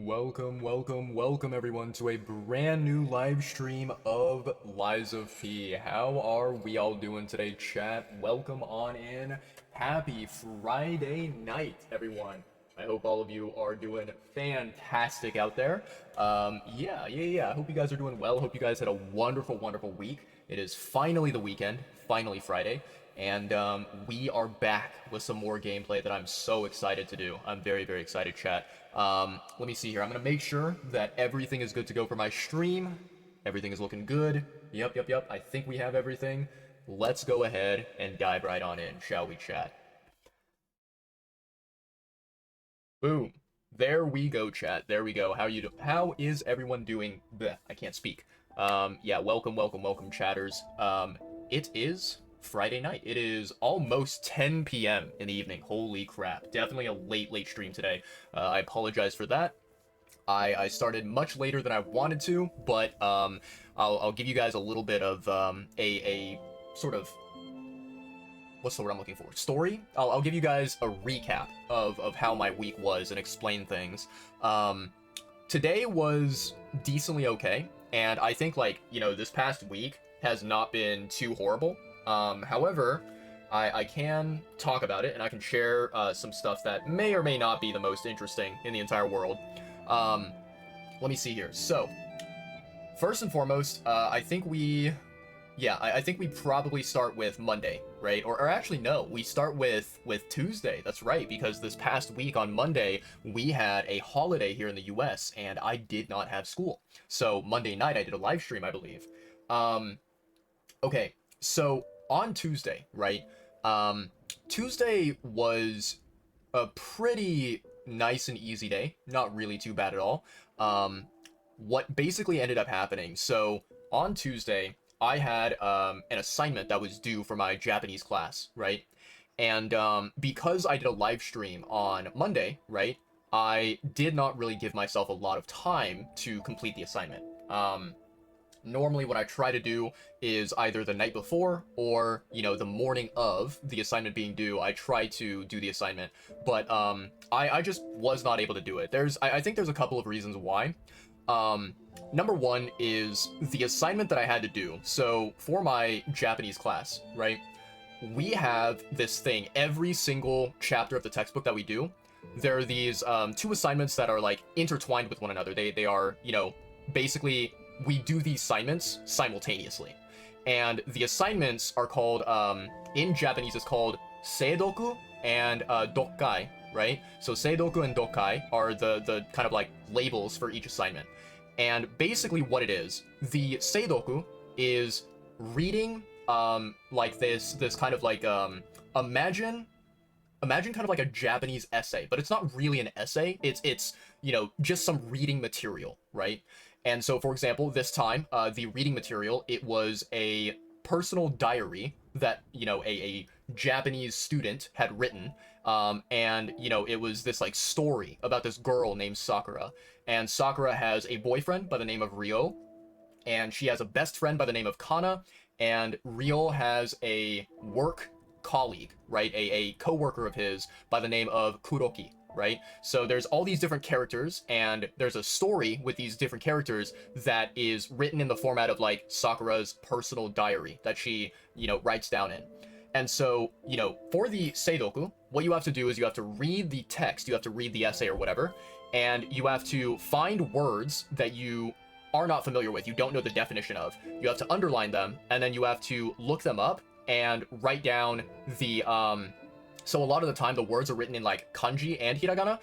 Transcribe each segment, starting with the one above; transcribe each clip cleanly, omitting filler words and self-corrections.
Welcome everyone to a brand new live stream of Lies of P. How are we all doing today, chat? Welcome on in. Happy Friday night, everyone. I hope all of you are doing fantastic out there. Yeah. I hope you guys are doing well. Hope you guys had a wonderful week. It is finally the weekend, finally Friday. And we are back with some more gameplay that I'm so excited to do. I'm very excited, chat. Let me see here. I'm going to make sure that everything is good to go for my stream. Everything is looking good. Yep. I think we have everything. Let's go ahead and dive right on in, shall we, chat? Boom. There we go, chat. There we go. How is everyone doing? Bleh, I can't speak. Yeah, welcome, chatters. It is Friday night. It is almost 10 p.m. in the evening. Holy crap. Definitely a late stream today. I apologize for that. I started much later than I wanted to, but I'll give you guys a little bit of a sort of, what's the word I'm looking for? Story? I'll give you guys a recap of how my week was and explain things. Today was decently okay, and I think, like, this past week has not been too horrible. However, I can talk about it, and I can share some stuff that may or may not be the most interesting in the entire world. Let me see here. So, first and foremost, I think we probably start with Monday, right? Or actually, no, we start with Tuesday. That's right, because this past week on Monday, we had a holiday here in the US, and I did not have school. So Monday night, I did a live stream, I believe. Okay, so on Tuesday, right? Tuesday was a pretty nice and easy day. Not really too bad at all. What basically ended up happening, so on Tuesday, I had an assignment that was due for my Japanese class, right? And because I did a live stream on Monday, right, I did not really give myself a lot of time to complete the assignment. Normally what I try to do is either the night before or, the morning of the assignment being due, I try to do the assignment. But I just was not able to do it. I think there's a couple of reasons why. Number one is the assignment that I had to do. So for my Japanese class, right, we have this thing, every single chapter of the textbook that we do, there are these two assignments that are like intertwined with one another. They are, basically we do these assignments simultaneously. And the assignments are called, in Japanese it's called seidoku and dokkai, right? So seidoku and dokkai are the kind of like labels for each assignment. And basically what it is, the seidoku is reading like this kind of like imagine kind of like a Japanese essay, but it's not really an essay. It's just some reading material, right? And so, for example, this time, the reading material, it was a personal diary that, a Japanese student had written. And, it was this, like, story about this girl named Sakura. And Sakura has a boyfriend by the name of Ryo, and she has a best friend by the name of Kana, and Ryo has a work colleague, right? A co-worker of his by the name of Kuroki, right? So there's all these different characters, and there's a story with these different characters that is written in the format of like Sakura's personal diary that she, writes down in. And so, for the seidoku, what you have to do is you have to read the text, you have to read the essay or whatever, and you have to find words that you are not familiar with, you don't know the definition of. You have to underline them, and then you have to look them up and write down the so a lot of the time the words are written in like kanji and hiragana.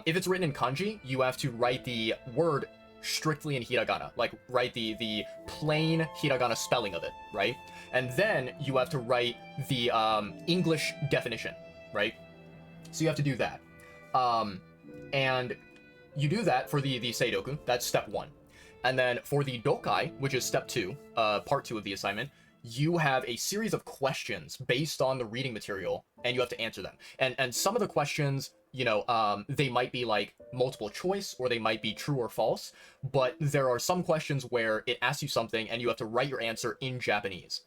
If it's written in kanji, you have to write the word strictly in hiragana, like write the plain hiragana spelling of it, right? And then you have to write the English definition, right? So you have to do that. And you do that for the seidoku, that's step one. And then for the dokai, which is step two, part two of the assignment, you have a series of questions based on the reading material, and you have to answer them. And some of the questions, they might be like multiple choice, or they might be true or false, but there are some questions where it asks you something, and you have to write your answer in Japanese.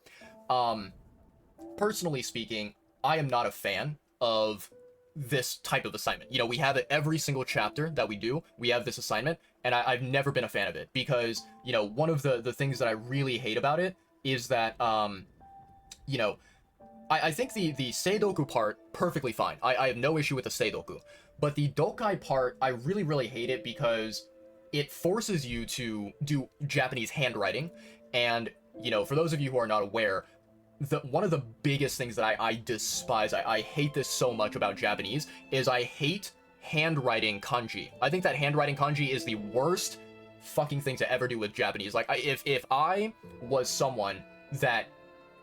Personally speaking, I am not a fan of this type of assignment. You know, we have it every single chapter that we do. We have this assignment, and I've never been a fan of it because, you know, one of the things that I really hate about it is that, you know, I think the Seidoku part, perfectly fine. I have no issue with the Seidoku. But the Dokai part, I really, really hate it because it forces you to do Japanese handwriting. And, you know, for those of you who are not aware, one of the biggest things that I despise, I hate this so much about Japanese, is I hate handwriting kanji. I think that handwriting kanji is the worst fucking thing to ever do with Japanese. Like, if I was someone that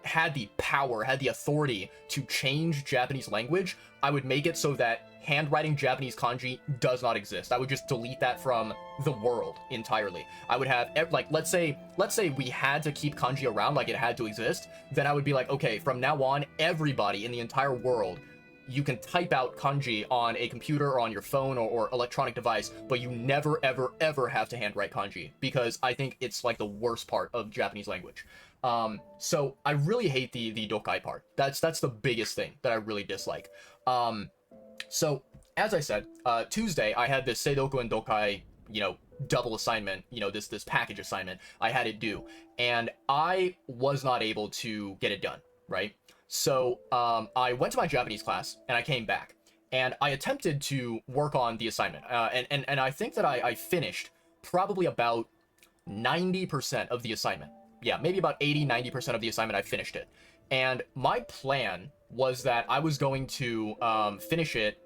had the power, had the authority to change Japanese language, I would make it so that handwriting Japanese kanji does not exist. I would just delete that from the world entirely. I would have, like, let's say we had to keep kanji around, like it had to exist, then I would be like, okay, from now on, everybody in the entire world, you can type out kanji on a computer or on your phone or electronic device, but you never, ever, ever have to handwrite kanji, because I think it's like the worst part of Japanese language. So I really hate the dokai part. That's the biggest thing that I really dislike. So as I said, Tuesday I had this Seidoku and Dokai, you know, double assignment, you know, this package assignment I had it due, and I was not able to get it done, right? So I went to my Japanese class and I came back and I attempted to work on the assignment, and I think that I finished probably about 90% of the assignment. Yeah, maybe about 80-90% of the assignment I finished it. And my plan was that I was going to finish it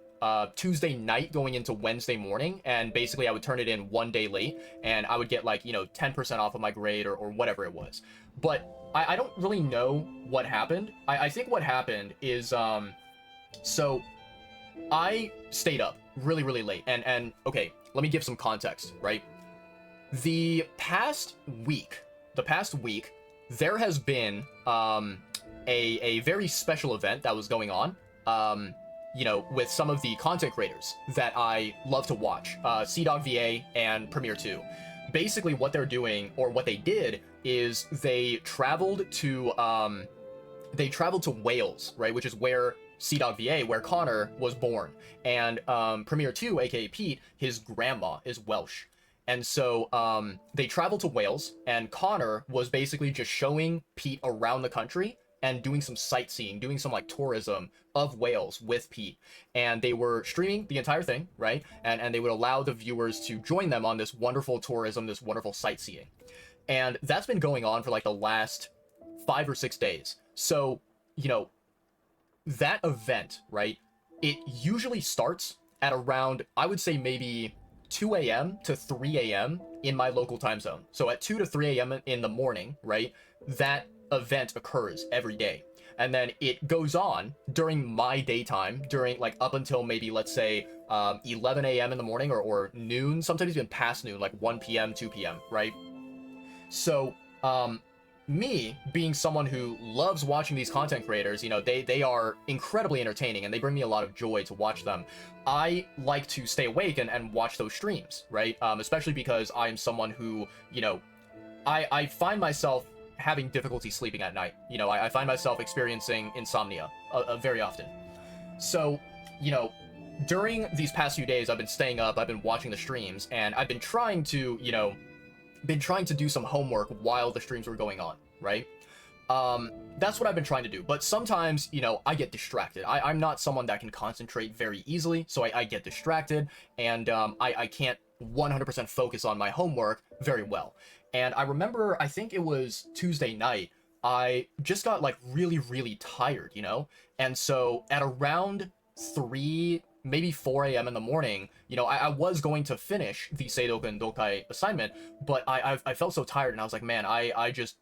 Tuesday night going into Wednesday morning, and basically I would turn it in one day late, and I would get, like, you know, 10% off of my grade or whatever it was. But I don't really know what happened. I think what happened is, so I stayed up really, really late, and okay, let me give some context, right? The past week, there has been a very special event that was going on, you know, with some of the content creators that I love to watch, CDogVA and Premiere 2. Basically, what they're doing, or what they did, is they traveled to Wales, right, which is where CDogVA, where Connor was born, and Premiere 2, aka Pete, his grandma is Welsh. And so they traveled to Wales, and Connor was basically just showing Pete around the country and doing some sightseeing, doing some, like, tourism of Wales with Pete. And they were streaming the entire thing, right? And they would allow the viewers to join them on this wonderful tourism, this wonderful sightseeing. And that's been going on for, like, the last 5 or 6 days. So, you know, that event, right, it usually starts at around, I would say, maybe 2 a.m. to 3 a.m. in my local time zone. So at 2 to 3 a.m. in the morning, right, that event occurs every day. And then it goes on during my daytime, during, like, up until maybe, let's say, 11 a.m. in the morning, or noon, sometimes even past noon, like 1 p.m., 2 p.m., right? So, me being someone who loves watching these content creators, you know, they are incredibly entertaining and they bring me a lot of joy to watch them. I like to stay awake and watch those streams, right? Especially because I am someone who, you know, I find myself having difficulty sleeping at night. You know, I find myself experiencing insomnia very often. So, you know, during these past few days, I've been staying up, I've been watching the streams, and I've been trying to, you know, do some homework while the streams were going on, right? That's what I've been trying to do. But sometimes, you know, I get distracted. I'm not someone that can concentrate very easily, so I get distracted, and I can't 100% focus on my homework very well. And I remember, I think it was Tuesday night, I just got, like, really, really tired, you know? And so at around 3, maybe 4 a.m. in the morning, you know, I was going to finish the Seidoku and Dokai assignment, but I felt so tired, and I was like, man, I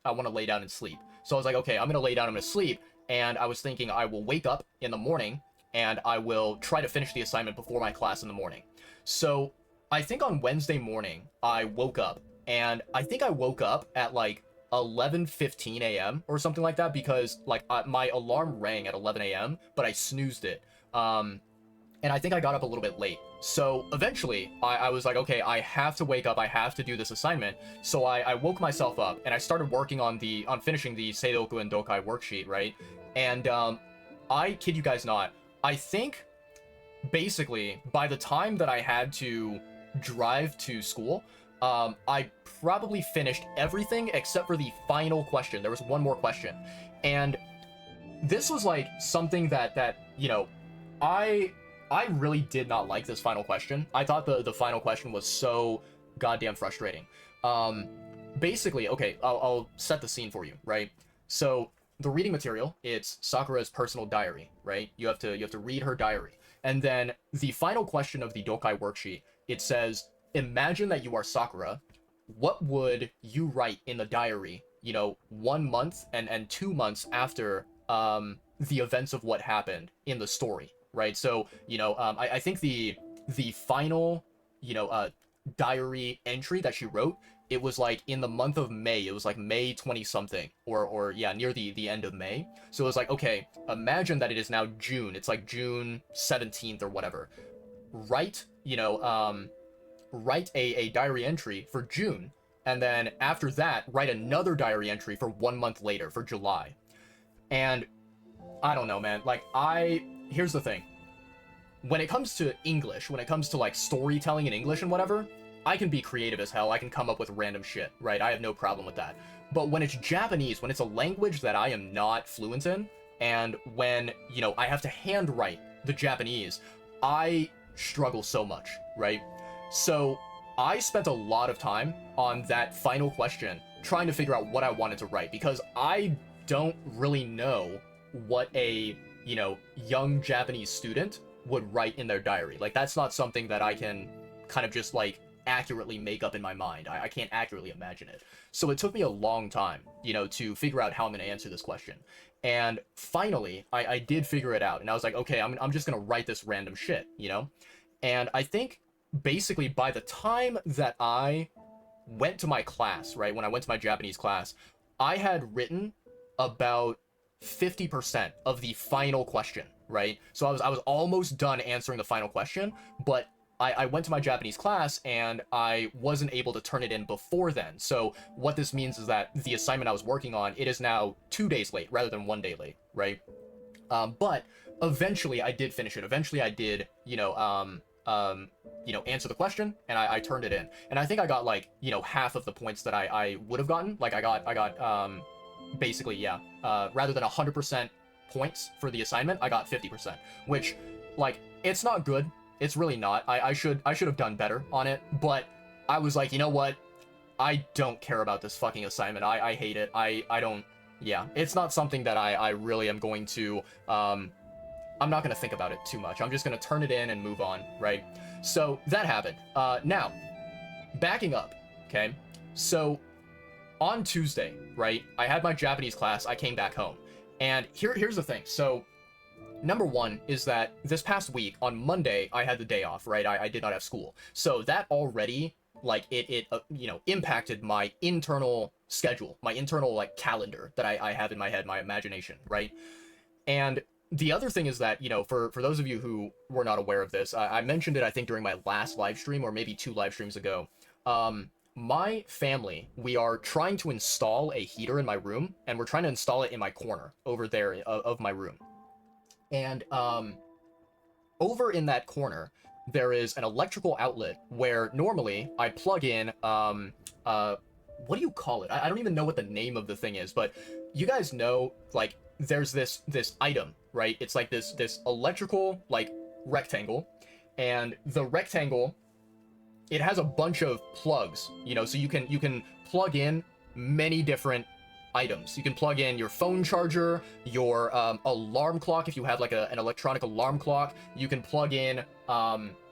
want to lay down and sleep. So I was like, okay, I'm gonna lay down, I'm gonna sleep, and I was thinking I will wake up in the morning, and I will try to finish the assignment before my class in the morning. So I think on Wednesday morning, I woke up, and I think I woke up at, like, 11:15 a.m. or something like that, because, like, my alarm rang at 11 a.m., but I snoozed it. And I think I got up a little bit late. So eventually, I was like, okay, I have to wake up, I have to do this assignment. So I woke myself up, and I started working on finishing the Seidoku and Dokai worksheet, right? And I kid you guys not, I think basically, by the time that I had to drive to school, I probably finished everything except for the final question. There was one more question. And this was like something that I I really did not like this final question. I thought the final question was so goddamn frustrating. Um, basically, okay, I'll set the scene for you, right? So the reading material, it's Sakura's personal diary, right? You have to read her diary, and then the final question of the Dokai worksheet, it says, imagine that you are Sakura. What would you write in the diary? 1 month and 2 months after the events of what happened in the story, right? So I think the final diary entry that she wrote, it was like in the month of May. It was like May 20 something, or yeah, near the end of May. So it was like, okay, imagine that it is now June. It's like June 17th or whatever. Write write a diary entry for June, and then after that write another diary entry for 1 month later, for July. And I don't know, man. Like, here's the thing. When it comes to English, when it comes to like storytelling in English and whatever, I can be creative as hell. I can come up with random shit, right? I have no problem with that. But when it's Japanese, when it's a language that I am not fluent in, and when, I have to handwrite the Japanese, I struggle so much, right? So I spent a lot of time on that final question trying to figure out what I wanted to write, because I don't really know what a, young Japanese student would write in their diary. Like, that's not something that I can kind of just like accurately make up in my mind. I can't accurately imagine it. So it took me a long time, to figure out how I'm going to answer this question. And finally, I did figure it out. And I was like, okay, I'm just going to write this random shit, And I think basically by the time that I went to my class, right, when I went to my Japanese class, I had written about 50% of the final question, right? So I was almost done answering the final question, but I went to my Japanese class and I wasn't able to turn it in before then. So what this means is that the assignment I was working on, it is now 2 days late rather than 1 day late, right? But eventually I did finish it. Eventually I did, answer the question, and I turned it in. And I think I got like, half of the points that I would have gotten. Like I got basically, yeah, rather than 100% points for the assignment, I got 50%, which, like, it's not good. It's really not. I should have done better on it, but I was like, you know what? I don't care about this fucking assignment. I hate it. I don't, yeah, it's not something that I really am going to, I'm not going to think about it too much. I'm just going to turn it in and move on, right? So that happened. Now, backing up, okay? So on Tuesday, right, I had my Japanese class. I came back home. And here's the thing. So number one is that this past week, on Monday, I had the day off, right? I did not have school. So that already, like, it impacted my internal schedule, my internal, like, calendar that I have in my head, my imagination, right? And the other thing is that, for those of you who were not aware of this, I mentioned it, I think, during my last live stream, or maybe 2 live streams ago. My family, we are trying to install a heater in my room, and we're trying to install it in my corner over there of my room. And over in that corner, there is an electrical outlet where normally I plug in, what do you call it? I don't even know what the name of the thing is, but you guys know, like, there's this item, right? It's like this electrical, like, rectangle, and the rectangle, it has a bunch of plugs, so you can plug in many different items. You can plug in your phone charger, your alarm clock, if you have like an electronic alarm clock. You can plug in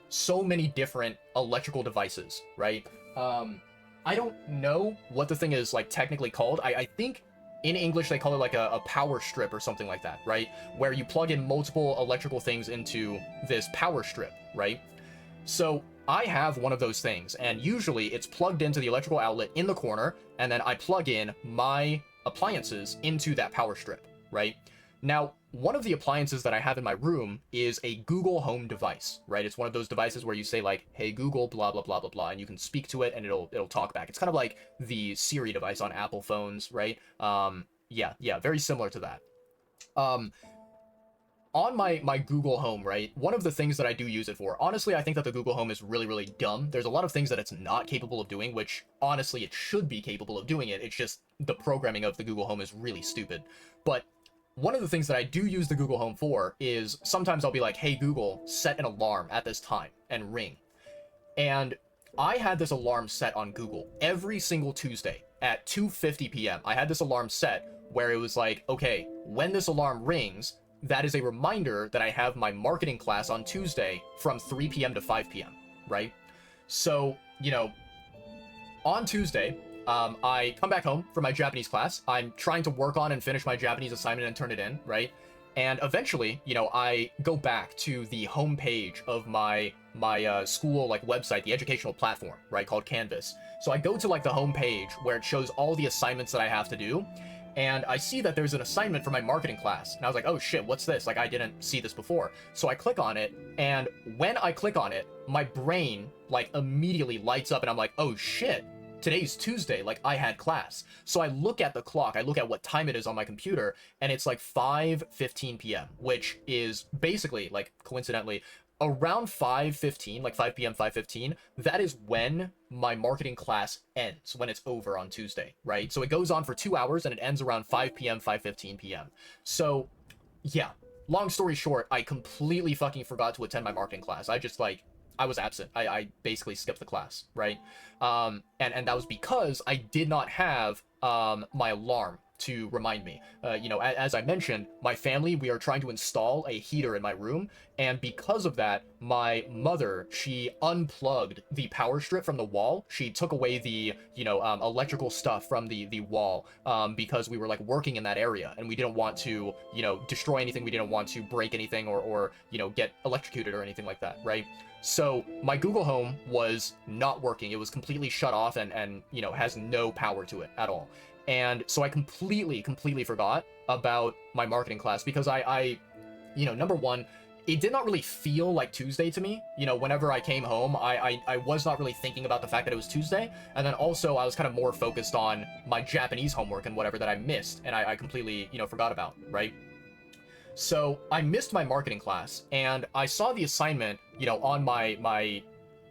so many different electrical devices, right? I don't know what the thing is, like, technically called. I think in English they call it like a power strip or something like that, right? Where you plug in multiple electrical things into this power strip, right? So I have one of those things, and usually it's plugged into the electrical outlet in the corner, and then I plug in my appliances into that power strip, right? Now, one of the appliances that I have in my room is a Google Home device, right? It's one of those devices where you say, like, hey Google, blah blah blah blah blah, and you can speak to it and it'll talk back. It's kind of like the Siri device on Apple phones, right? Yeah, very similar to that. on my Google Home, right, one of the things that I do use it for, honestly, I think that the Google Home is really, really dumb. There's a lot of things that it's not capable of doing, which, honestly, it should be capable of doing it. It's just the programming of the Google Home is really stupid. But one of the things that I do use the Google Home for is sometimes I'll be like, hey, Google, set an alarm at this time and ring. And I had this alarm set on Google every single Tuesday at 2:50 p.m. I had this alarm set where it was like, okay, when this alarm rings, that is a reminder that I have my marketing class on Tuesday from 3 p.m. to 5 p.m., right? So, you know, on Tuesday, I come back home from my Japanese class. I'm trying to work on and finish my Japanese assignment and turn it in, right? And eventually, you know, I go back to the home page of my school like website, the educational platform, right, called Canvas. So I go to like the home page where it shows all the assignments that I have to do, and I see that there's an assignment for my marketing class. And I was like, oh shit, what's this? Like, I didn't see this before. So I click on it, and when I click on it, my brain like immediately lights up, and I'm like, oh shit, today's Tuesday, like I had class. So I look at the clock, I look at what time it is on my computer, and it's like 5:15 p.m., which is basically, like, coincidentally, around 5:15, like 5 p.m., 5:15, that is when my marketing class ends, when it's over on Tuesday, right? So it goes on for 2 hours and it ends around 5 p.m., 5:15 p.m. So, yeah, long story short, I completely fucking forgot to attend my marketing class. I just, like, I was absent. I basically skipped the class, right? And that was because I did not have my alarm to remind me. You know, as I mentioned, my family, we are trying to install a heater in my room, and because of that, my mother, she unplugged the power strip from the wall. She took away the, you know, electrical stuff from the wall, because we were like working in that area, and we didn't want to, you know, destroy anything. We didn't want to break anything or you know, get electrocuted or anything like that, right? So my Google Home was not working. It was completely shut off and you know, has no power to it at all. And so I completely forgot about my marketing class because I you know, number one, it did not really feel like Tuesday to me. You know, whenever I came home, I was not really thinking about the fact that it was Tuesday. And then also I was kind of more focused on my Japanese homework and whatever that I missed. And I completely, you know, forgot about, right? So I missed my marketing class, and I saw the assignment, you know, on my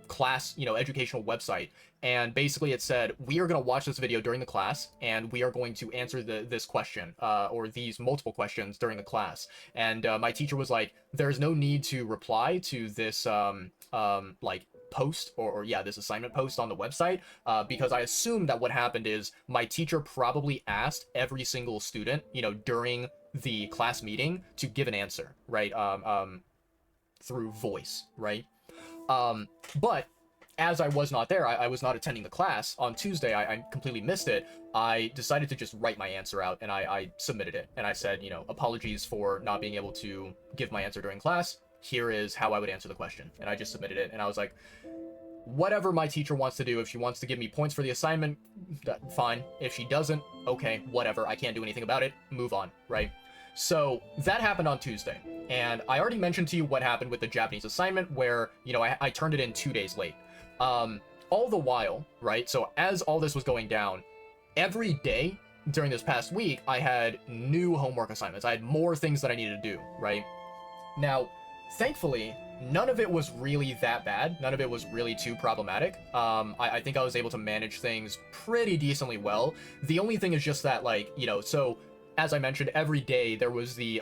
class, you know, educational website, and basically it said, we are going to watch this video during the class, and we are going to answer this question, or these multiple questions during the class. And my teacher was like, there's no need to reply to this, like, post or yeah, this assignment post on the website, because I assumed that what happened is my teacher probably asked every single student, you know, during the class meeting to give an answer, right? Through voice, right? But as I was not there, I was not attending the class on Tuesday. I completely missed it. I decided to just write my answer out, and I submitted it. And I said, you know, apologies for not being able to give my answer during class. Here is how I would answer the question. And I just submitted it. And I was like, whatever my teacher wants to do, if she wants to give me points for the assignment, fine. If she doesn't, okay, whatever. I can't do anything about it. Move on, right? So that happened on Tuesday. And I already mentioned to you what happened with the Japanese assignment where, you know, I turned it in 2 days late. All the while, right? So as all this was going down, every day during this past week, I had new homework assignments. I had more things that I needed to do, right? Now, thankfully, none of it was really that bad. None of it was really too problematic. I think I was able to manage things pretty decently well. The only thing is just that, like, you know, so as I mentioned, every day there was the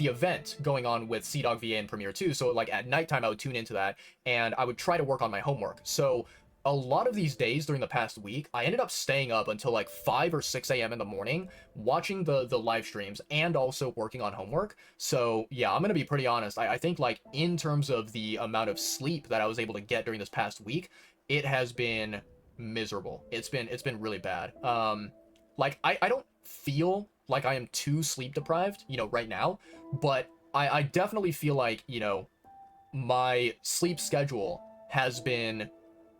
event going on with CDawg VA and Premiere 2. So like at nighttime, I would tune into that and I would try to work on my homework. So a lot of these days during the past week, I ended up staying up until like 5 or 6 a.m. in the morning, watching the live streams and also working on homework. So yeah, I'm going to be pretty honest. I think like in terms of the amount of sleep that I was able to get during this past week, it has been miserable. It's been really bad. Like I don't feel like I am too sleep deprived, you know, right now, but I definitely feel like, you know, my sleep schedule has been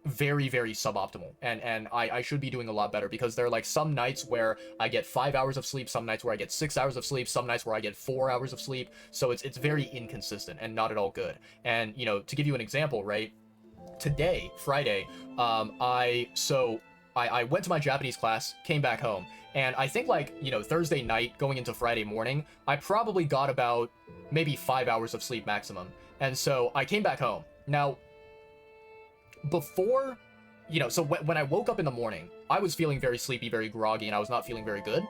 very suboptimal, and I should be doing a lot better, because there are like some nights where I get 5 hours of sleep, some nights where I get 6 hours of sleep, some nights where I get 4 hours of sleep. So it's very inconsistent and not at all good. And, you know, to give you an example, right, today, Friday, I went to my Japanese class, came back home, and I think like, you know, Thursday night going into Friday morning, I probably got about maybe 5 hours of sleep maximum. And so I came back home. Now, before, you know, so when I woke up in the morning, I was feeling very sleepy, very groggy, and I was not feeling very good.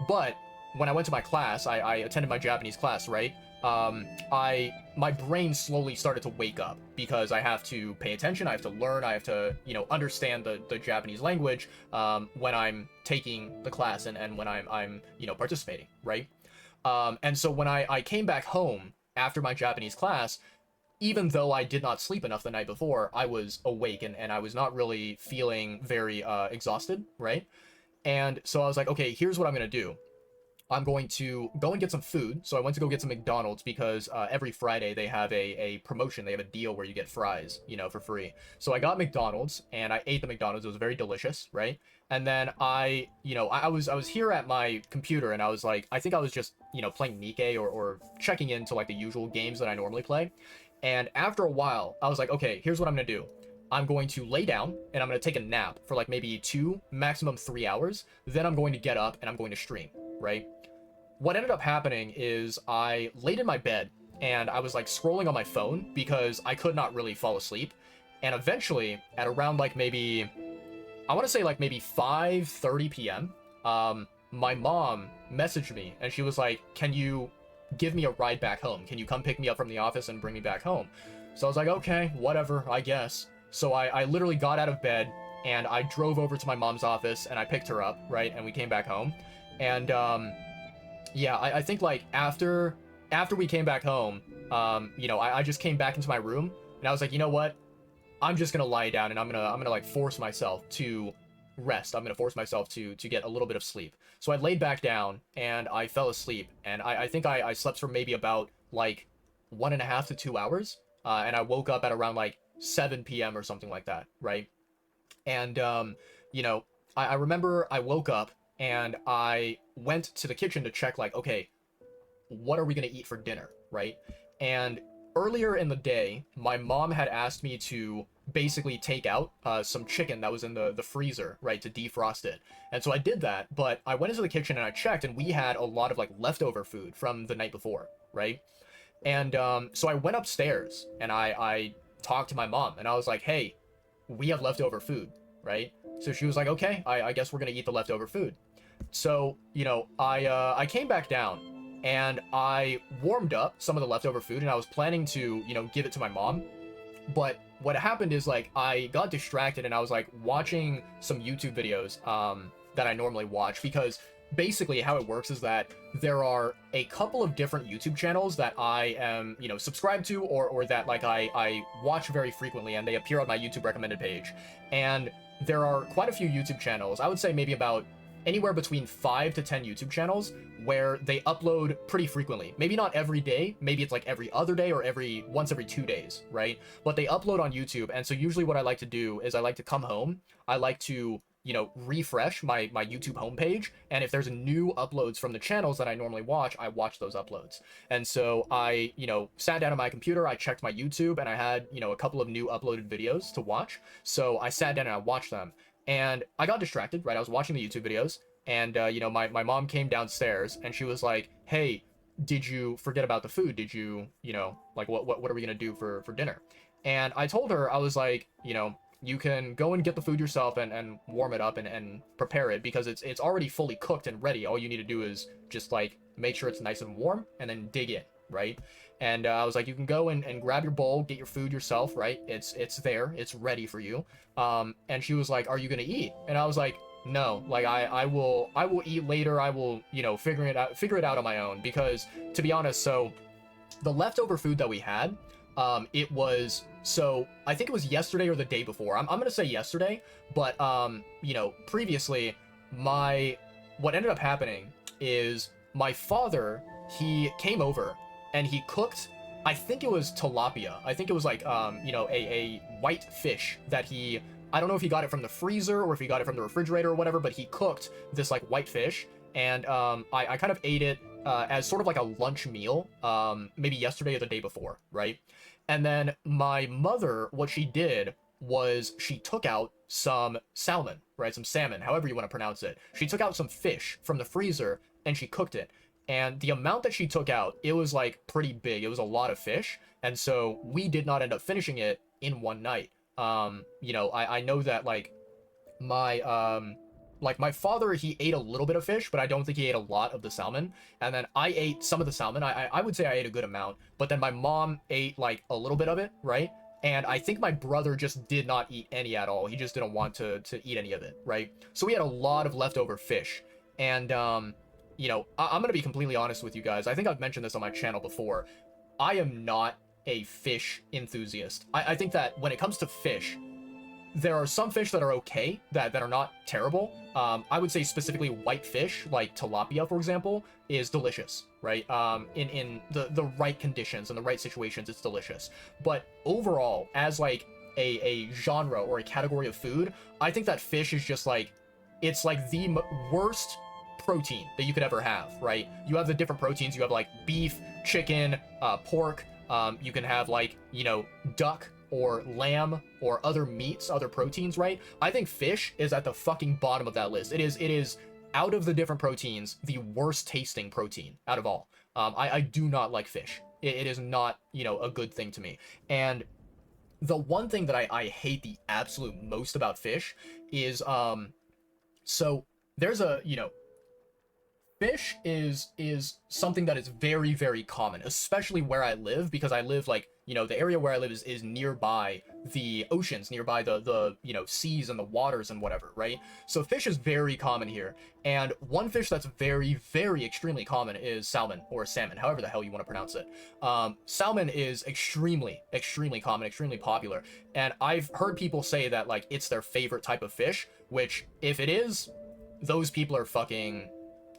But when I went to my class, I attended my Japanese class, right? My brain slowly started to wake up because I have to pay attention, I have to learn, I have to, you know, understand the Japanese language when I'm taking the class and when I'm you know, participating, right? And so when I came back home after my Japanese class, even though I did not sleep enough the night before, I was awake and I was not really feeling very exhausted, right? And so I was like, okay, here's what I'm gonna do. I'm going to go and get some food. So I went to go get some McDonald's because every Friday they have a promotion. They have a deal where you get fries, you know, for free. So I got McDonald's and I ate the McDonald's. It was very delicious, right? And then you know, I was here at my computer and I was like, I think I was just, you know, playing Nikkei or checking into like the usual games that I normally play. And after a while, I was like, okay, here's what I'm gonna do. I'm going to lay down and I'm going to take a nap for like maybe 2, maximum 3 hours. Then I'm going to get up and I'm going to stream, right? What ended up happening is I laid in my bed and I was like scrolling on my phone because I could not really fall asleep. And eventually, at around like maybe, I want to say like maybe 5:30 p.m., my mom messaged me and she was like, can you give me a ride back home? Can you come pick me up from the office and bring me back home? So I was like, okay, whatever, I guess. So I literally got out of bed and I drove over to my mom's office and I picked her up, right? And we came back home. And yeah, I think like after we came back home, you know, I just came back into my room and I was like, you know what? I'm just gonna lie down and I'm gonna like force myself to rest. I'm gonna force myself to get a little bit of sleep. So I laid back down and I fell asleep and I think I slept for maybe about like 1.5 to 2 hours. And I woke up at around like 7 p.m. or something like that, right? And you know, I remember I woke up and I went to the kitchen to check like, okay, what are we gonna eat for dinner, right? And earlier in the day, my mom had asked me to basically take out some chicken that was in the freezer, right, to defrost it. And so I did that, but I went into the kitchen and I checked and we had a lot of like leftover food from the night before, right? And so I went upstairs and I talked to my mom and I was like, hey, we have leftover food, right? So she was like, okay, I guess we're gonna eat the leftover food. So, you know, I came back down and I warmed up some of the leftover food and I was planning to, you know, give it to my mom. But what happened is like I got distracted and I was like watching some YouTube videos that I normally watch because basically how it works is that there are a couple of different YouTube channels that I am, you know, subscribed to or that like I watch very frequently and they appear on my YouTube recommended page. And there are quite a few YouTube channels, I would say maybe about anywhere between 5 to 10 YouTube channels where they upload pretty frequently. Maybe not every day, maybe it's like every other day or once every 2 days, right? But they upload on YouTube. And so usually what I like to do is I like to come home, I like to, you know, refresh my YouTube homepage. And if there's new uploads from the channels that I normally watch, I watch those uploads. And so I, you know, sat down on my computer, I checked my YouTube and I had, you know, a couple of new uploaded videos to watch. So I sat down and I watched them. And I got distracted, right? I was watching the YouTube videos and, you know, my mom came downstairs and she was like, hey, did you forget about the food? Did you, you know, like what are we going to do for dinner? And I told her, I was like, you know, you can go and get the food yourself and warm it up and prepare it because it's already fully cooked and ready. All you need to do is just like make sure it's nice and warm and then dig in, right? And I was like, you can go and grab your bowl, get your food yourself, right? It's there, it's ready for you. And she was like, are you gonna eat? And I was like, no, like I will eat later. I will, you know, figure it out on my own because to be honest, so the leftover food that we had, it was, so I think it was yesterday or the day before. I'm gonna say yesterday, but you know, previously what ended up happening is my father, he came over and he cooked, I think it was tilapia. I think it was like, you know, a white fish that I don't know if he got it from the freezer or if he got it from the refrigerator or whatever, but he cooked this like white fish. And I kind of ate it as sort of like a lunch meal, maybe yesterday or the day before, right? And then my mother, what she did was she took out some salmon, right? Some salmon, however you want to pronounce it. She took out some fish from the freezer and she cooked it. And the amount that she took out, it was like pretty big. It was a lot of fish. And so we did not end up finishing it in one night. You know, I know that my my father, he ate a little bit of fish, but I don't think he ate a lot of the salmon. And then I ate some of the salmon. I would say I ate a good amount, but then my mom ate like a little bit of it, right? And I think my brother just did not eat any at all. He just didn't want to eat any of it, right? So we had a lot of leftover fish. And you know, I'm gonna be completely honest with you guys. I think I've mentioned this on my channel before. I am not a fish enthusiast. I think that when it comes to fish, there are some fish that are okay, that are not terrible. I would say specifically white fish, like tilapia, for example, is delicious, right? In the right conditions and the right situations, it's delicious. But overall, as like a genre or a category of food, I think that fish is just like, it's like the worst protein that you could ever have, right? You have the different proteins. You have like beef, chicken, pork. You can have like, you know, duck or lamb or other meats, other proteins, right? I think fish is at the fucking bottom of that list. It is out of the different proteins, the worst tasting protein out of all. I do not like fish. It is not, you know, a good thing to me. And the one thing that I hate the absolute most about fish is, so there's a, you know, fish is something that is very, very common, especially where I live, because I live like, you know, the area where I live is nearby the oceans, nearby the you know, seas and the waters and whatever, right? So fish is very common here. And one fish that's very, very extremely common is salmon, or salmon, however the hell you want to pronounce it. Salmon is extremely, extremely common, extremely popular. And I've heard people say that like it's their favorite type of fish, which if it is, those people are fucking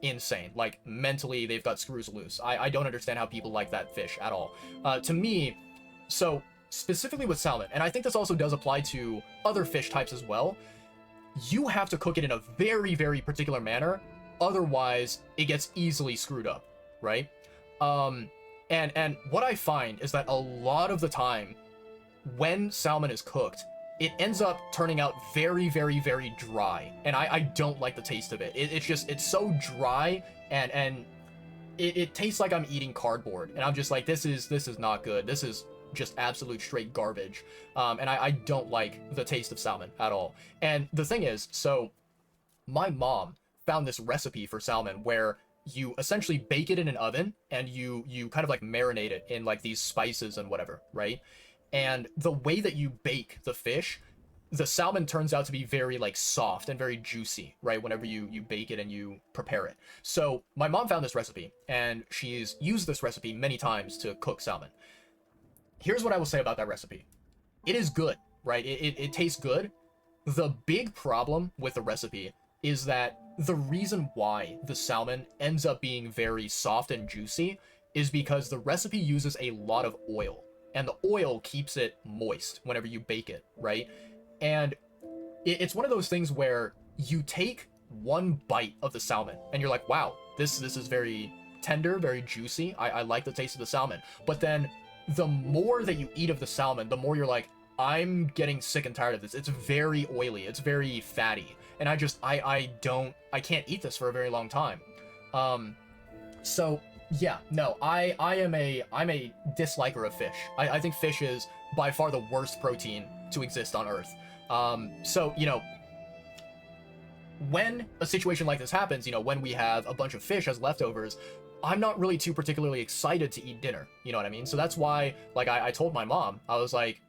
insane. Like mentally they've got screws loose. I don't understand how people like that fish at all. To me, so specifically with salmon, and I think this also does apply to other fish types as well, you have to cook it in a very, very particular manner, otherwise it gets easily screwed up, right? And what I find is that a lot of the time when salmon is cooked, it ends up turning out very, very, very dry. And I don't like the taste of it. It's just, it's so dry, and it tastes like I'm eating cardboard. And I'm just like, this is not good. This is just absolute straight garbage. And I don't like the taste of salmon at all. And the thing is, so my mom found this recipe for salmon where you essentially bake it in an oven and you kind of like marinate it in like these spices and whatever, right? And the way that you bake the fish, the salmon turns out to be very like soft and very juicy, right? Whenever you bake it and you prepare it. So my mom found this recipe, and she's used this recipe many times to cook salmon. Here's what I will say about that recipe. It is good, right? It tastes good. The big problem with the recipe is that the reason why the salmon ends up being very soft and juicy is because the recipe uses a lot of oil. And the oil keeps it moist whenever you bake it, right? And it's one of those things where you take one bite of the salmon and you're like, wow, this is very tender, very juicy. I like the taste of the salmon. But then the more that you eat of the salmon, the more you're like, I'm getting sick and tired of this. It's very oily. It's very fatty. And I can't eat this for a very long time. So yeah, no, I'm a disliker of fish. I think fish is by far the worst protein to exist on Earth. So, you know, when a situation like this happens, you know, when we have a bunch of fish as leftovers, I'm not really too particularly excited to eat dinner. You know what I mean? So that's why, like, I told my mom, I was like,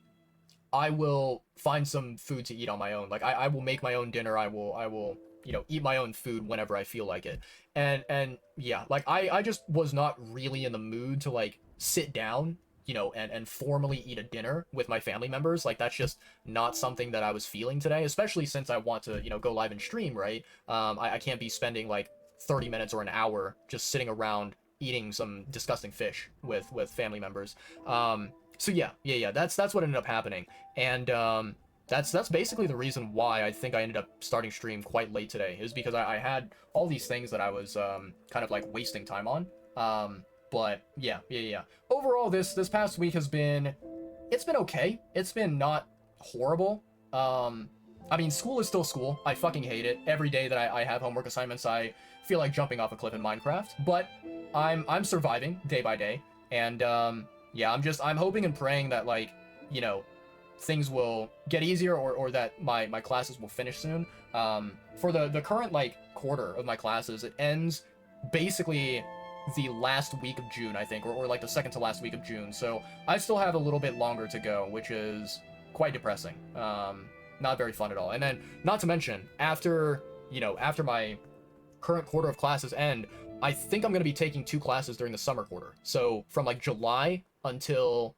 I will find some food to eat on my own. Like, I will make my own dinner. I will, you know, eat my own food whenever I feel like it. And yeah, like I just was not really in the mood to like sit down, you know, and formally eat a dinner with my family members. Like that's just not something that I was feeling today, especially since I want to, you know, go live and stream, right? I can't be spending like 30 minutes or an hour just sitting around eating some disgusting fish with family members. So yeah, that's what ended up happening. And that's basically the reason why I think I ended up starting stream quite late today, is because I had all these things that I was kind of like wasting time on. But yeah. Overall, this past week has been, it's been okay. It's been not horrible. I mean, school is still school. I fucking hate it. Every day that I have homework assignments, I feel like jumping off a cliff in Minecraft. But I'm surviving day by day, and yeah, I'm hoping and praying that, like, you know, things will get easier, or that my classes will finish soon. For the current like quarter of my classes, it ends basically the last week of June, I think, or like the second to last week of June. So I still have a little bit longer to go, which is quite depressing. Not very fun at all. And then, not to mention, after after my current quarter of classes end, I think I'm going to be taking 2 classes during the summer quarter. So from like July until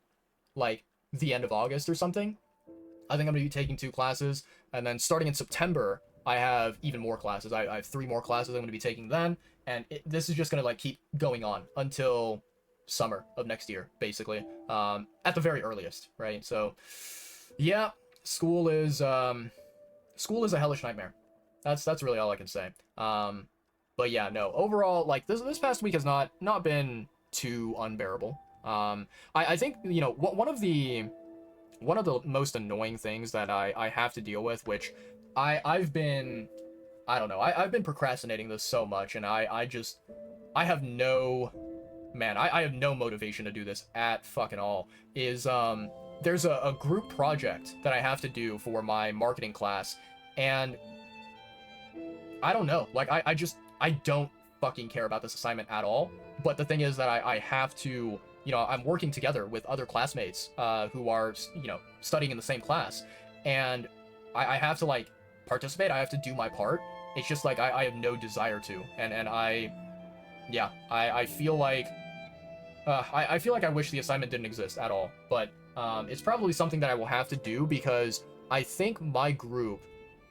like the end of August or something, I think I'm going to be taking 2 classes. And then starting in September, I have even more classes. I have 3 more classes I'm going to be taking then. And this is just going to like keep going on until summer of next year, basically, at the very earliest, right? So yeah, school is a hellish nightmare. That's really all I can say. But yeah, no, overall, like, this past week has not been too unbearable. I think, one of the most annoying things that I have to deal with, which I've been, I don't know, I've been procrastinating this so much, and I have no, man, I have no motivation to do this at fucking all, is there's a group project that I have to do for my marketing class, and I don't know, like, I don't fucking care about this assignment at all. But the thing is that I have to, I'm working together with other classmates who are, studying in the same class. And I have to, like, participate. I have to do my part. It's just, like, I have no desire to. And I feel like, I feel like I wish the assignment didn't exist at all. But it's probably something that I will have to do, because I think my group,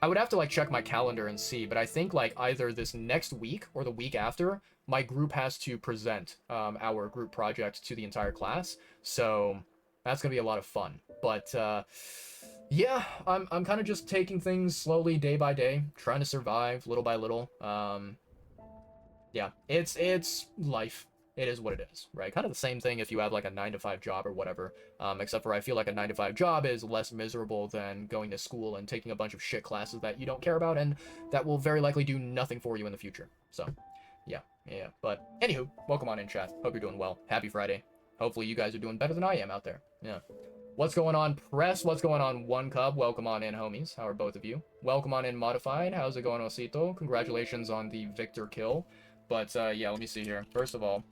I would have to, like, check my calendar and see, but I think, like, either this next week or the week after, my group has to present our group project to the entire class. So that's gonna be a lot of fun. But yeah, I'm kind of just taking things slowly, day by day, trying to survive little by little. Yeah, it's life. It is what it is, right? Kind of the same thing if you have like a 9 to 5 job or whatever. Except for I feel like a 9 to 5 job is less miserable than going to school and taking a bunch of shit classes that you don't care about and that will very likely do nothing for you in the future. So, yeah. But anywho, welcome on in, chat. Hope you're doing well. Happy Friday. Hopefully you guys are doing better than I am out there. Yeah. What's going on, Press? What's going on, One Cub? Welcome on in, homies. How are both of you? Welcome on in, Modified. How's it going, Osito? Congratulations on the Victor kill. But yeah, let me see here. First of all,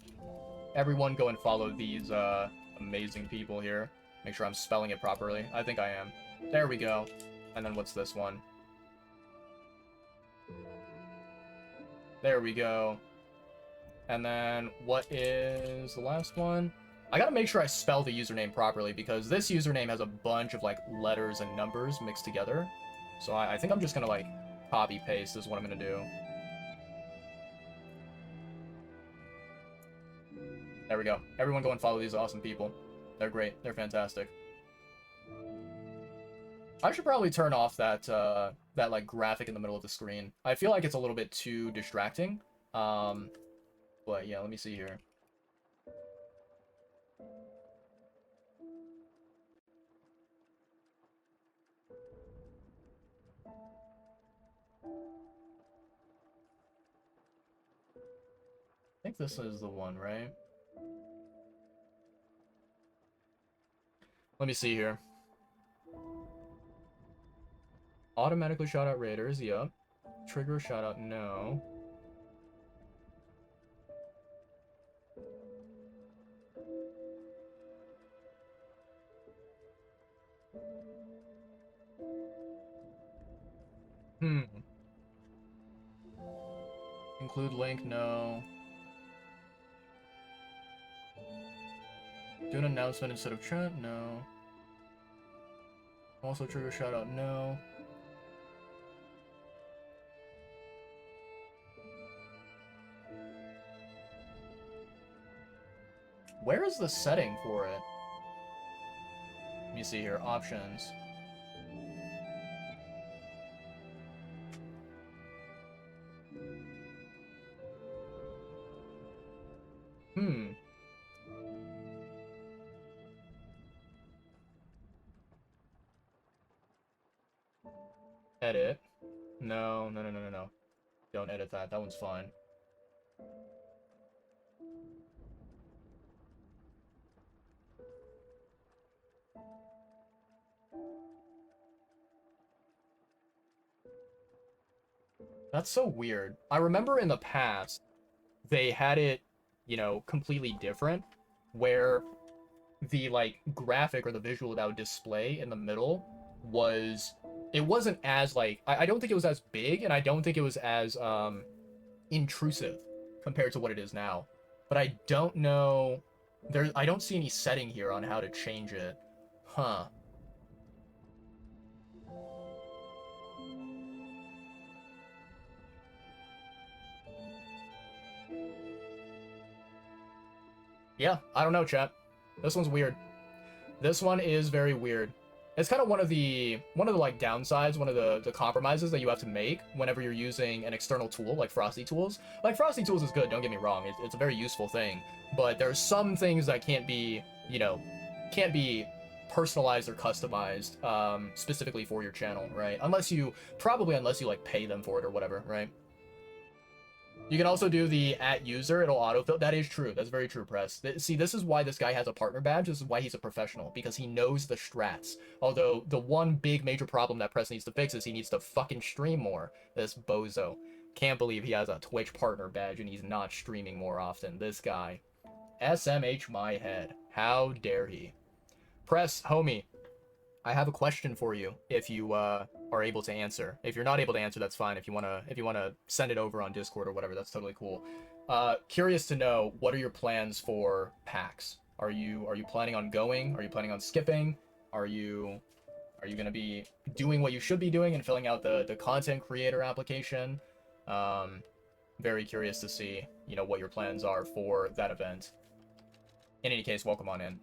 everyone go and follow these amazing people here. Make sure I'm spelling it properly. I think I am. There we go. And then what's this one? There we go. And then what is the last one? I gotta make sure I spell the username properly, because this username has a bunch of, like, letters and numbers mixed together. So I think I'm just gonna, like, copy paste is what I'm gonna do. There we go. Everyone go and follow these awesome people. They're great. They're fantastic. I should probably turn off that, that, like, graphic in the middle of the screen. I feel like it's a little bit too distracting. But yeah, let me see here. I think this is the one, right? Let me see here. Automatically shout out raiders, yep. Trigger shout out, no. Include link, no. Do an announcement instead of chat, no. Also trigger shout out, no. Where is the setting for it? Let me see here, options. edit. No, no, no, no, no, no. Don't edit that. That one's fine. That's so weird. I remember in the past, they had it, you know, completely different, where the, like, graphic or the visual that would display in the middle was, it wasn't as, like, I don't think it was as big, and I don't think it was as, intrusive compared to what it is now. But I don't know, I don't see any setting here on how to change it. Huh. Yeah, I don't know, chat. This one's weird. This one is very weird. It's kind of one of the like downsides, one of the compromises that you have to make whenever you're using an external tool like Frosty Tools. Like Frosty Tools is good, don't get me wrong. It's a very useful thing, but there's some things that can't be, you know, can't be personalized or customized specifically for your channel, right? Unless you like pay them for it or whatever, right? You can also do the @user, it'll autofill. That is true. That's very true, Press. See, this is why this guy has a partner badge. This is why he's a professional, because he knows the strats. Although, the one big major problem that Press needs to fix is he needs to fucking stream more. This bozo. Can't believe he has a Twitch partner badge and he's not streaming more often. This guy. SMH my head. How dare he? Press, homie. I have a question for you if you are able to answer. If you're not able to answer, that's fine. If you wanna send it over on Discord or whatever, that's totally cool. Curious to know, what are your plans for PAX? Are you planning on going? Are you planning on skipping? Are you gonna be doing what you should be doing and filling out the content creator application? Very curious to see, you know, what your plans are for that event. In any case, welcome on in.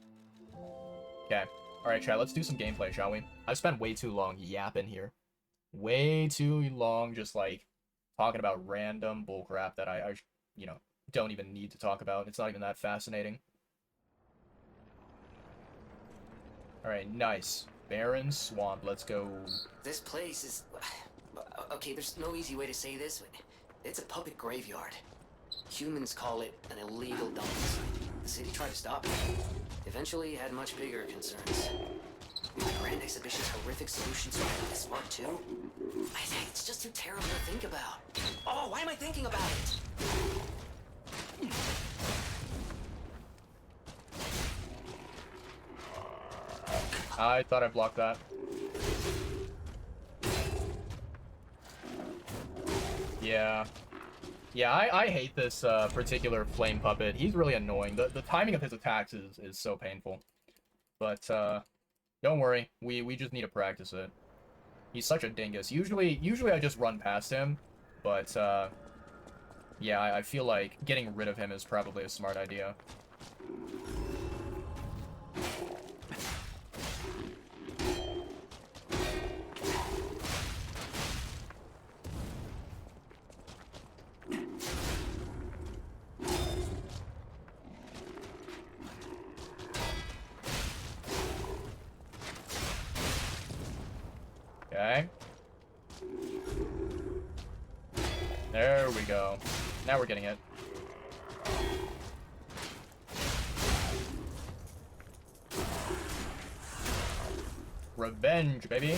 Okay. Alright, chat, let's do some gameplay, shall we? I've spent way too long yapping here. Way too long just, like, talking about random bullcrap that I, you know, don't even need to talk about. It's not even that fascinating. Alright, nice. Barren Swamp, let's go. This place is... Okay, there's no easy way to say this, but it's a public graveyard. Humans call it an illegal dump site. The city tried to stop it. Eventually had much bigger concerns. My grand exhibition's horrific solutions to this part too. It's just too terrible to think about. Oh, why am I thinking about it? I thought I blocked that. Yeah. Yeah, I hate this particular flame puppet. He's really annoying. The timing of his attacks is so painful. But don't worry, we just need to practice it. He's such a dingus. Usually I just run past him, but yeah, I feel like getting rid of him is probably a smart idea. Okay. There we go. Now we're getting it. Revenge, baby.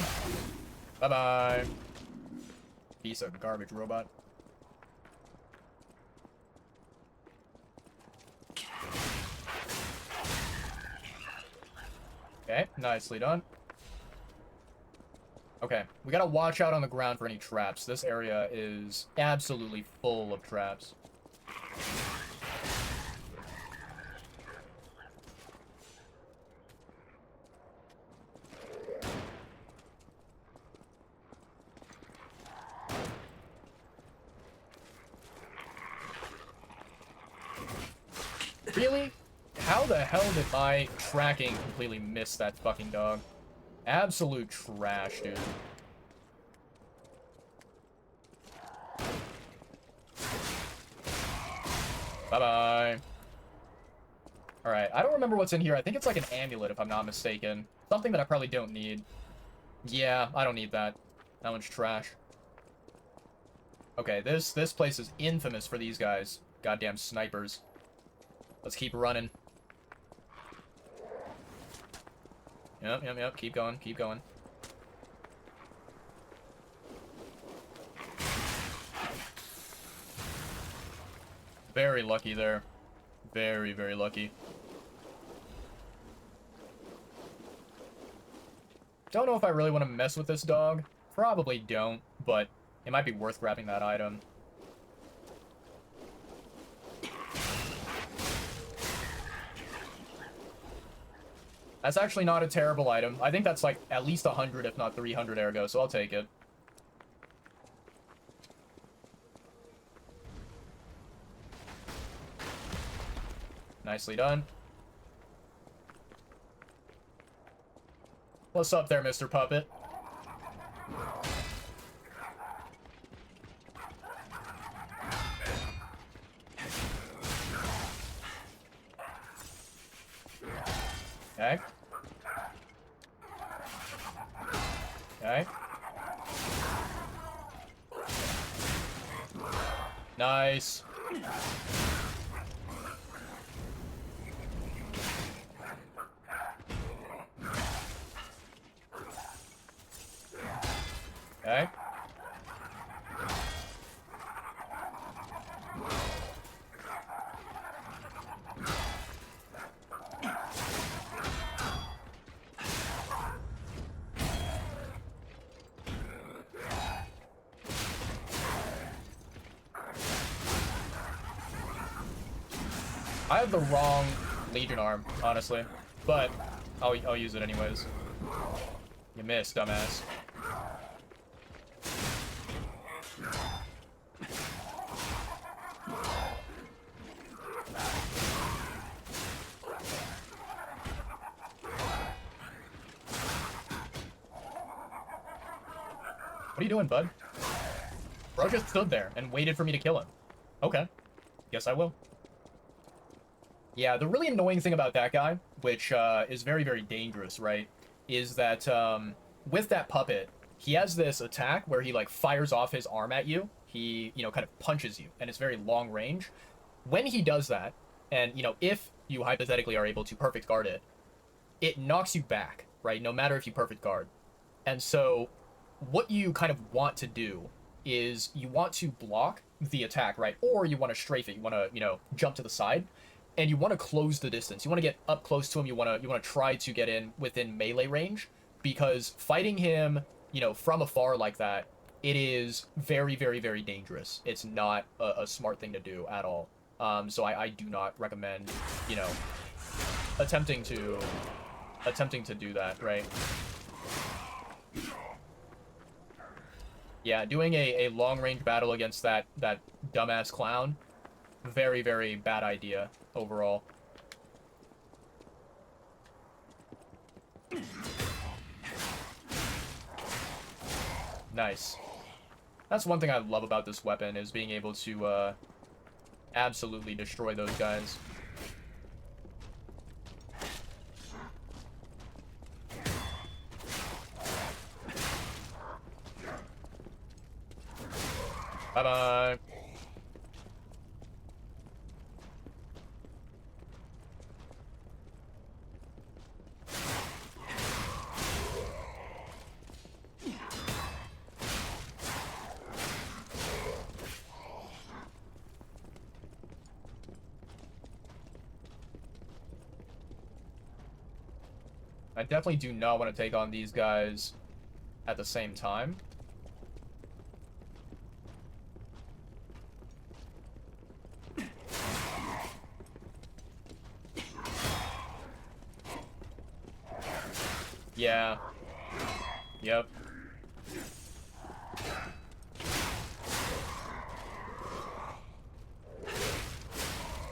Bye-bye. Piece of garbage robot. Okay, nicely done. Okay, we gotta watch out on the ground for any traps. This area is absolutely full of traps. Really? How the hell did my tracking completely miss that fucking dog? Absolute trash, dude. Bye-bye. Alright, I don't remember what's in here. I think it's like an amulet, if I'm not mistaken. Something that I probably don't need. Yeah, I don't need that. That one's trash. Okay, this place is infamous for these guys. Goddamn snipers. Let's keep running. Yep. Keep going, keep going. Very lucky there. Very, very lucky. Don't know if I really want to mess with this dog. Probably don't, but it might be worth grabbing that item. That's actually not a terrible item. I think that's like at least 100, if not 300 ergo, so I'll take it. Nicely done. What's up there, Mr. Puppet? Okay. Okay. Nice. Okay. I have the wrong Legion arm, honestly, but I'll use it anyways. You missed, dumbass. What are you doing, bud? Bro just stood there and waited for me to kill him. Okay. Guess I will. Yeah, the really annoying thing about that guy, which is very, very dangerous, right, is that with that puppet, he has this attack where he, like, fires off his arm at you. He, you know, kind of punches you, and it's very long range. When he does that, and, you know, if you hypothetically are able to perfect guard it, it knocks you back, right, no matter if you perfect guard. And so what you kind of want to do is you want to block the attack, right, or you want to strafe it. You want to, you know, jump to the side. And you want to close the distance. You want to get up close to him. You want to try to get in within melee range, because fighting him, you know, from afar like that, it is very, very, very dangerous. It's not a smart thing to do at all. So I do not recommend, you know, attempting to do that, right? Yeah, doing a long range battle against that dumbass clown, very, very bad idea overall. Nice. That's one thing I love about this weapon, is being able to absolutely destroy those guys. Bye-bye. I definitely do not want to take on these guys at the same time. Yeah. Yep.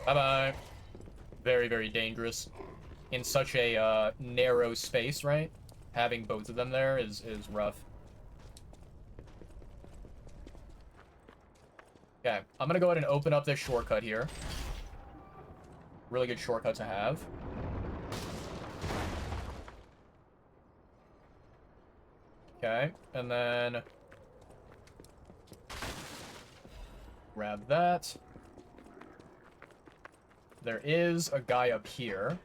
Bye-bye. Very, very dangerous. In such a narrow space, right? Having both of them there is rough. Okay, I'm gonna go ahead and open up this shortcut here. Really good shortcut to have. Okay, and then grab that. There is a guy up here,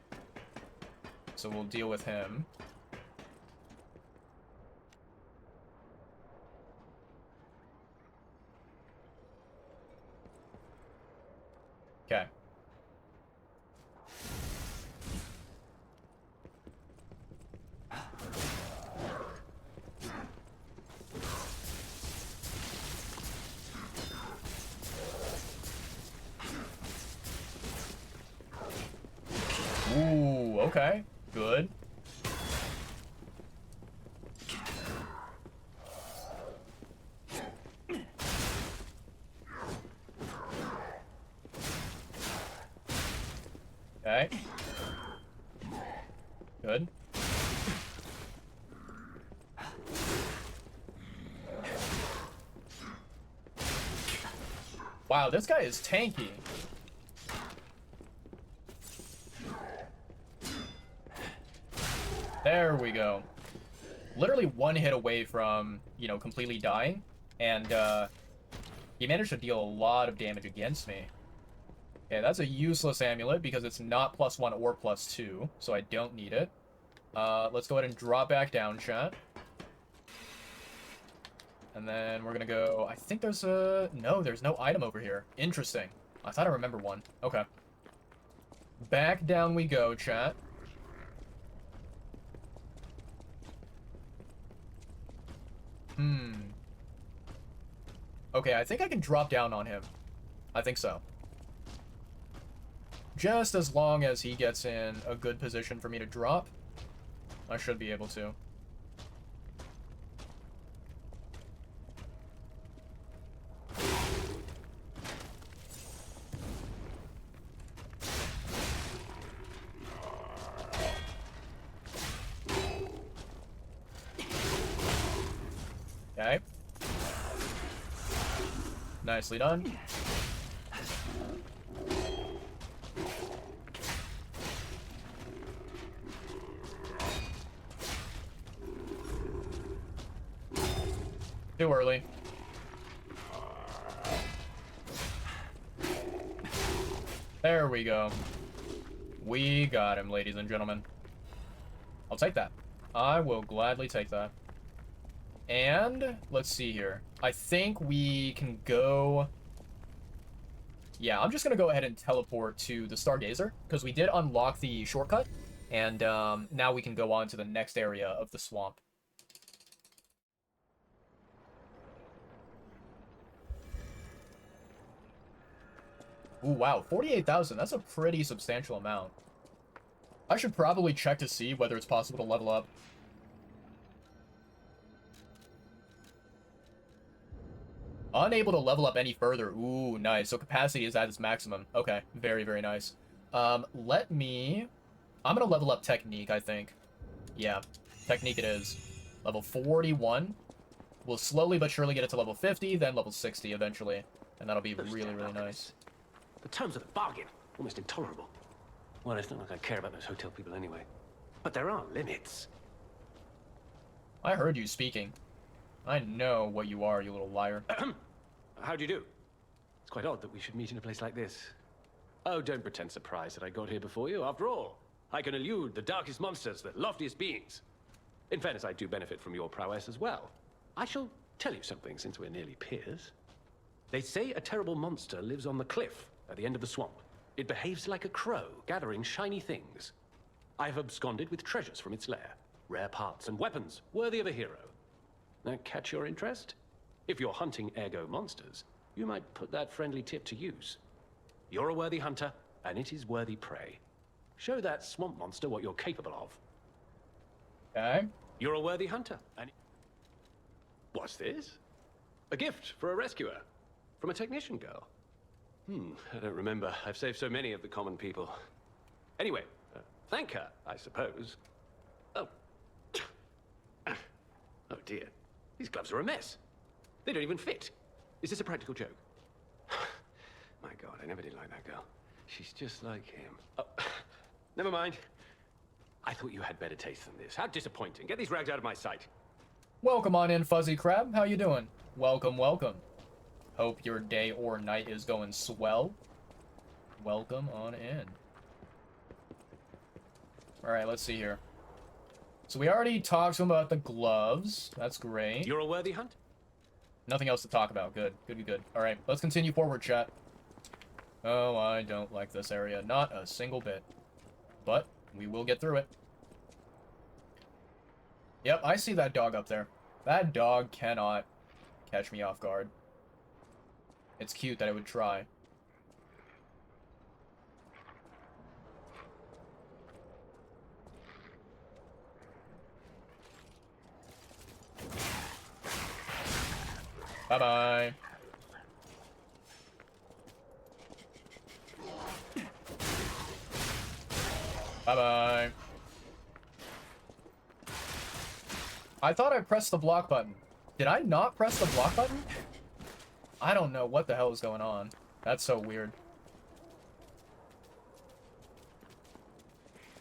so we'll deal with him. Okay. Ooh, okay. Good. Okay. Good. Wow, this guy is tanky. There we go. Literally one hit away from, you know, completely dying. And, he managed to deal a lot of damage against me. Okay, that's a useless amulet because it's not +1 or +2, so I don't need it. Let's go ahead and drop back down, chat. And then we're gonna go... I think there's a... No, there's no item over here. Interesting. I thought I remembered one. Okay. Back down we go, chat. Okay, I think I can drop down on him. I think so. Just as long as he gets in a good position for me to drop, I should be able to. Okay. Nicely done. Too early. There we go. We got him, ladies and gentlemen. I'll take that. I will gladly take that. And let's see here. I think we can go... Yeah, I'm just going to go ahead and teleport to the Stargazer, because we did unlock the shortcut, and now we can go on to the next area of the swamp. Ooh, wow, 48,000. That's a pretty substantial amount. I should probably check to see whether it's possible to level up. Unable to level up any further. Ooh, nice. So capacity is at its maximum. Okay, very, very nice. Let me... I'm gonna level up technique, I think. Yeah, technique it is. Level 41. We'll slowly but surely get it to level 50, then level 60 eventually. And that'll be really, really nice. The terms of the bargain, almost intolerable. Well, it's not like I care about those hotel people anyway. But there are limits. I heard you speaking. I know what you are, you little liar. How do you do? It's quite odd that we should meet in a place like this. Oh, don't pretend surprised that I got here before you. After all, I can elude the darkest monsters, the loftiest beings. In fairness, I do benefit from your prowess as well. I shall tell you something, since we're nearly peers. They say a terrible monster lives on the cliff at the end of the swamp. It behaves like a crow, gathering shiny things. I have absconded with treasures from its lair, rare parts and weapons worthy of a hero. That catch your interest? If you're hunting ergo monsters, you might put that friendly tip to use. You're a worthy hunter, and it is worthy prey. Show that swamp monster what you're capable of. Okay. You're a worthy hunter, and... What's this? A gift for a rescuer. From a technician girl. I don't remember. I've saved so many of the common people. Anyway, thank her, I suppose. Oh. Oh dear. These gloves are a mess. They don't even fit. Is this a practical joke? My God, I never did like that girl. She's just like him. Oh, never mind. I thought you had better taste than this. How disappointing. Get these rags out of my sight. Welcome on in, Fuzzy Crab. How you doing? Welcome, welcome. Hope your day or night is going swell. Welcome on in. Alright, let's see here. So we already talked to him about the gloves. That's great. You're a worthy hunt? Nothing else to talk about. Good. Good, good. Alright, let's continue forward, chat. Oh, I don't like this area. Not a single bit. But we will get through it. Yep, I see that dog up there. That dog cannot catch me off guard. It's cute that it would try. Bye-bye. Bye-bye. I thought I pressed the block button. Did I not press the block button? I don't know what the hell is going on. That's so weird.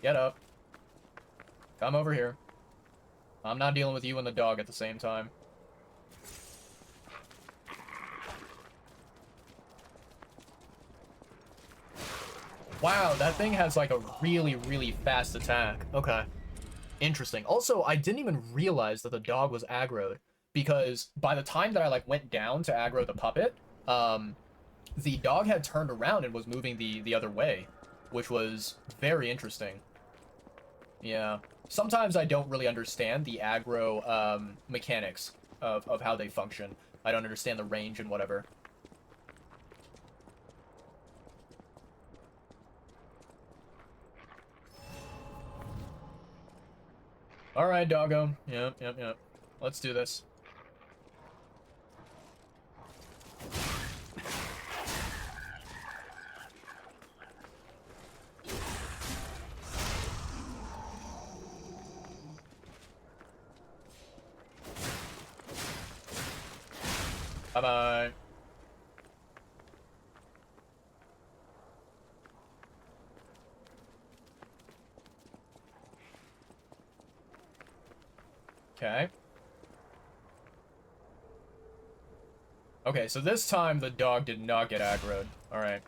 Get up. Come over here. I'm not dealing with you and the dog at the same time. Wow, that thing has like a really, really fast attack. Okay. Interesting. Also, I didn't even realize that the dog was aggroed, because by the time that I like went down to aggro the puppet, the dog had turned around and was moving the other way, which was very interesting. Yeah. Sometimes I don't really understand the aggro mechanics of how they function. I don't understand the range and whatever. Alright, doggo. Yep. Let's do this. Bye-bye. Okay. Okay, so this time the dog did not get aggroed. Alright.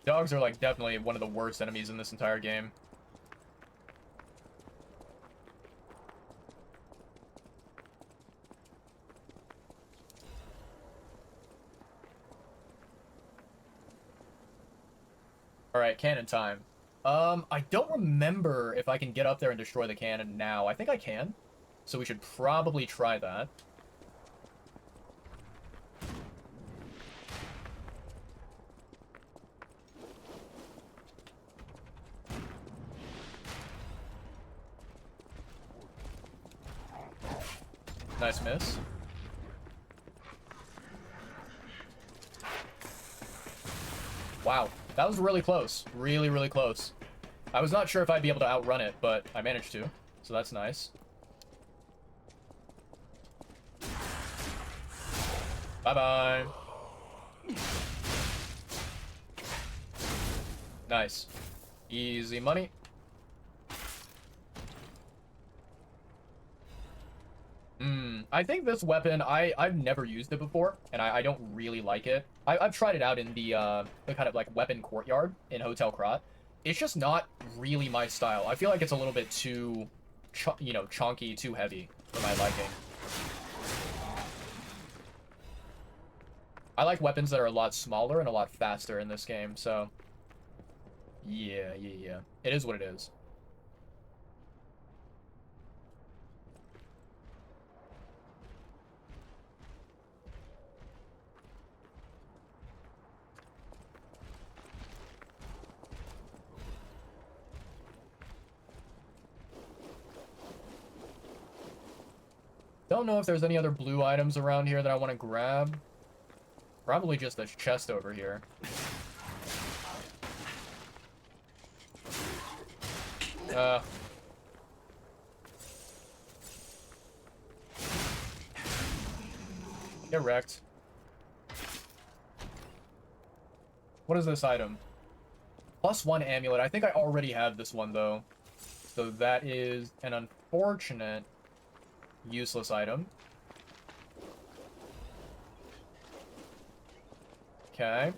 Dogs are like definitely one of the worst enemies in this entire game. Alright, cannon time. I don't remember if I can get up there and destroy the cannon now. I think I can. So we should probably try that. Nice miss. Wow, that was really close. Really, really close. I was not sure if I'd be able to outrun it, but I managed to. So that's nice. Bye-bye. Nice. Easy money. I think this weapon, I've never used it before, and I don't really like it. I've tried it out in the kind of like weapon courtyard in Hotel Krat. It's just not really my style. I feel like it's a little bit too, chonky, too heavy for my liking. I like weapons that are a lot smaller and a lot faster in this game, so... Yeah. It is what it is. Don't know if there's any other blue items around here that I want to grab. Probably just this chest over here. Get wrecked. What is this item? +1 amulet. I think I already have this one, though. So that is an unfortunate useless item. Okay.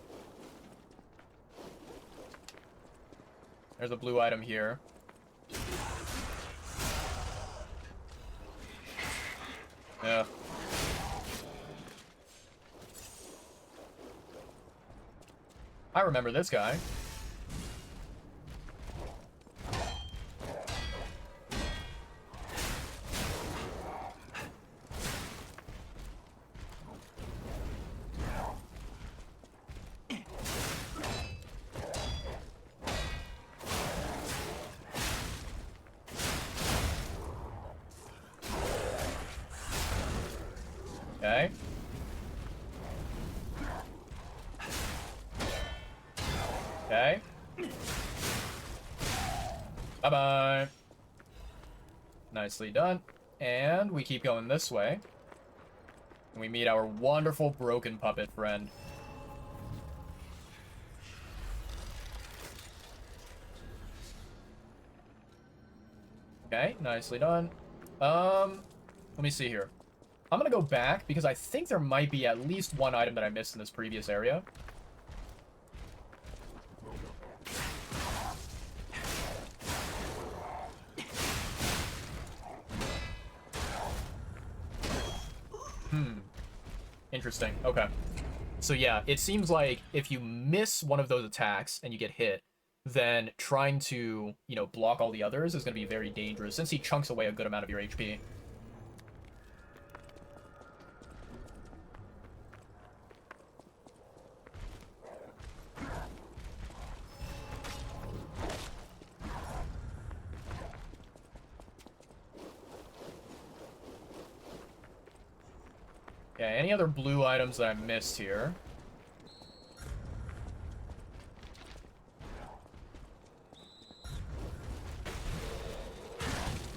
There's a blue item here. Yeah. I remember this guy. Okay. Okay. Bye-bye. Nicely done. And we keep going this way. And we meet our wonderful broken puppet friend. Okay, nicely done. Let me see here. I'm gonna go back because I think there might be at least one item that I missed in this previous area. Interesting. Okay. So yeah, it seems like if you miss one of those attacks and you get hit, then trying to, you know, block all the others is going to be very dangerous since he chunks away a good amount of your HP. Okay, any other blue items that I missed here?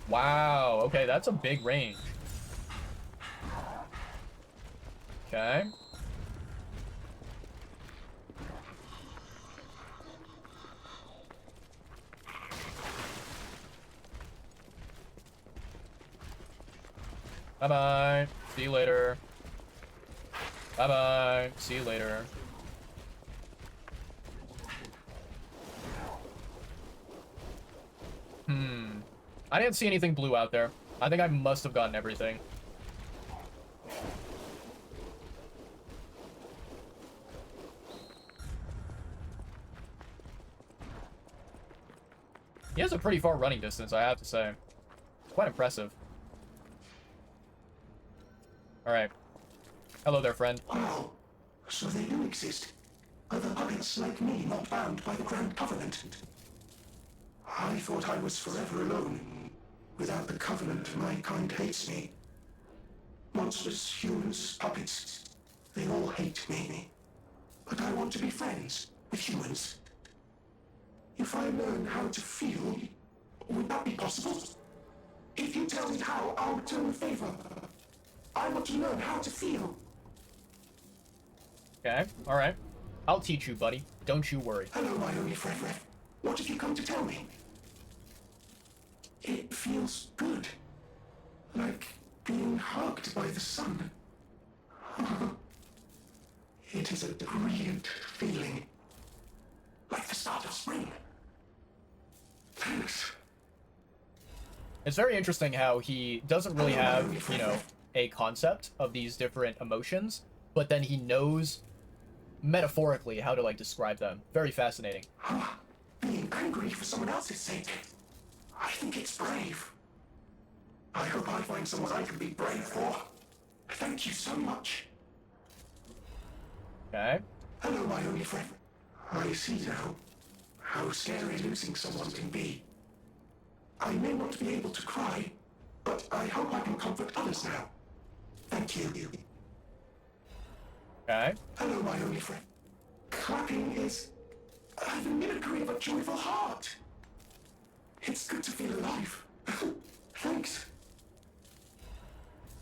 Wow, okay, that's a big range. Okay. Bye-bye. See you later. Bye-bye. See you later. I didn't see anything blue out there. I think I must have gotten everything. He has a pretty far running distance, I have to say. It's quite impressive. Alright. Hello there, friend. Wow, so they do exist. Other puppets like me not bound by the Grand Covenant. I thought I was forever alone. Without the Covenant, my kind hates me. Monsters, humans, puppets, they all hate me. But I want to be friends with humans. If I learn how to feel, would that be possible? If you tell me how, I'll return the favor. I want to learn how to feel. Okay, alright. I'll teach you, buddy. Don't you worry. Hello, my only friend. What have you come to tell me? It feels good. Like being hugged by the sun. It is a brilliant feeling. Like the start of spring. Thanks. It's very interesting how he doesn't really have, you know, a concept of these different emotions, but then he knows metaphorically how to, like, describe them. Very fascinating. Being angry for someone else's sake. I think it's brave. I hope I find someone I can be brave for. Thank you so much. Okay. Hello, my only friend. I see now how scary losing someone can be. I may not be able to cry, but I hope I can comfort others now. Thank you. Okay. Hello, my only friend. Clapping is the mimicry of a joyful heart. It's good to feel alive. Thanks.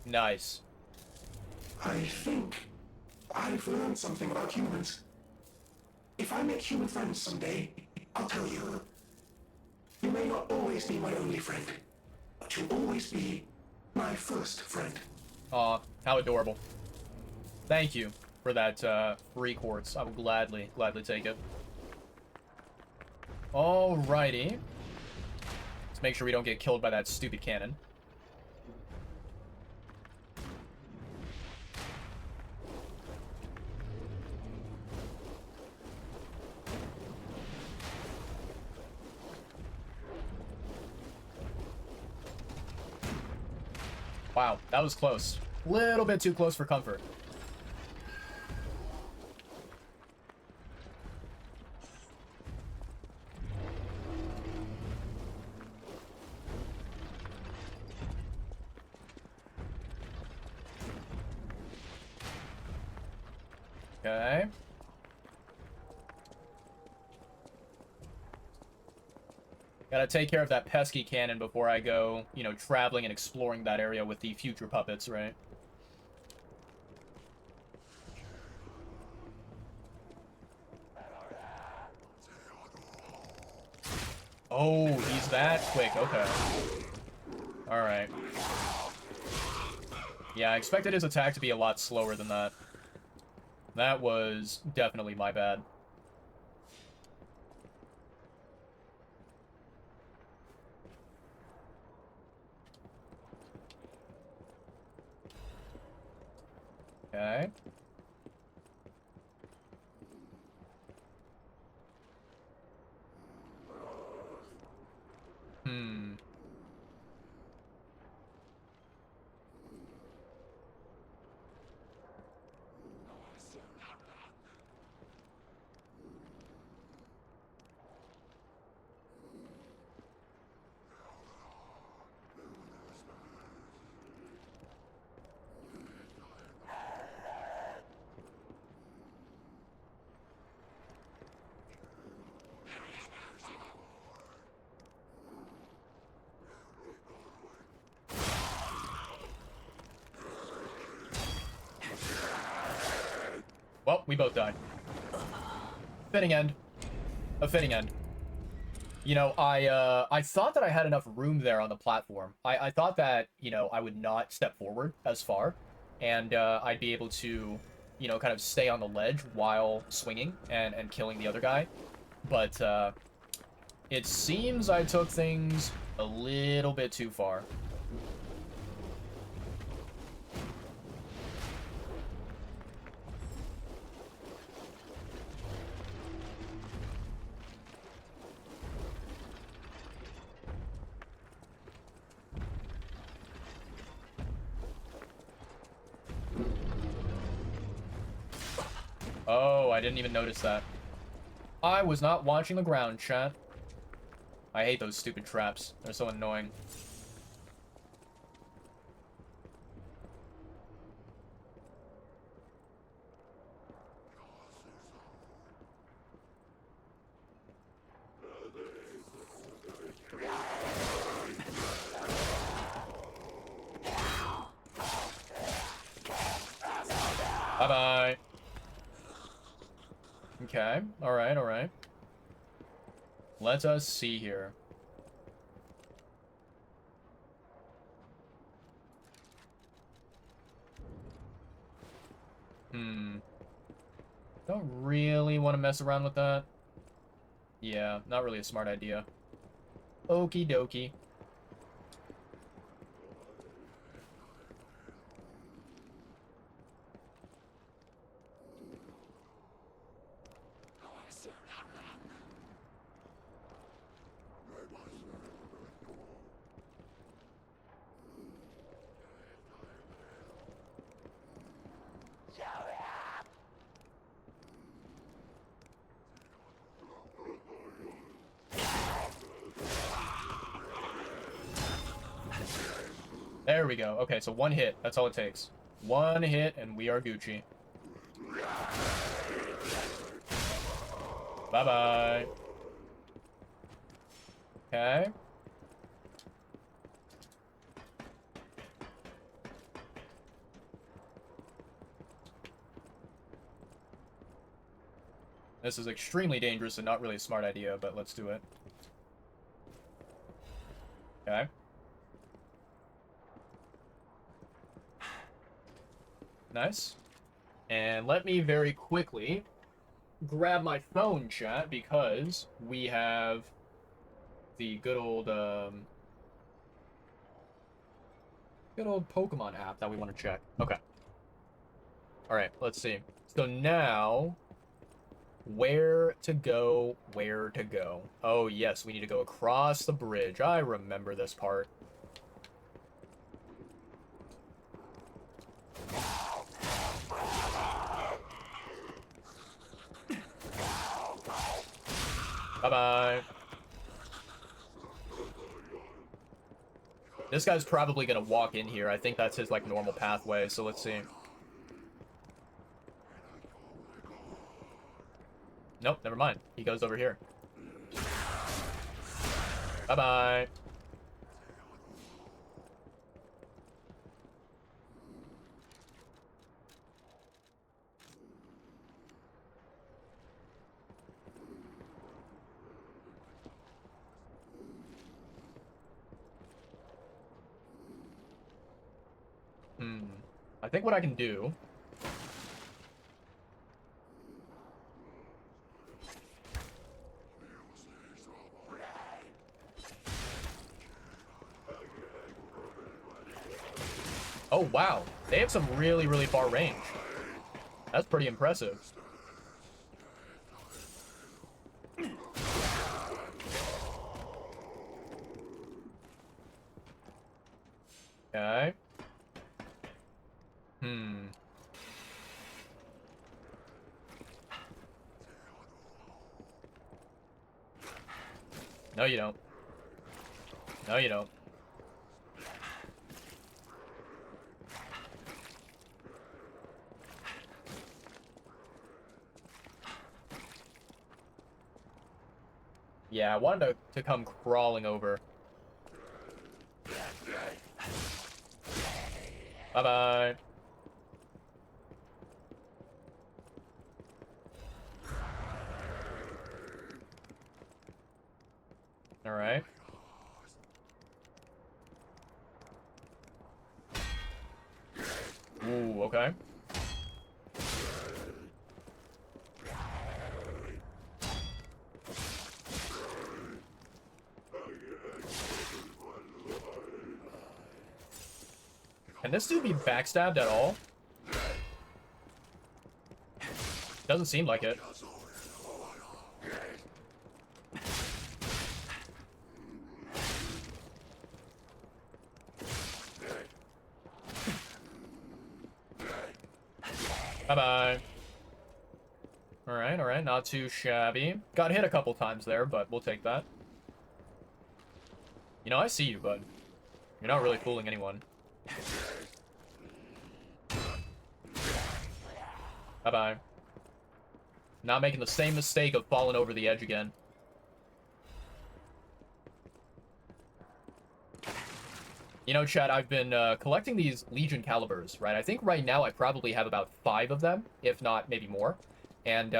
Nice. I think I've learned something about humans. If I make human friends someday, I'll tell you. You may not always be my only friend, but you'll always be my first friend. Aw, how adorable. Thank you for that free quartz. I will gladly take it. Alrighty. Let's make sure we don't get killed by that stupid cannon. Wow, that was close. Little bit too close for comfort. Okay. Gotta take care of that pesky cannon before I go, you know, traveling and exploring that area with the future puppets, right? Oh, he's that quick. Okay. Alright. Yeah, I expected his attack to be a lot slower than that. That was definitely my bad. Okay. Hmm. Well, we both died. Fitting end. A fitting end. You know, I thought that I had enough room there on the platform. I thought that, you know, I would not step forward as far, and I'd be able to, you know, kind of stay on the ledge while swinging and killing the other guy. But it seems I took things a little bit too far. Oh, I didn't even notice that. I was not watching the ground, chat. I hate those stupid traps. They're so annoying. Bye-bye. Okay, alright, alright. Let us see here. Don't really want to mess around with that. Yeah, not really a smart idea. Okie dokie. There we go. Okay, so one hit. That's all it takes. One hit, and we are Gucci. Bye-bye. Okay. This is extremely dangerous and not really a smart idea, but let's do it. Okay. Nice. And let me very quickly grab my phone, chat, because we have the good old Pokemon app that we want to check. Okay. Alright, let's see. So now, where to go, where to go. Oh yes, we need to go across the bridge. I remember this part. Bye-bye. This guy's probably gonna walk in here. I think that's his, like, normal pathway, so let's see. Nope, never mind. He goes over here. Bye-bye. I think what I can do... Oh, wow. They have some really, really far range. That's pretty impressive. Okay. No, you don't. No, you don't. Yeah, I wanted to come crawling over. Bye-bye. Alright. Ooh, okay. Can this dude be backstabbed at all? Doesn't seem like it. Bye-bye. Alright, alright, not too shabby. Got hit a couple times there, but we'll take that. You know, I see you, bud. You're not really fooling anyone. Bye-bye. Not making the same mistake of falling over the edge again. You know, Chad, I've been collecting these Legion calibers, right? I think right now I probably have about 5 of them, if not maybe more. And,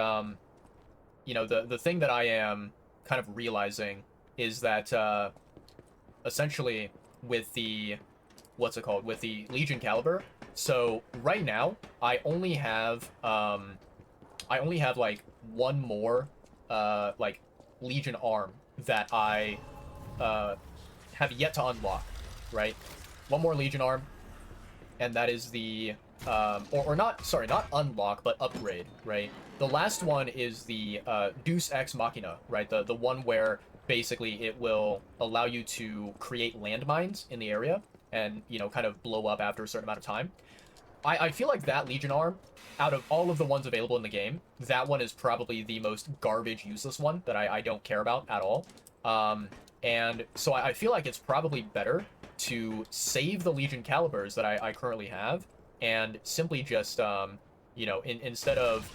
you know, the thing that I am kind of realizing is that, essentially, with the, what's it called? With the Legion caliber, so right now, I only have, like, one more, like, Legion arm that I, have yet to unlock. Right? One more Legion arm, and that is the, or not, sorry, not unlock, but upgrade, right? The last one is the, Deus Ex Machina, right? The one where, basically, it will allow you to create landmines in the area, and, you know, kind of blow up after a certain amount of time. I feel like that Legion arm, out of all of the ones available in the game, that one is probably the most garbage, useless one that I don't care about at all. And so I feel like it's probably better to save the Legion calibers that I currently have, and simply just, you know, instead of,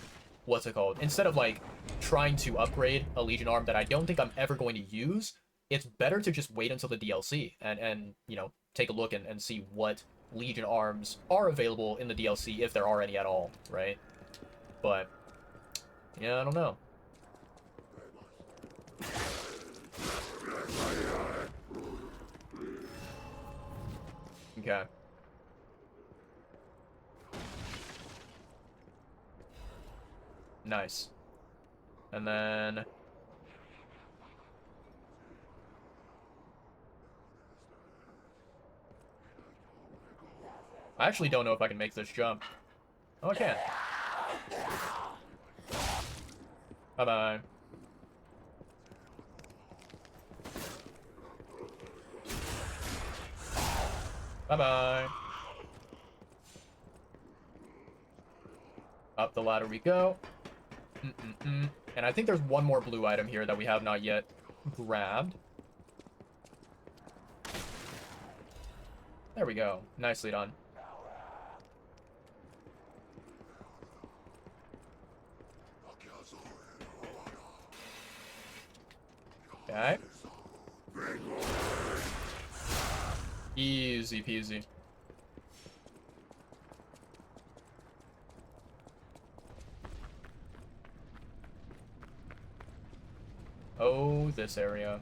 what's it called? Instead of, like, trying to upgrade a Legion arm that I don't think I'm ever going to use, it's better to just wait until the DLC and you know, take a look and see what Legion arms are available in the DLC, if there are any at all, right? But, yeah, I don't know. Okay. Nice. And then... I actually don't know if I can make this jump. Oh, I can. Bye-bye. Bye-bye. Up the ladder we go. And I think there's one more blue item here that we have not yet grabbed. There we go. Nicely done. Okay. Easy peasy. Oh, this area.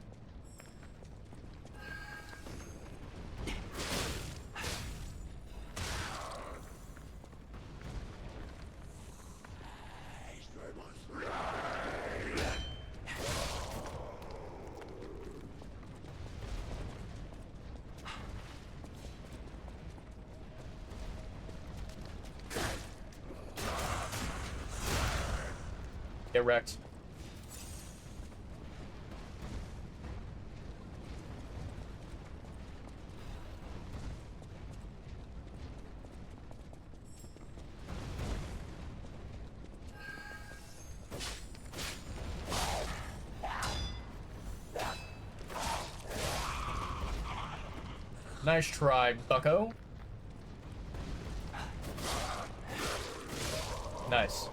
Get wrecked. Nice try, bucko. Nice.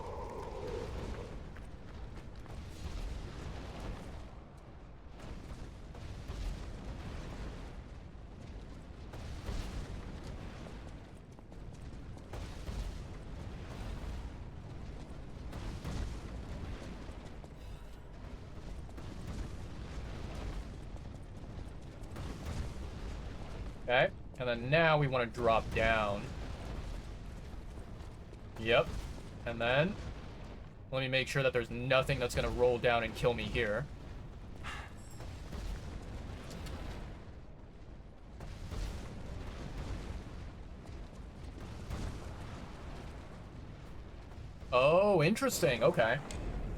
Okay, and then now we want to drop down. Yep. And then, let me make sure that there's nothing that's going to roll down and kill me here. Oh, interesting. Okay.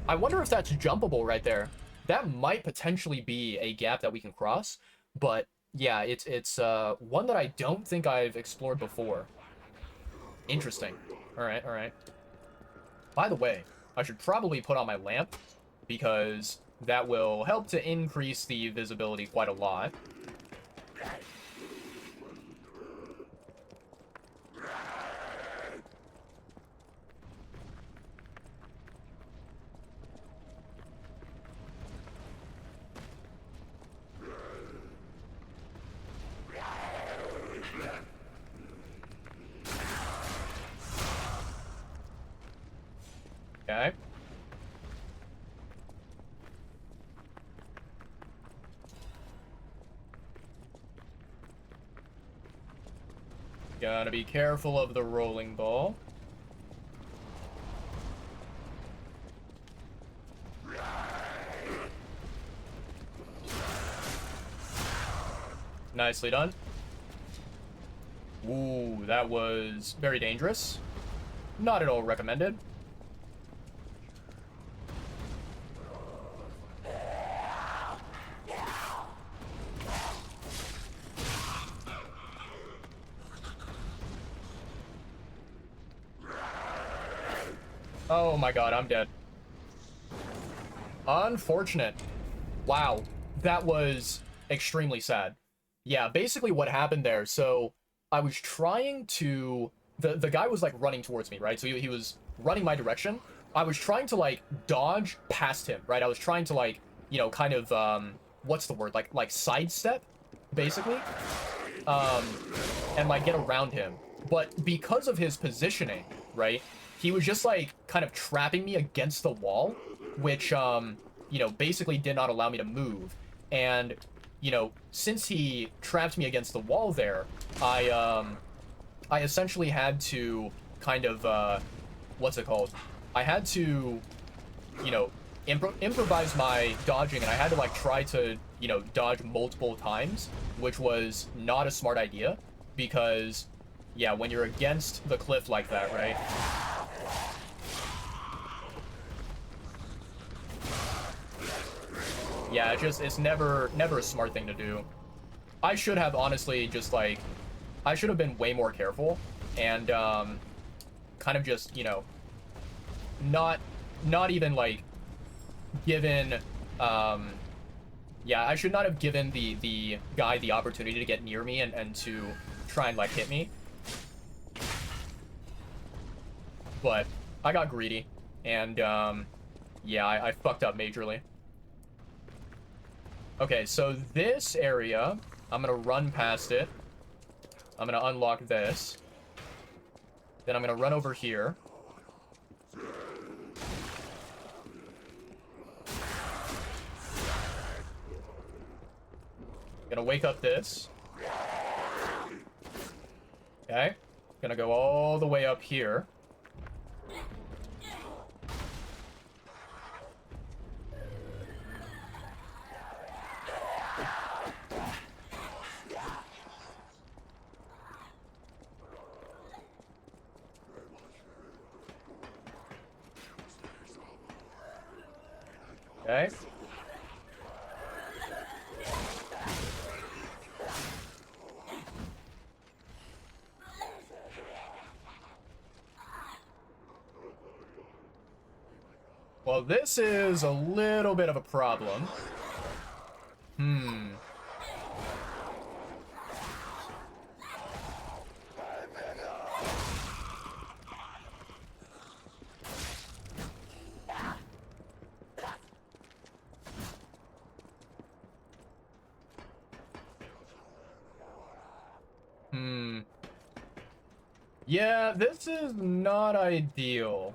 I wonder if that's jumpable right there. That might potentially be a gap that we can cross, but yeah, it's one that I don't think I've explored before. Interesting. All right, all right. By the way, I should probably put on my lamp because that will help to increase the visibility quite a lot. Okay. Gotta be careful of the rolling ball. Nicely done. Ooh, that was very dangerous. Not at all recommended. Oh my god, I'm dead. Unfortunate. Wow, that was extremely sad. Yeah, basically what happened there, so I was trying to... The guy was, like, running towards me, right? So he was running my direction. I was trying to, like, dodge past him, right? I was trying to, like, you know, kind of, what's the word? Like sidestep, basically. And, like, get around him. But because of his positioning, right? He was just, like, kind of trapping me against the wall, which, you know, basically did not allow me to move. And you know, since he trapped me against the wall there, I essentially had to kind of, what's it called? I had to, you know, improvise my dodging, and I had to, like, try to, you know, dodge multiple times, which was not a smart idea, because, yeah, when you're against the cliff like that, right? Yeah, it's never a smart thing to do. I should have honestly just, like, I should have been way more careful, and, kind of just, you know, not even, like, given, yeah, I should not have given the guy the opportunity to get near me and to try and, like, hit me. But I got greedy, and, yeah, I fucked up majorly. Okay, so this area, I'm gonna run past it. I'm gonna unlock this. Then I'm gonna run over here. Gonna wake up this. Okay. Gonna go all the way up here. Okay. Well, this is a little bit of a problem. Yeah, this is not ideal.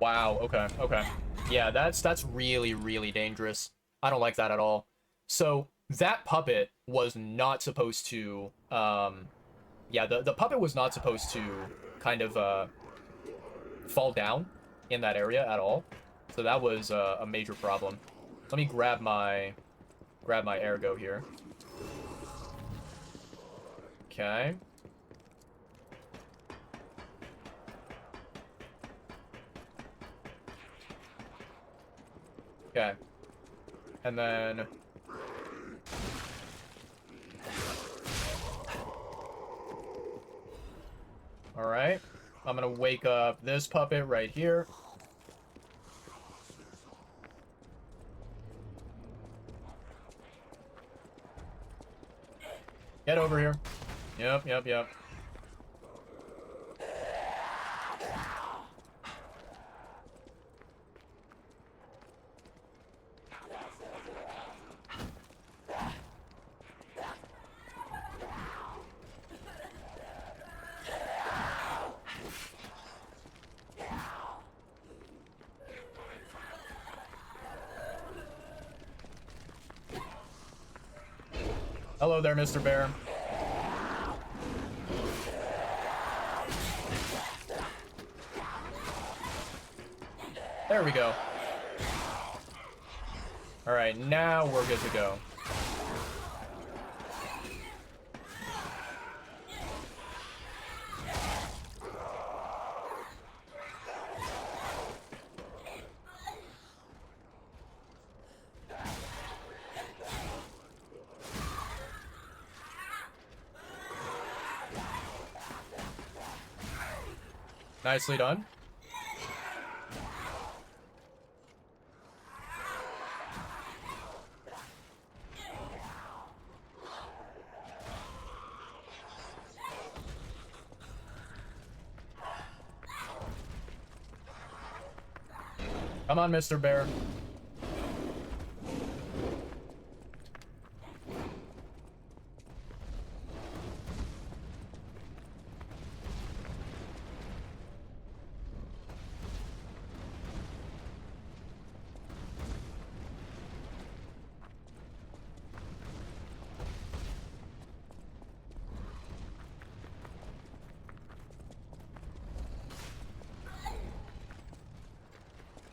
Wow, okay. Yeah, that's really, really dangerous. I don't like that at all. So, that puppet was not supposed to, yeah, the puppet was not supposed to kind of, fall down in that area at all. So that was a major problem. Let me grab my ergo here. Okay. Okay. And then all right. I'm gonna wake up this puppet right here. Get over here. Yep. Hello there, Mr. Bear. There we go. All right, now we're good to go. Nicely done. Come on, Mr. Bear.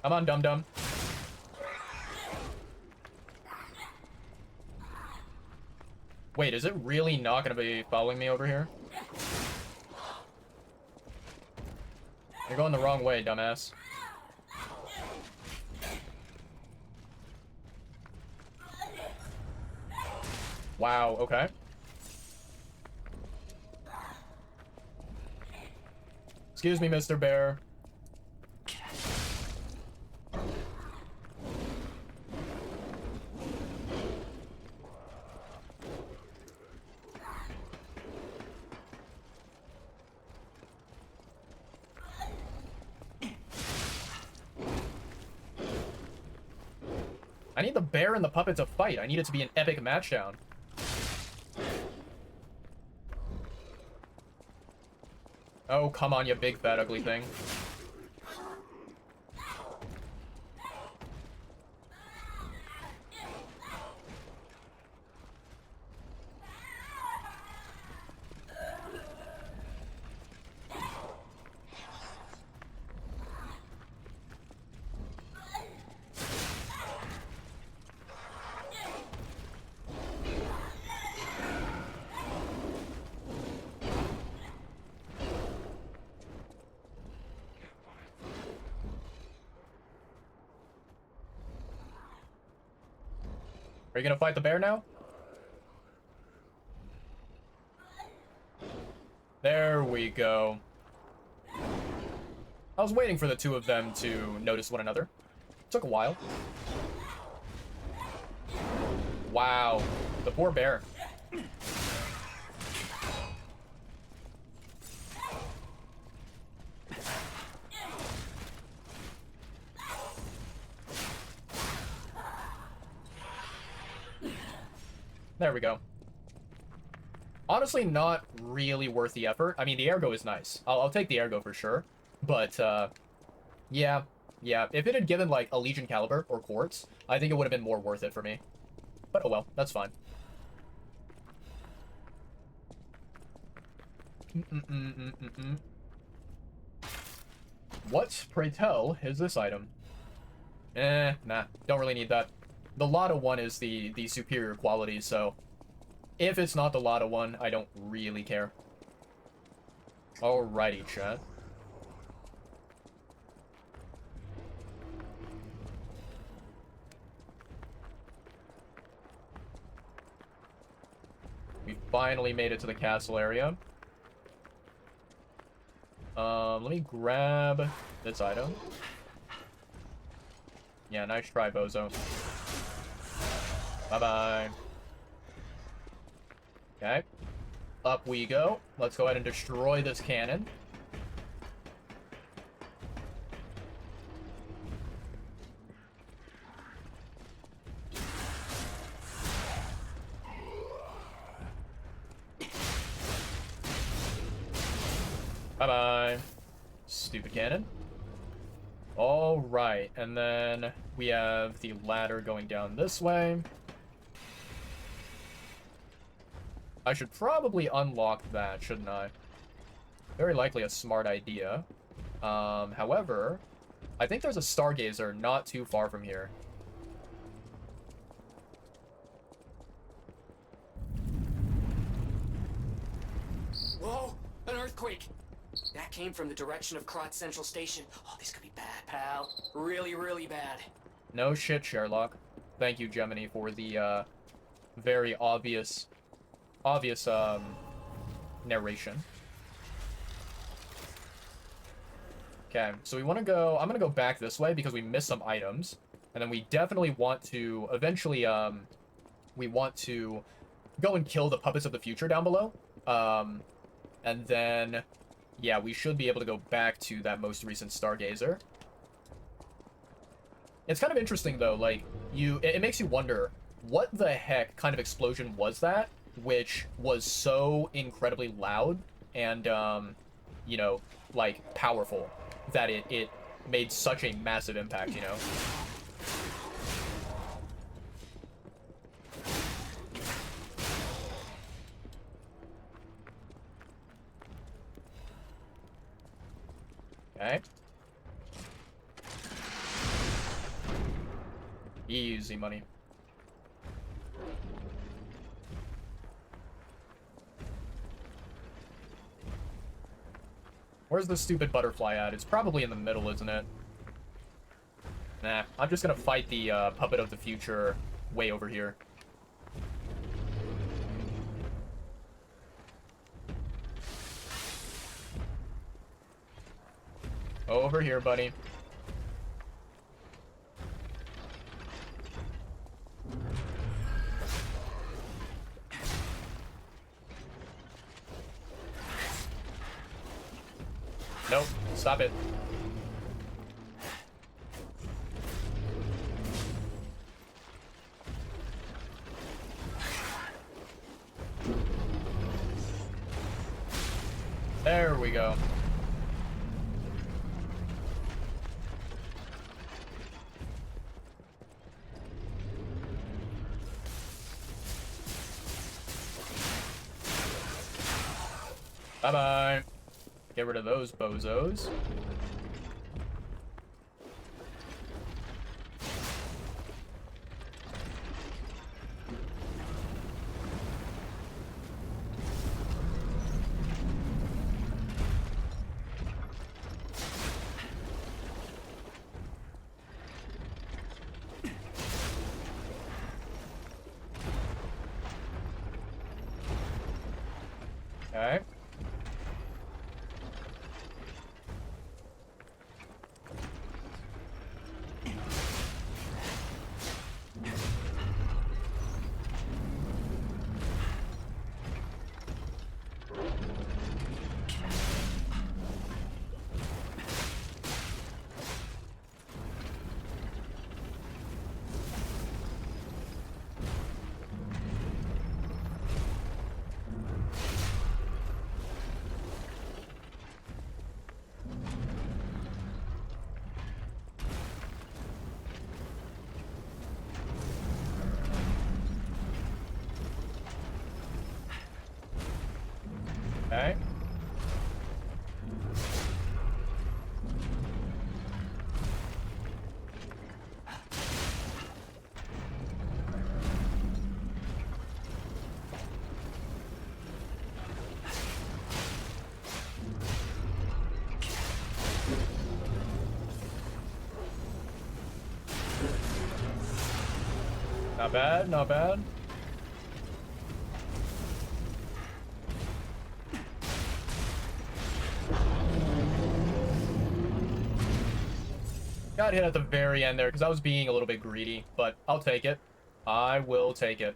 Come on, dum-dum. Wait, is it really not gonna be following me over here? You're going the wrong way, dumbass. Wow, okay. Excuse me, Mr. Bear. I need the bear and the puppet to fight. I need it to be an epic matchdown. Oh, come on, you big fat ugly thing. Are you gonna fight the bear now? There we go. I was waiting for the two of them to notice one another. Took a while. Wow. The poor bear. There we go. Honestly, not really worth the effort. I mean, the ergo is nice. I'll take the ergo for sure. But, yeah. If it had given, like, a Legion Caliber or Quartz, I think it would have been more worth it for me. But, oh well, that's fine. What, pray tell, is this item? Nah, don't really need that. The Lotto one is the superior quality, so if it's not the Lotto one, I don't really care. Alrighty, chat. We finally made it to the castle area. Let me grab this item. Yeah, nice try, Bozo. Bye-bye. Okay. Up we go. Let's go ahead and destroy this cannon. Bye-bye. Stupid cannon. Alright, and then we have the ladder going down this way. I should probably unlock that, shouldn't I? Very likely a smart idea. However, I think there's a Stargazer not too far from here. Whoa! An earthquake! That came from the direction of Krotz Central Station. Oh, this could be bad, pal. Really, really bad. No shit, Sherlock. Thank you, Gemini, for the, very obvious narration. Okay, so we want to go... I'm going to go back this way because we missed some items. And then we definitely want to... Eventually, we want to go and kill the puppets of the future down below. And then... Yeah, we should be able to go back to that most recent Stargazer. It's kind of interesting, though. Like, it makes you wonder, what the heck kind of explosion was that? Which was so incredibly loud and, you know, like, powerful that it made such a massive impact, you know? Okay. Easy money. Where's the stupid butterfly at? It's probably in the middle, isn't it? Nah, I'm just gonna fight the puppet of the future way over here. Over here, buddy. Nope, stop it. There we go. Bye-bye. Get rid of those bozos. Okay. Okay. Not bad, not bad. Got hit at the very end there because I was being a little bit greedy, but I'll take it. I will take it.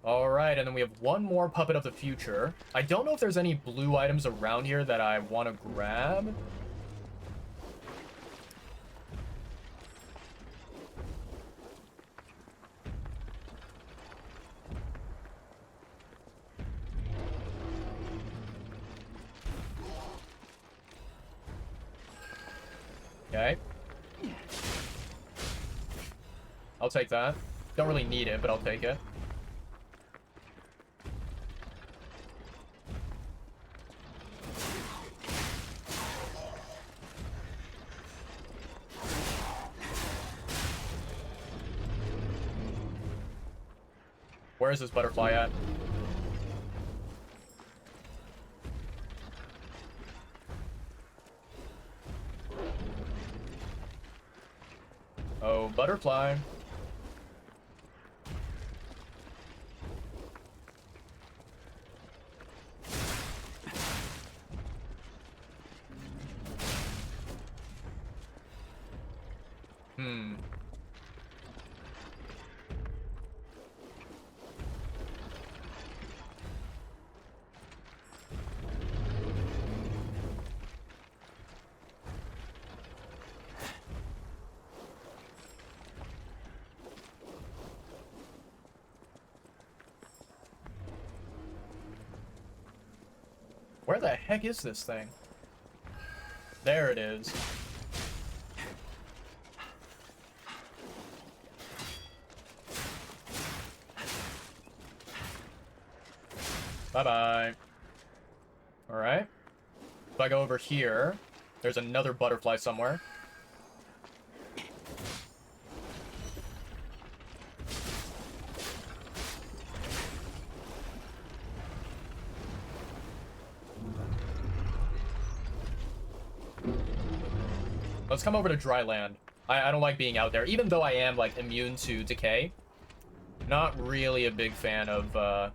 Alright, and then we have one more Puppet of the Future. I don't know if there's any blue items around here that I want to grab. Okay. I'll take that. Don't really need it, but I'll take it. Where is this butterfly at? Oh, butterfly. Where the heck is this thing? There it is. Bye-bye. Alright. If I go over here, there's another butterfly somewhere. Let's come over to dry land. I don't like being out there, even though I am, like, immune to decay. Not really a big fan of,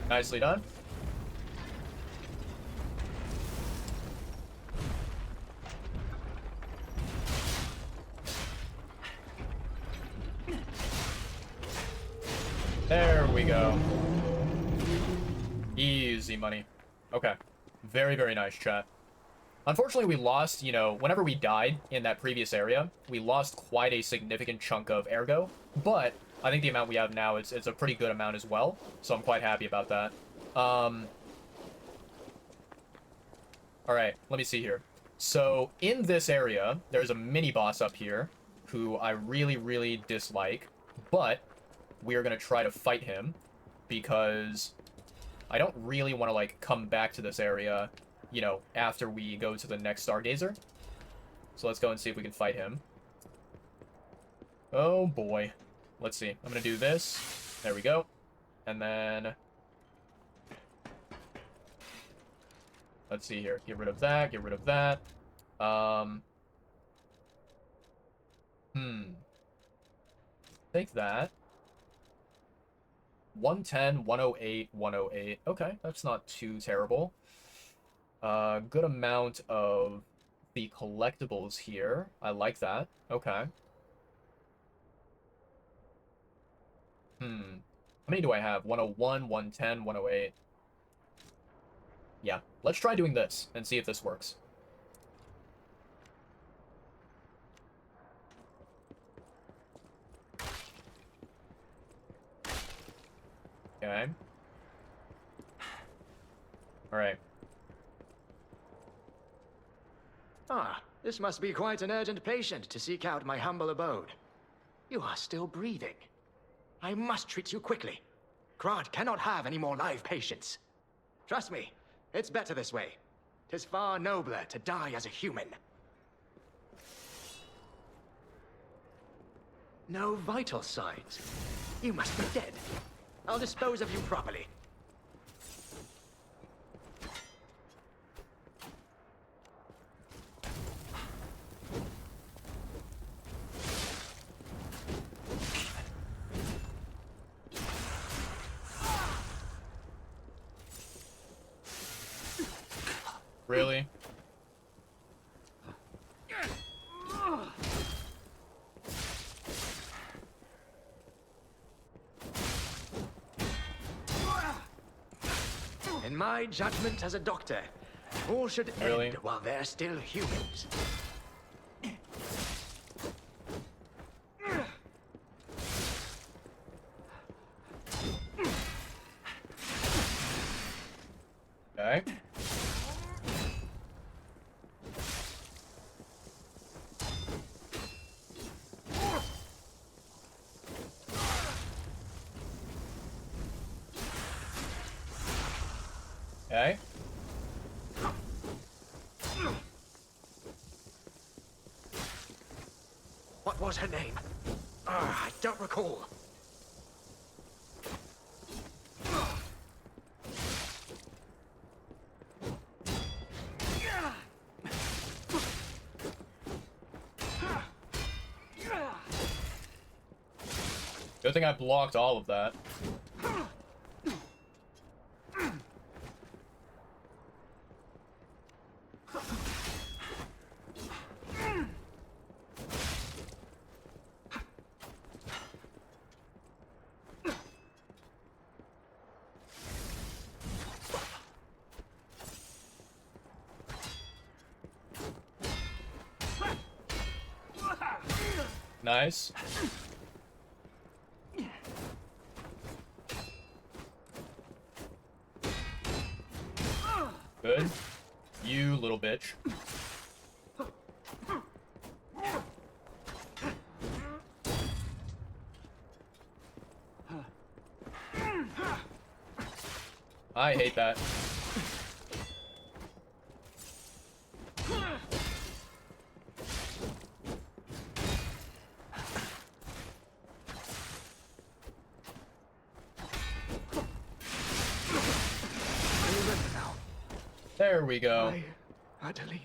nicely done. There we go. Easy money. Okay. Very, very nice, chat. Unfortunately, we lost, you know, whenever we died in that previous area, we lost quite a significant chunk of ergo, but I think the amount we have now is a pretty good amount as well, so I'm quite happy about that. Alright, let me see here. So, in this area, there's a mini-boss up here, who I really, really dislike, but we are going to try to fight him, because I don't really want to, like, come back to this area, you know, after we go to the next Stargazer. So let's go and see if we can fight him. Oh, boy. Let's see. I'm going to do this. There we go. And then... let's see here. Get rid of that. Get rid of that. Take that. 110, 108, 108. Okay, that's not too terrible. Good amount of the collectibles here. I like that. Okay. How many do I have? 101, 110, 108. Yeah, let's try doing this and see if this works. Okay. Alright. Ah, this must be quite an urgent patient to seek out my humble abode. You are still breathing. I must treat you quickly. Grant cannot have any more live patients. Trust me, it's better this way. 'Tis far nobler to die as a human. No vital signs. You must be dead. I'll dispose of you properly. Really? In my judgment as a doctor, all should Really? end while they're still humans. Okay. Okay. What was her name? I don't recall. Good thing I blocked all of that. Nice. Good. You little bitch. I hate that. There we go. Hi, Adelina.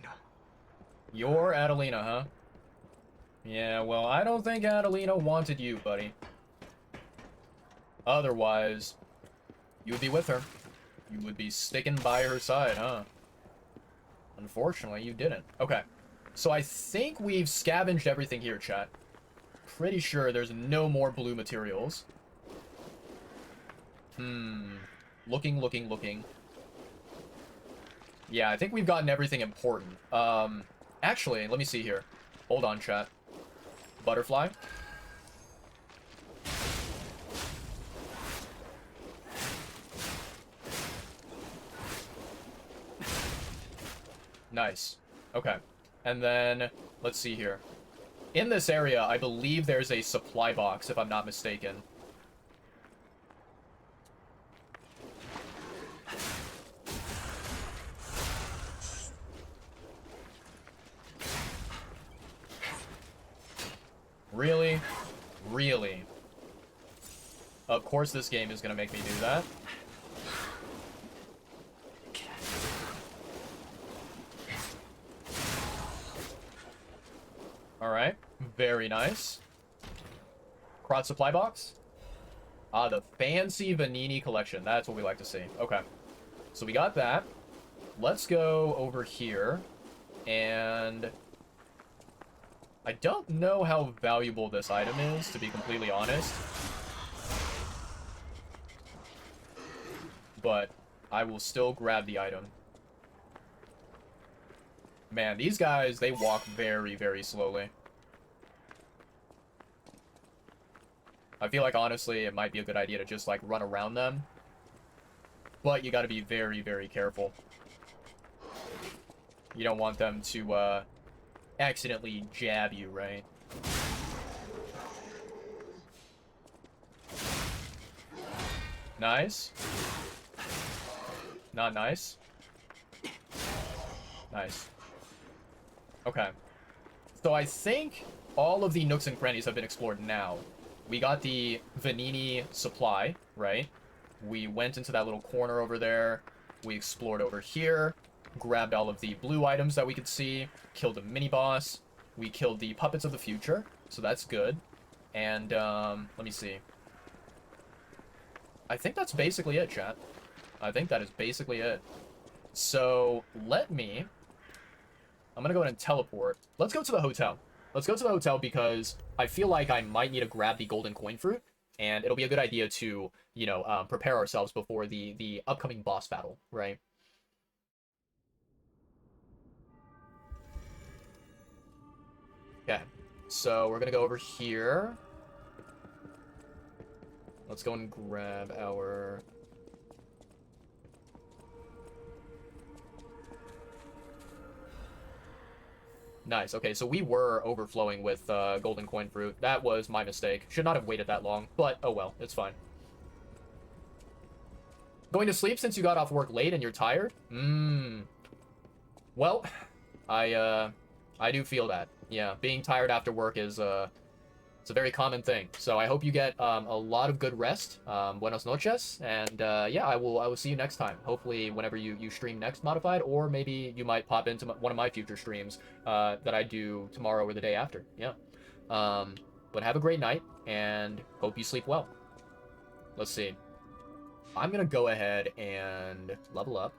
You're Adelina, huh? Yeah, well, I don't think Adelina wanted you, buddy. Otherwise, you would be with her. You would be sticking by her side, huh? Unfortunately, you didn't. Okay. So I think we've scavenged everything here, chat. Pretty sure there's no more blue materials. Looking, looking, looking. Yeah, I think we've gotten everything important. Actually, let me see here. Hold on, chat. Butterfly. Nice. Okay. And then, let's see here. In this area, I believe there's a supply box, if I'm not mistaken. Really? Really? Of course this game is gonna make me do that. Alright. Very nice. Crotch supply box? Ah, the fancy Vanini collection. That's what we like to see. Okay. So we got that. Let's go over here. And I don't know how valuable this item is, to be completely honest. But I will still grab the item. Man, these guys, they walk very, very slowly. I feel like, honestly, it might be a good idea to just, like, run around them. But you gotta be very, very careful. You don't want them to, accidentally jab you, right? Nice. Not nice. Nice. Okay. So I think all of the nooks and crannies have been explored now. We got the Vanini supply, right? We went into that little corner over there. We explored over here. Grabbed all of the blue items that we could see. Killed a mini-boss. We killed the puppets of the future. So that's good. And, let me see. I think that's basically it, chat. I think that is basically it. So, I'm gonna go ahead and teleport. Let's go to the hotel. Let's go to the hotel because I feel like I might need to grab the golden coin fruit. And it'll be a good idea to, you know, prepare ourselves before the upcoming boss battle, right? Okay. So, we're gonna go over here. Let's go and grab our... Nice. Okay, so we were overflowing with golden coin fruit. That was my mistake. Should not have waited that long, but oh well, it's fine. Going to sleep since you got off work late and you're tired? Well, I do feel that. Yeah, being tired after work is it's a very common thing. So I hope you get a lot of good rest. Buenas noches, and yeah, I will see you next time. Hopefully, whenever you stream next, Modified, or maybe you might pop into one of my future streams that I do tomorrow or the day after. Yeah. But have a great night, and hope you sleep well. Let's see. I'm gonna go ahead and level up.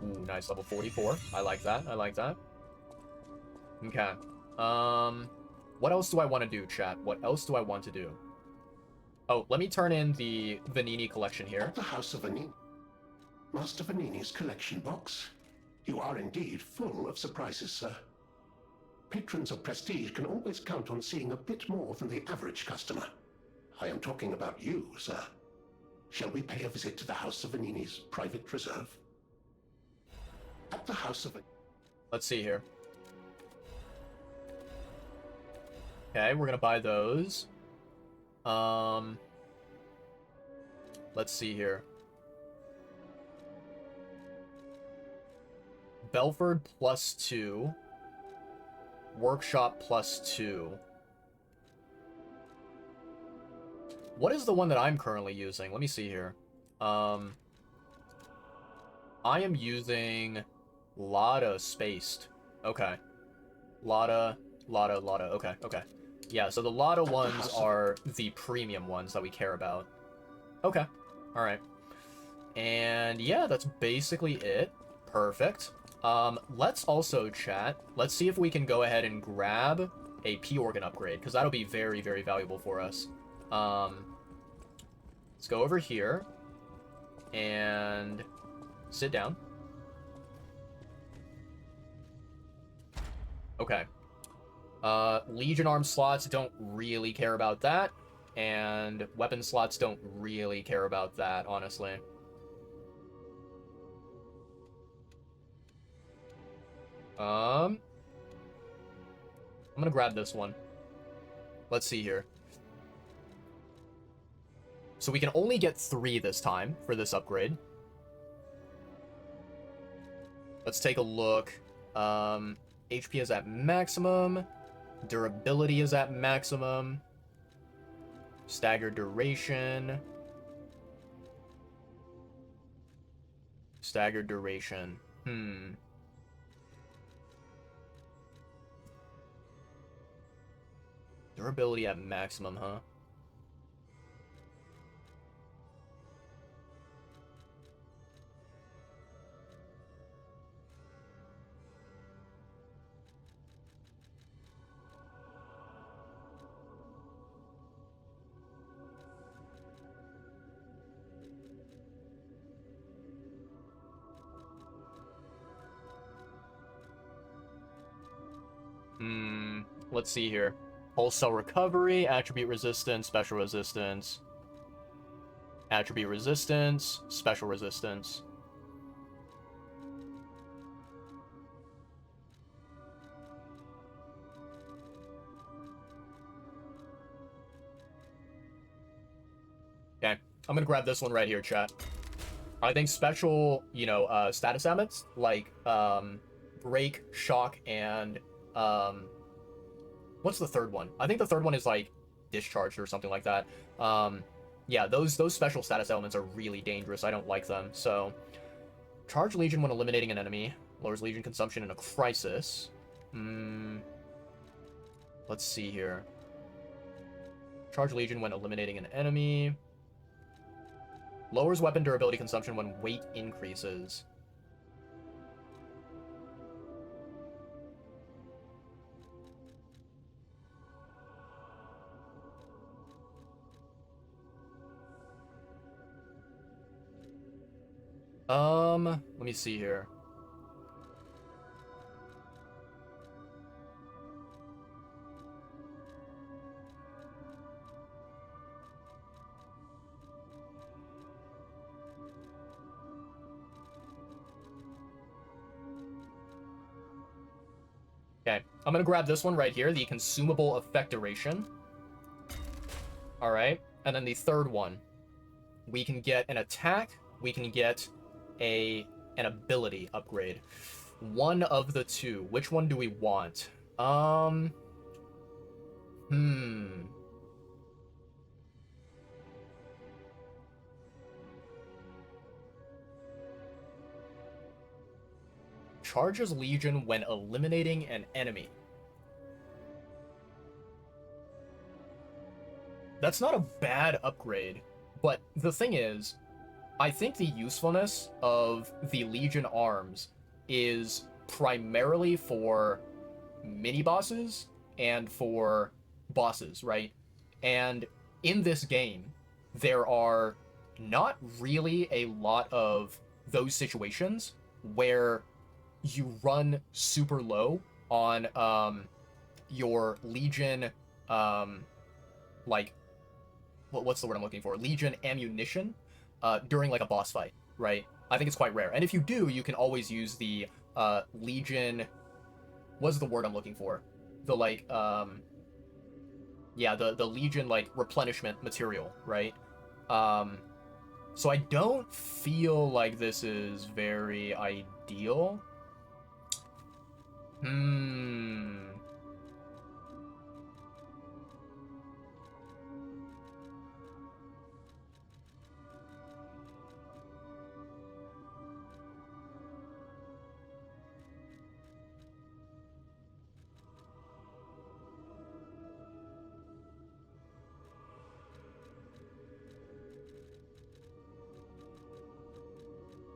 Ooh, nice, level 44. I like that. I like that. Okay. What else do I want to do, chat? What else do I want to do? Oh, let me turn in the Vanini collection here. The House of Vanini. Master Vanini's collection box. You are indeed full of surprises, sir. patrons of prestige can always count on seeing a bit more than the average customer. I am talking about you, sir. Shall we pay a visit to the House of Vanini's private reserve? At the House of... Let's see here. Okay, we're gonna buy those. Let's see here. Belford +2. Workshop +2. What is the one that I'm currently using? Let me see here. I am using Lada Spaced. Okay. Lada. Okay, okay. Yeah, so the Lada ones are the premium ones that we care about. Okay. Alright. And yeah, that's basically it. Perfect. Let's also chat. Let's see if we can go ahead and grab a P-Organ upgrade, because that'll be very, very valuable for us. Let's go over here and sit down. Okay. Legion arm slots don't really care about that, and weapon slots don't really care about that, honestly. I'm gonna grab this one. Let's see here. So we can only get 3 this time for this upgrade. Let's take a look. HP is at maximum. Durability is at maximum. Staggered duration. Staggered duration. Durability at maximum, huh? Let's see here. Pulse cell recovery, attribute resistance, special resistance. Attribute resistance, special resistance. Okay, I'm gonna grab this one right here, chat. I think special, you know, status elements, like, break, shock, and, what's the third one? I think the third one is, like, discharged or something like that. Yeah, those special status elements are really dangerous. I don't like them, so... Charge Legion when eliminating an enemy. Lowers Legion consumption in a crisis. Let's see here. Charge Legion when eliminating an enemy. Lowers weapon durability consumption when weight increases. Let me see here. Okay, I'm gonna grab this one right here, the consumable effect duration. Alright, and then the third one. We can get an attack, we can get an ability upgrade. One of the two. Which one do we want? Charges Legion when eliminating an enemy. That's not a bad upgrade, but the thing is, I think the usefulness of the Legion arms is primarily for mini-bosses and for bosses, right? And in this game, there are not really a lot of those situations where you run super low on your Legion, like, what's the word I'm looking for? Legion ammunition, during like a boss fight, right? I think it's quite rare. And if you do, you can always use the, Legion, what's the word I'm looking for? The like, yeah, the Legion like replenishment material, right? So I don't feel like this is very ideal.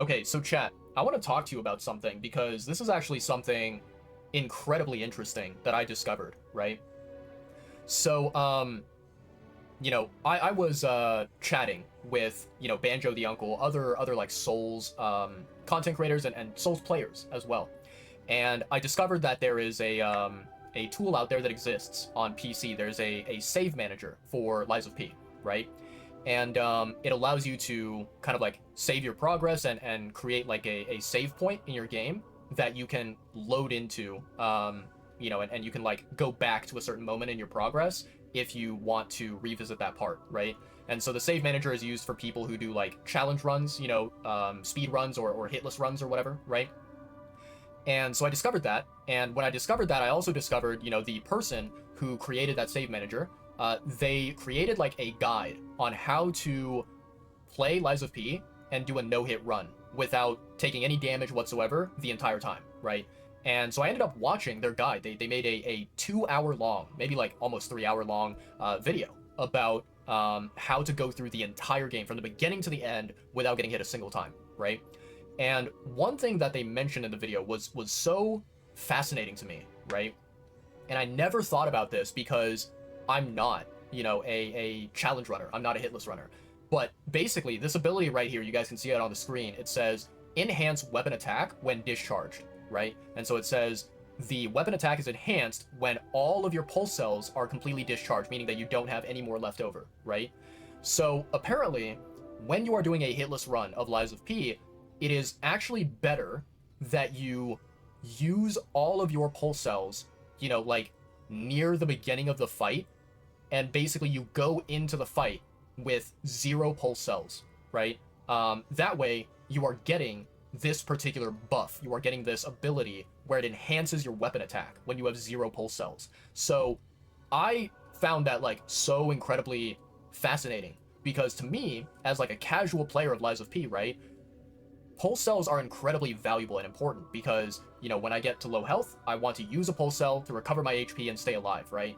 Okay, so chat, I want to talk to you about something because this is actually something incredibly interesting that I discovered, right? So, you know, I was chatting with, you know, Banjo the Uncle, other like Souls content creators and Souls players as well. And I discovered that there is a tool out there that exists on PC. There's a save manager for Lies of P, right? And it allows you to kind of like save your progress and create like a save point in your game that you can load into, you know, and you can like go back to a certain moment in your progress if you want to revisit that part, right? And so the save manager is used for people who do like challenge runs, you know, speed runs or hitless runs or whatever, right? And so I discovered that, and when I discovered that, I also discovered, you know, the person who created that save manager, they created like a guide on how to play Lies of P and do a no-hit run without taking any damage whatsoever the entire time, right? And so I ended up watching their guide. They made a 2-hour long, maybe like almost 3-hour long video about how to go through the entire game from the beginning to the end without getting hit a single time, right? And one thing that they mentioned in the video was so fascinating to me, right? And I never thought about this because I'm not, you know, a challenge runner. I'm not a hitless runner. But basically, this ability right here, you guys can see it on the screen. It says, enhance weapon attack when discharged, right? And so it says, the weapon attack is enhanced when all of your pulse cells are completely discharged, meaning that you don't have any more left over, right? So apparently, when you are doing a hitless run of Lies of P, it is actually better that you use all of your pulse cells, you know, like near the beginning of the fight, and basically you go into the fight with 0 pulse cells, right? That way you are getting this particular buff. You are getting this ability where it enhances your weapon attack when you have 0 pulse cells. So I found that like so incredibly fascinating because to me, as like a casual player of Lies of P, right? Pulse cells are incredibly valuable and important because, you know, when I get to low health, I want to use a pulse cell to recover my HP and stay alive, right?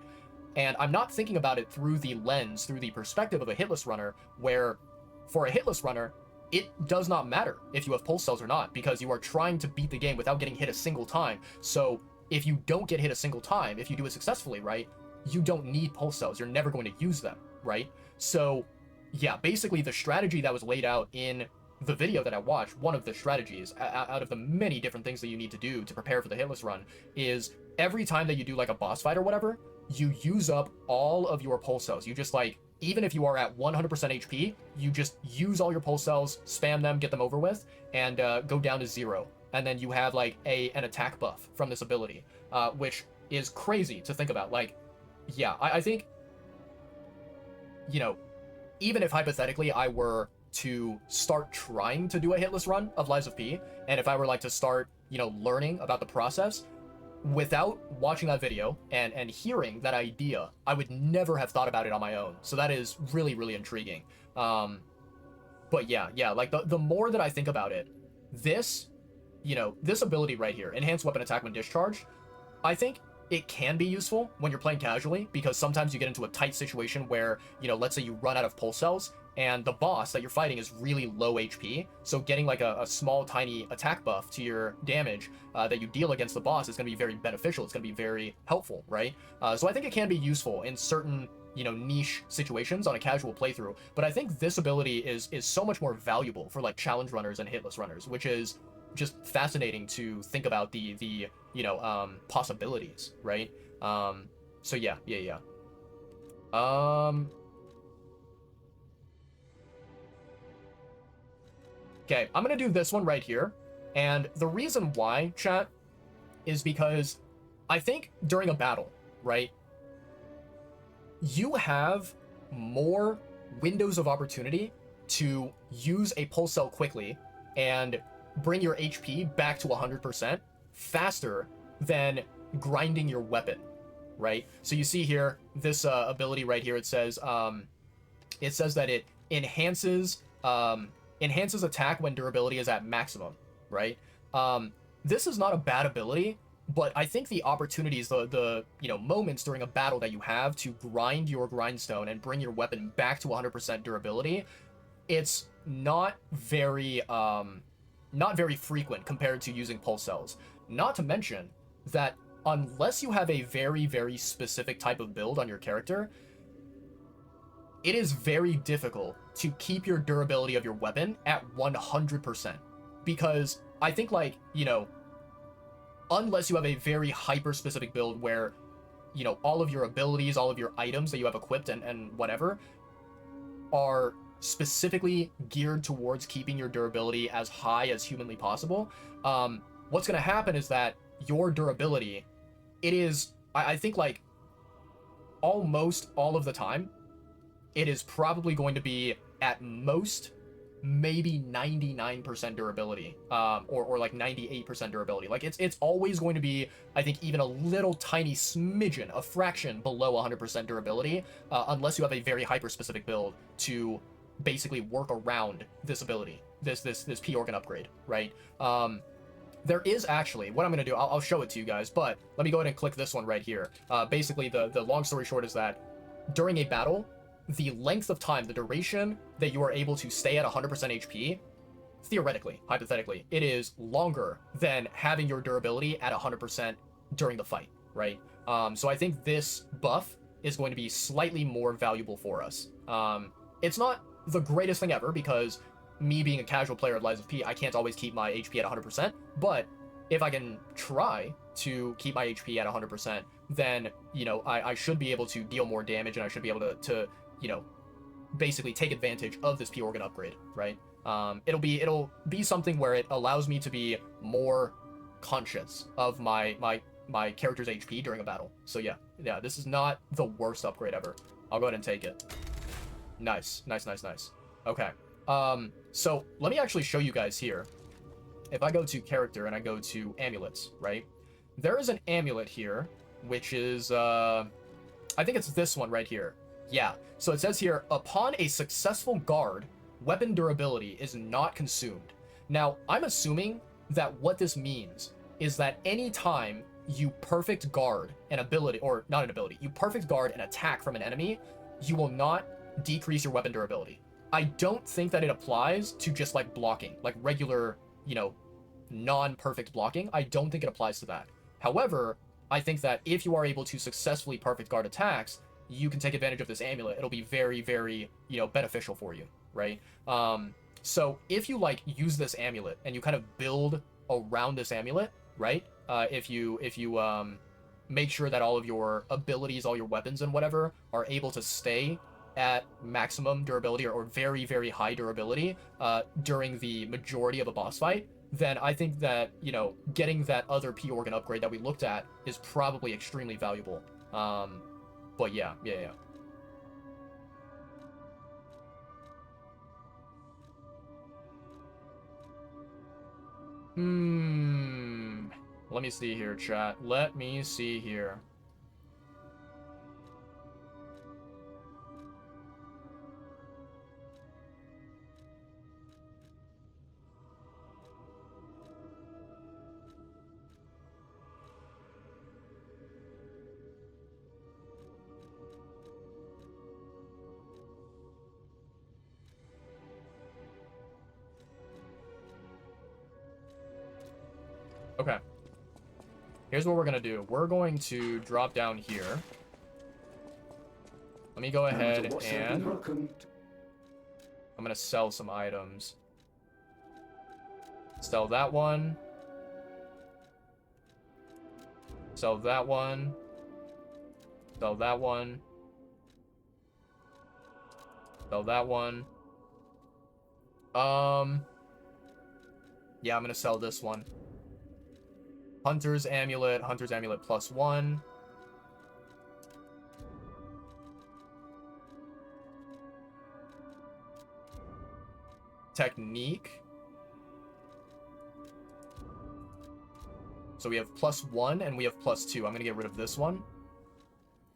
And I'm not thinking about it through the lens, through the perspective of a hitless runner, where for a hitless runner, it does not matter if you have pulse cells or not because you are trying to beat the game without getting hit a single time. So if you don't get hit a single time, if you do it successfully, right, you don't need pulse cells. You're never going to use them, right? So yeah, basically the strategy that was laid out in the video that I watched, one of the strategies out of the many different things that you need to do to prepare for the hitless run is every time that you do like a boss fight or whatever, you use up all of your pulse cells. You just like, even if you are at 100% HP, you just use all your pulse cells, spam them, get them over with, and go down to 0. And then you have like an attack buff from this ability, which is crazy to think about. Like, yeah, I think, you know, even if hypothetically I were to start trying to do a hitless run of Lies of P, and if I were like to start, you know, learning about the process, without watching that video and hearing that idea, I would never have thought about it on my own. So that is really, really intriguing. But yeah, like the more that I think about it, this, you know, this ability right here, enhanced weapon attack when discharged, I think it can be useful when you're playing casually because sometimes you get into a tight situation where, you know, let's say you run out of pulse cells and the boss that you're fighting is really low HP, so getting like a small tiny attack buff to your damage that you deal against the boss is going to be very beneficial. It's going to be very helpful, right? So I think it can be useful in certain, you know, niche situations on a casual playthrough, but I think this ability is so much more valuable for like challenge runners and hitless runners, which is just fascinating to think about the you know, possibilities, right? So yeah. Okay, I'm gonna do this one right here. And the reason why, chat, is because I think during a battle, right, you have more windows of opportunity to use a pulse cell quickly and bring your HP back to 100% faster than grinding your weapon, right? So you see here, this ability right here, it says that it enhances attack when durability is at maximum, right? This is not a bad ability, but I think the opportunities, the moments during a battle that you have to grind your grindstone and bring your weapon back to 100% durability, it's not very frequent compared to using pulse cells. Not to mention that unless you have a very, very specific type of build on your character, it is very difficult to keep your durability of your weapon at 100%. Because I think, like, unless you have a very hyper-specific build where, all of your abilities, all of your items that you have equipped and whatever are specifically geared towards keeping your durability as high as humanly possible, what's going to happen is that your durability, it is, I think, like, almost all of the time, it is probably going to be at most maybe 99% durability, or like 98% durability. Like it's always going to be, I think, even a little tiny smidgen, a fraction below 100% durability, unless you have a very hyper specific build to basically work around this ability, this P organ upgrade, right? There is actually, what I'm going to do, I'll show it to you guys, but let me go ahead and click this one right here. Basically, the long story short is that during a battle, the length of time, the duration that you are able to stay at 100% HP, theoretically, hypothetically, it is longer than having your durability at 100% during the fight, right? So I think this buff is going to be slightly more valuable for us. It's not the greatest thing ever, because me being a casual player at Lies of P, I can't always keep my HP at 100%, but if I can try to keep my HP at 100%, then, I should be able to deal more damage, and I should be able to basically take advantage of this P organ upgrade, right? It'll be something where it allows me to be more conscious of my character's HP during a battle. So yeah, this is not the worst upgrade ever. I'll go ahead and take it. Nice. Okay. So let me actually show you guys here. If I go to character and I go to amulets, right? There is an amulet here, which is, I think it's this one right here. Yeah, so it says here, upon a successful guard, weapon durability is not consumed. Now, I'm assuming that what this means is that any time you perfect guard an ability, or not an ability, you perfect guard an attack from an enemy, you will not decrease your weapon durability. I don't think that it applies to just like blocking, like regular, non-perfect blocking. I don't think it applies to that. However, I think that if you are able to successfully perfect guard attacks, you can take advantage of this amulet. It'll be very, very, beneficial for you, right? So if you like use this amulet and you kind of build around this amulet, right? If you make sure that all of your abilities, all your weapons and whatever are able to stay at maximum durability or very, very high durability during the majority of a boss fight, then I think that, getting that other P organ upgrade that we looked at is probably extremely valuable. But yeah. Let me see here, chat. Let me see here. Okay. Here's what we're going to do. We're going to drop down here. Let me go ahead and I'm going to sell some items. Sell that one. Sell that one. Sell that one. Sell that one. Yeah, I'm gonna sell this one. Hunter's Amulet +1. Technique. So we have +1 and we have +2. I'm gonna get rid of this one.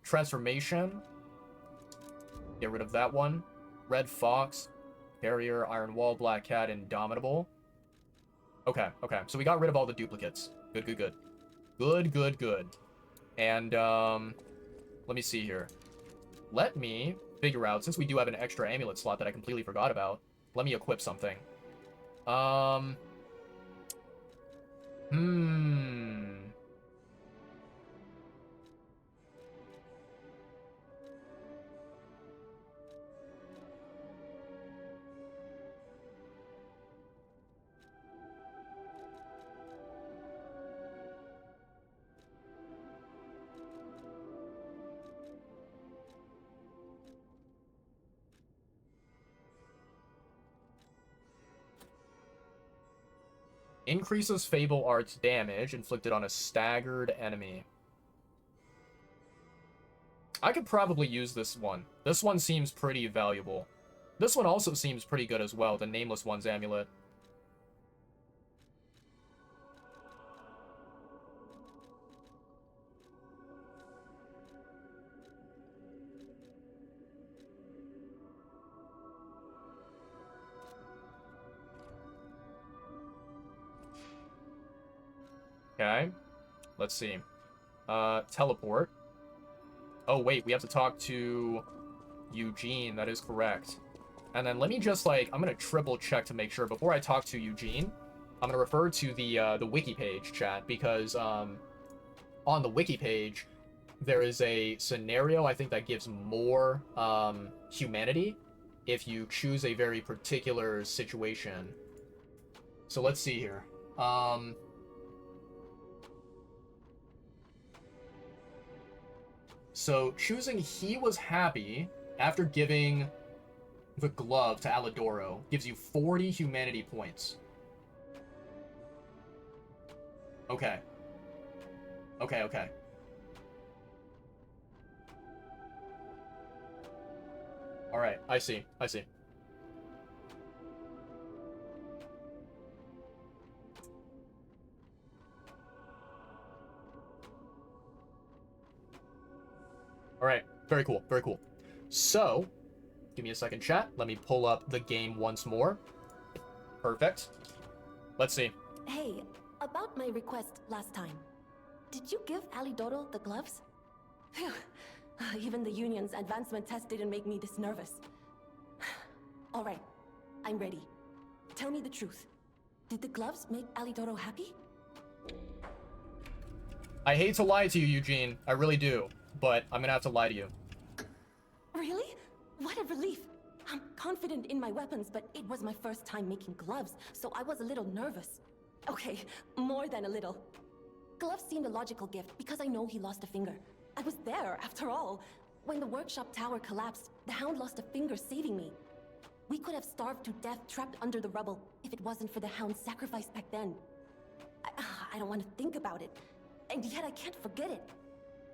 Transformation. Get rid of that one. Red Fox. Carrier, Iron Wall, Black Cat, Indomitable. Okay, okay. So we got rid of all the duplicates. Good, good, good. Good, good, good. And, let me see here. Let me figure out, since we do have an extra amulet slot that I completely forgot about, let me equip something. Increases Fable Art's damage inflicted on a staggered enemy. I could probably use this one. This one seems pretty valuable. This one also seems pretty good as well, the Nameless One's Amulet. Okay. Let's see. Teleport. Oh, wait, we have to talk to Eugene. That is correct. And then let me just, like, I'm going to triple check to make sure. Before I talk to Eugene, I'm going to refer to the wiki page, chat, because on the wiki page, there is a scenario, I think, that gives more humanity if you choose a very particular situation. So let's see here. So choosing He Was Happy after giving the glove to Alidoro gives you 40 humanity points. Okay. Okay, okay. Alright, I see, I see. Alright, very cool, very cool. So, give me a second, chat. Let me pull up the game once more. Perfect. Let's see. Hey, about my request last time. Did you give Alidoro the gloves? Phew. Even the Union's advancement test didn't make me this nervous. Alright, I'm ready. Tell me the truth. Did the gloves make Alidoro happy? I hate to lie to you, Eugene. I really do. But I'm gonna have to lie to you. Really? What a relief. I'm confident in my weapons, but it was my first time making gloves, so I was a little nervous. Okay, more than a little. Gloves seemed a logical gift because I know he lost a finger. I was there, after all. When the workshop tower collapsed, the Hound lost a finger saving me. We could have starved to death trapped under the rubble if it wasn't for the Hound's sacrifice back then. I don't want to think about it, and yet I can't forget it.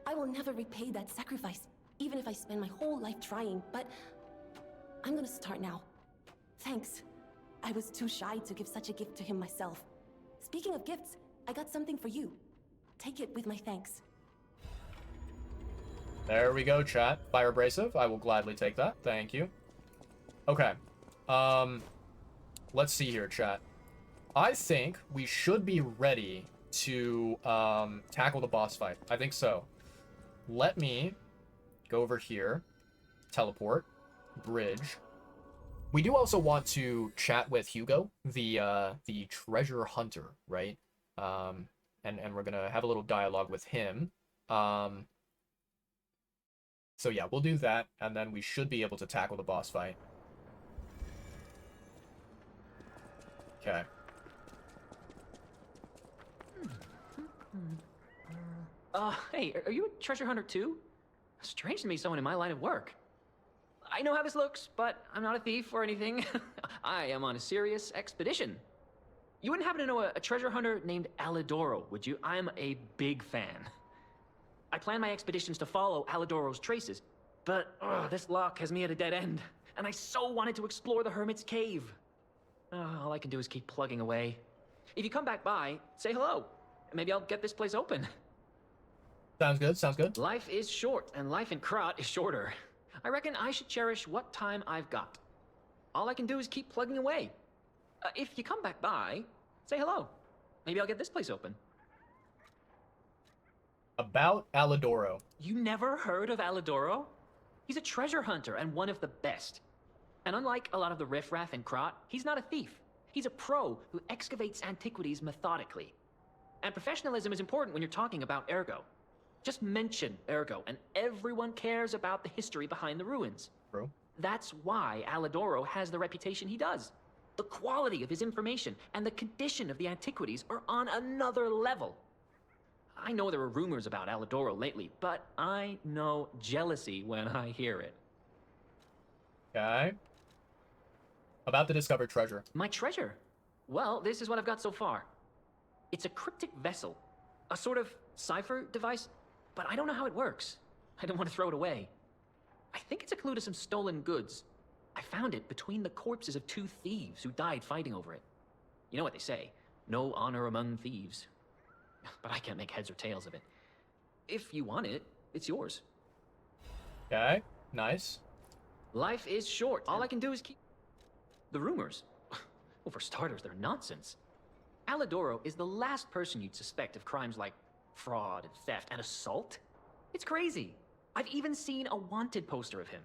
I will never repay that sacrifice, even if I spend my whole life trying, but I'm gonna start now. Thanks. I was too shy to give such a gift to him myself. Speaking of gifts, I got something for you. Take it with my thanks. There we go, chat. Fire abrasive. I will gladly take that. Thank you. Okay. Let's see here, chat. I think we should be ready to tackle the boss fight. I think so. Let me go over here. Teleport. Bridge. We do also want to chat with Hugo, the treasure hunter, right? And we're gonna have a little dialogue with him. So yeah, we'll do that, and then we should be able to tackle the boss fight. Okay. Hey, are you a treasure hunter too? Strange to meet someone in my line of work. I know how this looks, but I'm not a thief or anything. I am on a serious expedition. You wouldn't happen to know a treasure hunter named Alidoro, would you? I'm a big fan. I plan my expeditions to follow Alidoro's traces, but this lock has me at a dead end, and I so wanted to explore the Hermit's Cave. All I can do is keep plugging away. If you come back by, say hello. Maybe I'll get this place open. Sounds good, sounds good. Life is short, and life in Krat is shorter. I reckon I should cherish what time I've got. All I can do is keep plugging away. If you come back by, say hello. Maybe I'll get this place open. About Alidoro. You never heard of Alidoro? He's a treasure hunter and one of the best. And unlike a lot of the riffraff in Krat, he's not a thief. He's a pro who excavates antiquities methodically. And professionalism is important when you're talking about Ergo. Just mention Ergo, and everyone cares about the history behind the ruins. Bro. That's why Alidoro has the reputation he does. The quality of his information and the condition of the antiquities are on another level. I know there are rumors about Alidoro lately, but I know jealousy when I hear it. Okay. About the discovered treasure. My treasure? Well, this is what I've got so far. It's a cryptic vessel, a sort of cipher device, but I don't know how it works. I don't want to throw it away. I think it's a clue to some stolen goods. I found it between the corpses of 2 thieves who died fighting over it. You know what they say, no honor among thieves. But I can't make heads or tails of it. If you want it, it's yours. Okay, nice. Life is short. All I can do is keep... The rumors. Well, for starters, they're nonsense. Alidoro is the last person you'd suspect of crimes like fraud and theft and assault. It's crazy. I've even seen a wanted poster of him.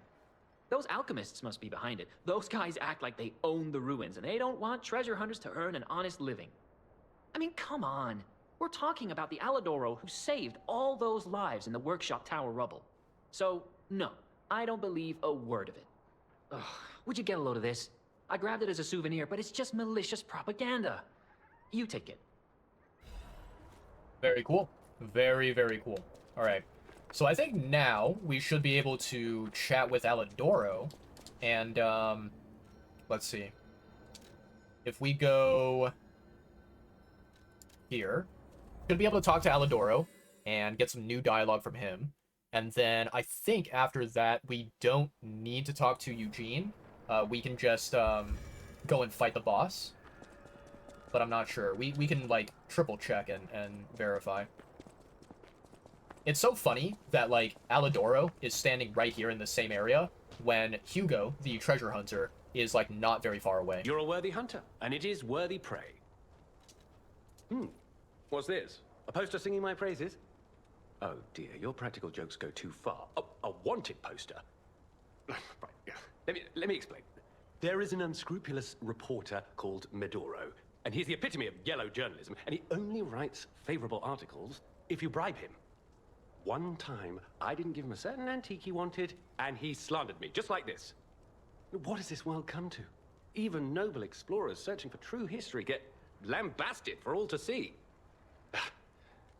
Those alchemists must be behind it. Those guys act like they own the ruins, and they don't want treasure hunters to earn an honest living. I mean, come on. We're talking about the Alidoro who saved all those lives in the workshop tower rubble. So, no, I don't believe a word of it. Ugh, would you get a load of this? I grabbed it as a souvenir, but it's just malicious propaganda. You take it. Very cool. Very, very cool. All right. So I think now we should be able to chat with Alidoro. And, let's see. If we go here, should be able to talk to Alidoro and get some new dialogue from him. And then I think after that, we don't need to talk to Eugene. We can just go and fight the boss. But I'm not sure. We can, like, triple check and verify. It's so funny that, like, Alidoro is standing right here in the same area when Hugo, the treasure hunter, is, like, not very far away. You're a worthy hunter, and it is worthy prey. What's this? A poster singing my praises? Oh dear, your practical jokes go too far. Oh, a wanted poster? Right, yeah. Let me explain. There is an unscrupulous reporter called Medoro, and he's the epitome of yellow journalism, and he only writes favorable articles if you bribe him. One time, I didn't give him a certain antique he wanted, and he slandered me, just like this. What has this world come to? Even noble explorers searching for true history get lambasted for all to see.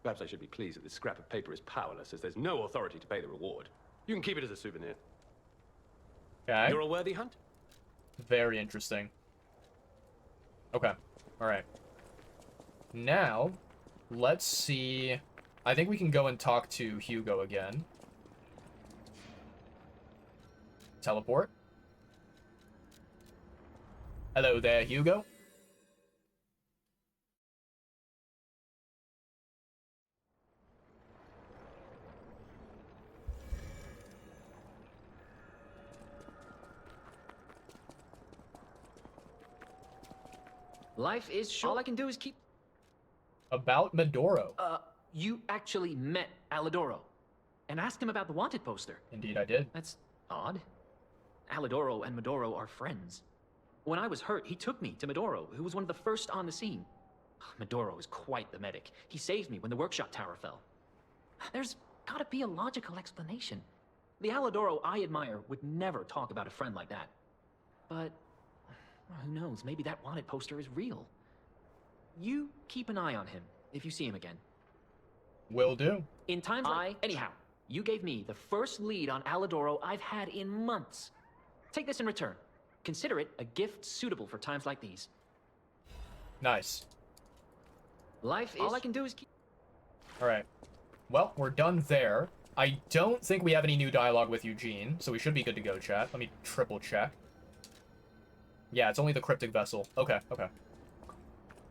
Perhaps I should be pleased that this scrap of paper is powerless, as there's no authority to pay the reward. You can keep it as a souvenir. Okay. You're a worthy hunter. Very interesting. Okay. Alright. Now, let's see... I think we can go and talk to Hugo again. Teleport. Hello there, Hugo. Life is short. All I can do is keep... About Medoro. You actually met Alidoro and asked him about the wanted poster. Indeed I did. That's odd. Alidoro and Medoro are friends. When I was hurt, he took me to Medoro, who was one of the first on the scene. Medoro is quite the medic. He saved me when the workshop tower fell. There's gotta be a logical explanation. The Alidoro I admire would never talk about a friend like that. But who knows, maybe that wanted poster is real. You keep an eye on him if you see him again. Will do. In times like... Anyhow, You gave me the first lead on Alidoro I've had in months. Take this in return. Consider it a gift suitable for times like these. Nice. Life is... All I can do is keep... Alright. Well, we're done there. I don't think we have any new dialogue with Eugene, so we should be good to go, chat. Let me triple check. Yeah, it's only the cryptic vessel. Okay, okay.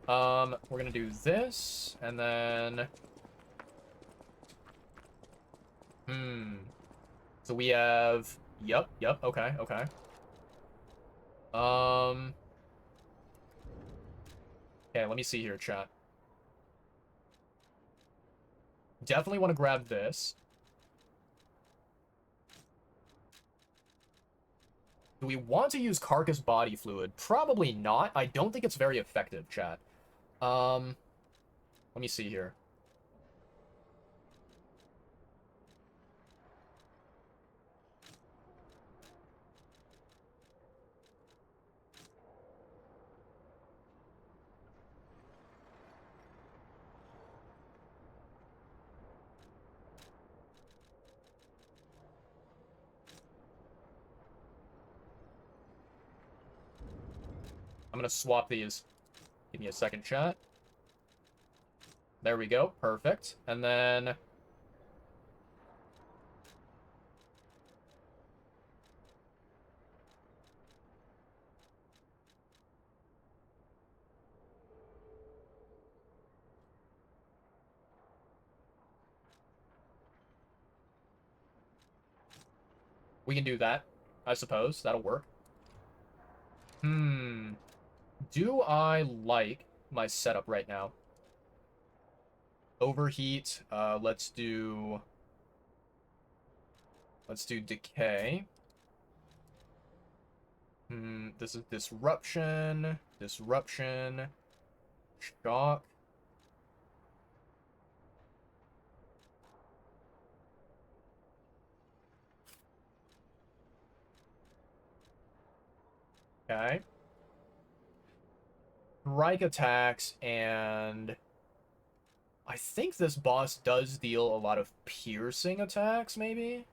We're gonna do this, and then... So we have... Yep, okay, okay. Okay, let me see here, chat. Definitely want to grab this. Do we want to use carcass body fluid? Probably not. I don't think it's very effective, chat. Let me see here. I'm gonna swap these. Give me a second, chat. There we go. Perfect. And then... we can do that, I suppose. That'll work. Do I like my setup right now? Overheat. Let's do decay. This is disruption. Disruption. Shock. Okay. Strike attacks, and I think this boss does deal a lot of piercing attacks, maybe?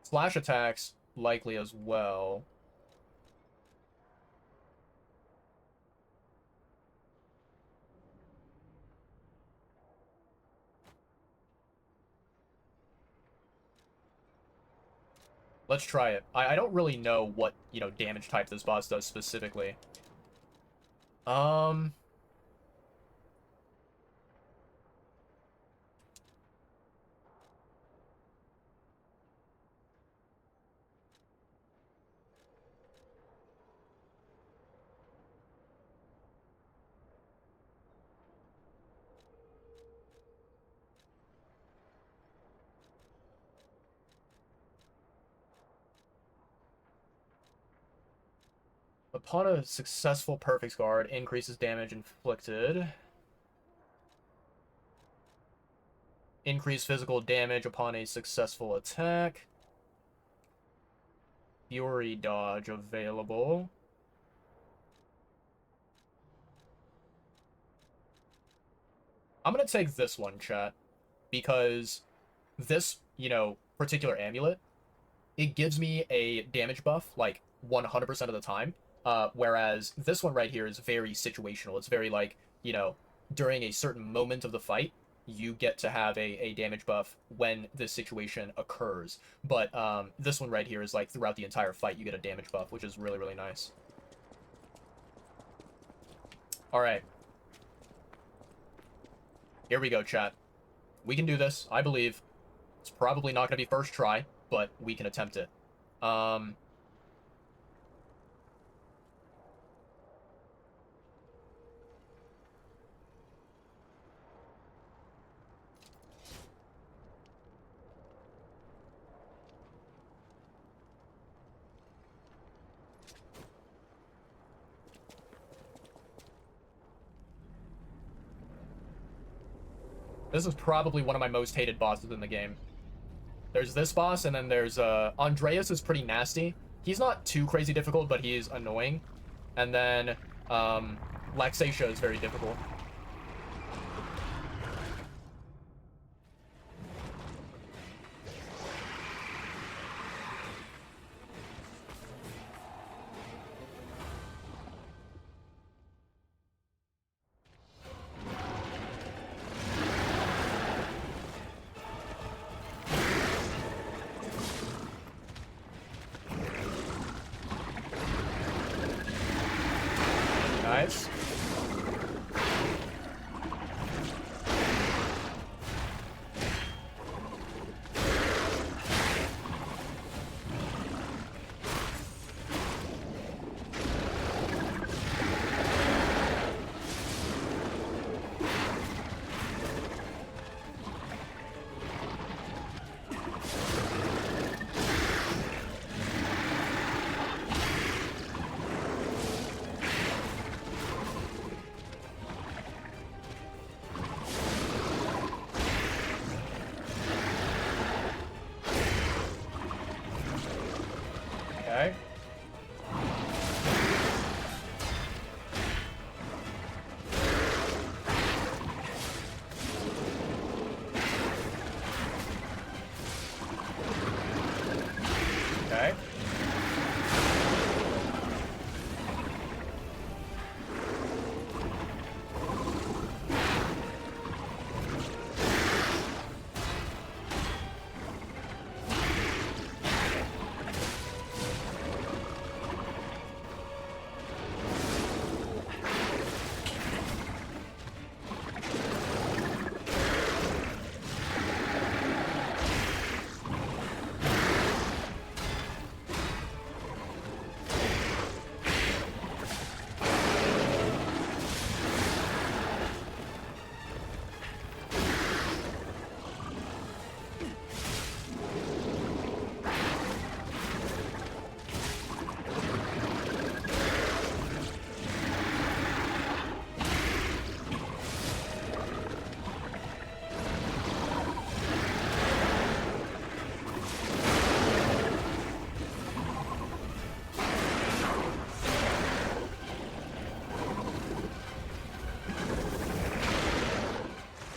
Slash attacks, likely as well. Let's try it. I don't really know what, damage type this boss does specifically. Upon a successful perfect guard, increases damage inflicted. Increase physical damage upon a successful attack. Fury dodge available. I'm gonna take this one, chat, because this, particular amulet, it gives me a damage buff, like, 100% of the time. Whereas this one right here is very situational. It's very like, during a certain moment of the fight, you get to have a damage buff when this situation occurs. But this one right here is like throughout the entire fight, you get a damage buff, which is really, really nice. All right. Here we go, chat. We can do this, I believe. It's probably not going to be first try, but we can attempt it. This is probably one of my most hated bosses in the game. There's this boss, and then there's, Andreas is pretty nasty. He's not too crazy difficult, but he is annoying. And then, Laxatia is very difficult.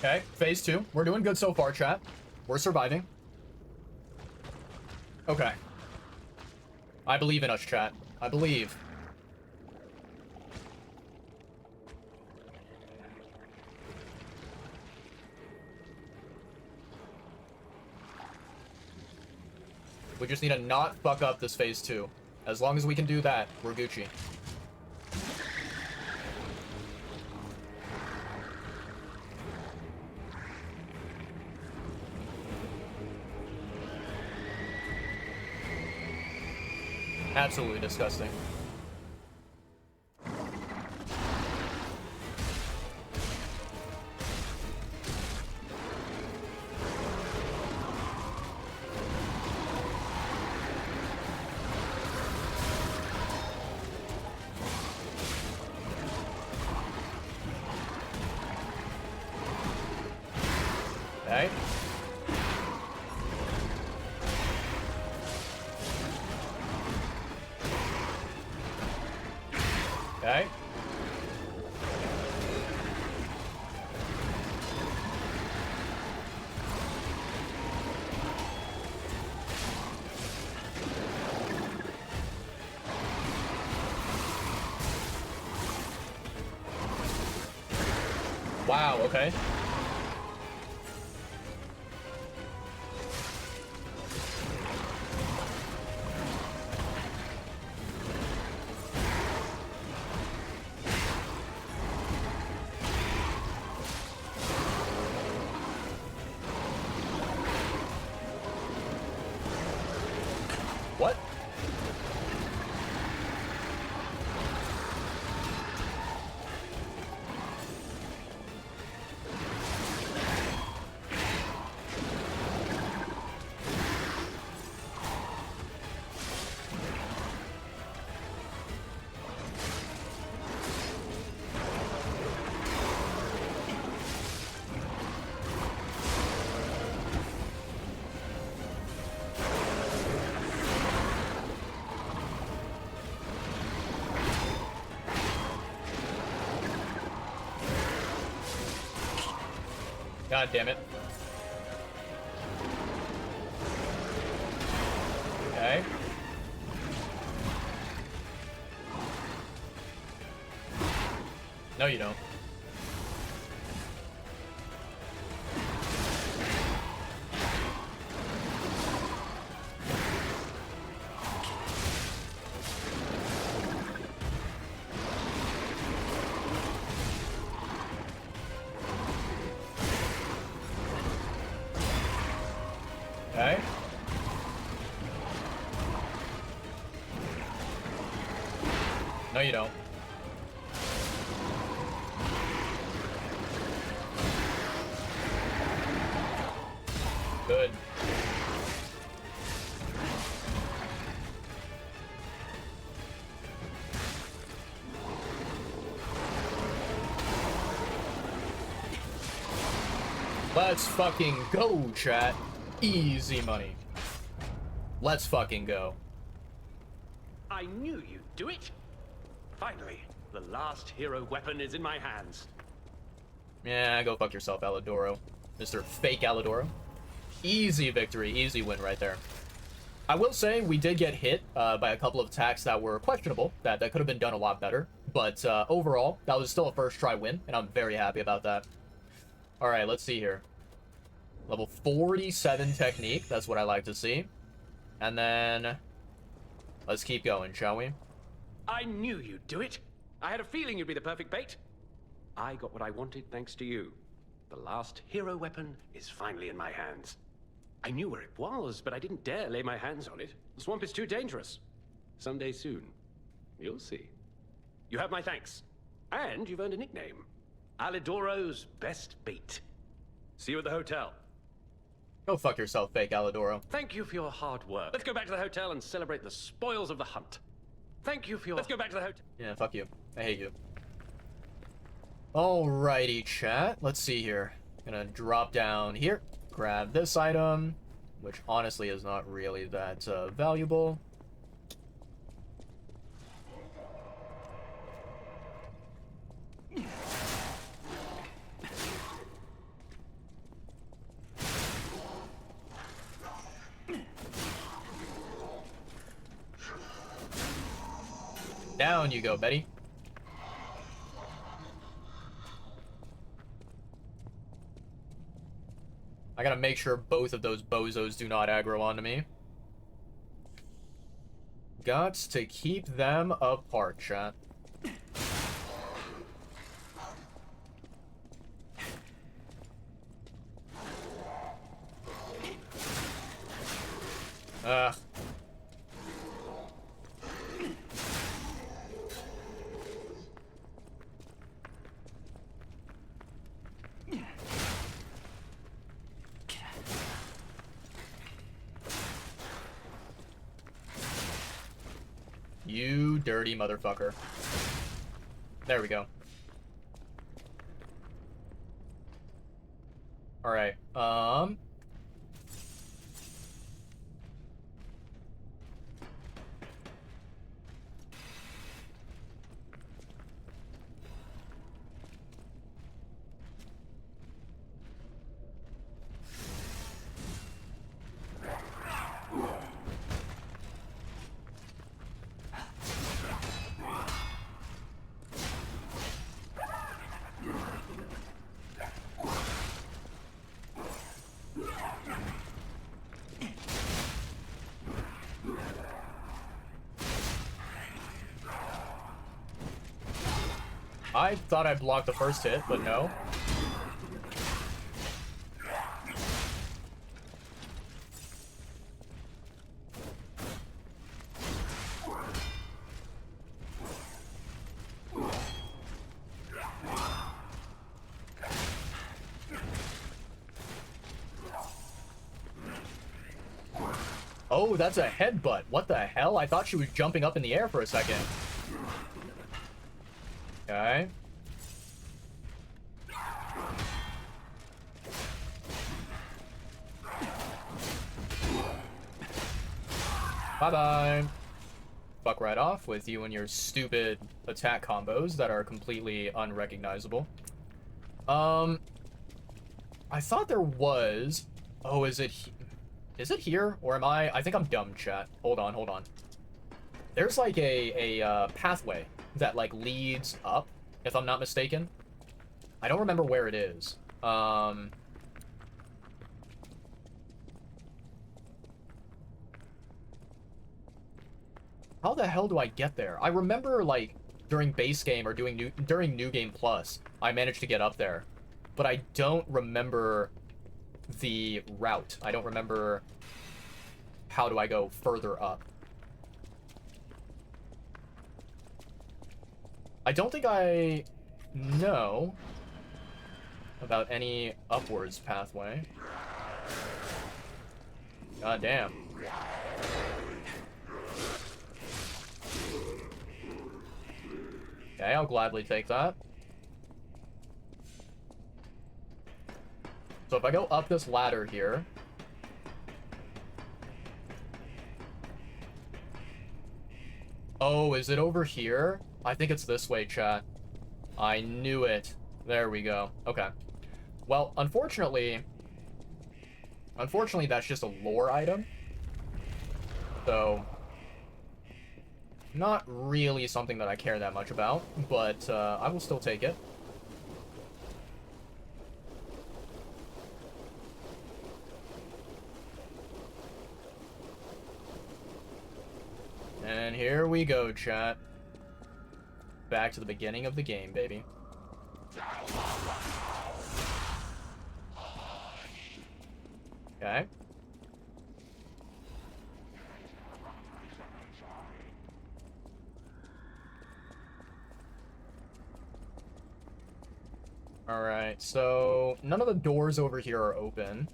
Okay, phase 2. We're doing good so far, chat. We're surviving. Okay. I believe in us, chat. I believe. We just need to not fuck up this phase 2. As long as we can do that, we're Gucci. Absolutely disgusting. Okay. Okay. Wow, okay. What? God damn it. Okay. No, you don't. Okay. No, you don't. Good. Let's fucking go, chat. Easy money. Let's fucking go. I knew you'd do it. Finally, the last hero weapon is in my hands. Yeah, go fuck yourself, Alidoro. Mr. Fake Alidoro. Easy victory, easy win right there. I will say we did get hit by a couple of attacks that were questionable, that could have been done a lot better. But overall, that was still a first try win, and I'm very happy about that. Alright, let's see here. Level 47 technique, that's what I like to see. And then, let's keep going, shall we? I knew you'd do it. I had a feeling you'd be the perfect bait. I got what I wanted thanks to you. The last hero weapon is finally in my hands. I knew where it was, but I didn't dare lay my hands on it. The swamp is too dangerous. Someday soon, you'll see. You have my thanks. And you've earned a nickname. Alidoro's best bait. See you at the hotel. Go fuck yourself, Fake Alidoro. Thank you for your hard work. Let's go back to the hotel and celebrate the spoils of the hunt. Thank you for your... Let's go back to the hotel. Yeah, fuck you. I hate you. Alrighty, chat. Let's see here. Gonna drop down here. Grab this item, which honestly is not really that valuable. Down you go, Betty. I gotta make sure both of those bozos do not aggro onto me. Got to keep them apart, chat. Ugh. You dirty motherfucker. There we go. Alright, I thought I blocked the first hit, but no. Oh, that's a headbutt. What the hell? I thought she was jumping up in the air for a second. Okay. Bye-bye. Fuck right off with you and your stupid attack combos that are completely unrecognizable. I thought there was... Oh, is it here? Or am I think I'm dumb, chat. Hold on. There's like a pathway that like leads up, if I'm not mistaken. I don't remember where it is. How the hell do I get there? I remember like during base game or during New Game Plus, I managed to get up there, but I don't remember the route. I don't remember how do I go further up. I don't think I know about any upwards pathway. God damn. Okay, I'll gladly take that. So if I go up this ladder here... Oh, is it over here? I think it's this way, chat. I knew it. There we go. Okay. Well, unfortunately, that's just a lore item. So, not really something that I care that much about, but I will still take it. And here we go, chat. Back to the beginning of the game, baby. Okay. Alright, so none of the doors over here are open.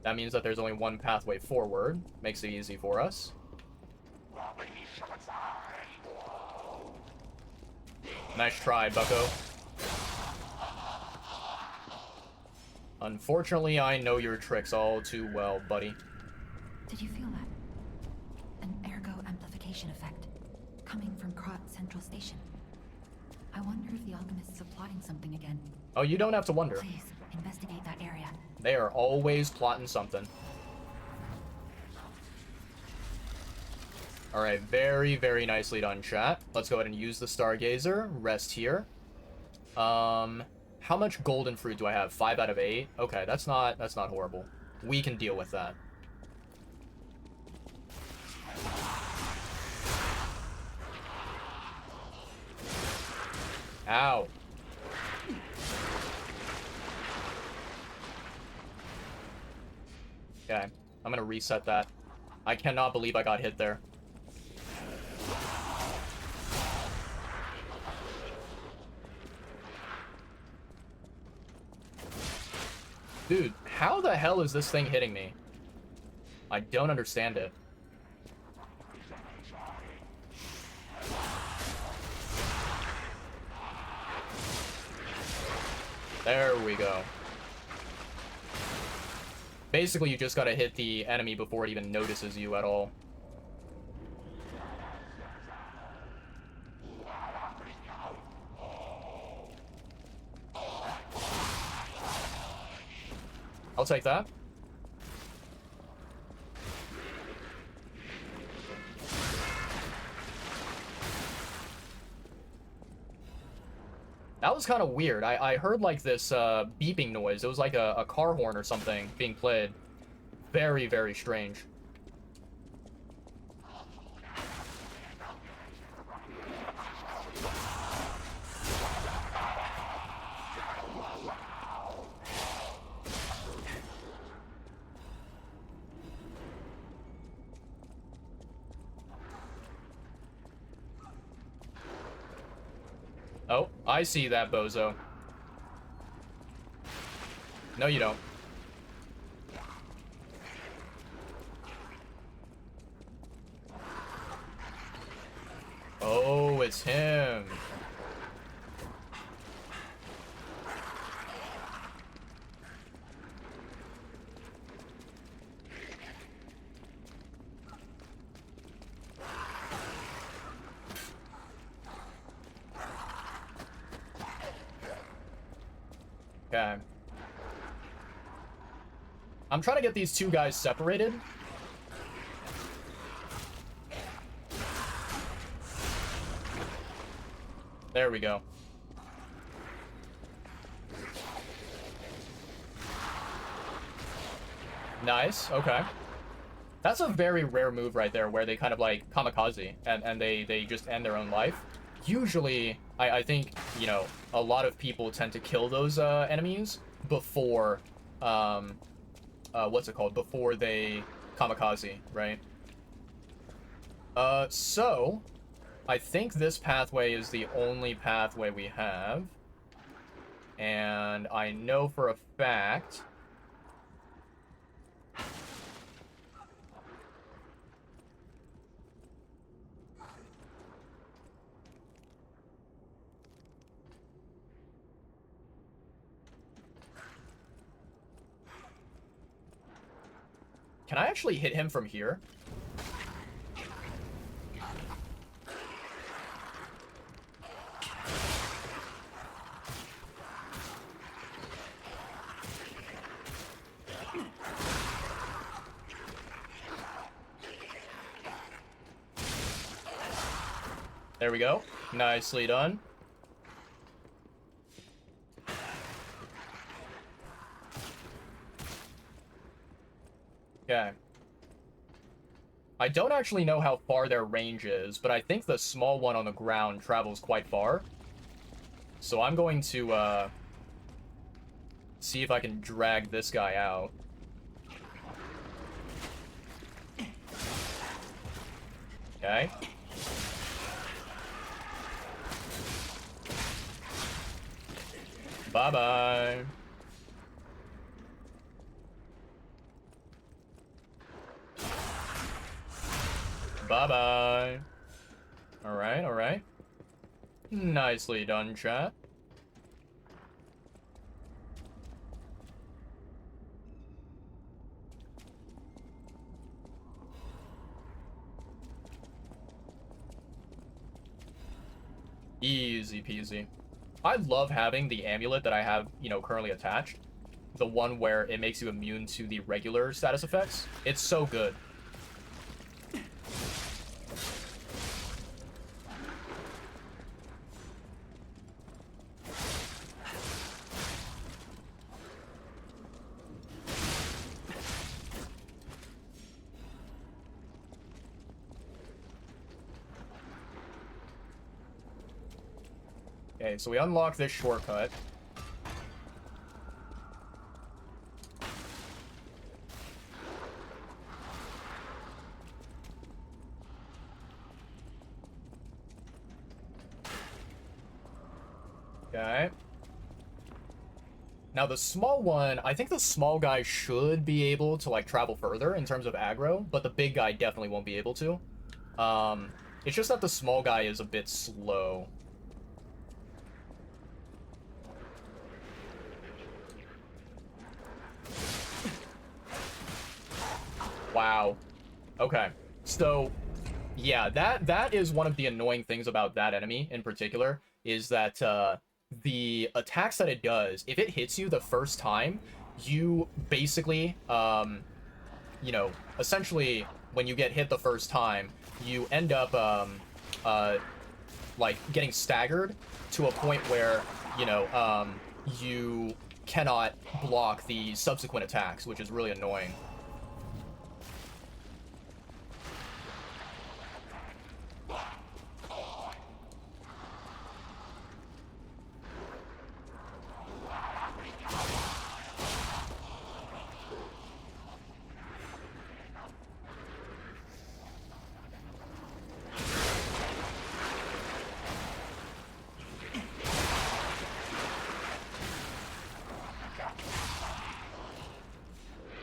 That means that there's only one pathway forward. Makes it easy for us. Nice try, bucko. Unfortunately, I know your tricks all too well, buddy. Did you feel that? An ergo amplification effect coming from Krat Central Station. I wonder if the alchemists are plotting something again. Oh, you don't have to wonder. Please, investigate that area. They are always plotting something. All right, very, very nicely done, chat. Let's go ahead and use the Stargazer. Rest here. How much golden fruit do I have? 5 out of 8. Okay, that's not horrible. We can deal with that. Ow. Okay, I'm gonna reset that. I cannot believe I got hit there. Dude, how the hell is this thing hitting me? I don't understand it. There we go. Basically, you just gotta hit the enemy before it even notices you at all. I'll take that. That was kind of weird. I heard like this beeping noise. It was like a car horn or something being played. Very, very strange. Oh, I see that, bozo. No, you don't. Oh, it's him. Okay. I'm trying to get these two guys separated. There we go. Nice, okay. That's a very rare move right there, where they kind of like kamikaze and they just end their own life. Usually, I think, you know, a lot of people tend to kill those enemies before, what's it called? Before they kamikaze, right? So, I think this pathway is the only pathway we have. And I know for a fact... Can I actually hit him from here? There we go. Nicely done. Okay. I don't actually know how far their range is, but I think the small one on the ground travels quite far. So I'm going to, see if I can drag this guy out. Okay. Bye-bye. Bye-bye. Alright, alright. Nicely done, chat. Easy peasy. I love having the amulet that I have, you know, currently attached. The one where it makes you immune to the regular status effects. It's so good. Okay, so we unlock this shortcut. Okay. Now the small one, I think the small guy should be able to like travel further in terms of aggro, but the big guy definitely won't be able to. It's just that the small guy is a bit slow. Wow. Okay. So, yeah, that is one of the annoying things about that enemy in particular, is that the attacks that it does, if it hits you the first time, you basically, you know, essentially, when you get hit the first time, you end up, like, getting staggered to a point where, you know, you cannot block the subsequent attacks, which is really annoying.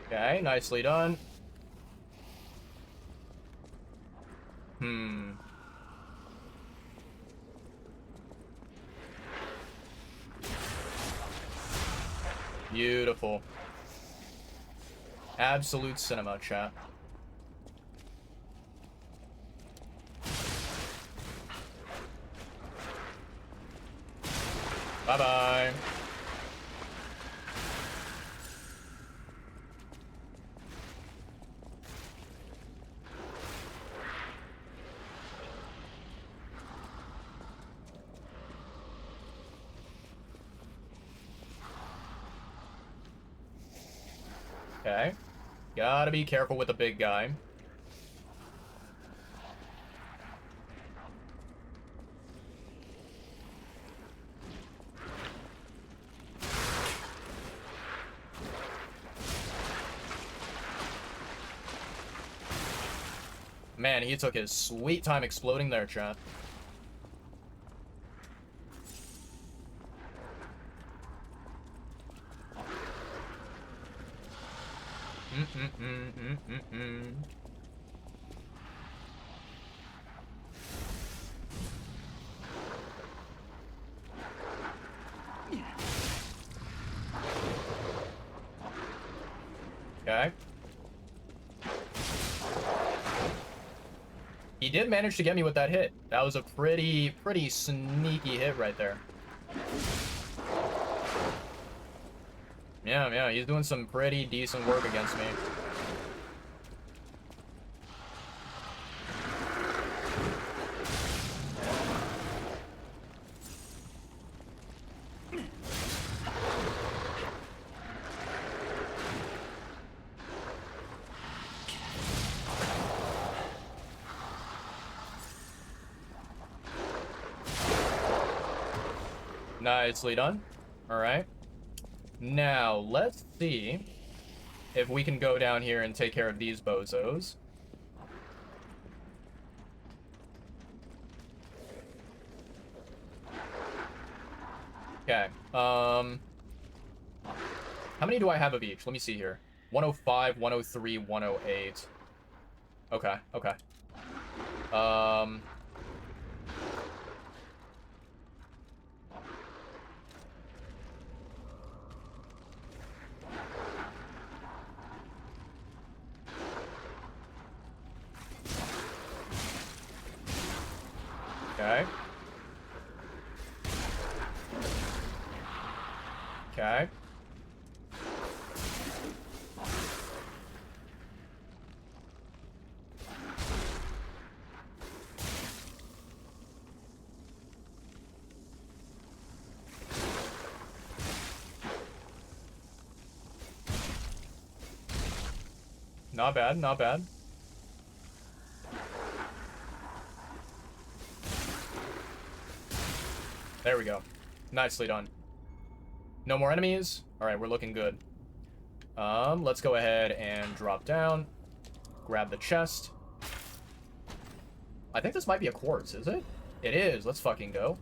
Okay, nicely done. Beautiful. Absolute cinema, chat. Bye-bye. Okay. Gotta be careful with the big guy. Man, he took his sweet time exploding there, chat. Okay. He did manage to get me with that hit. That was a pretty sneaky hit right there. Yeah, he's doing some pretty decent work against me. Nicely done. Alright. Now, let's see if we can go down here and take care of these bozos. Okay. How many do I have of each? Let me see here. 105, 103, 108. Okay, okay. Okay. Okay. Not bad, not bad. There we go. Nicely done. No more enemies. All right, we're looking good. Let's go ahead and drop down. Grab the chest. I think this might be a quartz, is it? It is. Let's fucking go.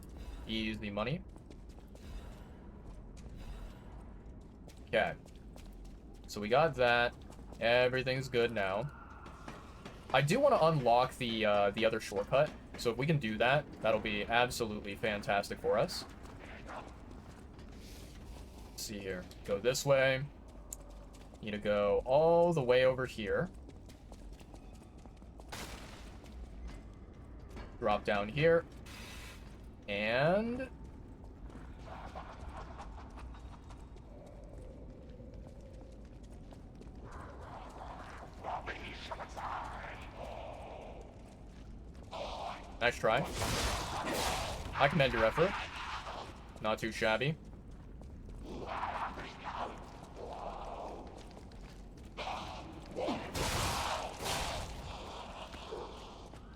Easy money. Okay. So we got that. Everything's good now. I do want to unlock the other shortcut. So if we can do that, that'll be absolutely fantastic for us. Let's see here. Go this way. Need to go all the way over here. Drop down here. And... nice try. I commend your effort. Not too shabby.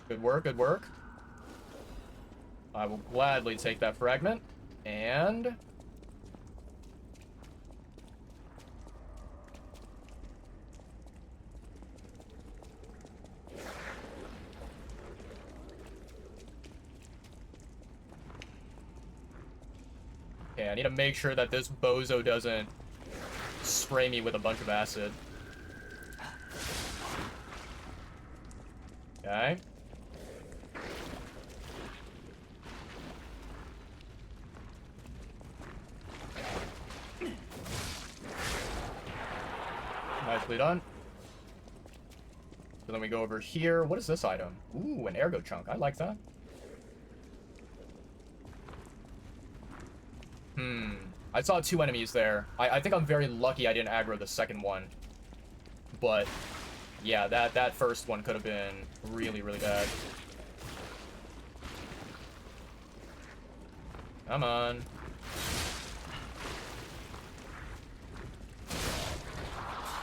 Good work, good work. I will gladly take that fragment. And... okay, I need to make sure that this bozo doesn't spray me with a bunch of acid. Okay. Nicely done. So then we go over here. What is this item? Ooh, an ergo chunk. I like that. I saw 2 enemies there. I think I'm very lucky I didn't aggro the second one. But, yeah, that first one could have been really, really bad. Come on.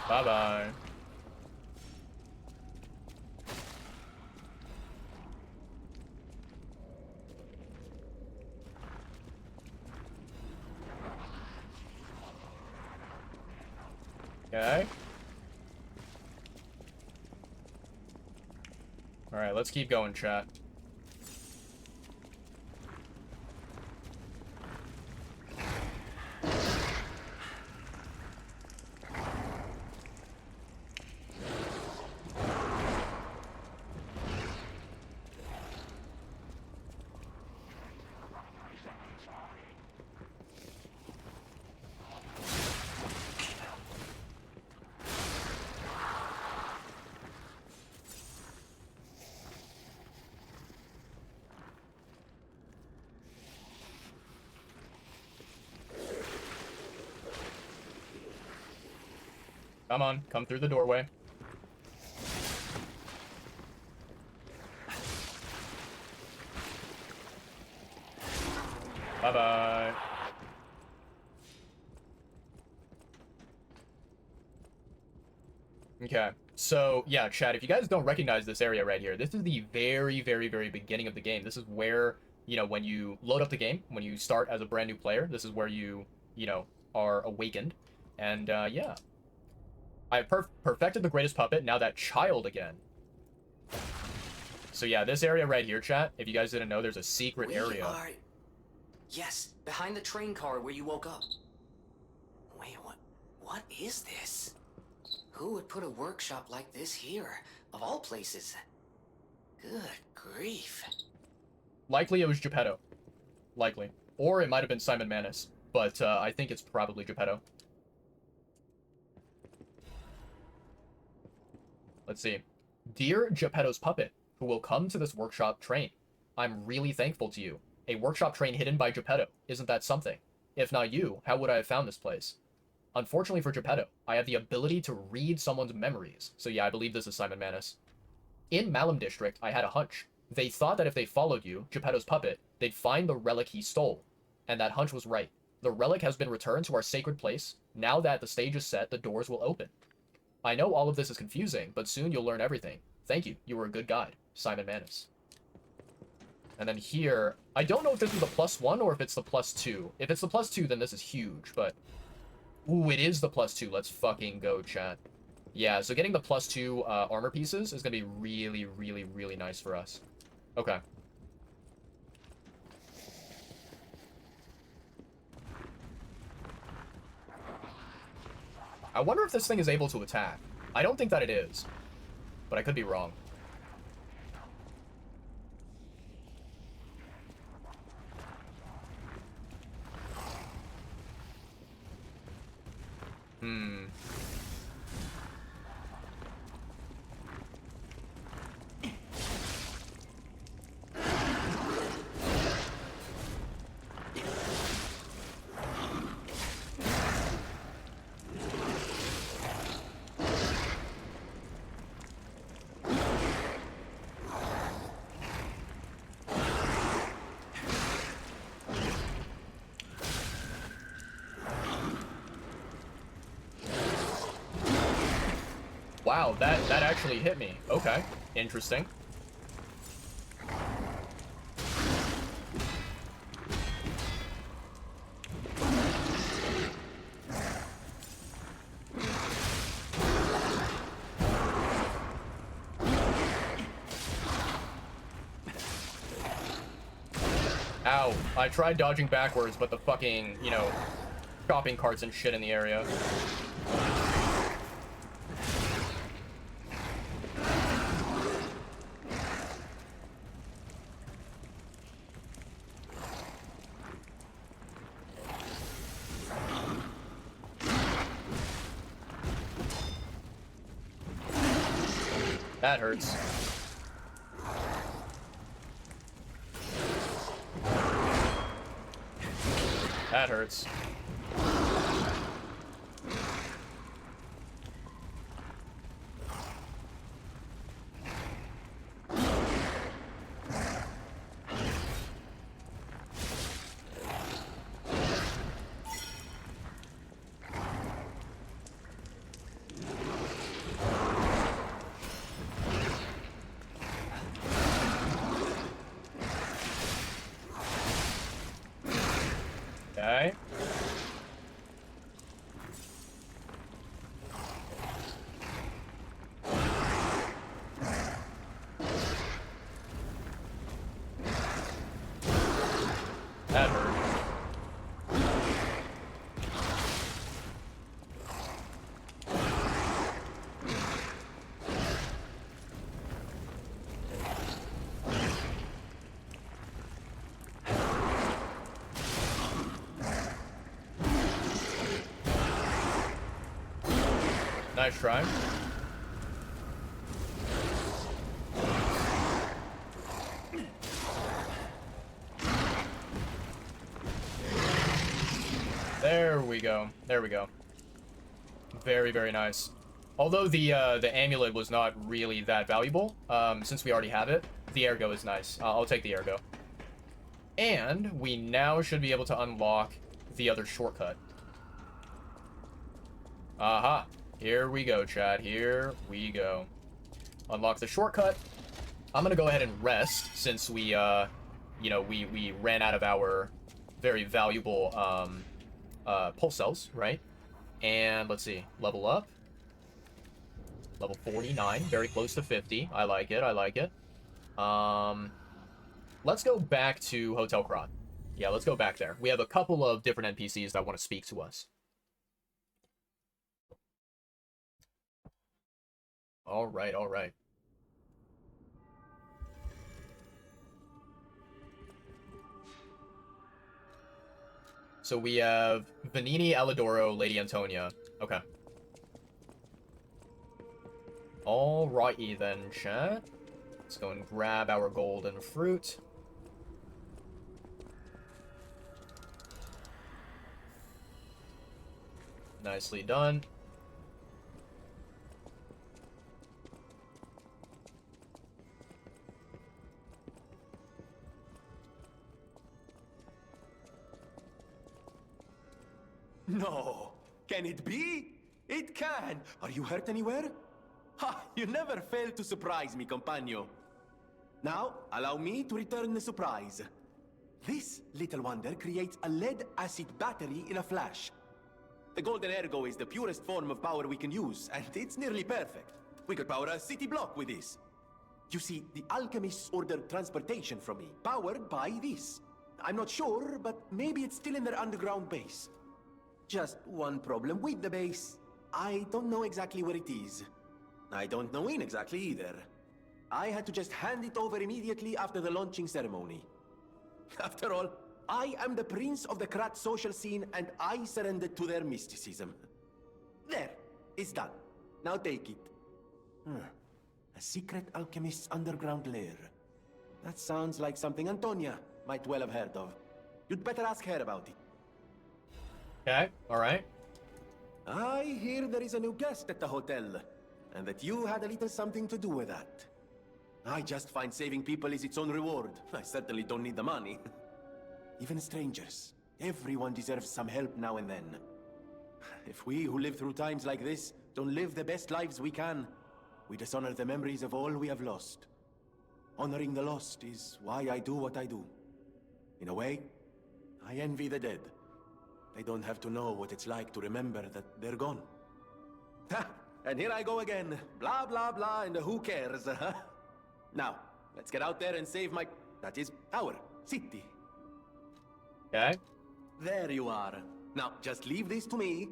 Bye-bye. Okay. Alright, let's keep going, chat. Come on, come through the doorway. Bye-bye. Okay, so, yeah, chat, if you guys don't recognize this area right here, this is the very, very, very beginning of the game. This is where, you know, when you load up the game, when you start as a brand new player, this is where you know, are awakened. And, yeah. I perfected the greatest puppet, now that child again. So yeah, this area right here, chat, if you guys didn't know, there's a secret area. Yes, behind the train car where you woke up. Wait, what is this? Who would put a workshop like this here, of all places? Good grief. Likely it was Geppetto. Likely. Or it might have been Simon Manus. But I think it's probably Geppetto. Let's see. Dear Geppetto's puppet, who will come to this workshop train, I'm really thankful to you. A workshop train hidden by Geppetto. Isn't that something? If not you, how would I have found this place? Unfortunately for Geppetto, I have the ability to read someone's memories. So yeah, I believe this is Simon Manus. In Malum District, I had a hunch. They thought that if they followed you, Geppetto's puppet, they'd find the relic he stole. And that hunch was right. The relic has been returned to our sacred place. Now that the stage is set, the doors will open. I know all of this is confusing, but soon you'll learn everything. Thank you. You were a good guide. Simon Manus. And then here, I don't know if this is the +1 or if it's the +2. If it's the +2, then this is huge, but... Ooh, it is the +2. Let's fucking go, chat. Yeah, so getting the +2 armor pieces is gonna be really, really, really nice for us. Okay. I wonder if this thing is able to attack. I don't think that it is, but I could be wrong. Hmm. Wow, that actually hit me. Okay, interesting. Ow, I tried dodging backwards, but the fucking, you know, shopping carts and shit in the area. That hurts. That hurts. Okay. That hurt. Nice try. There we go. There we go. Very, very nice. Although the amulet was not really that valuable, since we already have it, the ergo is nice. I'll take the ergo. And we now should be able to unlock the other shortcut. Aha. Here we go, chat. Here we go. Unlock the shortcut. I'm gonna go ahead and rest since we, you know, we ran out of our very valuable, pulse cells, right? And let's see. Level up. Level 49. Very close to 50. I like it. I like it. Let's go back to Hotel Krat. Yeah, let's go back there. We have a couple of different NPCs that want to speak to us. All right, all right. So we have Vanini, Alidoro, Lady Antonia. Okay. Alrighty then, chat. Let's go and grab our golden fruit. Nicely done. No. Can it be? It can. Are you hurt anywhere? Ha! You never fail to surprise me, compagno. Now, allow me to return the surprise. This little wonder creates a lead-acid battery in a flash. The golden ergo is the purest form of power we can use, and it's nearly perfect. We could power a city block with this. You see, the alchemists ordered transportation from me, powered by this. I'm not sure, but maybe it's still in their underground base. Just one problem with the base. I don't know exactly where it is. I don't know when exactly either. I had to just hand it over immediately after the launching ceremony. After all, I am the prince of the Krat social scene, and I surrendered to their mysticism. There, it's done. Now take it. A secret alchemist's underground lair. That sounds like something Antonia might well have heard of. You'd better ask her about it. Okay, alright. I hear there is a new guest at the hotel, and that you had a little something to do with that. I just find saving people is its own reward. I certainly don't need the money. Even strangers. Everyone deserves some help now and then. If we who live through times like this don't live the best lives we can, we dishonor the memories of all we have lost. Honoring the lost is why I do what I do. In a way, I envy the dead. They don't have to know what it's like to remember that they're gone. Ha! And here I go again. Blah, blah, blah, and who cares, huh? Now, let's get out there and save my... that is, our city. Okay. There you are. Now, just leave this to me.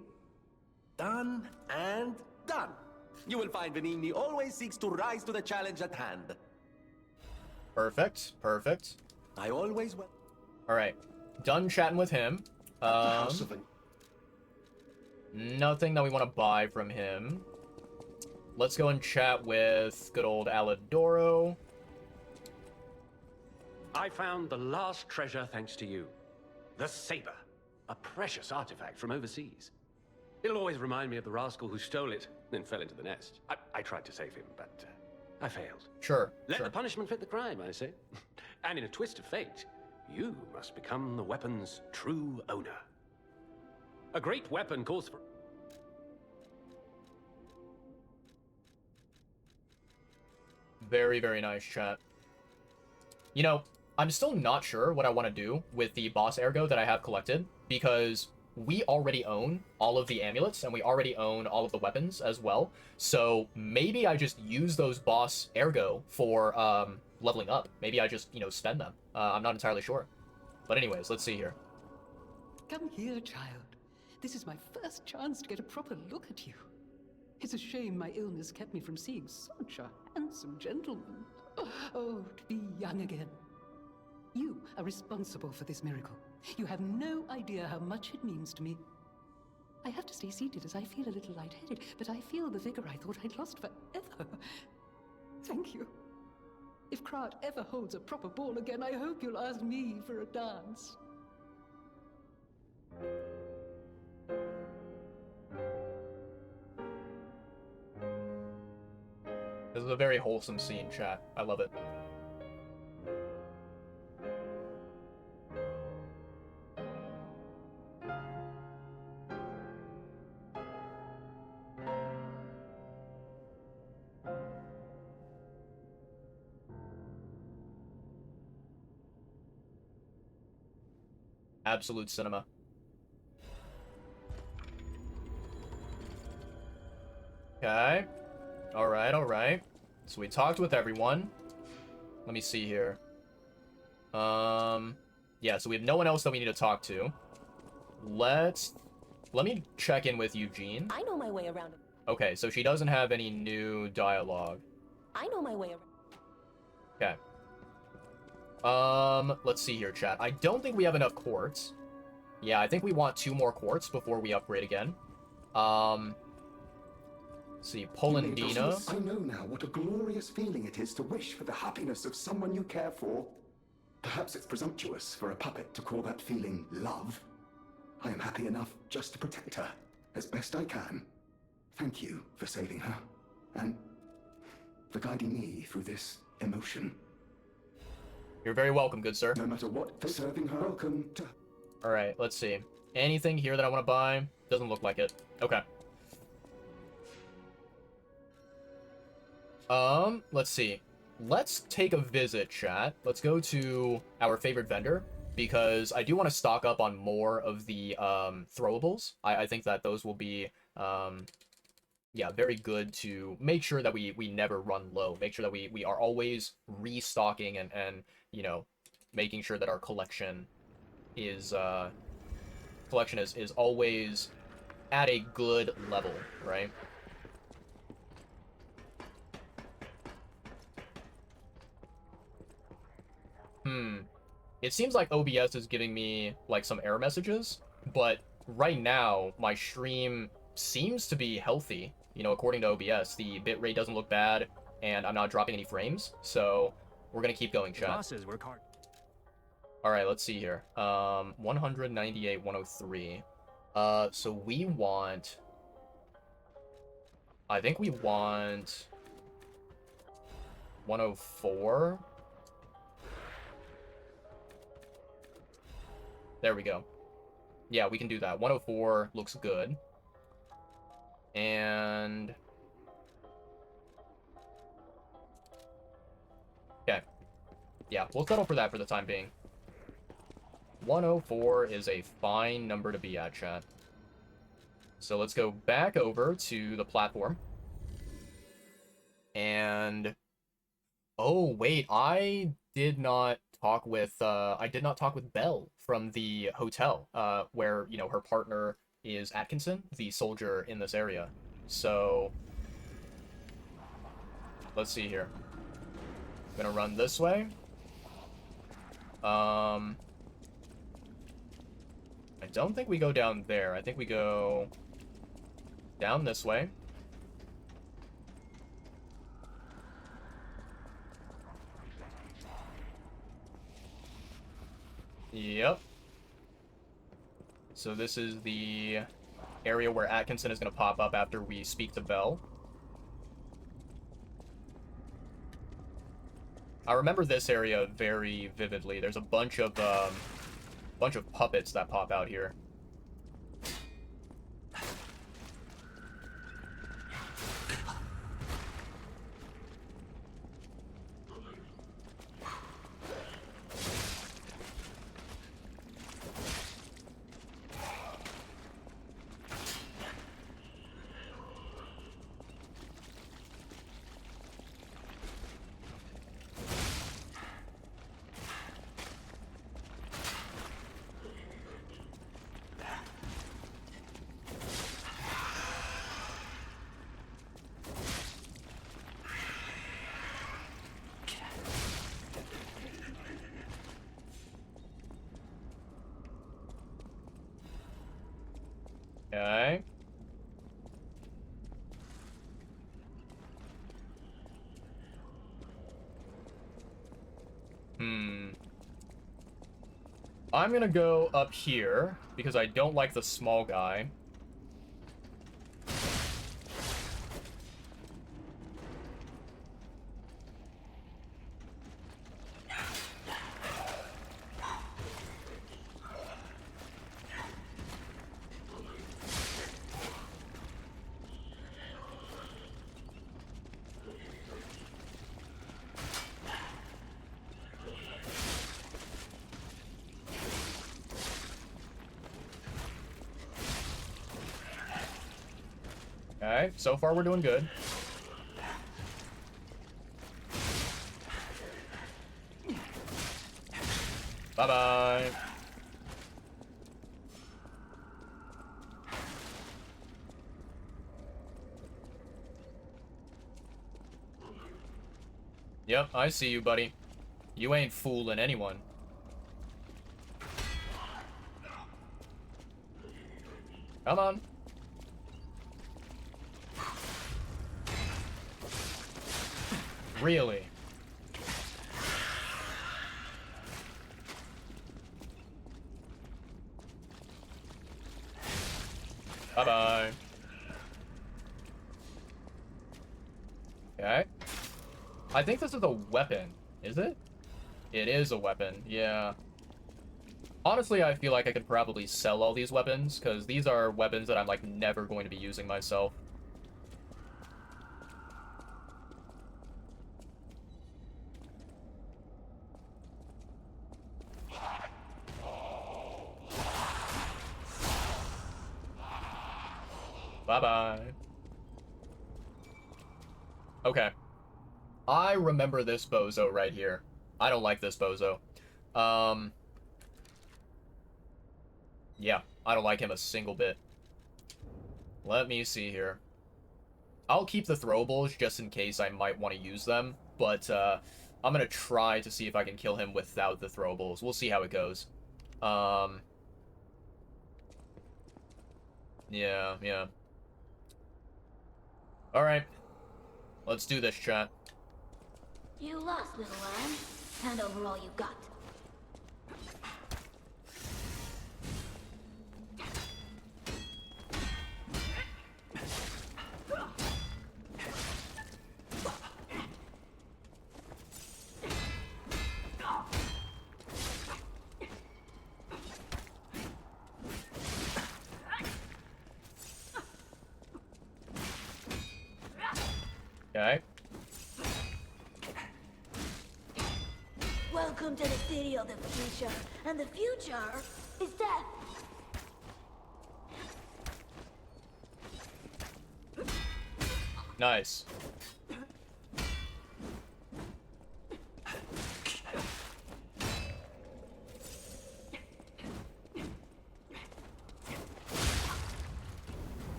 Done and done. You will find Venigni always seeks to rise to the challenge at hand. Perfect. Perfect. I always will. Alright. Done chatting with him. Nothing that we want to buy from him. Let's go and chat with good old Alidoro. I found the last treasure thanks to you. The saber. A precious artifact from overseas. It'll always remind me of the rascal who stole it, then fell into the nest. I tried to save him, but I failed. Sure. Let sure. the punishment fit the crime, I say. And in a twist of fate, you must become the weapon's true owner. A great weapon calls for... Very, very nice chat. You know, I'm still not sure what I want to do with the boss ergo that I have collected, because we already own all of the amulets, and we already own all of the weapons as well. So maybe I just use those boss ergo for leveling up. Maybe I just, you know, spend them. I'm not entirely sure. But anyways, let's see here. Come here, child. This is my first chance to get a proper look at you. It's a shame my illness kept me from seeing such a handsome gentleman. Oh, to be young again. You are responsible for this miracle. You have no idea how much it means to me. I have to stay seated as I feel a little lightheaded, but I feel the vigor I thought I'd lost forever. Thank you. If Krat ever holds a proper ball again, I hope you'll ask me for a dance. This is a very wholesome scene, chat. I love it. Absolute cinema. Okay. Alright, alright. So we talked with everyone. Let me see here. Yeah, so we have no one else that we need to talk to. Let me check in with Eugene. I know my way around it. Okay, so she doesn't have any new dialogue. I know my way around. Okay. Let's see here, chat. I don't think we have enough quartz. Yeah, I think we want 2 more quartz before we upgrade again. Let's see, Polandina. I know now what a glorious feeling it is to wish for the happiness of someone you care for. Perhaps it's presumptuous for a puppet to call that feeling love. I am happy enough just to protect her, as best I can. Thank you for saving her, and for guiding me through this emotion. You're very welcome, good sir. No matter what, for serving her, welcome to... Alright, let's see. Anything here that I want to buy? Doesn't look like it. Okay. Let's see. let's take a visit, chat. Let's go to our favorite vendor, because I do want to stock up on more of the throwables. I think that those will be yeah, very good to make sure that we never run low. Make sure that we are always restocking and you know, making sure that our collection is always at a good level, right? It seems like OBS is giving me like some error messages, but right now my stream seems to be healthy. You know, according to OBS, the bitrate doesn't look bad, and I'm not dropping any frames, so we're gonna keep going, chat. Bosses work hard. All right, let's see here. 198, 103. So we want. I think we want 104. There we go. Yeah, we can do that. 104 looks good. And okay. Yeah, we'll settle for that for the time being. 104 is a fine number to be at, chat. So let's go back over to the platform. And oh wait, I did not talk with Belle from the hotel, where, you know, her partner is Atkinson, the soldier in this area. So let's see here. I'm gonna run this way. I don't think we go down there. I think we go down this way. Yep. So this is the area where Atkinson is going to pop up after we speak to Belle. I remember this area very vividly. There's a bunch of puppets that pop out here. Okay. I'm gonna go up here, because I don't like the small guy. Okay, so far we're doing good. Bye-bye. Yep, I see you, buddy. You ain't fooling anyone. Come on. Really? Bye-bye. Okay. I think this is a weapon. Is it? It is a weapon, yeah. Honestly, I feel like I could probably sell all these weapons, because these are weapons that I'm, like, never going to be using myself. Bye-bye. Okay. I remember this bozo right here. I don't like this bozo. Yeah, I don't like him a single bit. Let me see here. I'll keep the throwables just in case I might want to use them, but I'm gonna try to see if I can kill him without the throwables. We'll see how it goes. Yeah. Alright. Let's do this, chat. You lost, little lamb. Hand over all you got. Okay. Welcome to the city of the future, and the future is death. Nice.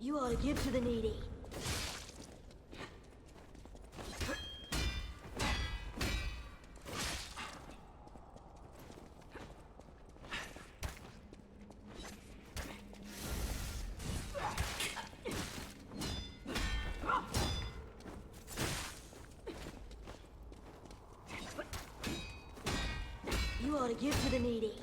You ought to give to the needy. You ought to give to the needy.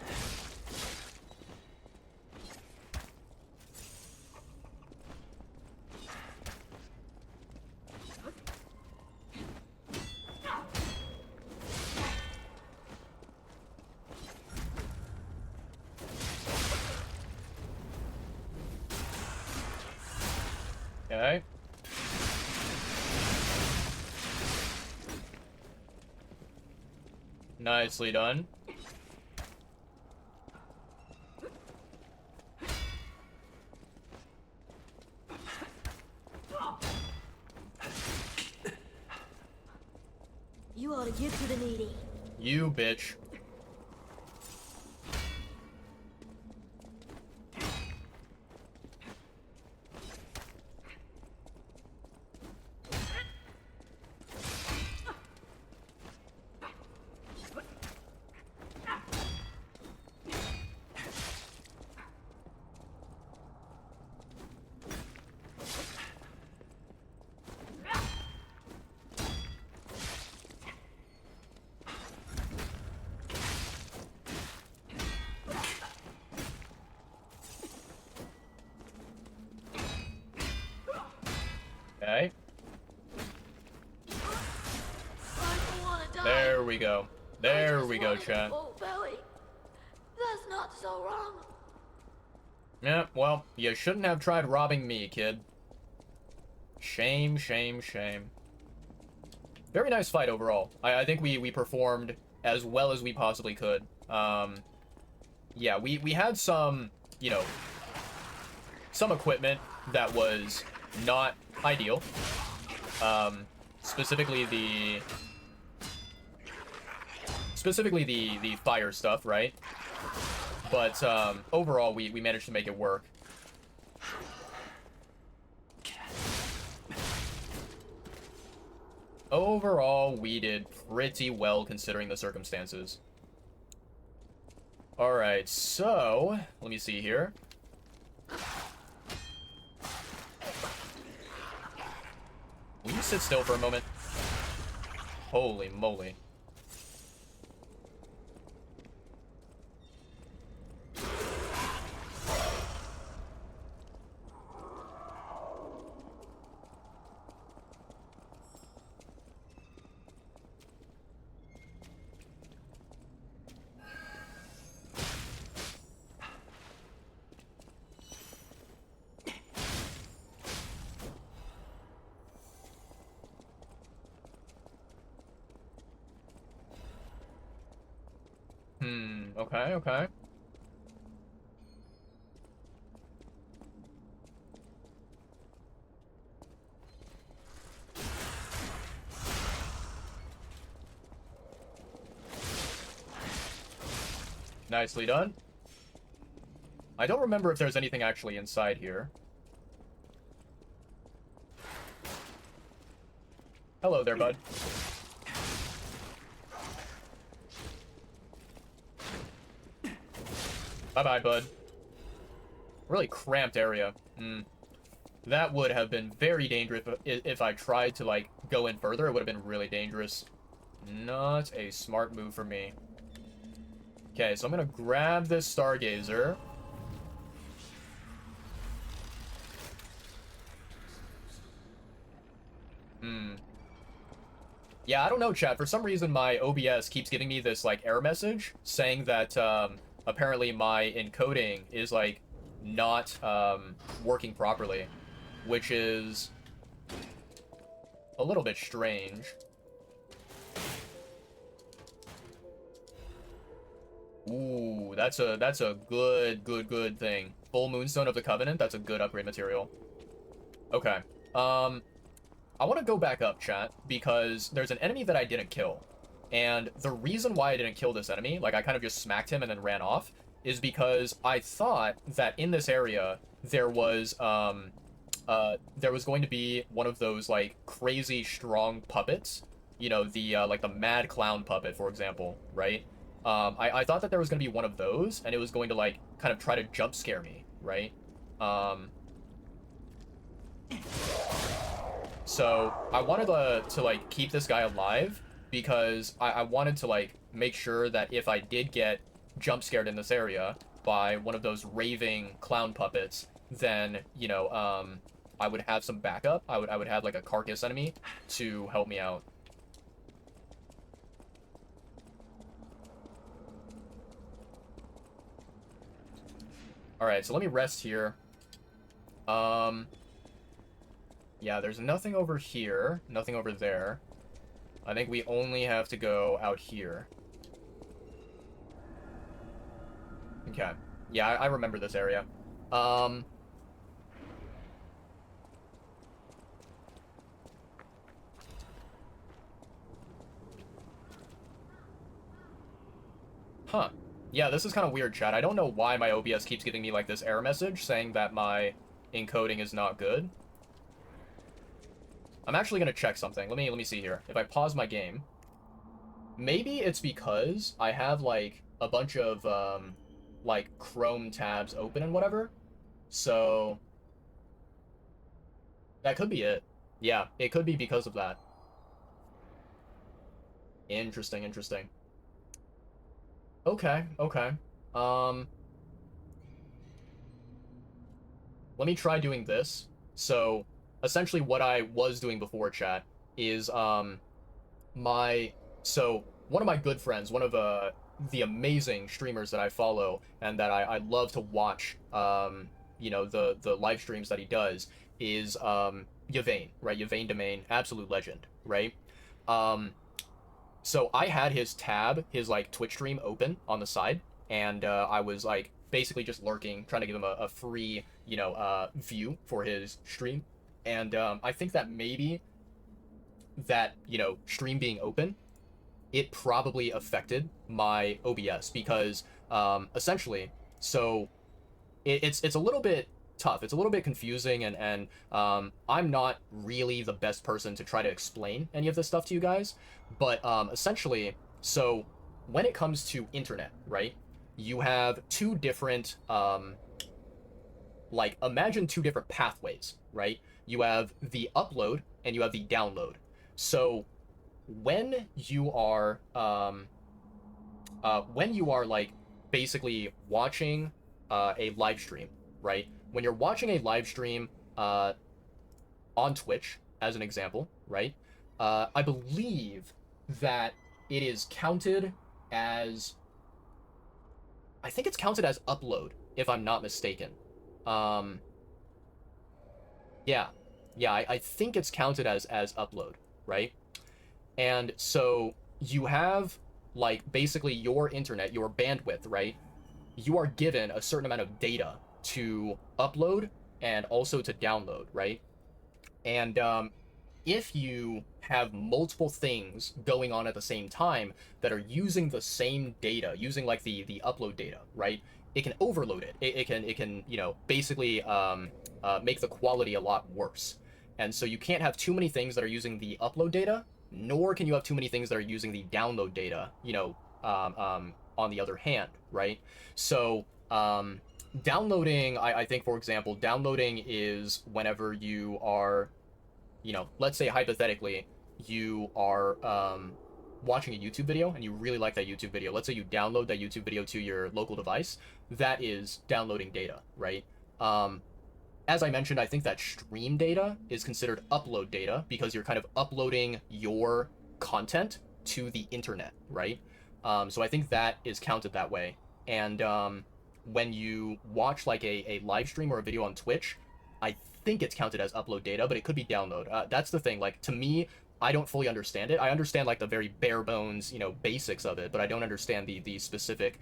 Okay. Nicely done. You ought to give to the needy. You bitch. Okay. There we go. There we go, chat. Full belly. That's not so wrong. Yeah, well, you shouldn't have tried robbing me, kid. Shame, shame, shame. Very nice fight overall. I think we performed as well as we possibly could. Yeah, we had some, you know, some equipment that was not ideal. Specifically the fire stuff, right? But overall, we managed to make it work. Overall, we did pretty well considering the circumstances. Alright, so, let me see here. Will you sit still for a moment? Holy moly. Okay, okay. Nicely done. I don't remember if there's anything actually inside here. Hello there, bud. Bye-bye, bud. Really cramped area. That would have been very dangerous if I tried to, like, go in further. It would have been really dangerous. Not a smart move for me. Okay, so I'm gonna grab this Stargazer. Yeah, I don't know, chat. For some reason, my OBS keeps giving me this, like, error message saying that, apparently my encoding is, like, not, working properly, which is a little bit strange. Ooh, that's a good thing. Full Moonstone of the Covenant, that's a good upgrade material. Okay. I want to go back up, chat, because there's an enemy that I didn't kill. And the reason why I didn't kill this enemy, like I kind of just smacked him and then ran off, is because I thought that in this area there was going to be one of those like crazy strong puppets, you know, the like the mad clown puppet, for example, right? I thought that there was going to be one of those, and it was going to like kind of try to jump scare me, right? So I wanted to like keep this guy alive because I wanted to like make sure that if I did get jump scared in this area by one of those raving clown puppets, then, you know, I would have some backup. I would have like a carcass enemy to help me out. All right, so let me rest here. Yeah, there's nothing over here, nothing over there. I think we only have to go out here. Okay. Yeah, I remember this area. Huh. Yeah, this is kind of weird, chat. I don't know why my OBS keeps giving me, like, this error message saying that my encoding is not good. I'm actually gonna check something. Let me see here. If I pause my game, maybe it's because I have like a bunch of like Chrome tabs open and whatever. So that could be it. Yeah, it could be because of that. Interesting, interesting. Okay, okay. Let me try doing this. So essentially what I was doing before, chat, is so one of my good friends, one of the amazing streamers that I follow and that I love to watch, you know, the live streams that he does is Yvain, right? Yvain Domain, absolute legend, right? So I had his tab, his like Twitch stream open on the side, and I was like basically just lurking, trying to give him a free, you know, view for his stream. And I think that maybe that, you know, stream being open, it probably affected my OBS because essentially, so it's a little bit tough. It's a little bit confusing, and I'm not really the best person to try to explain any of this stuff to you guys. But essentially, so when it comes to internet, right, you have two different, like, imagine two different pathways, right? You have the upload and you have the download. So when you are like basically watching a live stream, right? When you're watching a live stream on Twitch, as an example, right? I believe that it is counted as, I think it's counted as upload, if I'm not mistaken. Yeah, I think it's counted as upload, right? And so you have like basically your internet, your bandwidth, right? You are given a certain amount of data to upload and also to download, right? And if you have multiple things going on at the same time that are using the same data, using like the upload data, right? It can overload it. It can basically make the quality a lot worse. And so you can't have too many things that are using the upload data, nor can you have too many things that are using the download data. On the other hand, right? So downloading, I think, for example, downloading is whenever you are, let's say hypothetically, you are watching a YouTube video and you really like that YouTube video. Let's say you download that YouTube video to your local device. That is downloading data, right? As I mentioned, I think that stream data is considered upload data because you're kind of uploading your content to the internet, right? So I think that is counted that way. And when you watch like a live stream or a video on Twitch, I think it's counted as upload data, but it could be download. That's the thing. Like, to me, I don't fully understand it. I understand like the very bare bones, basics of it, but I don't understand the specific,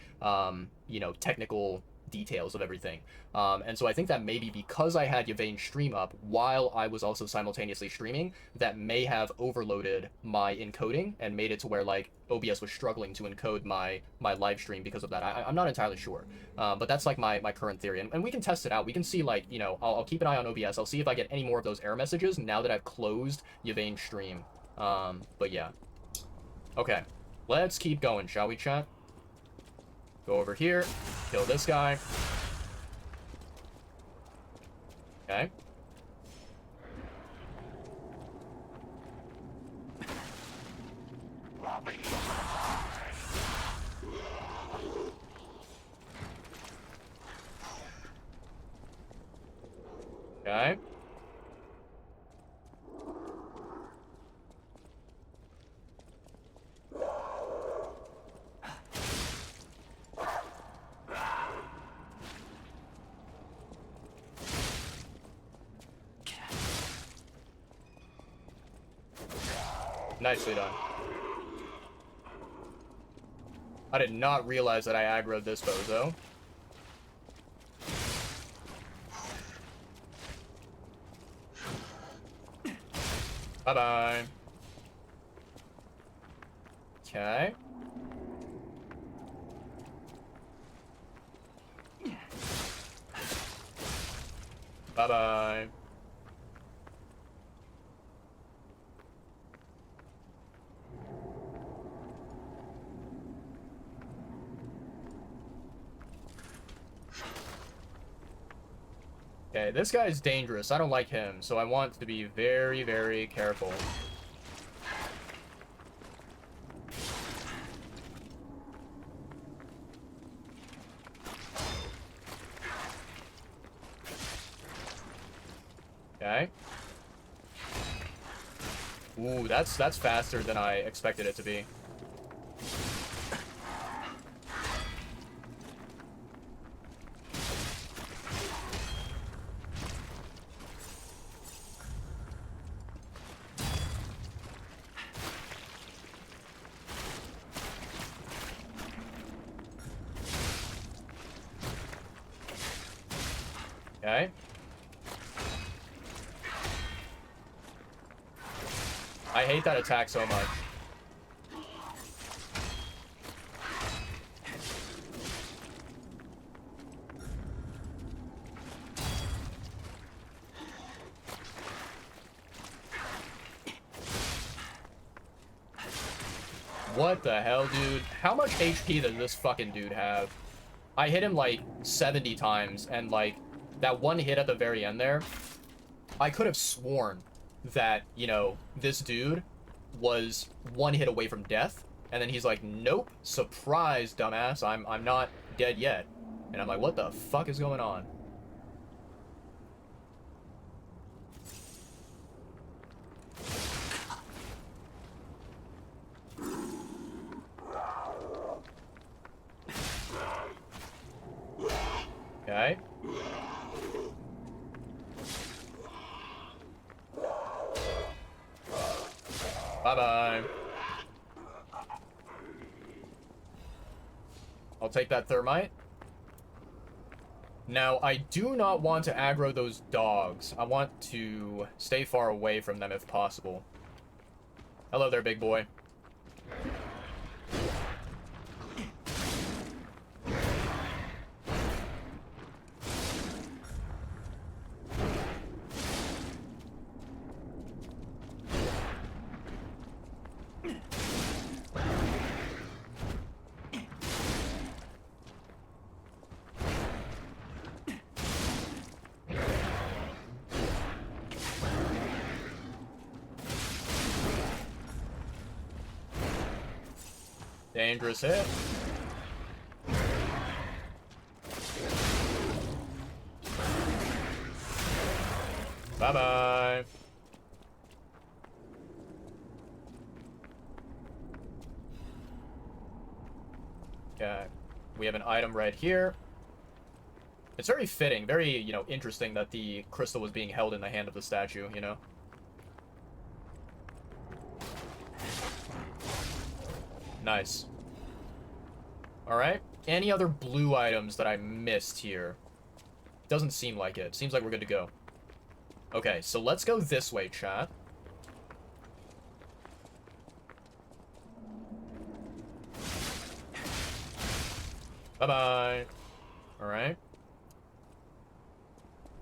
technical details of everything. And so I think that maybe because I had Yvain's stream up while I was also simultaneously streaming, that may have overloaded my encoding and made it to where like OBS was struggling to encode my live stream because of that. I'm not entirely sure, but that's like my current theory, and we can test it out. We can see like, I'll keep an eye on OBS. I'll see if I get any more of those error messages now that I've closed Yvain's stream. But yeah. Okay, let's keep going, shall we, chat? Go over here, kill this guy. Okay. Okay. Nicely done. I did not realize that I aggroed this bozo. Bye-bye. Okay. Bye-bye. Okay, this guy is dangerous. I don't like him, so I want to be very, very careful. Okay. Ooh, that's faster than I expected it to be. Okay. I hate that attack so much. What the hell, dude? How much HP does this fucking dude have? I hit him like 70 times, and like that one hit at the very end there, I could have sworn that, this dude was one hit away from death, and then he's like, nope, surprise, dumbass, I'm not dead yet. And I'm like, what the fuck is going on? Okay. Bye-bye. take that thermite. Now, I do not want to aggro those dogs. I want to stay far away from them if possible. Hello there, big boy. Dangerous hit. Bye-bye. Okay. We have an item right here. It's very fitting, very, you know, interesting that the crystal was being held in the hand of the statue, you know? Nice. Alright. Any other blue items that I missed here? Doesn't seem like it. Seems like we're good to go. Okay, so let's go this way, chat. Bye-bye. Alright.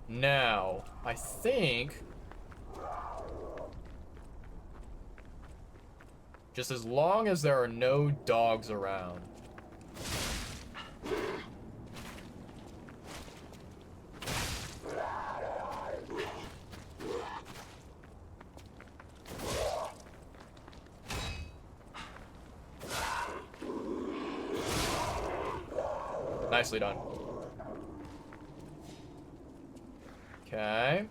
Now, I think... just as long as there are no dogs around. Nicely done. Okay.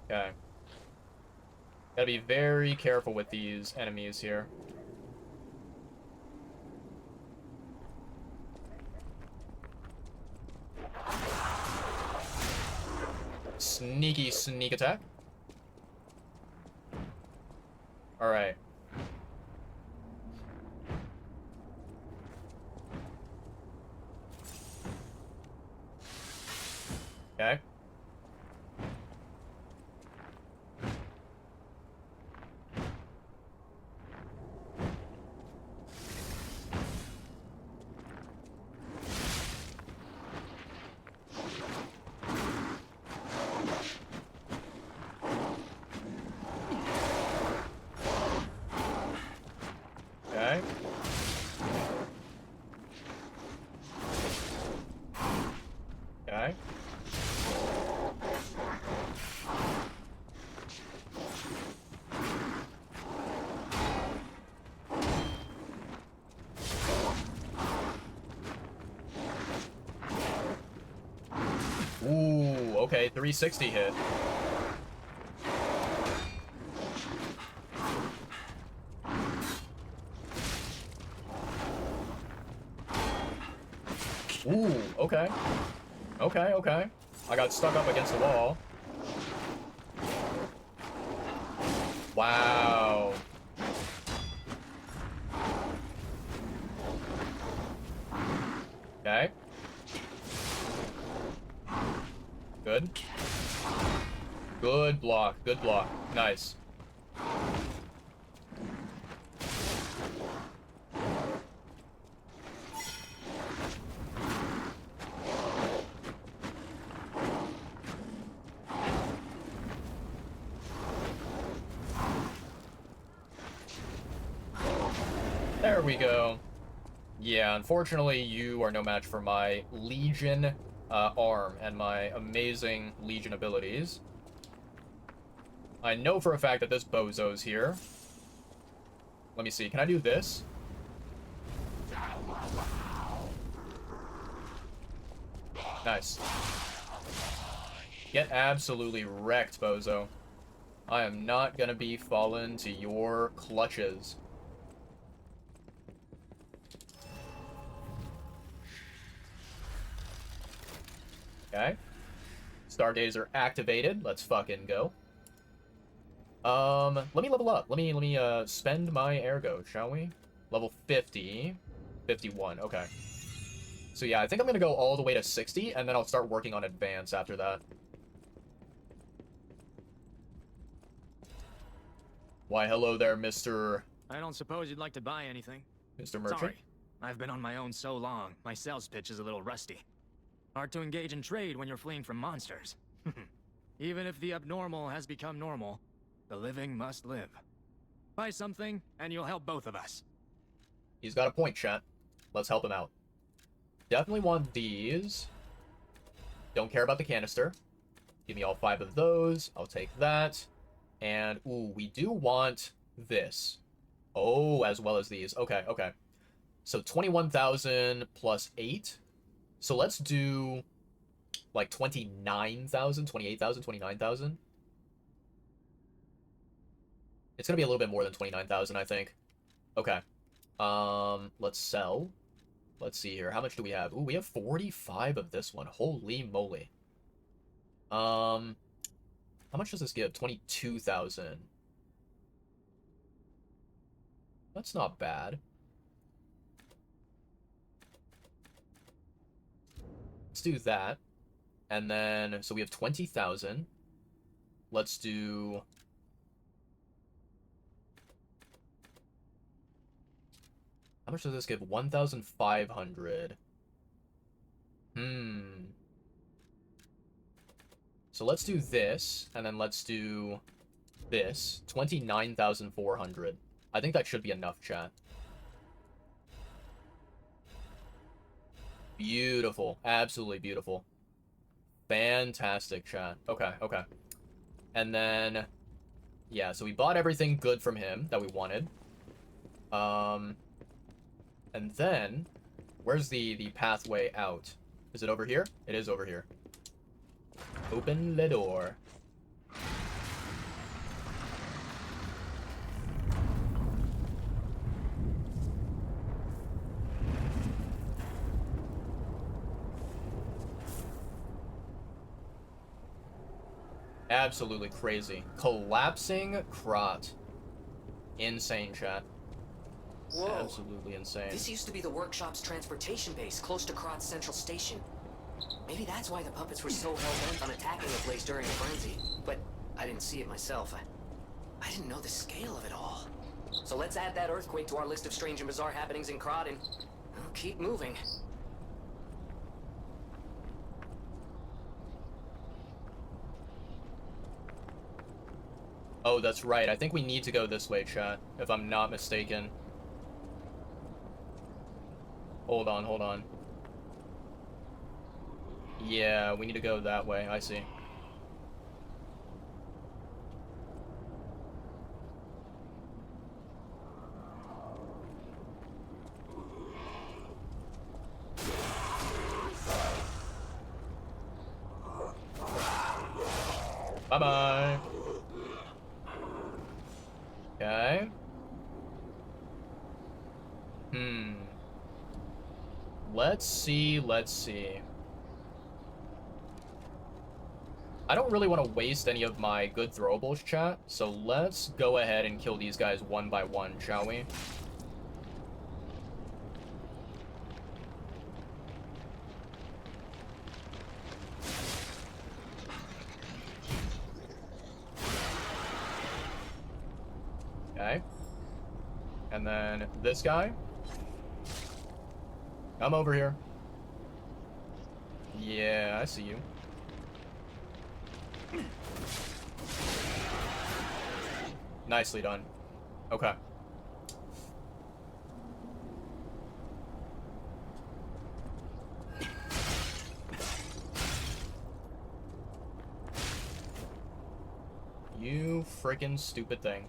Okay. Gotta be very careful with these enemies here. Sneaky sneak attack. Alright. Okay. Okay. Okay. Ooh, okay, 360 hit. Ooh, okay. Okay, okay. I got stuck up against the wall. Wow. Okay. Good. Good block, good block. Nice. There we go. Yeah, unfortunately, you are no match for my Legion arm and my amazing Legion abilities. I know for a fact that this bozo's here. Let me see. Can I do this? Nice. Get absolutely wrecked, bozo. I am not gonna be fallen to your clutches. Okay. Stargazer activated. Let's fucking go. Let me level up. Let me spend my ergo, shall we? Level 50. 51, okay. So yeah, I think I'm gonna go all the way to 60, and then I'll start working on advance after that. Why, hello there, Mr. I don't suppose you'd like to buy anything? Mr. Merchant? Sorry, I've been on my own so long, my sales pitch is a little rusty. Hard to engage in trade when you're fleeing from monsters. Even if the abnormal has become normal, the living must live. Buy something, and you'll help both of us. He's got a point, chat. Let's help him out. Definitely want these. Don't care about the canister. Give me all 5 of those. I'll take that. And, ooh, we do want this. Oh, as well as these. Okay, okay. So 21,000 plus 8. So let's do, like, 29,000, 28,000, 29,000. It's gonna be a little bit more than 29,000, I think. Okay. Let's sell. Let's see here. How much do we have? Ooh, we have 45 of this one. Holy moly. How much does this give? 22,000. That's not bad. Let's do that. And then, so we have 20,000. Let's do... How much does this give? 1,500. So let's do this, and then let's do this. 29,400. I think that should be enough, chat. Beautiful. Absolutely beautiful. Fantastic, chat. Okay, okay. And then, yeah, so we bought everything good from him that we wanted. And then, where's the pathway out? Is it over here? It is over here. Open the door. Absolutely crazy. Collapsing Krot. Insane, chat. Whoa. Absolutely insane. This used to be the workshop's transportation base, close to Krot's central station. Maybe that's why the puppets were so hell-bent on attacking the place during the frenzy. But I didn't see it myself. I didn't know the scale of it all. So let's add that earthquake to our list of strange and bizarre happenings in Krot and we'll keep moving. Oh, that's right. I think we need to go this way, chat, if I'm not mistaken. Hold on, hold on. Yeah, we need to go that way. I see. Bye-bye. Okay. Let's see, let's see. I don't really want to waste any of my good throwables, chat, so let's go ahead and kill these guys one by one, shall we? Okay. And then this guy. Come over here. Yeah, I see you. Nicely done. Okay. You freaking stupid thing.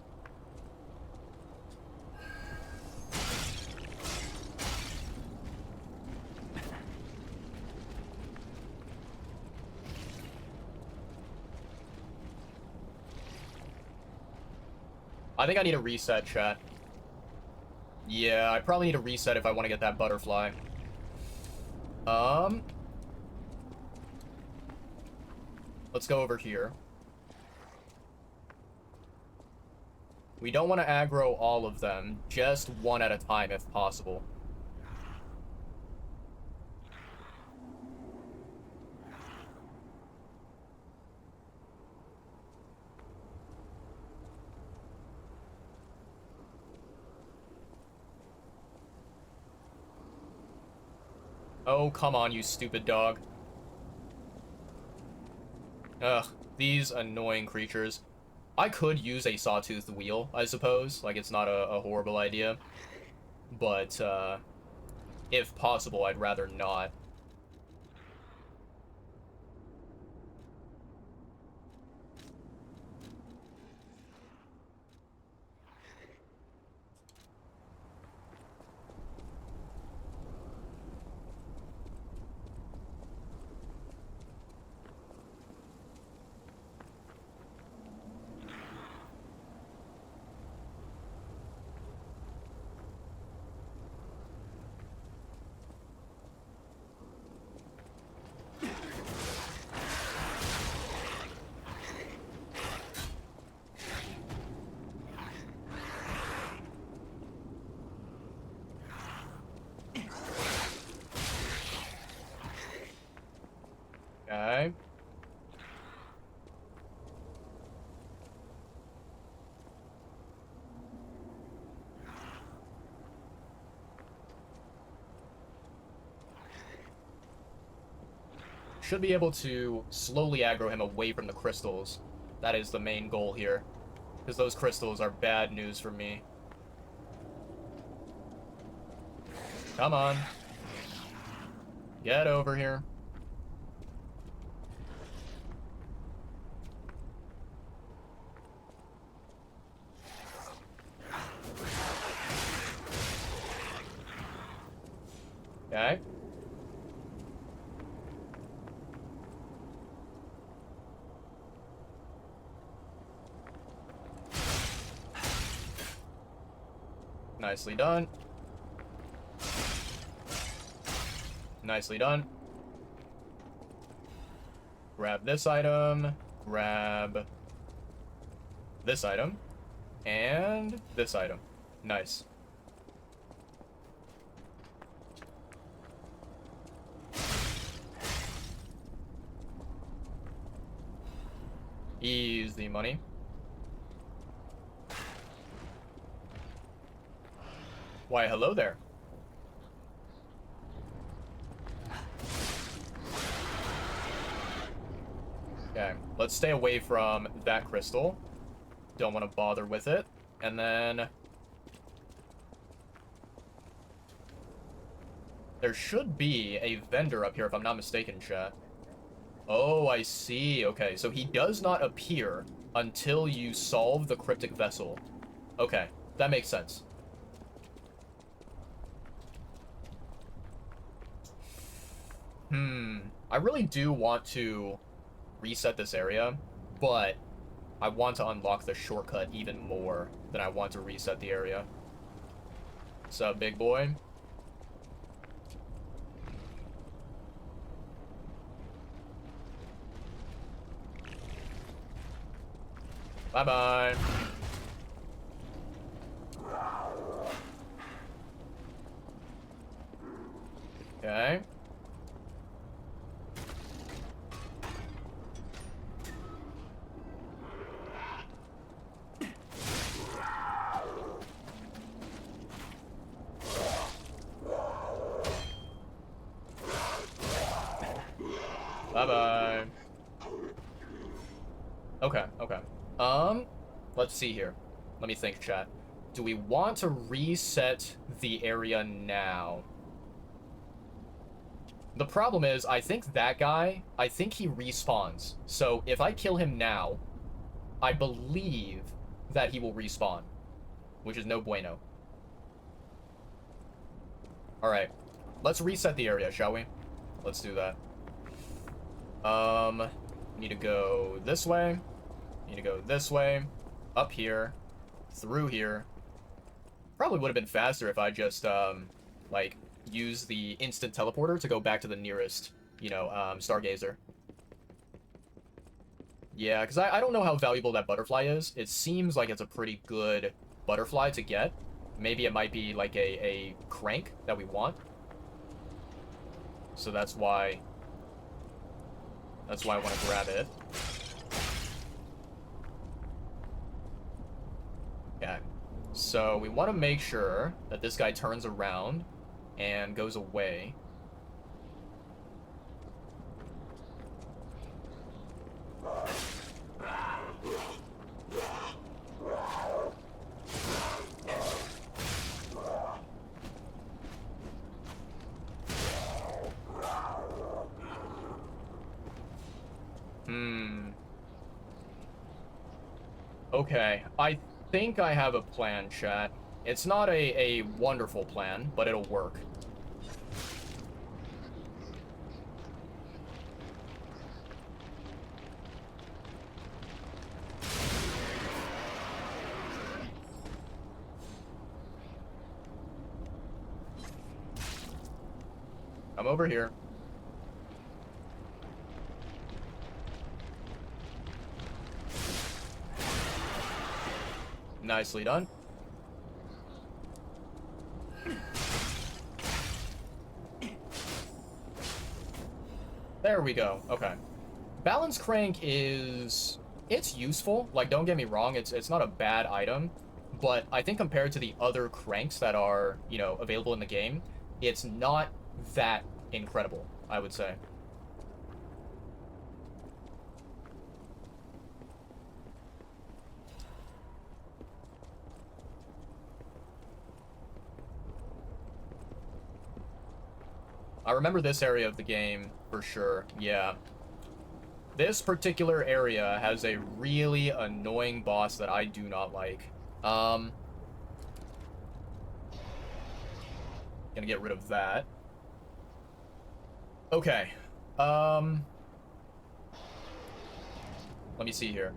I think I need a reset, chat. Yeah, I probably need a reset if I want to get that butterfly. Let's go over here. We don't want to aggro all of them, just one at a time if possible. Oh, come on, you stupid dog. Ugh, these annoying creatures. I could use a sawtoothed wheel, I suppose. Like, it's not a horrible idea. But, if possible, I'd rather not. Okay. Should be able to slowly aggro him away from the crystals. That is the main goal here. Because those crystals are bad news for me. Come on. Get over here. Okay. Nicely done. Nicely done. Grab this item. Grab this item. And this item. Nice. Easy money. Why, hello there. Okay, let's stay away from that crystal. Don't want to bother with it. And then there should be a vendor up here if I'm not mistaken, chat. Oh, I see. Okay, so he does not appear until you solve the cryptic vessel. Okay, that makes sense. I really do want to reset this area, but I want to unlock the shortcut even more than I want to reset the area. What's up, big boy? Bye-bye. Okay. Bye-bye. Okay, okay. Let's see here. Let me think, chat. Do we want to reset the area now? The problem is, I think that guy, I think he respawns. So if I kill him now, I believe that he will respawn, which is no bueno. Alright, let's reset the area, shall we? Let's do that. Need to go this way. Need to go this way. Up here. Through here. Probably would have been faster if I just, like, use the instant teleporter to go back to the nearest, you know, Stargazer. Yeah, because I don't know how valuable that butterfly is. It seems like it's a pretty good butterfly to get. Maybe it might be like a crank that we want. So that's why I want to grab it. Okay. So we want to make sure that this guy turns around and goes away. Okay, I think I have a plan, chat. It's not a wonderful plan, but it'll work. I'm over here. Nicely done. There we go. Okay. Balance crank is... it's useful. Like, don't get me wrong, it's not a bad item. But I think compared to the other cranks that are, you know, available in the game, it's not that incredible, I would say. I remember this area of the game for sure, yeah. This particular area has a really annoying boss that I do not like. Gonna get rid of that. Okay. Let me see here.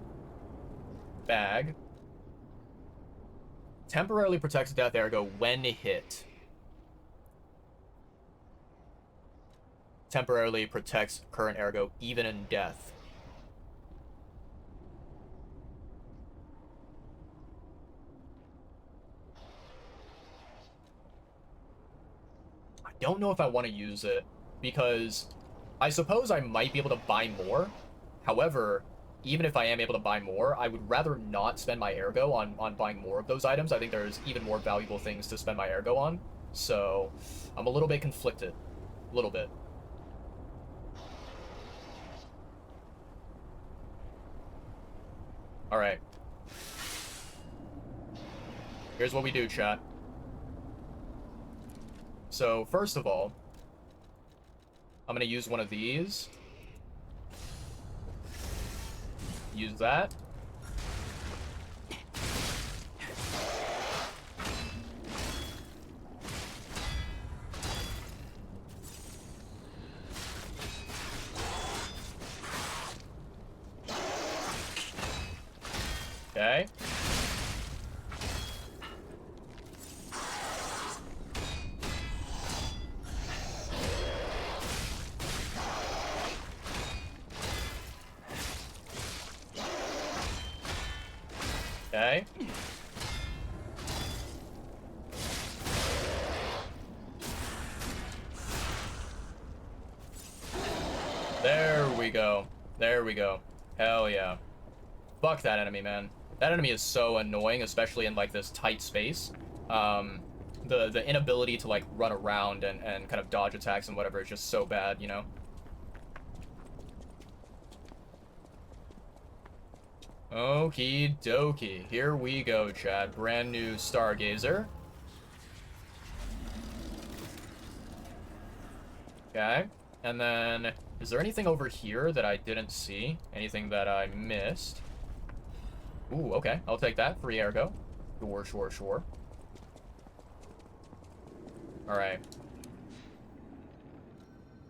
Bag. Temporarily protects death ergo when hit. Temporarily protects current ergo even in death. I don't know if I want to use it because I suppose I might be able to buy more. However, even if I am able to buy more, I would rather not spend my ergo on buying more of those items. I think there's even more valuable things to spend my ergo on. So I'm a little bit conflicted. A little bit. Alright. Here's what we do, chat. So, first of all, I'm gonna use one of these. Use that. Okay. Okay. There we go. There we go. Hell yeah. Fuck that enemy, man. That enemy is so annoying, especially in, like, this tight space. The inability to, like, run around and kind of dodge attacks and whatever is just so bad, you know? Okie dokie. Here we go, Chad. Brand new Stargazer. Okay. And then, is there anything over here that I didn't see? Anything that I missed? Ooh, okay. I'll take that. Free ergo. Sure, sure, sure. Alright.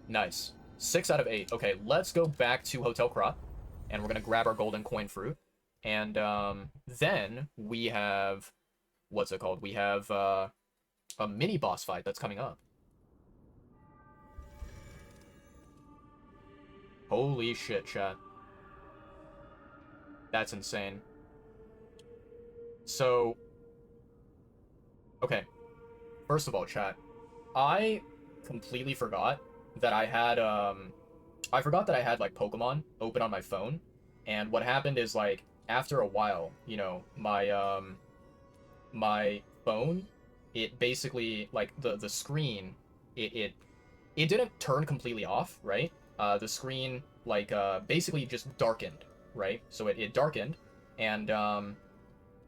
Nice. 6 out of 8. Okay, let's go back to Hotel Krat. And we're gonna grab our golden coin fruit. And, then we have... what's it called? We have, a mini boss fight that's coming up. Holy shit, chat. That's insane. So, okay. First of all, chat, I completely forgot that I had, I forgot that I had, like, Pokemon open on my phone. And what happened is, like, after a while, you know, my phone, it basically, like, the screen, it didn't turn completely off, right? The screen, like, basically just darkened, right? So it darkened, and,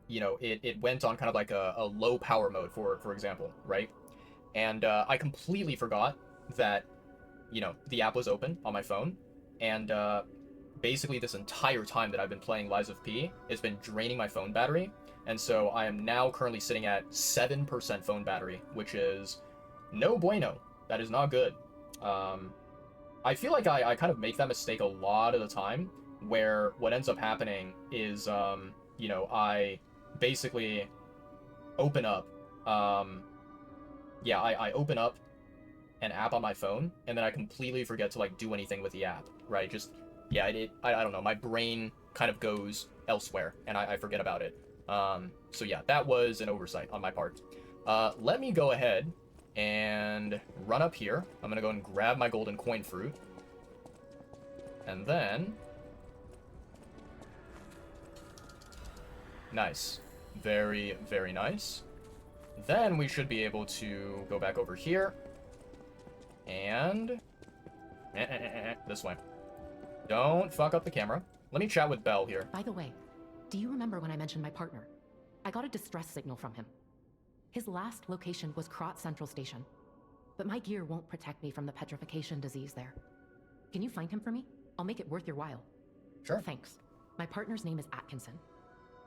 you know, it went on kind of like a low power mode, for example, right? And I completely forgot that, you know, the app was open on my phone, and basically this entire time that I've been playing Lies of P, it's been draining my phone battery, and so I am now currently sitting at 7% phone battery, which is no bueno. That is not good. I feel like I kind of make that mistake a lot of the time, where what ends up happening is, you know, I basically open up, yeah, I open up an app on my phone, and then I completely forget to, like, do anything with the app, right? Just, yeah, I don't know, my brain kind of goes elsewhere, and I forget about it. So yeah, that was an oversight on my part. Let me go ahead and run up here. I'm gonna go and grab my golden coin fruit. And then... Nice. Very, very nice. Then we should be able to go back over here. And... this way. Don't fuck up the camera. Let me chat with Belle here. By the way, do you remember when I mentioned my partner? I got a distress signal from him. His last location was Krot Central Station. But my gear won't protect me from the petrification disease there. Can you find him for me? I'll make it worth your while. Sure. Thanks. My partner's name is Atkinson.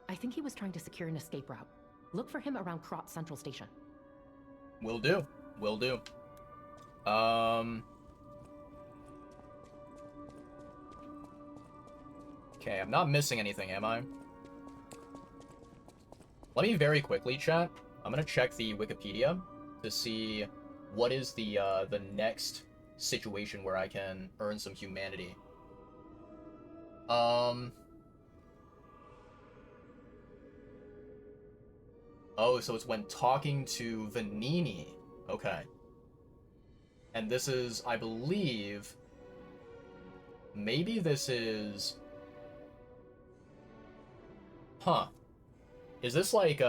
I think he was trying to secure an escape route. Look for him around Krot Central Station. Will do. Will do. Okay, I'm not missing anything, am I? Let me very quickly, chat. I'm gonna check the Wikipedia to see what is the next situation where I can earn some humanity. Oh, so it's when talking to Vanini. Okay. And this is, I believe... Maybe this is... Huh. Is this like,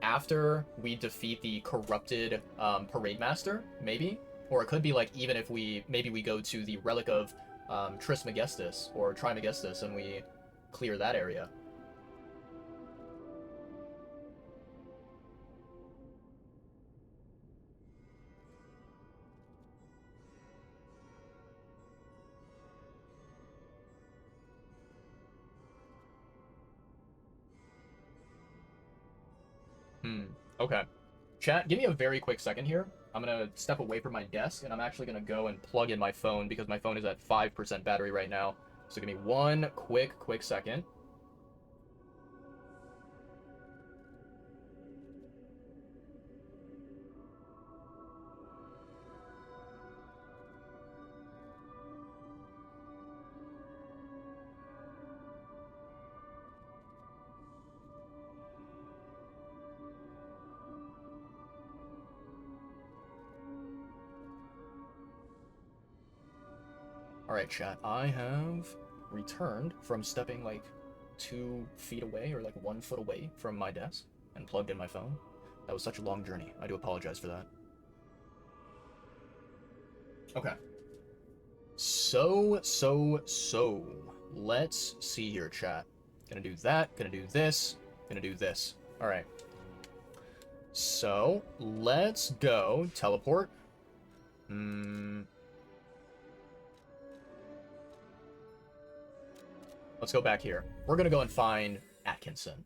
after we defeat the corrupted, Parade Master? Maybe? Or it could be like, even if maybe we go to the Relic of, Trismegistus, or Trimegistus, and we clear that area. Okay. Chat, give me a very quick second here. I'm gonna step away from my desk, and I'm actually gonna go and plug in my phone, because my phone is at 5% battery right now. So give me one quick second. Alright, chat, I have returned from stepping like 2 feet away, or like 1 foot away from my desk, and plugged in my phone. That was such a long journey. I do apologize for that. Okay. So. Let's see here, chat. Gonna do that, gonna do this, gonna do this. Alright. So, let's go teleport. Let's go back here. We're gonna go and find Atkinson.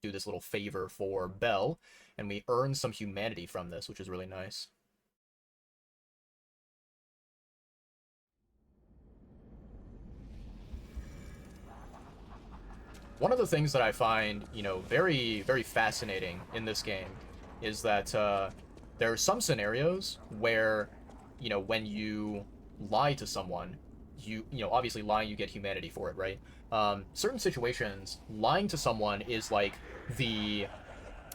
Do this little favor for Belle, and we earn some humanity from this, which is really nice. One of the things that I find, you know, very, very fascinating in this game is that there are some scenarios where, you know, when you lie to someone, you know, obviously lying, you get humanity for it, right? Certain situations, lying to someone is like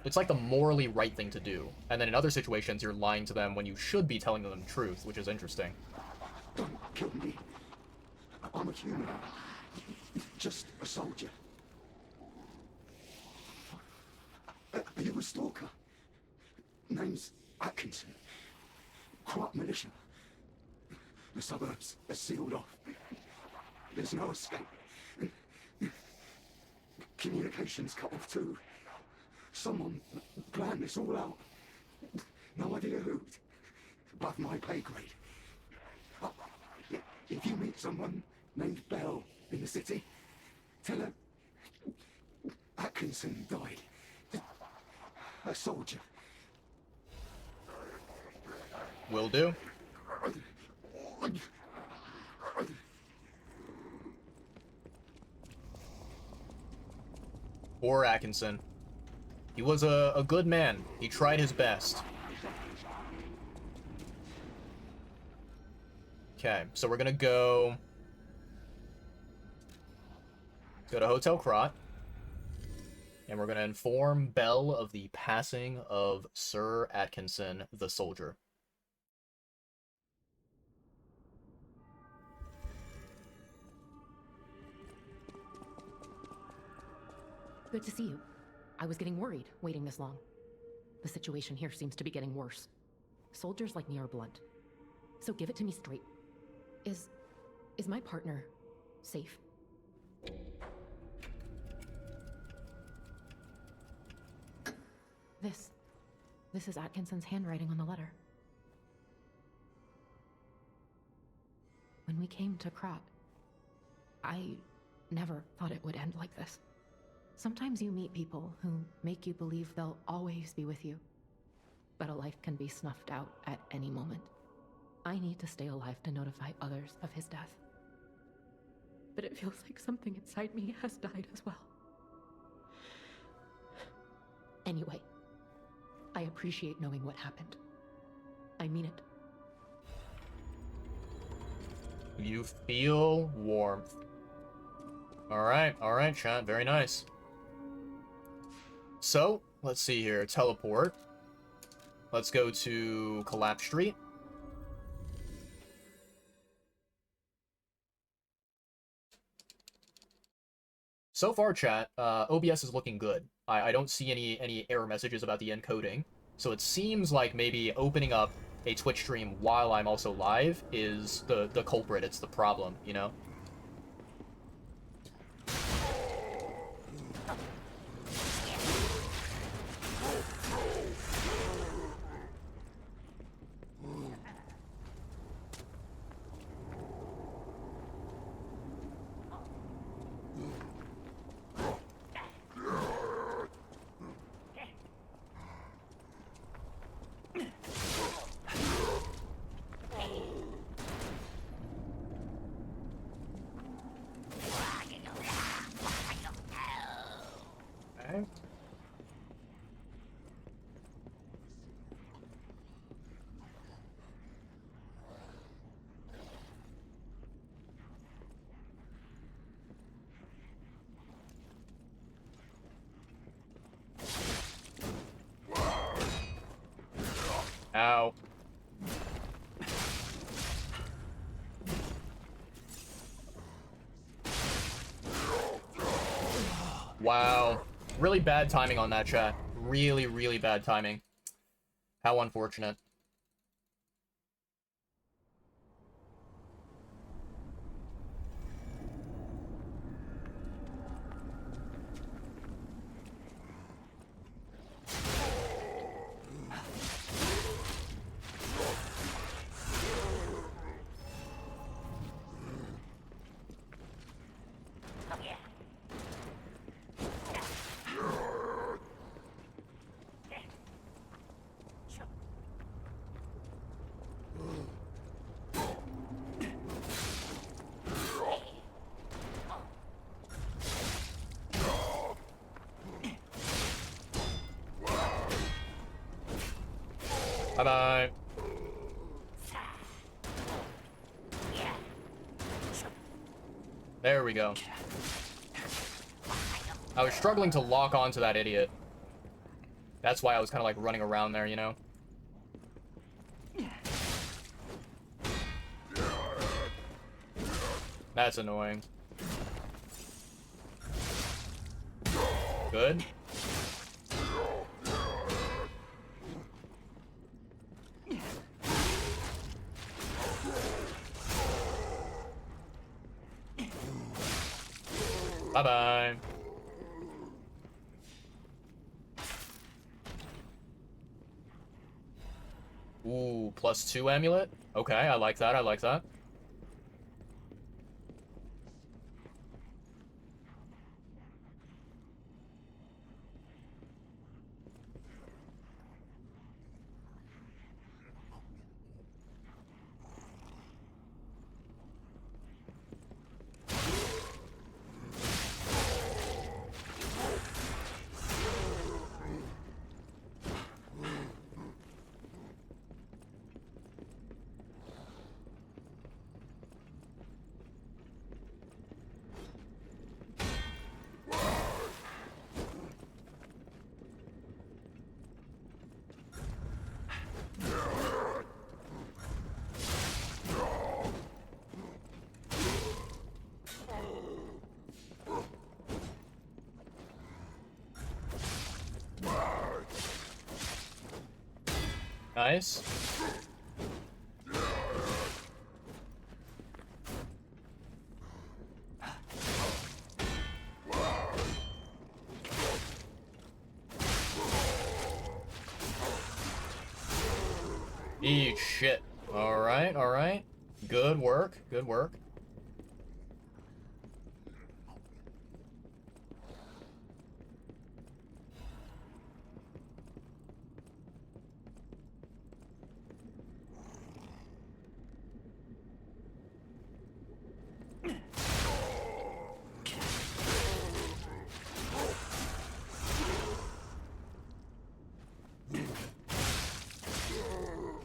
it's like the morally right thing to do. And then in other situations, you're lying to them when you should be telling them the truth, which is interesting. Don't kill me. I'm a human. Just a soldier. Are you a stalker? Name's Atkinson. Crop militia. The suburbs are sealed off. There's no escape. Communications cut off too. Someone planned this all out. No idea who. Above my pay grade. If you meet someone named Bell in the city, tell her Atkinson died. A soldier. Will do. Poor Atkinson. He was a good man. He tried his best. Okay, so we're gonna go to Hotel Krot, and we're gonna inform Bell of the passing of Sir Atkinson, the soldier. Good to see you. I was getting worried waiting this long. The situation here seems to be getting worse. Soldiers like me are blunt. So give it to me straight. Is my partner safe? This is Atkinson's handwriting on the letter. When we came to Krot, I never thought it would end like this. Sometimes you meet people who make you believe they'll always be with you. But a life can be snuffed out at any moment. I need to stay alive to notify others of his death. But it feels like something inside me has died as well. Anyway, I appreciate knowing what happened. I mean it. You feel warmth. Alright, chat. Very nice. So, let's see here. Teleport. Let's go to Collapse Street. So far, chat, OBS is looking good. I don't see any error messages about the encoding. So it seems like maybe opening up a Twitch stream while I'm also live is the culprit. It's the problem, you know? Ow. Wow. Really bad timing on that, chat. Really, really bad timing. How unfortunate. Bye-bye. There we go. I was struggling to lock onto that idiot. That's why I was kind of like running around there, you know? That's annoying. Good. Bye-bye. Ooh, +2 amulet? Okay, I like that, I like that. Nice. Eat shit. Alright, alright. Good work, good work.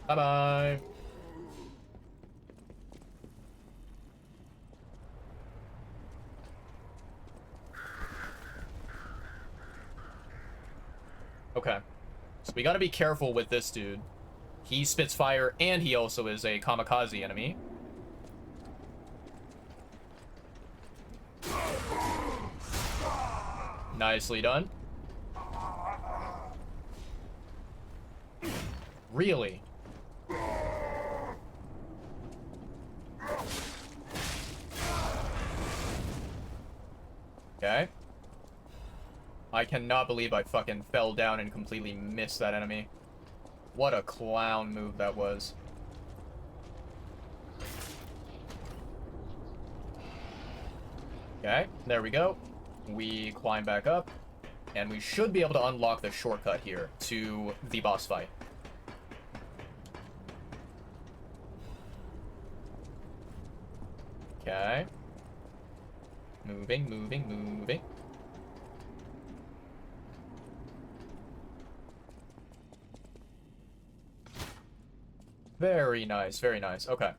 Bye-bye. Okay. So we gotta be careful with this dude. He spits fire, and he also is a kamikaze enemy. Nicely done. Really? Okay. I cannot believe I fucking fell down and completely missed that enemy. What a clown move that was. Okay, there we go. We climb back up, and we should be able to unlock the shortcut here to the boss fight. Okay. Moving, moving, moving. Very nice, very nice. Okay.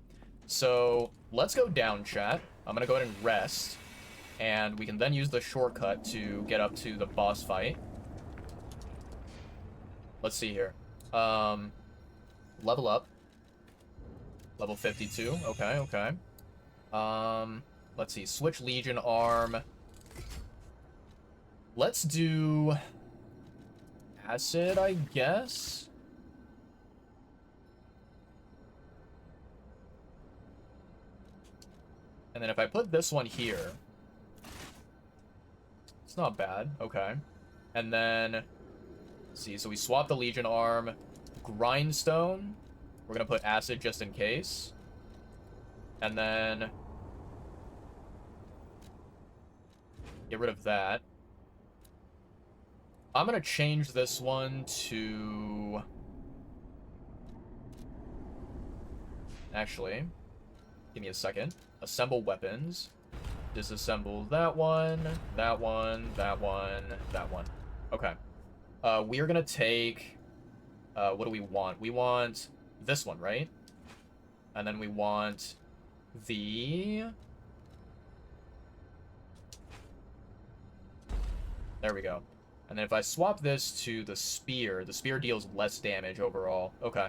So, let's go down, chat. I'm gonna go ahead and rest. And we can then use the shortcut to get up to the boss fight. Let's see here. Level up. Level 52. Okay, okay. Let's see. Switch Legion arm. Let's do acid, I guess. And then if I put this one here, it's not bad. Okay. And then, let's see. So we swap the Legion arm. Grindstone. We're gonna put acid just in case. And then get rid of that. I'm gonna change this one to... Actually, give me a second. Assemble weapons. Disassemble that one, that one, that one, that one. Okay. We are gonna take... what do we want? We want this one, right? And then we want the... There we go. And then if I swap this to the spear deals less damage overall. Okay.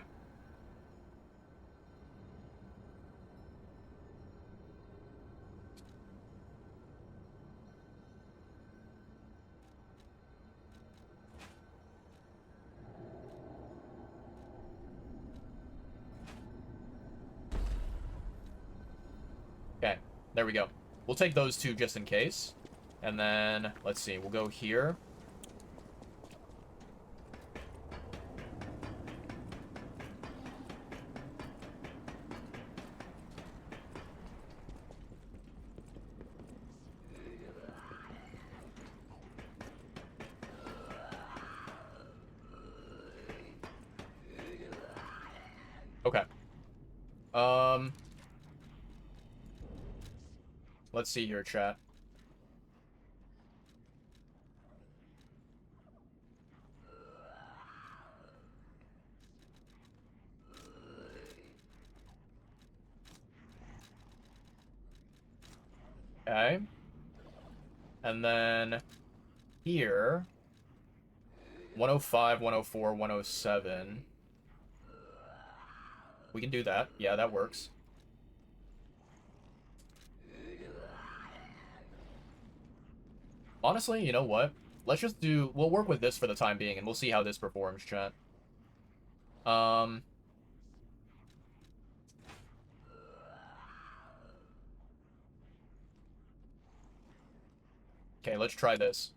Okay, there we go. We'll take those two just in case. And then, let's see, we'll go here. Okay. Let's see here, chat. Okay. And then here, 105, 104, 107. We can do that. Yeah, that works. Honestly, you know what? Let's just do... We'll work with this for the time being, and we'll see how this performs, chat. Okay, let's try this.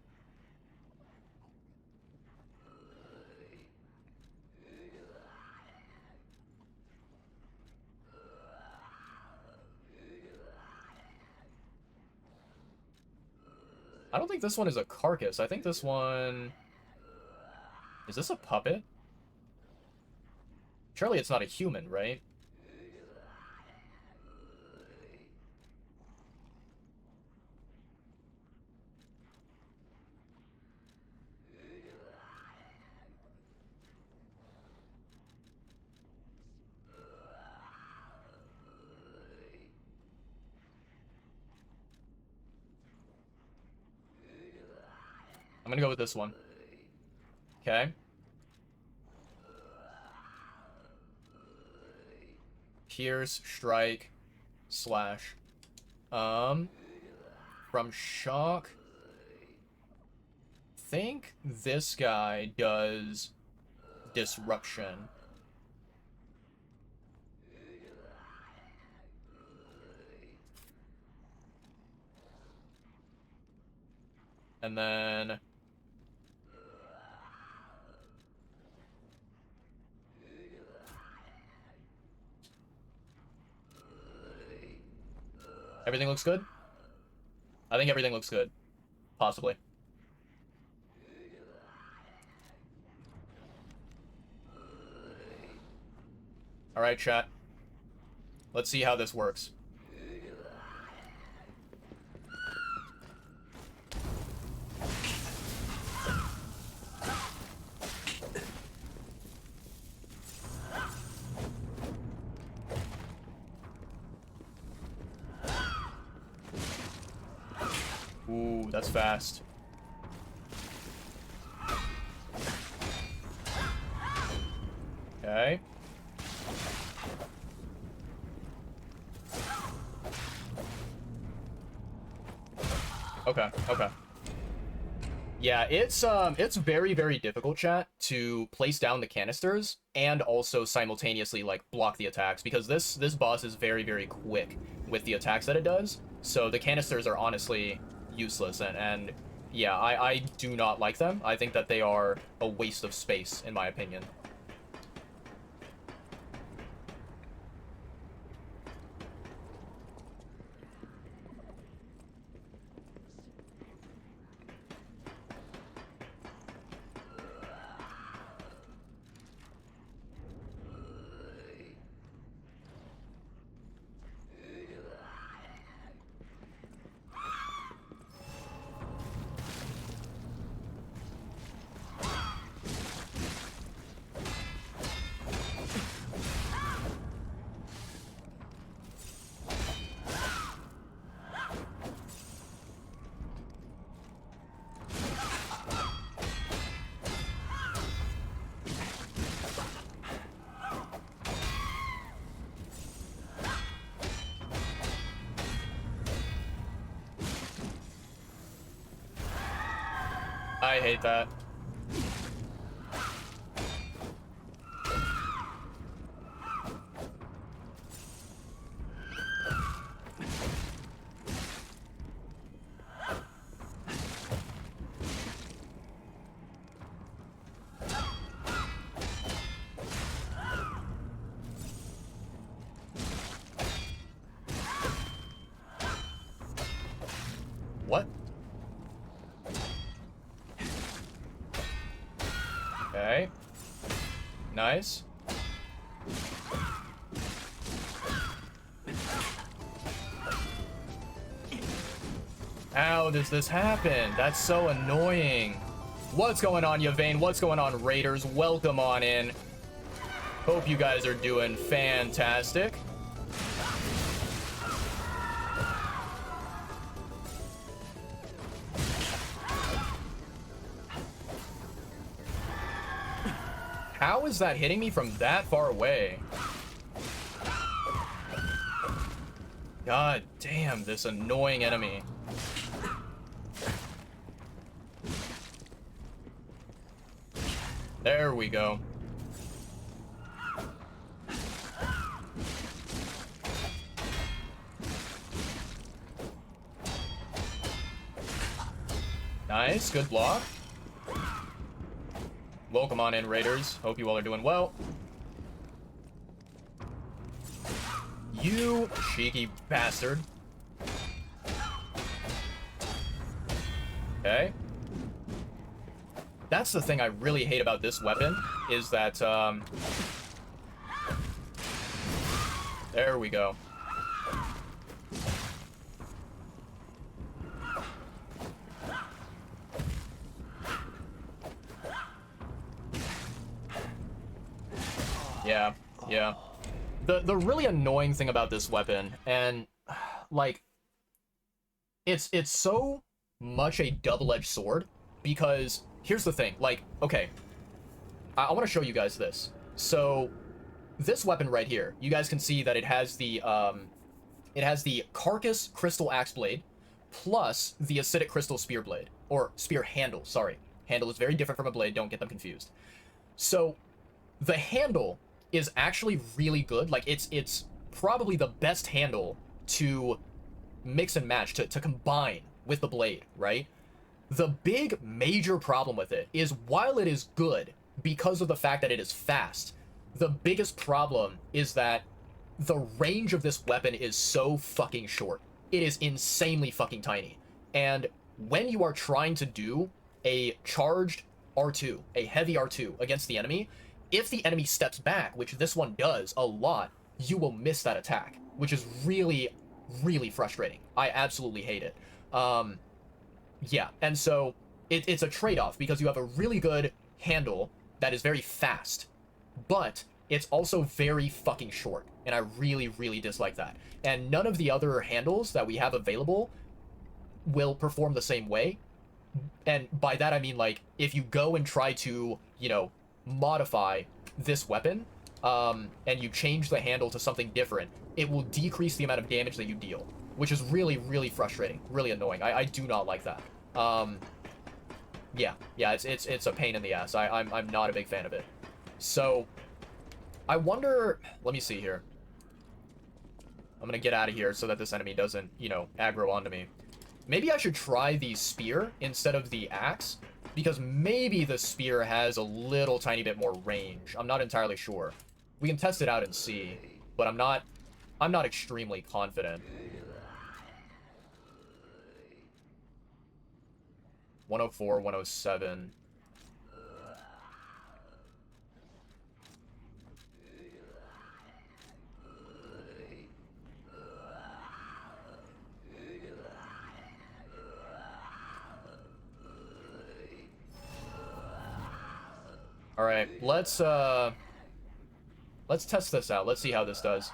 I don't think this one is a carcass. I think this one... Is this a puppet? Surely it's not a human, right? I'm gonna go with this one. Okay. Pierce, strike, slash. From shock, think this guy does disruption. And then... Everything looks good? I think everything looks good. Possibly. Alright, chat. Let's see how this works. Ooh, that's fast. Okay. Okay, okay. Yeah, it's very, very difficult, chat, to place down the canisters and also simultaneously, like, block the attacks, because this boss is very, very quick with the attacks that it does, so the canisters are honestly useless, and yeah, I do not like them. I think that they are a waste of space, in my opinion. I hate that. What? Okay. Nice. How does this happen? That's so annoying. What's going on, Yvain? What's going on, Raiders? Welcome on in. Hope you guys are doing fantastic. How is that hitting me from that far away? God damn, this annoying enemy. There we go. Nice, good block. Welcome on in, Raiders. Hope you all are doing well. You cheeky bastard. Okay. That's the thing I really hate about this weapon, is that, there we go. Yeah, yeah. The really annoying thing about this weapon, and, like, it's so much a double-edged sword, because here's the thing, like, okay, I want to show you guys this. So, this weapon right here, you guys can see that it has the Carcass Crystal Axe Blade, plus the Acidic Crystal Spear Blade, or Spear Handle, sorry. Handle is very different from a blade, don't get them confused. So, the handle is actually really good. Like, it's probably the best handle to mix and match, to combine with the blade, right? The big major problem with it is, while it is good because of the fact that it is fast, the biggest problem is that the range of this weapon is so fucking short. It is insanely fucking tiny. And when you are trying to do a charged R2, a heavy R2 against the enemy, if the enemy steps back, which this one does a lot, you will miss that attack, which is really, really frustrating. I absolutely hate it. Yeah, and so it's a trade-off, because you have a really good handle that is very fast, but it's also very fucking short, and I really, really dislike that. And none of the other handles that we have available will perform the same way. And by that I mean, like, if you go and try to, you know, modify this weapon, and you change the handle to something different, it will decrease the amount of damage that you deal, which is really, really frustrating, really annoying. I do not like that. Yeah, it's a pain in the ass. I'm not a big fan of it. So, I wonder, let me see here. I'm gonna get out of here so that this enemy doesn't, you know, aggro onto me. Maybe I should try the spear instead of the axe, because maybe the spear has a little tiny bit more range. I'm not entirely sure. We can test it out and see, but I'm not extremely confident. 104, 107. All right, let's test this out. Let's see how this does.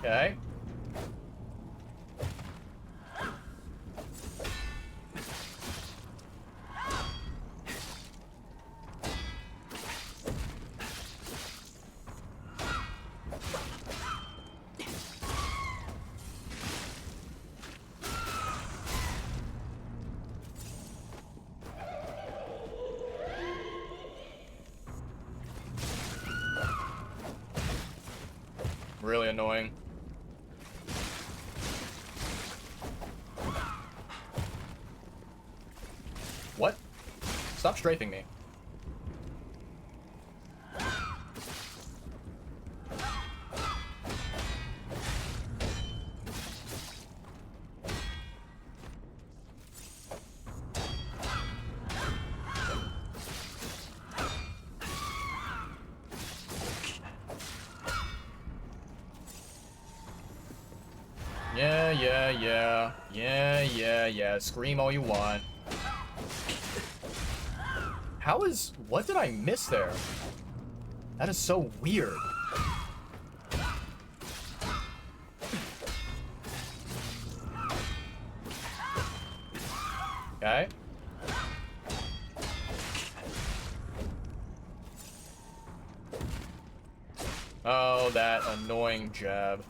Okay. Really annoying. What? Stop strafing me. Yeah. Scream all you want. What did I miss there? That is so weird. Okay. Oh, that annoying jab.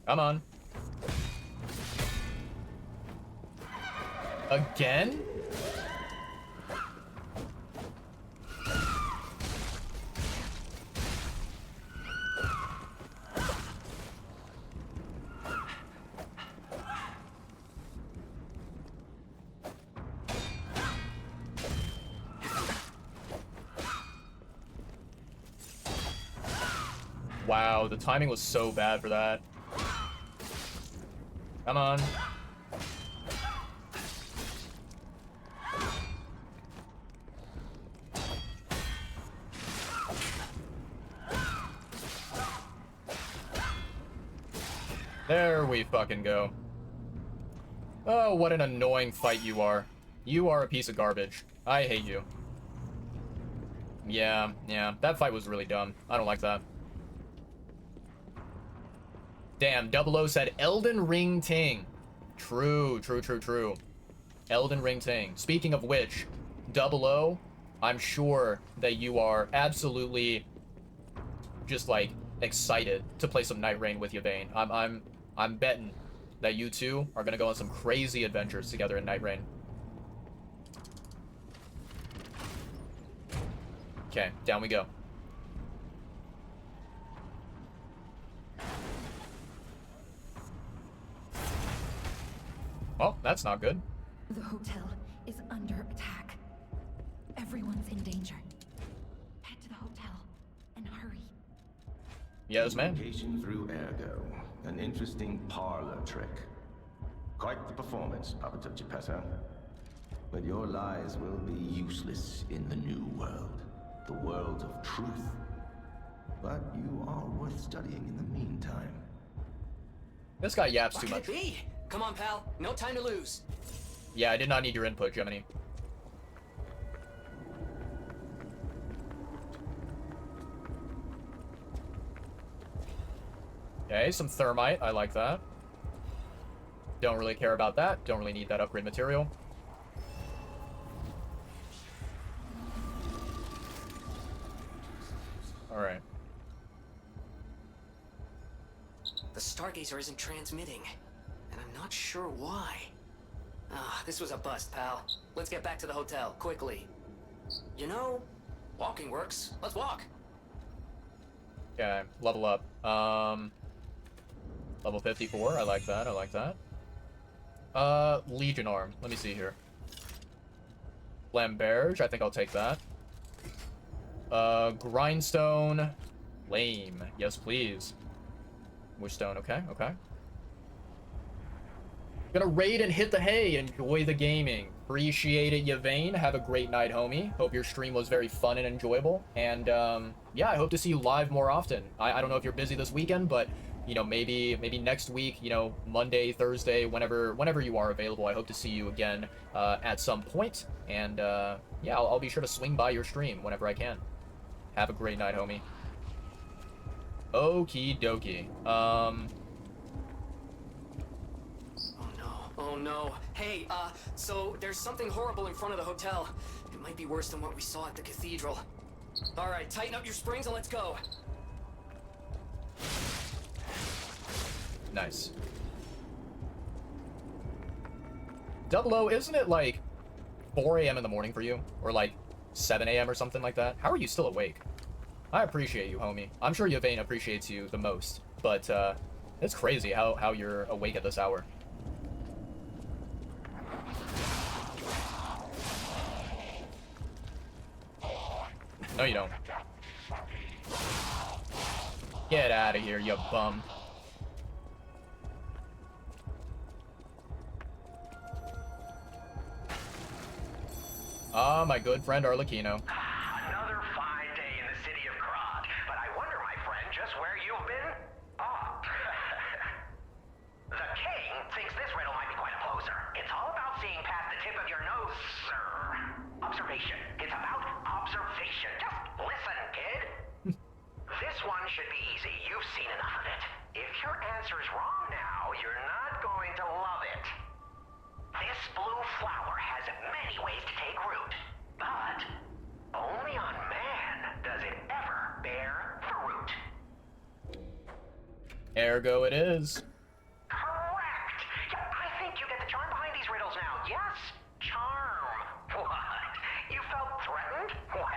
Come on. Again? Wow, the timing was so bad for that. Come on. There we fucking go. Oh, what an annoying fight you are. You are a piece of garbage. I hate you. Yeah, that fight was really dumb. I don't like that. Damn, 00 said Elden Ring Ting. True. Elden Ring Ting. Speaking of which, 00, I'm sure that you are absolutely just like excited to play some Night Rain with Yvain. I'm betting that you two are gonna go on some crazy adventures together in Night Rain. Okay, down we go. Oh, that's not good. The hotel is under attack. Everyone's in danger. Head to the hotel and hurry. Yes, man. Communication through Ergo. An interesting parlor trick. Quite the performance, Puppet of Geppetto. But your lies will be useless in the new world. The world of truth. But you are worth studying in the meantime. This guy yaps too What much. could it be? Come on, pal. No time to lose. Yeah, I did not need your input, Gemini. Okay, some thermite. I like that. Don't really care about that. Don't really need that upgrade material. Alright. The Stargazer isn't transmitting, and I'm not sure why. Ah, this was a bust, pal. Let's get back to the hotel, quickly. You know, walking works. Let's walk. Okay, level up. Level 54. I like that. Legion Arm. Let me see here. Flamberge. I think I'll take that. Grindstone. Lame. Yes, please. Wishstone. Okay. Gonna raid and hit the hay. Enjoy the gaming. Appreciate it, Yvain. Have a great night, homie. Hope your stream was very fun and enjoyable. And, yeah, I hope to see you live more often. I don't know if you're busy this weekend, but you know, maybe next week, you know, Monday, Thursday, whenever you are available. I hope to see you again at some point. And yeah, I'll be sure to swing by your stream whenever I can. Have a great night, homie. Okie dokie. Oh no. Hey, so there's something horrible in front of the hotel. It might be worse than what we saw at the cathedral. Alright, tighten up your springs and let's go. Nice. 00, isn't it like 4 a.m. in the morning for you? Or like 7 a.m. or something like that? How are you still awake? I appreciate you, homie. I'm sure Yvain appreciates you the most. But, it's crazy how you're awake at this hour. No, you don't. Get out of here, you bum. Ah, my good friend Arlecchino. Another fine day in the city of Krat, but I wonder, my friend, just where you've been? Ah. The king thinks this riddle might be quite a closer. It's all about seeing past the tip of your nose, sir. Observation. It's about observation. Just listen, kid. This one should be easy. You've seen enough of it. If your answer is wrong now, you're not going to love it. This blue flower has many ways to take root, but only on man does it ever bear fruit. Ergo it is. Correct! Yeah, I think you get the charm behind these riddles now. Yes, charm. What? You felt threatened? Well,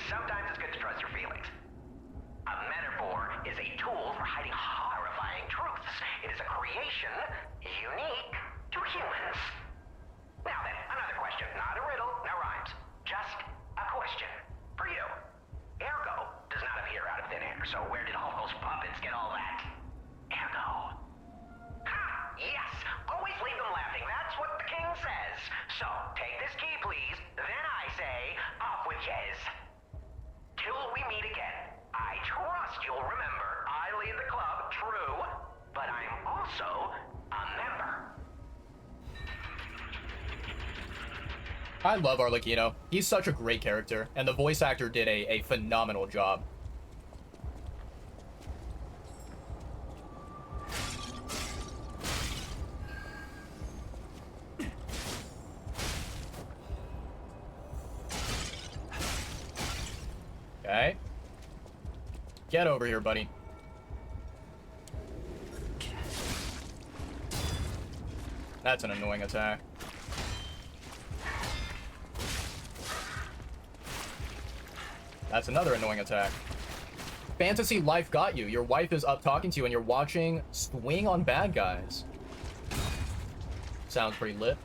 sometimes it's good to trust your feelings. A metaphor is a tool for hiding horrifying truths. It is a creation unique to humans. Now then, another question. Not a riddle, no rhymes. Just a question. For you. Ergo does not appear out of thin air, so where did all those puppets get all that? Ergo. Ha! Yes! Always leave them laughing. That's what the king says. So, take this key, please. Then I say, off with yes. Till we meet again. I trust you'll remember I lead the club, true, but I'm also a member. I love Arlecchino. He's such a great character, and the voice actor did a phenomenal job. Okay. Get over here, buddy. That's an annoying attack. That's another annoying attack. Fantasy life got you. Your wife is up talking to you and you're watching swing on bad guys. Sounds pretty lit.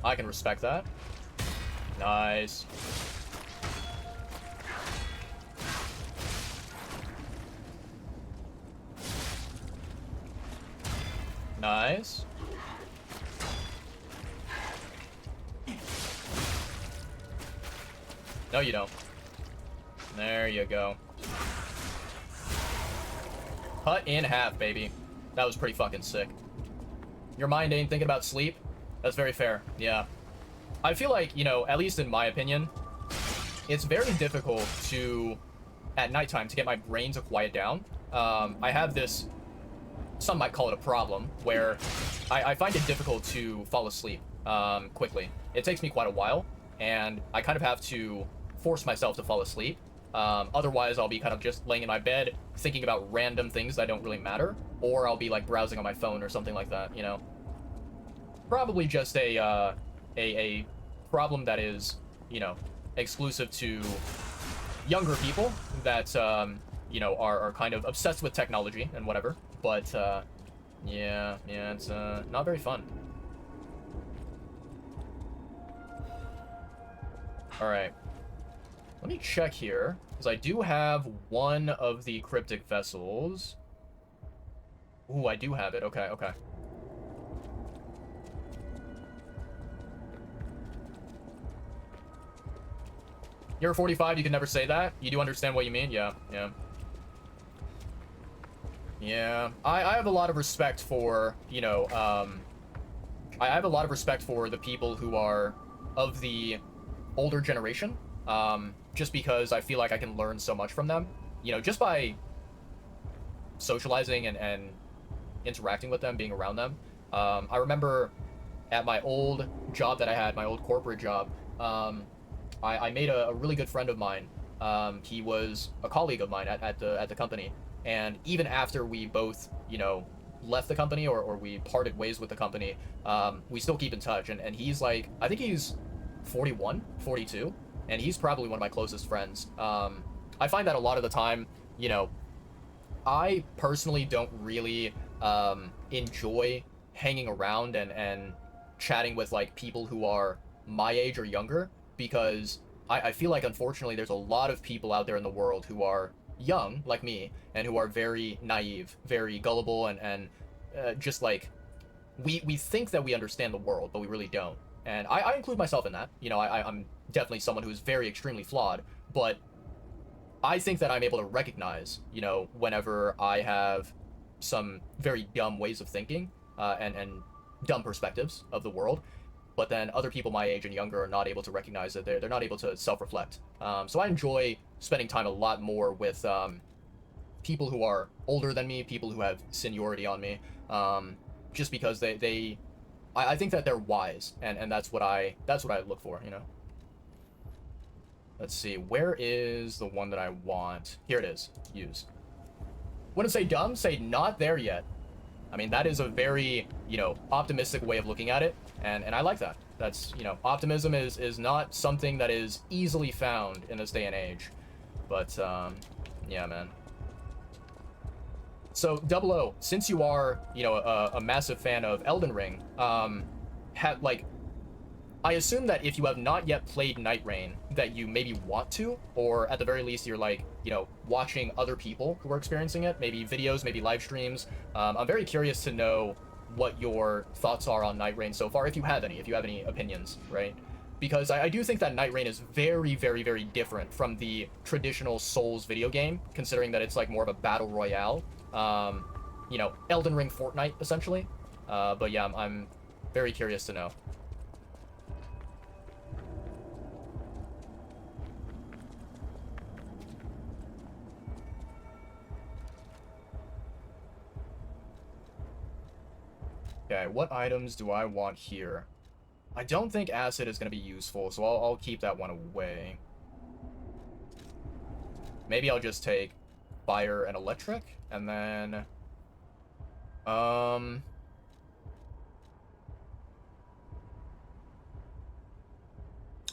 I can respect that. Nice. Nice. No, you don't. There you go. Cut in half, baby. That was pretty fucking sick. Your mind ain't thinking about sleep? That's very fair, yeah. I feel like, you know, at least in my opinion, it's very difficult to, at nighttime, to get my brain to quiet down. I have this, some might call it a problem, where I find it difficult to fall asleep quickly. It takes me quite a while, and I kind of have to force myself to fall asleep. Otherwise, I'll be kind of just laying in my bed, thinking about random things that don't really matter, or I'll be like browsing on my phone or something like that, you know? Probably just a problem that is, you know, exclusive to younger people that, you know, are kind of obsessed with technology and whatever. But, yeah, it's not very fun. Alright. Let me check here, because I do have one of the cryptic vessels. Ooh, I do have it. Okay, okay. You're 45, you can never say that? You do understand what you mean? Yeah, yeah. Yeah, I have a lot of respect for, you know, I have a lot of respect for the people who are of the older generation, just because I feel like I can learn so much from them, you know, just by socializing and interacting with them, being around them. I remember at my old job that I had, my old corporate job, I made a really good friend of mine. He was a colleague of mine at the company, and even after we both, you know, left the company or we parted ways with the company, we still keep in touch. And he's like, I think he's 41, 42, and he's probably one of my closest friends. I find that a lot of the time, you know, I personally don't really enjoy hanging around and chatting with like people who are my age or younger, because I feel like unfortunately there's a lot of people out there in the world who are young like me and who are very naive, very gullible, and just like we think that we understand the world, but we really don't. And I include myself in that. You know, I'm definitely someone who's very extremely flawed, but I think that I'm able to recognize, you know, whenever I have some very dumb ways of thinking, and dumb perspectives of the world, but then other people my age and younger are not able to recognize that they're not able to self-reflect. So I enjoy spending time a lot more with people who are older than me, people who have seniority on me, just because I think that they're wise, and that's what I look for, you know. Let's see, where is the one that I want? Here it is. Use. Wouldn't say dumb, say not there yet. I mean, that is a very, you know, optimistic way of looking at it, and I like that. That's, you know, optimism is not something that is easily found in this day and age. But, yeah, man. So, 00, since you are, you know, a massive fan of Elden Ring, I assume that if you have not yet played Night Rain, that you maybe want to, or at the very least you're like, you know, watching other people who are experiencing it, maybe videos, maybe live streams. I'm very curious to know what your thoughts are on Night Rain so far, if you have any opinions, right? Because I do think that Night Rain is very, very, very different from the traditional Souls video game, considering that it's like more of a battle royale. You know, Elden Ring Fortnite, essentially. But yeah, I'm very curious to know. Okay, what items do I want here? I don't think acid is going to be useful, so I'll keep that one away. Maybe I'll just take fire and electric, and then... I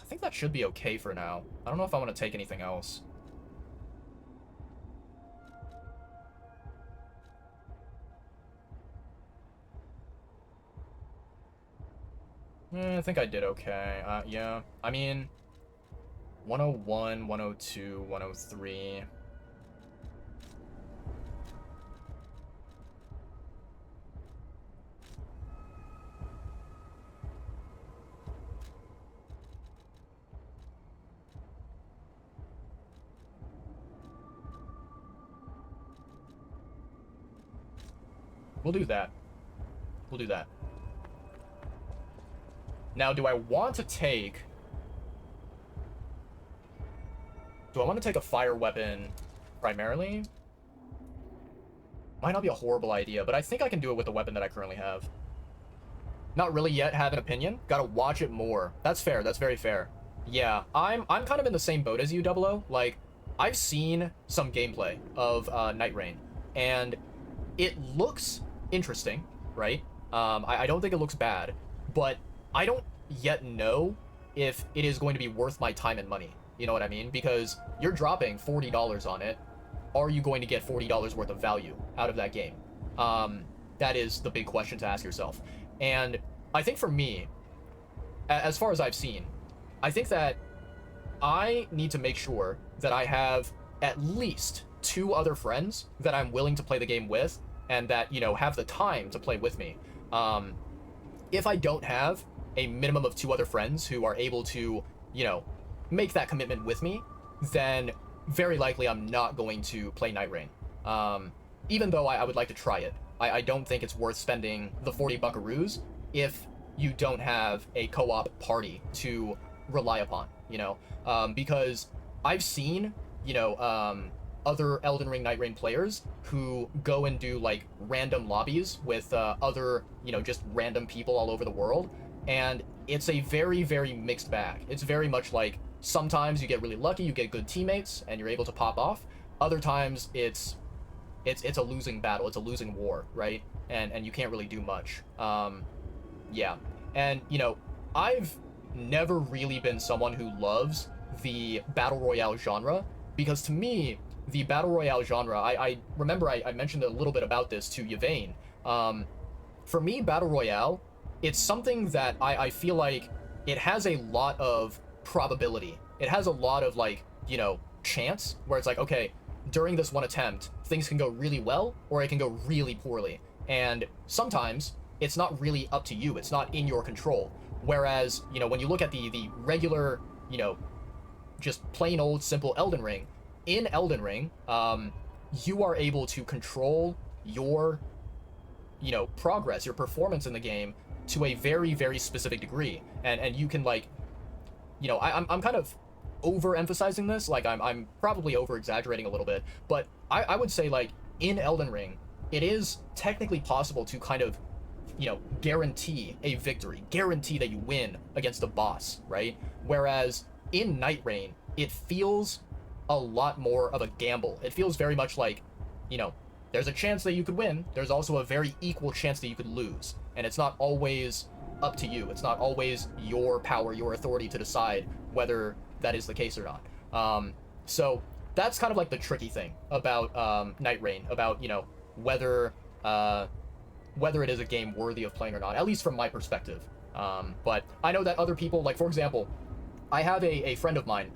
think that should be okay for now. I don't know if I want to take anything else. I think I did okay. Yeah. I mean, 101, 102, 103. We'll do that. We'll do that. Now, do I want to take... Do I want to take a fire weapon primarily? Might not be a horrible idea, but I think I can do it with the weapon that I currently have. Not really yet have an opinion. Gotta watch it more. That's fair. That's very fair. Yeah, I'm kind of in the same boat as you, 00. Like, I've seen some gameplay of Night Rain, and it looks interesting, right? I don't think it looks bad, but I don't yet know if it is going to be worth my time and money. You know what I mean? Because you're dropping $40 on it. Are you going to get $40 worth of value out of that game? That is the big question to ask yourself. And I think for me, as far as I've seen, I think that I need to make sure that I have at least 2 other friends that I'm willing to play the game with, and that, you know, have the time to play with me. If I don't have a minimum of 2 other friends who are able to, you know, make that commitment with me, then very likely I'm not going to play Night Rain. Even though I would like to try it. I don't think it's worth spending the 40 buckaroos if you don't have a co-op party to rely upon, you know? Because I've seen, you know, other Elden Ring Night Rain players who go and do like random lobbies with other, you know, just random people all over the world, and it's a very, very mixed bag. It's very much like sometimes you get really lucky, you get good teammates, and you're able to pop off. Other times it's a losing battle, it's a losing war, right? And you can't really do much. Yeah, and you know, I've never really been someone who loves the battle royale genre, because to me, the battle royale genre, I remember I mentioned a little bit about this to Yvain. For me, battle royale, it's something that I feel like it has a lot of probability. It has a lot of like, you know, chance, where it's like, okay, during this one attempt, things can go really well, or it can go really poorly. And sometimes it's not really up to you. It's not in your control. Whereas, you know, when you look at the regular, you know, just plain old simple Elden Ring, in Elden Ring, you are able to control your, you know, progress, your performance in the game to a very, very specific degree. And you can like, you know, I'm kind of overemphasizing this, like I'm probably over exaggerating a little bit, but I would say like in Elden Ring, it is technically possible to kind of, you know, guarantee a victory, guarantee that you win against a boss, right? Whereas in Night Rain, it feels a lot more of a gamble. It feels very much like, you know, there's a chance that you could win, there's also a very equal chance that you could lose, and it's not always up to you. It's not always your power, your authority to decide whether that is the case or not. So that's kind of like the tricky thing about Night Rain, about, you know, whether it is a game worthy of playing or not, at least from my perspective. But I know that other people, like for example, I have a friend of mine.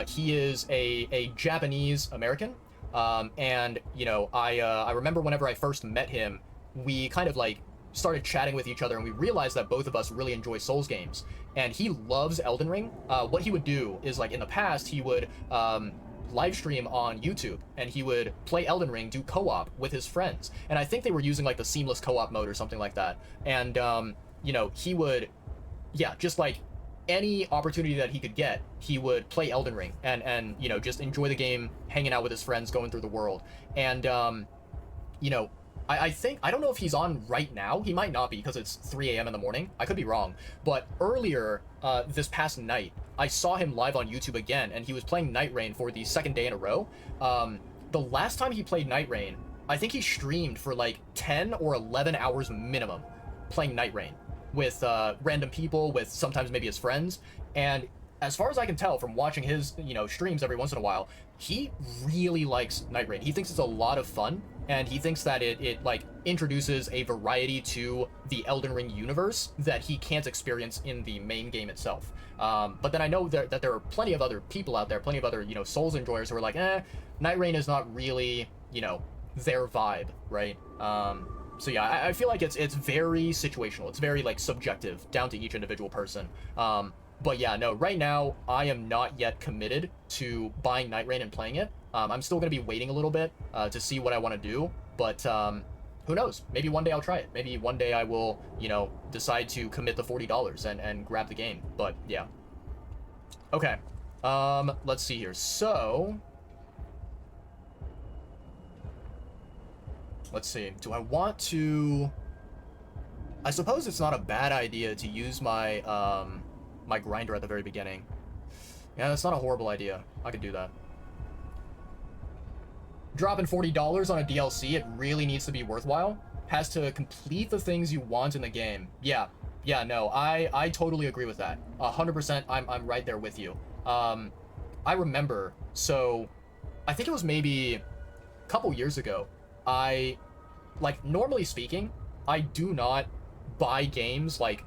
He is a Japanese American, and you know, I remember whenever I first met him, we kind of like started chatting with each other, and we realized that both of us really enjoy Souls games. And he loves Elden Ring. What he would do is, like in the past, he would live stream on YouTube, and he would play Elden Ring, do co-op with his friends. And I think they were using like the seamless co-op mode or something like that. And you know, he would, yeah, just like any opportunity that he could get, he would play Elden Ring and you know, just enjoy the game, hanging out with his friends, going through the world. And you know, I think, I don't know if he's on right now. He might not be, because it's 3 a.m. in the morning. I could be wrong. But earlier, this past night, I saw him live on YouTube again, and he was playing Night Rain for the second day in a row. The last time he played Night Rain, I think he streamed for like 10 or 11 hours minimum playing Night Rain with random people, with sometimes maybe his friends. And as far as I can tell from watching his, you know, streams every once in a while, he really likes Night Rain. He thinks it's a lot of fun, and he thinks that it like introduces a variety to the Elden Ring universe that he can't experience in the main game itself. But then I know that there are plenty of other people out there, plenty of other, you know, Souls enjoyers who are like, Night Rain is not really, you know, their vibe, right? So yeah, I feel like it's very situational. It's very like subjective, down to each individual person. But yeah, no, right now I am not yet committed to buying Night Rain and playing it. I'm still gonna be waiting a little bit to see what I want to do, but who knows? Maybe one day I'll try it. Maybe one day I will, you know, decide to commit the $40 and grab the game. But yeah. Okay. Let's see here. So let's see. Do I want to? I suppose it's not a bad idea to use my my grinder at the very beginning. Yeah, that's not a horrible idea. I could do that. Dropping $40 on a DLC, it really needs to be worthwhile. Has to complete the things you want in the game. Yeah, no, I totally agree with that. 100%, I'm right there with you. I remember, so I think it was maybe a couple years ago, like, normally speaking, I do not buy games, like,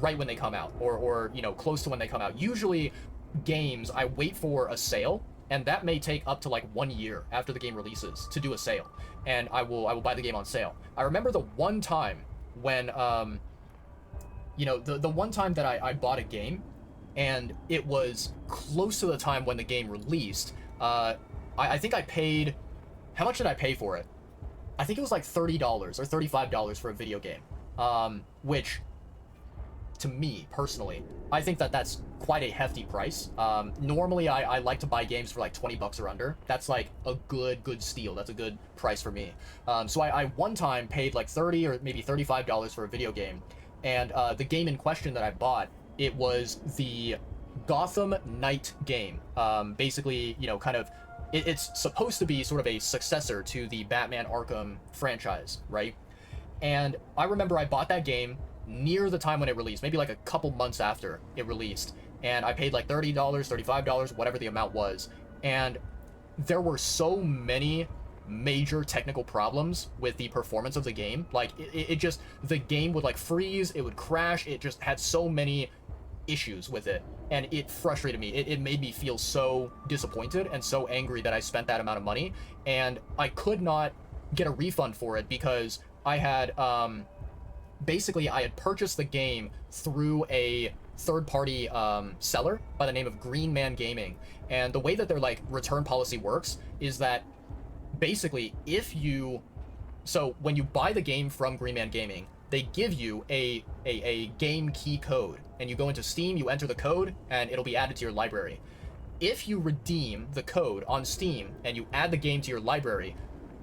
right when they come out, or you know, close to when they come out. Usually, games, I wait for a sale, and that may take up to like 1 year after the game releases to do a sale, and I will buy the game on sale. I remember the one time when, you know, the one time that I bought a game, and it was close to the time when the game released. I think I paid, how much did I pay for it? I think it was like $30 or $35 for a video game, which, to me, personally, I think that that's quite a hefty price. Normally, I like to buy games for like 20 bucks or under. That's like a good steal. That's a good price for me. So I one time paid like $30 or maybe $35 for a video game, and the game in question that I bought, it was the Gotham Knight game. Basically, you know, kind of, it's supposed to be sort of a successor to the Batman Arkham franchise, right? And I remember I bought that game near the time when it released, maybe like a couple months after it released, and I paid like $30, $35, whatever the amount was, and there were so many major technical problems with the performance of the game. Like, it just, the game would like freeze, it would crash, it just had so many issues with it, and it frustrated me. It made me feel so disappointed and so angry that I spent that amount of money, and I could not get a refund for it because I had, basically, I had purchased the game through a third-party seller by the name of Green Man Gaming, and the way that their like return policy works is that basically so when you buy the game from Green Man Gaming, they give you a game key code, and you go into Steam, you enter the code, and it'll be added to your library. If you redeem the code on Steam and you add the game to your library,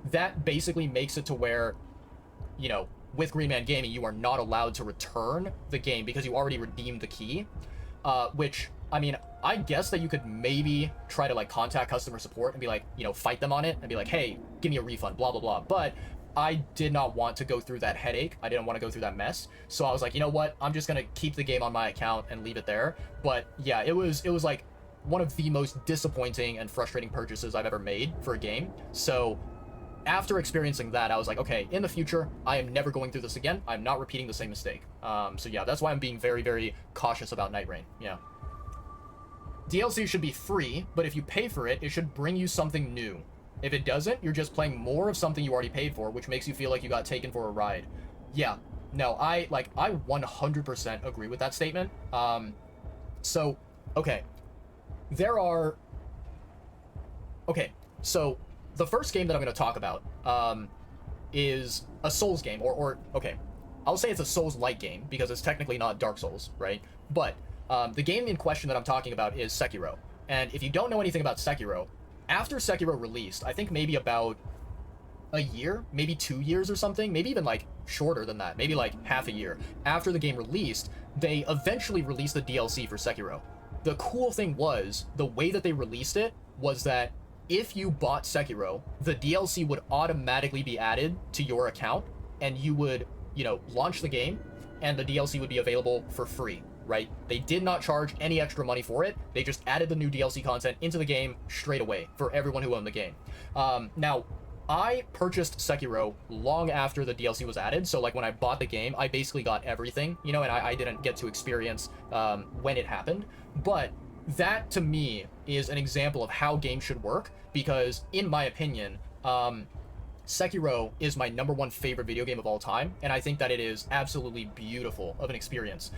that basically makes it to where, you know, with Green Man Gaming, you are not allowed to return the game because you already redeemed the key, which, I mean, I guess that you could maybe try to like contact customer support and be like, you know, fight them on it and be like, hey, give me a refund, blah, blah, blah. But I did not want to go through that headache. I didn't want to go through that mess. So I was like, you know what? I'm just going to keep the game on my account and leave it there. But yeah, it was like one of the most disappointing and frustrating purchases I've ever made for a game. So after experiencing that, I was like, okay, in the future, I am never going through this again. I'm not repeating the same mistake. So yeah, that's why I'm being very, very cautious about Night Rain. Yeah. DLC should be free, but if you pay for it, it should bring you something new. If it doesn't, you're just playing more of something you already paid for, which makes you feel like you got taken for a ride. Yeah. No, I 100% agree with that statement. So, okay. So the first game that I'm going to talk about is a Souls game, or okay, I'll say it's a Souls-like game because it's technically not Dark Souls, right? But the game in question that I'm talking about is Sekiro. And if you don't know anything about Sekiro, after Sekiro released, I think maybe about a year, maybe 2 years or something, maybe even like shorter than that, maybe like half a year after the game released, they eventually released the DLC for Sekiro. The cool thing was, the way that they released it was that if you bought Sekiro, the DLC would automatically be added to your account, and you would, you know, launch the game, and the DLC would be available for free, right? They did not charge any extra money for it. They just added the new DLC content into the game straight away for everyone who owned the game. Now, I purchased Sekiro long after the DLC was added, so like when I bought the game, I basically got everything, you know, and I didn't get to experience when it happened. But that, to me, is an example of how games should work, because, in my opinion, Sekiro is my #1 favorite video game of all time, and I think that it is absolutely beautiful of an experience.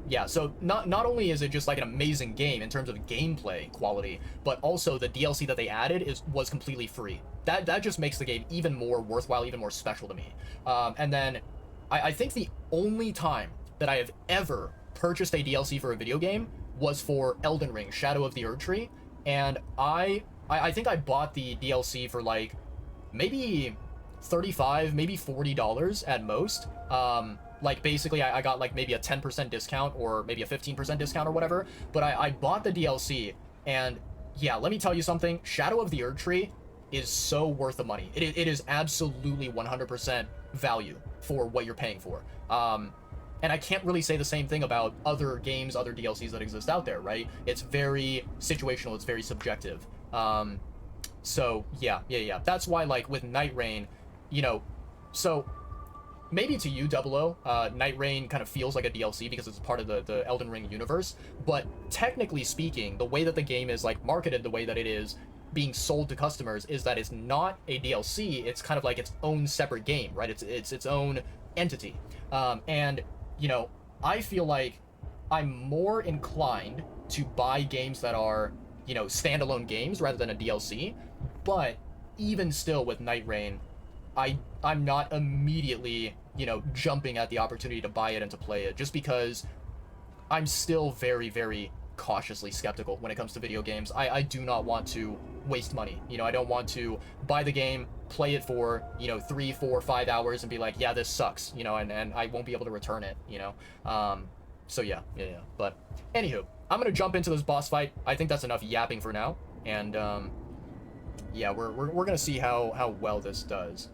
Yeah, so not only is it just like an amazing game in terms of gameplay quality, but also the DLC that they added was completely free. That just makes the game even more worthwhile, even more special to me. And then I think the only time that I have ever purchased a DLC for a video game was for Elden Ring, Shadow of the Erdtree, and I think I bought the DLC for like maybe $35, maybe $40 at most. Like basically I got like maybe a 10% discount or maybe a 15% discount or whatever, but I bought the DLC, and yeah, let me tell you something, Shadow of the Erdtree is so worth the money. It is absolutely 100% value for what you're paying for. And I can't really say the same thing about other games, other DLCs that exist out there, right? It's very situational, it's very subjective. So yeah. That's why, like, with Night Rain, you know, so maybe to you, 00, Night Rain kind of feels like a DLC because it's part of the Elden Ring universe, but technically speaking, the way that the game is, like, marketed, the way that it is being sold to customers is that it's not a DLC, it's kind of like its own separate game, right? It's its own entity. And, you know, I feel like I'm more inclined to buy games that are, you know, standalone games rather than a DLC. But even still with Night Rain, I'm not immediately, you know, jumping at the opportunity to buy it and to play it, just because I'm still very, very cautiously skeptical when it comes to video games. I do not want to waste money. You know, I don't want to buy the game, play it for, you know, 3, 4, 5 hours and be like, yeah, this sucks, you know, and I won't be able to return it, you know. So yeah. But anywho, I'm gonna jump into this boss fight. I think that's enough yapping for now. And yeah, we're gonna see how well this does.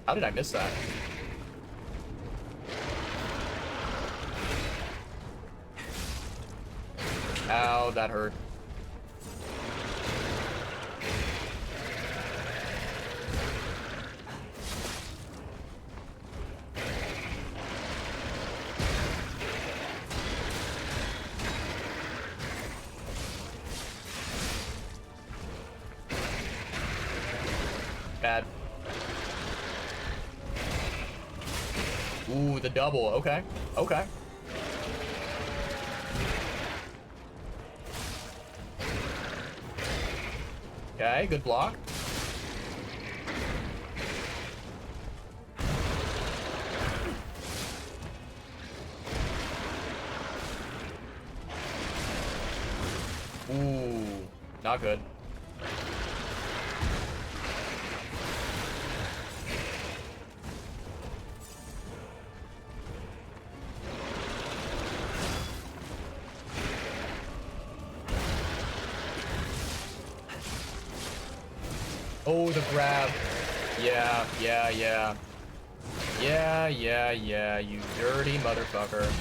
How did I miss that? Ow, that hurt. Bad. Ooh, the double. Okay. Okay. Okay, good block. Ooh, not good. Oh, the grab. Yeah, you dirty motherfucker.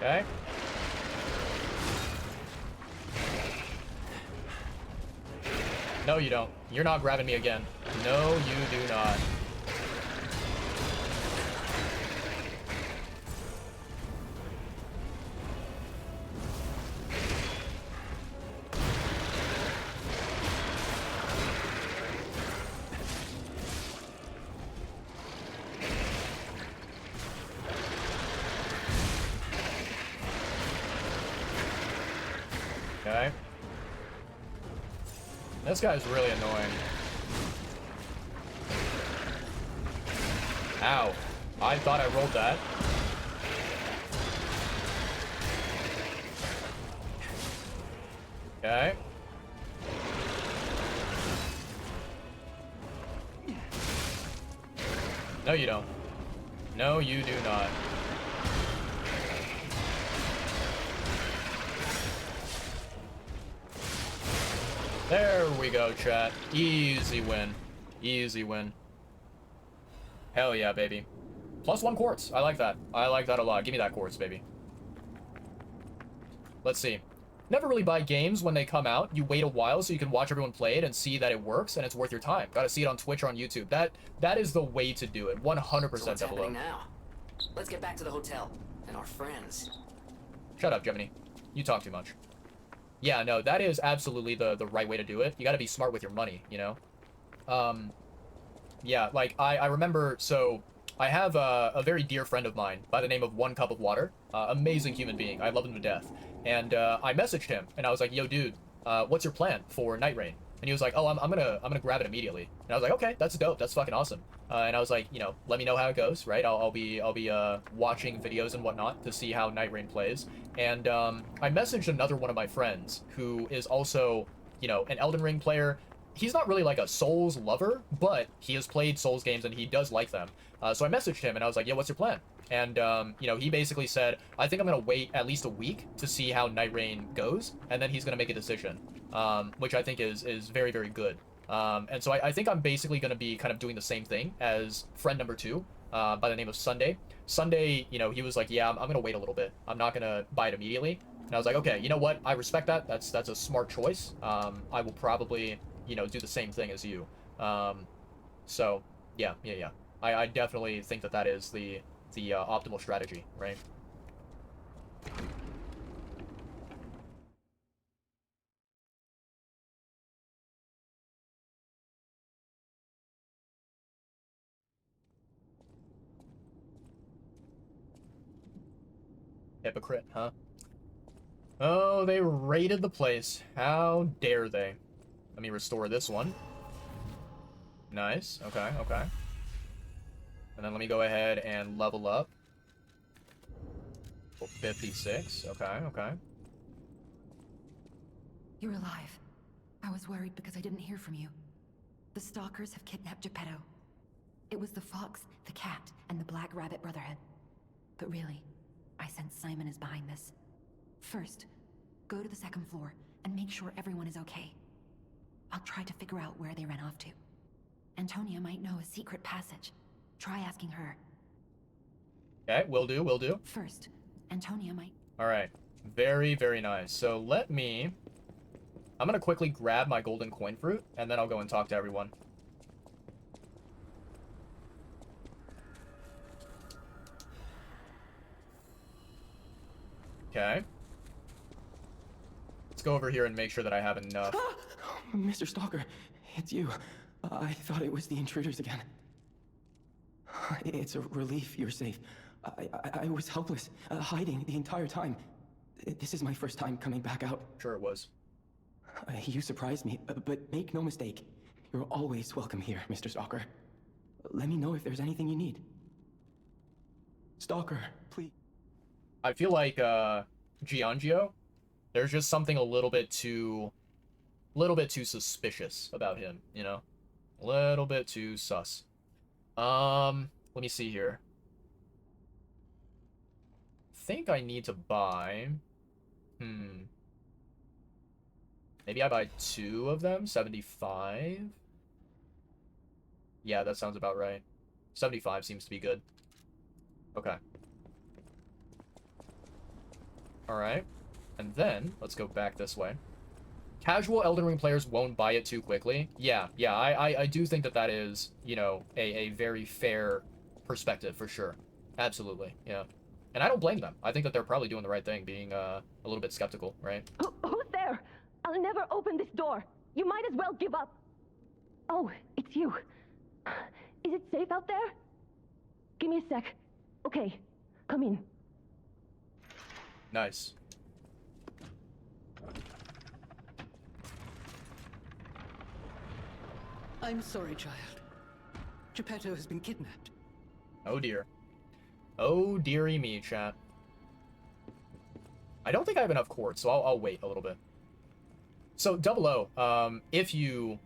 Okay. No, you don't. You're not grabbing me again. No, you do not. Okay. This guy's really annoying. Ow. I thought I rolled that. Okay. No, you don't. No, you do not. There we go, chat. Easy win. Easy win. Hell yeah, baby. +1 quartz. I like that. I like that a lot. Give me that quartz, baby. Let's see. Never really buy games when they come out. You wait a while so you can watch everyone play it and see that it works and it's worth your time. Gotta see it on Twitch or on YouTube. That is the way to do it. 100% So what's double happening O. now? Let's get back to the hotel and our friends. Shut up, Gemini. You talk too much. Yeah, no, that is absolutely the right way to do it. You gotta be smart with your money, you know? Yeah, like, I remember, so, I have a very dear friend of mine by the name of One Cup of Water. Amazing human being. I love him to death. And I messaged him, and I was like, yo, dude, what's your plan for Night Rain? And he was like, oh, I'm gonna grab it immediately. And I was like, okay, that's dope. That's fucking awesome. And I was like, you know, let me know how it goes, right? I'll be watching videos and whatnot to see how Night Rain plays. And I messaged another one of my friends who is also, you know, an Elden Ring player, he's not really like a Souls lover, but he has played Souls games and he does like them. So I messaged him and I was like, yeah, what's your plan? And, you know, he basically said, I think I'm going to wait at least a week to see how Night Rain goes, and then he's going to make a decision, which I think is very, very good. And so I think I'm basically going to be kind of doing the same thing as friend number 2, by the name of Sunday. Sunday, you know, he was like, yeah, I'm going to wait a little bit. I'm not going to buy it immediately. And I was like, okay, you know what? I respect that. That's a smart choice. I will probably, you know, do the same thing as you. So, yeah. I definitely think that is the optimal strategy, right? Hypocrite, huh? Oh, they raided the place. How dare they? Let me restore this one. Nice. Okay. And then let me go ahead and level up. 56. Okay. You're alive. I was worried because I didn't hear from you. The stalkers have kidnapped Geppetto. It was the fox, the cat, and the Black Rabbit Brotherhood. But really, I sense Simon is behind this. First, go to the second floor and make sure everyone is okay. I'll try to figure out where they ran off to. Antonia might know a secret passage. Try asking her. Okay, will do. First, Antonia might... Alright. Very, very nice. So let me... I'm gonna quickly grab my golden coin fruit, and then I'll go and talk to everyone. Okay. Let's go over here and make sure that I have enough. Mr. Stalker, it's you. I thought it was the intruders again. It's a relief you're safe. I was helpless, hiding the entire time. This is my first time coming back out. Sure it was. You surprised me, but make no mistake. You're always welcome here, Mr. Stalker. Let me know if there's anything you need. Stalker, please. I feel like, Giangio, there's just something a little bit too suspicious about him, you know? A little bit too sus. Let me see here. Think I need to buy... Maybe I buy 2 of them? 75? Yeah, that sounds about right. 75 seems to be good. Okay. Alright. And then, let's go back this way. Casual Elden Ring players won't buy it too quickly. Yeah, I do think that is, you know, a very fair perspective, for sure. Absolutely, yeah. And I don't blame them. I think that they're probably doing the right thing, being a little bit skeptical, right? Who's there? I'll never open this door. You might as well give up. Oh, it's you. Is it safe out there? Give me a sec. Okay, come in. Nice. I'm sorry, child. Geppetto has been kidnapped. Oh dear. Oh dearie me, chat. I don't think I have enough quartz, so I'll wait a little bit. So, 00, if you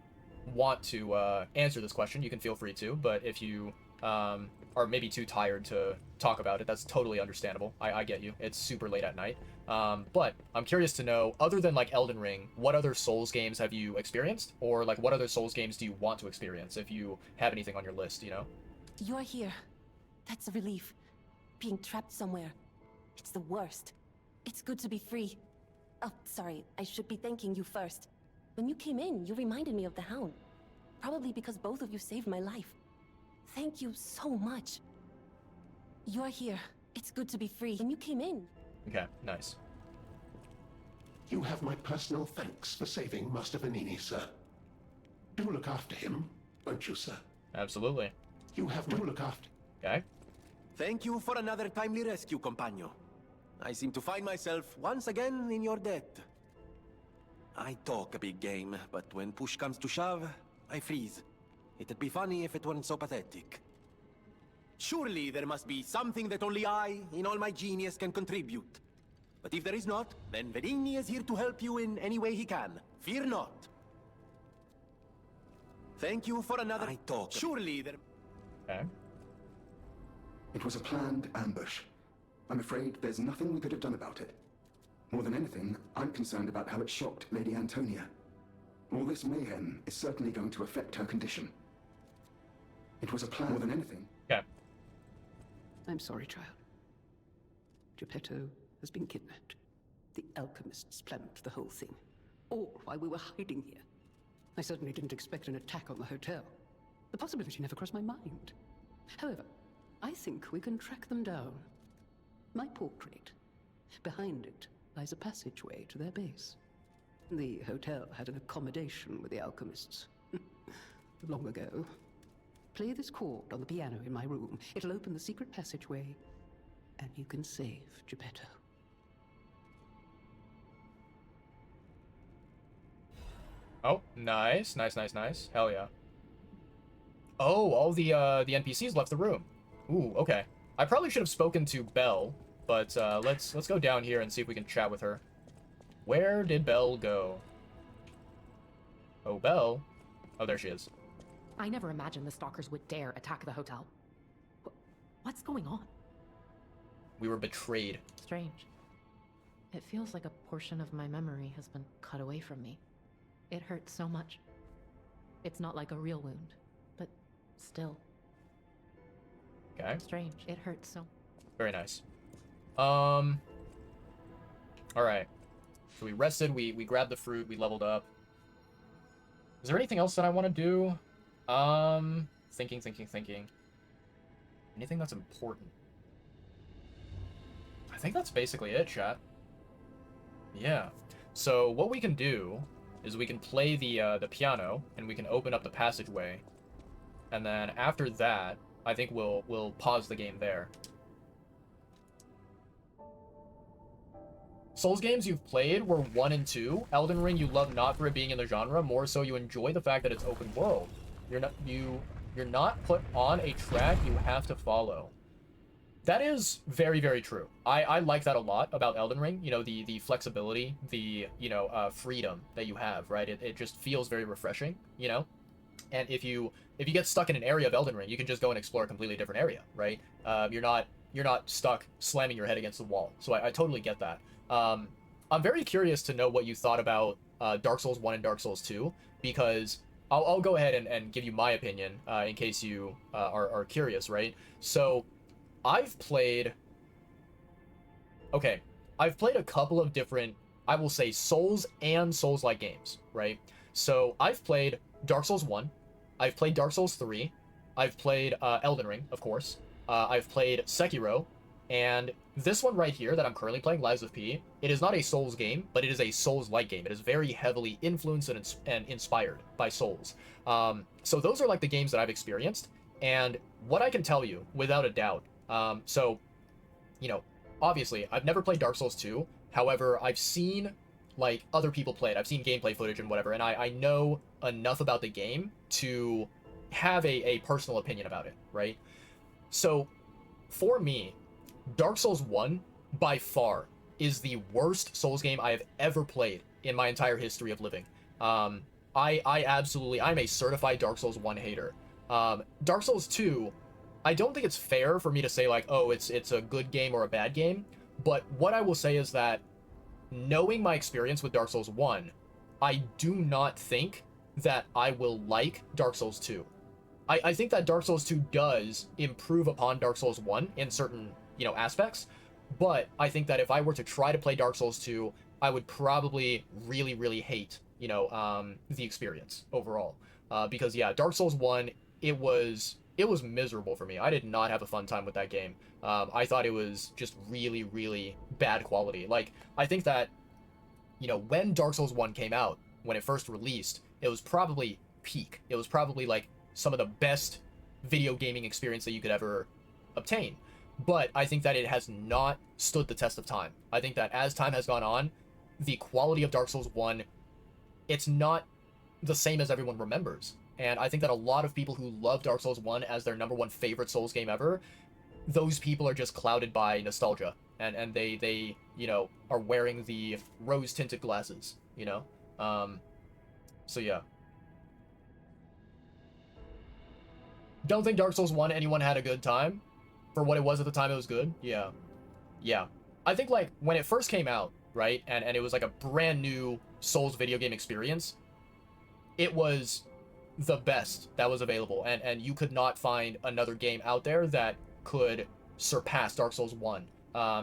want to answer this question, you can feel free to, but if you are maybe too tired to talk about it, that's totally understandable. I get you. It's super late at night. But I'm curious to know, other than like Elden Ring, what other Souls games have you experienced? Or like what other Souls games do you want to experience if you have anything on your list, you know? You're here. That's a relief. Being trapped somewhere. It's the worst. It's good to be free. Oh, sorry. I should be thanking you first. When you came in, you reminded me of the Hound. Probably because both of you saved my life. Thank you so much. You're here. It's good to be free. When you came in. Okay, nice. You have my personal thanks for saving Master Vanini, sir. Do look after him, won't you, sir? Absolutely. You have to look after... Okay. Thank you for another timely rescue, companion. I seem to find myself once again in your debt. I talk a big game, but when push comes to shove, I freeze. It'd be funny if it weren't so pathetic. Surely there must be something that only I, in all my genius, can contribute. But if there is not, then Venigni is here to help you in any way he can. Fear not. Thank you for another... I talk. Surely there... Okay. It was a planned ambush. I'm afraid there's nothing we could have done about it. More than anything, I'm concerned about how it shocked Lady Antonia. All this mayhem is certainly going to affect her condition. It was a plan more than anything. Okay. I'm sorry, child. Geppetto has been kidnapped. The alchemists planned the whole thing. All while we were hiding here. I certainly didn't expect an attack on the hotel. The possibility never crossed my mind. However, I think we can track them down. My portrait. Behind it lies a passageway to their base. The hotel had an accommodation with the alchemists. Long ago. Play this chord on the piano in my room. It'll open the secret passageway, and you can save Geppetto. Oh, nice. Hell yeah. Oh, all the NPCs left the room. Ooh, okay. I probably should have spoken to Belle, but let's go down here and see if we can chat with her. Where did Belle go? Oh, Belle. Oh, there she is. I never imagined the stalkers would dare attack the hotel. What's going on? We were betrayed. Strange. It feels like a portion of my memory has been cut away from me. It hurts so much. It's not like a real wound, but still. Okay. Strange. It hurts so. Very nice. All right. So we rested. We grabbed the fruit. We leveled up. Is there anything else that I want to do? Thinking. Anything that's important? I think that's basically it, chat. Yeah. So what we can do is we can play the piano and we can open up the passageway, and then after that, I think we'll pause the game there. Souls games you've played were 1 and 2. Elden Ring you love not for it being in the genre, more so you enjoy the fact that it's open world. You're not put on a track you have to follow. That is very, very true. I like that a lot about Elden Ring. You know, the flexibility, the, freedom that you have, right? It just feels very refreshing, you know? And if you get stuck in an area of Elden Ring, you can just go and explore a completely different area, right? You're not stuck slamming your head against the wall. So I totally get that. I'm very curious to know what you thought about Dark Souls 1 and Dark Souls 2, because I'll go ahead and give you my opinion in case you are curious, right? So I've played a couple of different, I will say, Souls and Souls-like games, right? So I've played Dark Souls 1, I've played Dark Souls 3, I've played Elden Ring, of course, I've played Sekiro, and this one right here that I'm currently playing, Lies of P, it is not a Souls game, but it is a Souls-like game. It is very heavily influenced and inspired by Souls. So those are like the games that I've experienced, and what I can tell you, without a doubt, so, obviously, I've never played Dark Souls 2. However, I've seen, other people play it. I've seen gameplay footage and whatever, and I know enough about the game to have a personal opinion about it, right? So, for me, Dark Souls 1, by far, is the worst Souls game I have ever played in my entire history of living. I'm a certified Dark Souls 1 hater. Dark Souls 2... I don't think it's fair for me to say, oh, it's a good game or a bad game, but what I will say is that, knowing my experience with Dark Souls 1, I do not think that I will like Dark Souls 2. I think that Dark Souls 2 does improve upon Dark Souls 1 in certain, aspects, but I think that if I were to try to play Dark Souls 2, I would probably really, really hate, the experience overall. Because, yeah, Dark Souls 1, it was miserable for me. I did not have a fun time with that game. I thought it was just really, really bad quality. I think that, when Dark Souls 1 came out, when it first released, it was probably peak. It was probably, some of the best video gaming experience that you could ever obtain. But I think that it has not stood the test of time. I think that as time has gone on, the quality of Dark Souls 1, it's not the same as everyone remembers. And I think that a lot of people who love Dark Souls 1 as their #1 favorite Souls game ever, those people are just clouded by nostalgia. And they are wearing the rose-tinted glasses, So yeah. Don't think Dark Souls 1 anyone had a good time. For what it was at the time, it was good. Yeah. Yeah. I think, like, when it first came out, right, and it was like a brand new Souls video game experience, it was the best that was available, and you could not find another game out there that could surpass Dark Souls 1,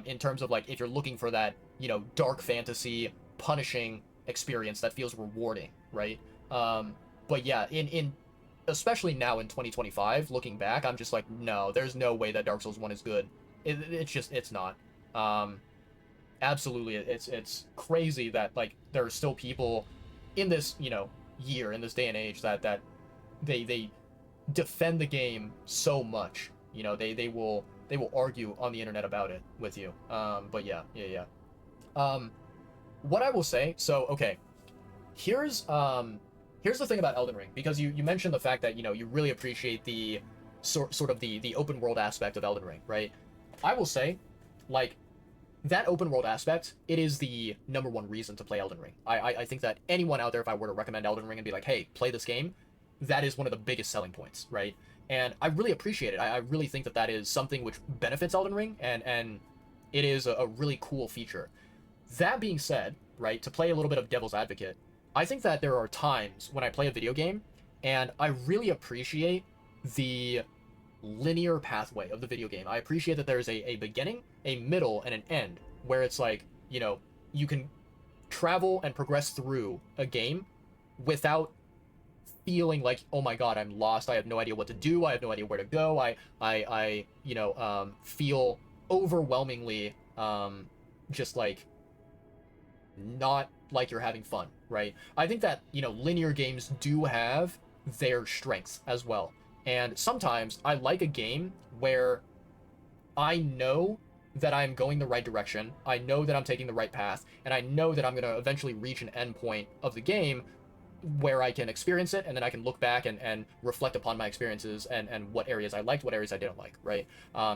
in terms of, like, if you're looking for that, you know, dark fantasy, punishing experience that feels rewarding, right? But yeah, in especially now in 2025, looking back, I'm just like, no, there's no way that Dark Souls 1 is good. It's not. Absolutely, it's crazy that, like, there are still people in this, you know, year, in this day and age, that they defend the game so much. You know, they will argue on the internet about it with you. But yeah. What I will say, so okay, here's the thing about Elden Ring, because you mentioned the fact that, you know, you really appreciate the sort of the open world aspect of Elden Ring, right? I will say, like, that open world aspect, it is the #1 reason to play Elden Ring. I think that anyone out there, if I were to recommend Elden Ring and be like, hey, play this game, that is one of the biggest selling points, right? And I really appreciate it. I really think that is something which benefits Elden Ring, and it is a really cool feature. That being said, right, to play a little bit of devil's advocate, I think that there are times when I play a video game, and I really appreciate the linear pathway of the video game. I appreciate that there's a beginning, a middle, and an end, where it's like, you know, you can travel and progress through a game without feeling like, oh my god, I'm lost, I have no idea what to do, I have no idea where to go, I you know, feel overwhelmingly, just like, not like you're having fun, right? I think that, you know, linear games do have their strengths as well. And sometimes I like a game where I know that I'm going the right direction, I know that I'm taking the right path, and I know that I'm going to eventually reach an end point of the game where I can experience it, and then I can look back and reflect upon my experiences and what areas I liked, what areas I didn't like, right?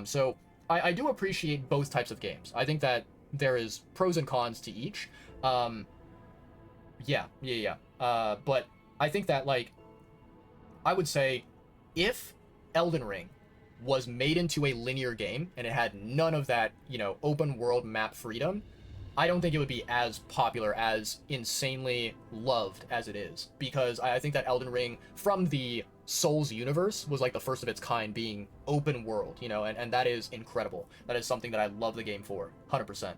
So I do appreciate both types of games. I think that there is pros and cons to each. But I think that, like, I would say, if Elden Ring was made into a linear game and it had none of that, you know, open world map freedom, I don't think it would be as popular, as insanely loved as it is. Because I think that Elden Ring, from the Souls universe, was like the first of its kind being open world, you know, and that is incredible. That is something that I love the game for, 100%.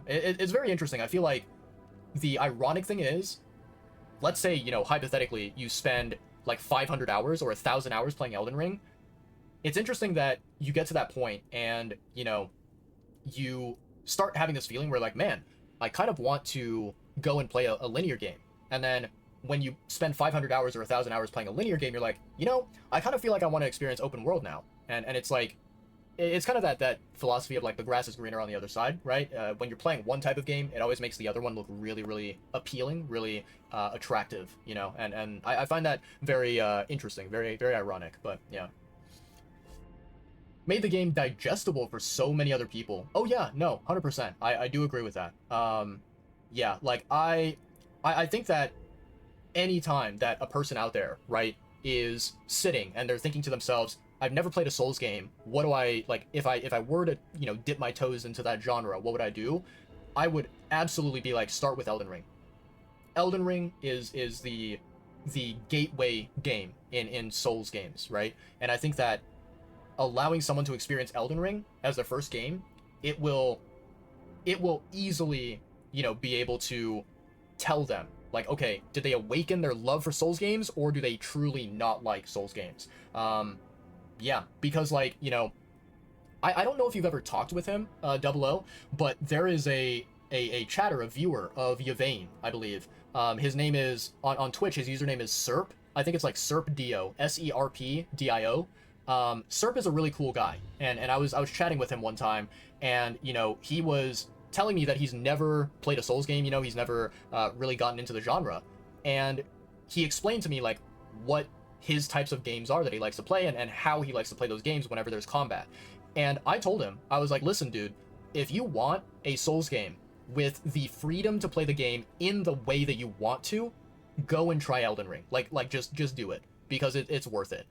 It's very interesting. I feel like the ironic thing is, let's say, you know, hypothetically, you spend like 500 hours or 1,000 hours playing Elden Ring. It's interesting that you get to that point and, you know, you start having this feeling where, like, man, I kind of want to go and play a linear game. And then when you spend 500 hours or 1,000 hours playing a linear game, you're like, you know, I kind of feel like I want to experience open world now. And it's like, it's kind of that philosophy of, like, the grass is greener on the other side, right? When you're playing one type of game, it always makes the other one look really, really appealing, really attractive, you know? And I find that very interesting, very, very ironic, but yeah. Made the game digestible for so many other people. Oh yeah, no, 100%. I do agree with that. Yeah, like, I think that any time that a person out there, right, is sitting and they're thinking to themselves, I've never played a Souls game. What do I, like, if I were to, you know, dip my toes into that genre, what would I do? I would absolutely be like, start with Elden Ring. Elden Ring is the gateway game in Souls games, right? And I think that allowing someone to experience Elden Ring as their first game, it will easily, you know, be able to tell them, like, okay, did they awaken their love for Souls games, or do they truly not like Souls games? Yeah, because, like, you know, I don't know if you've ever talked with him, Double O, but there is a chatter, a viewer of Yvain, I believe. His name is, on Twitch, his username is Serp. I think it's like Serpdio, Serpdio. Serp is a really cool guy, and I was chatting with him one time, and, you know, he was telling me that he's never played a Souls game, you know, he's never really gotten into the genre, and he explained to me, like, what his types of games are that he likes to play, and how he likes to play those games whenever there's combat. And I told him, I was like, listen, dude, if you want a Souls game with the freedom to play the game in the way that you want to, go and try Elden Ring. Like just do it. because it's worth it.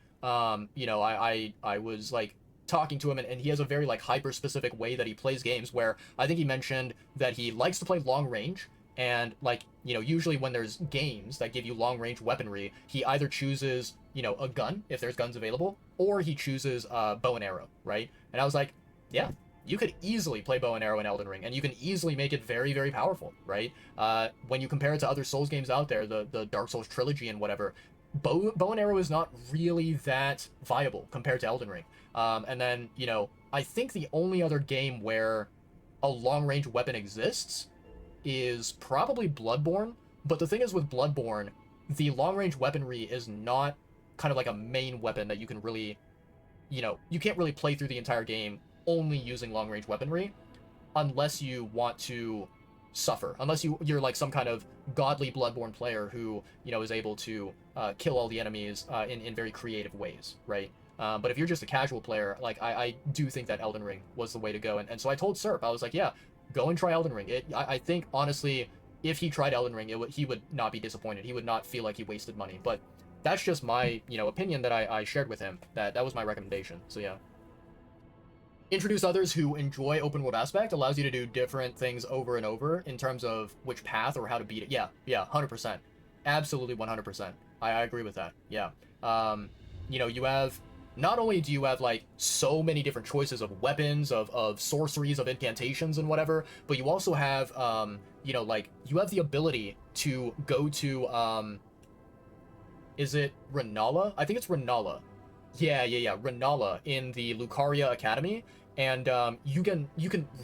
You know, I was like talking to him, and he has a very like hyper specific way that he plays games, where I think he mentioned that he likes to play long range, and like, you know, usually when there's games that give you long range weaponry, he either chooses, you know, a gun if there's guns available, or he chooses bow and arrow, right? And I was like, yeah, you could easily play bow and arrow in Elden Ring, and you can easily make it very, very powerful, right? When you compare it to other Souls games out there, the Dark Souls trilogy and whatever, bow and arrow is not really that viable compared to Elden Ring. And then, you know, I think the only other game where a long-range weapon exists is probably Bloodborne. But the thing is with Bloodborne, the long-range weaponry is not kind of like a main weapon that you can really, you know, you can't really play through the entire game only using long-range weaponry unless you want to suffer, unless you're like some kind of godly Bloodborne player who, you know, is able to kill all the enemies in very creative ways, right? But if you're just a casual player, like, I do think that Elden Ring was the way to go. And so I told Serp, I was like, yeah, go and try Elden Ring. I think, honestly, if he tried Elden Ring, he would not be disappointed. He would not feel like he wasted money. But that's just my, you know, opinion that I shared with him. That was my recommendation. So yeah. Introduce others who enjoy open world aspect, allows you to do different things over and over in terms of which path or how to beat it. Yeah, 100%. Absolutely 100%. I agree with that. Yeah. You know, you have, not only do you have like so many different choices of weapons, of sorceries, of incantations and whatever, but you also have, you know, like, you have the ability to go to, is it Renala? I think it's Renala. Yeah, Renala in the Lucaria Academy, and you can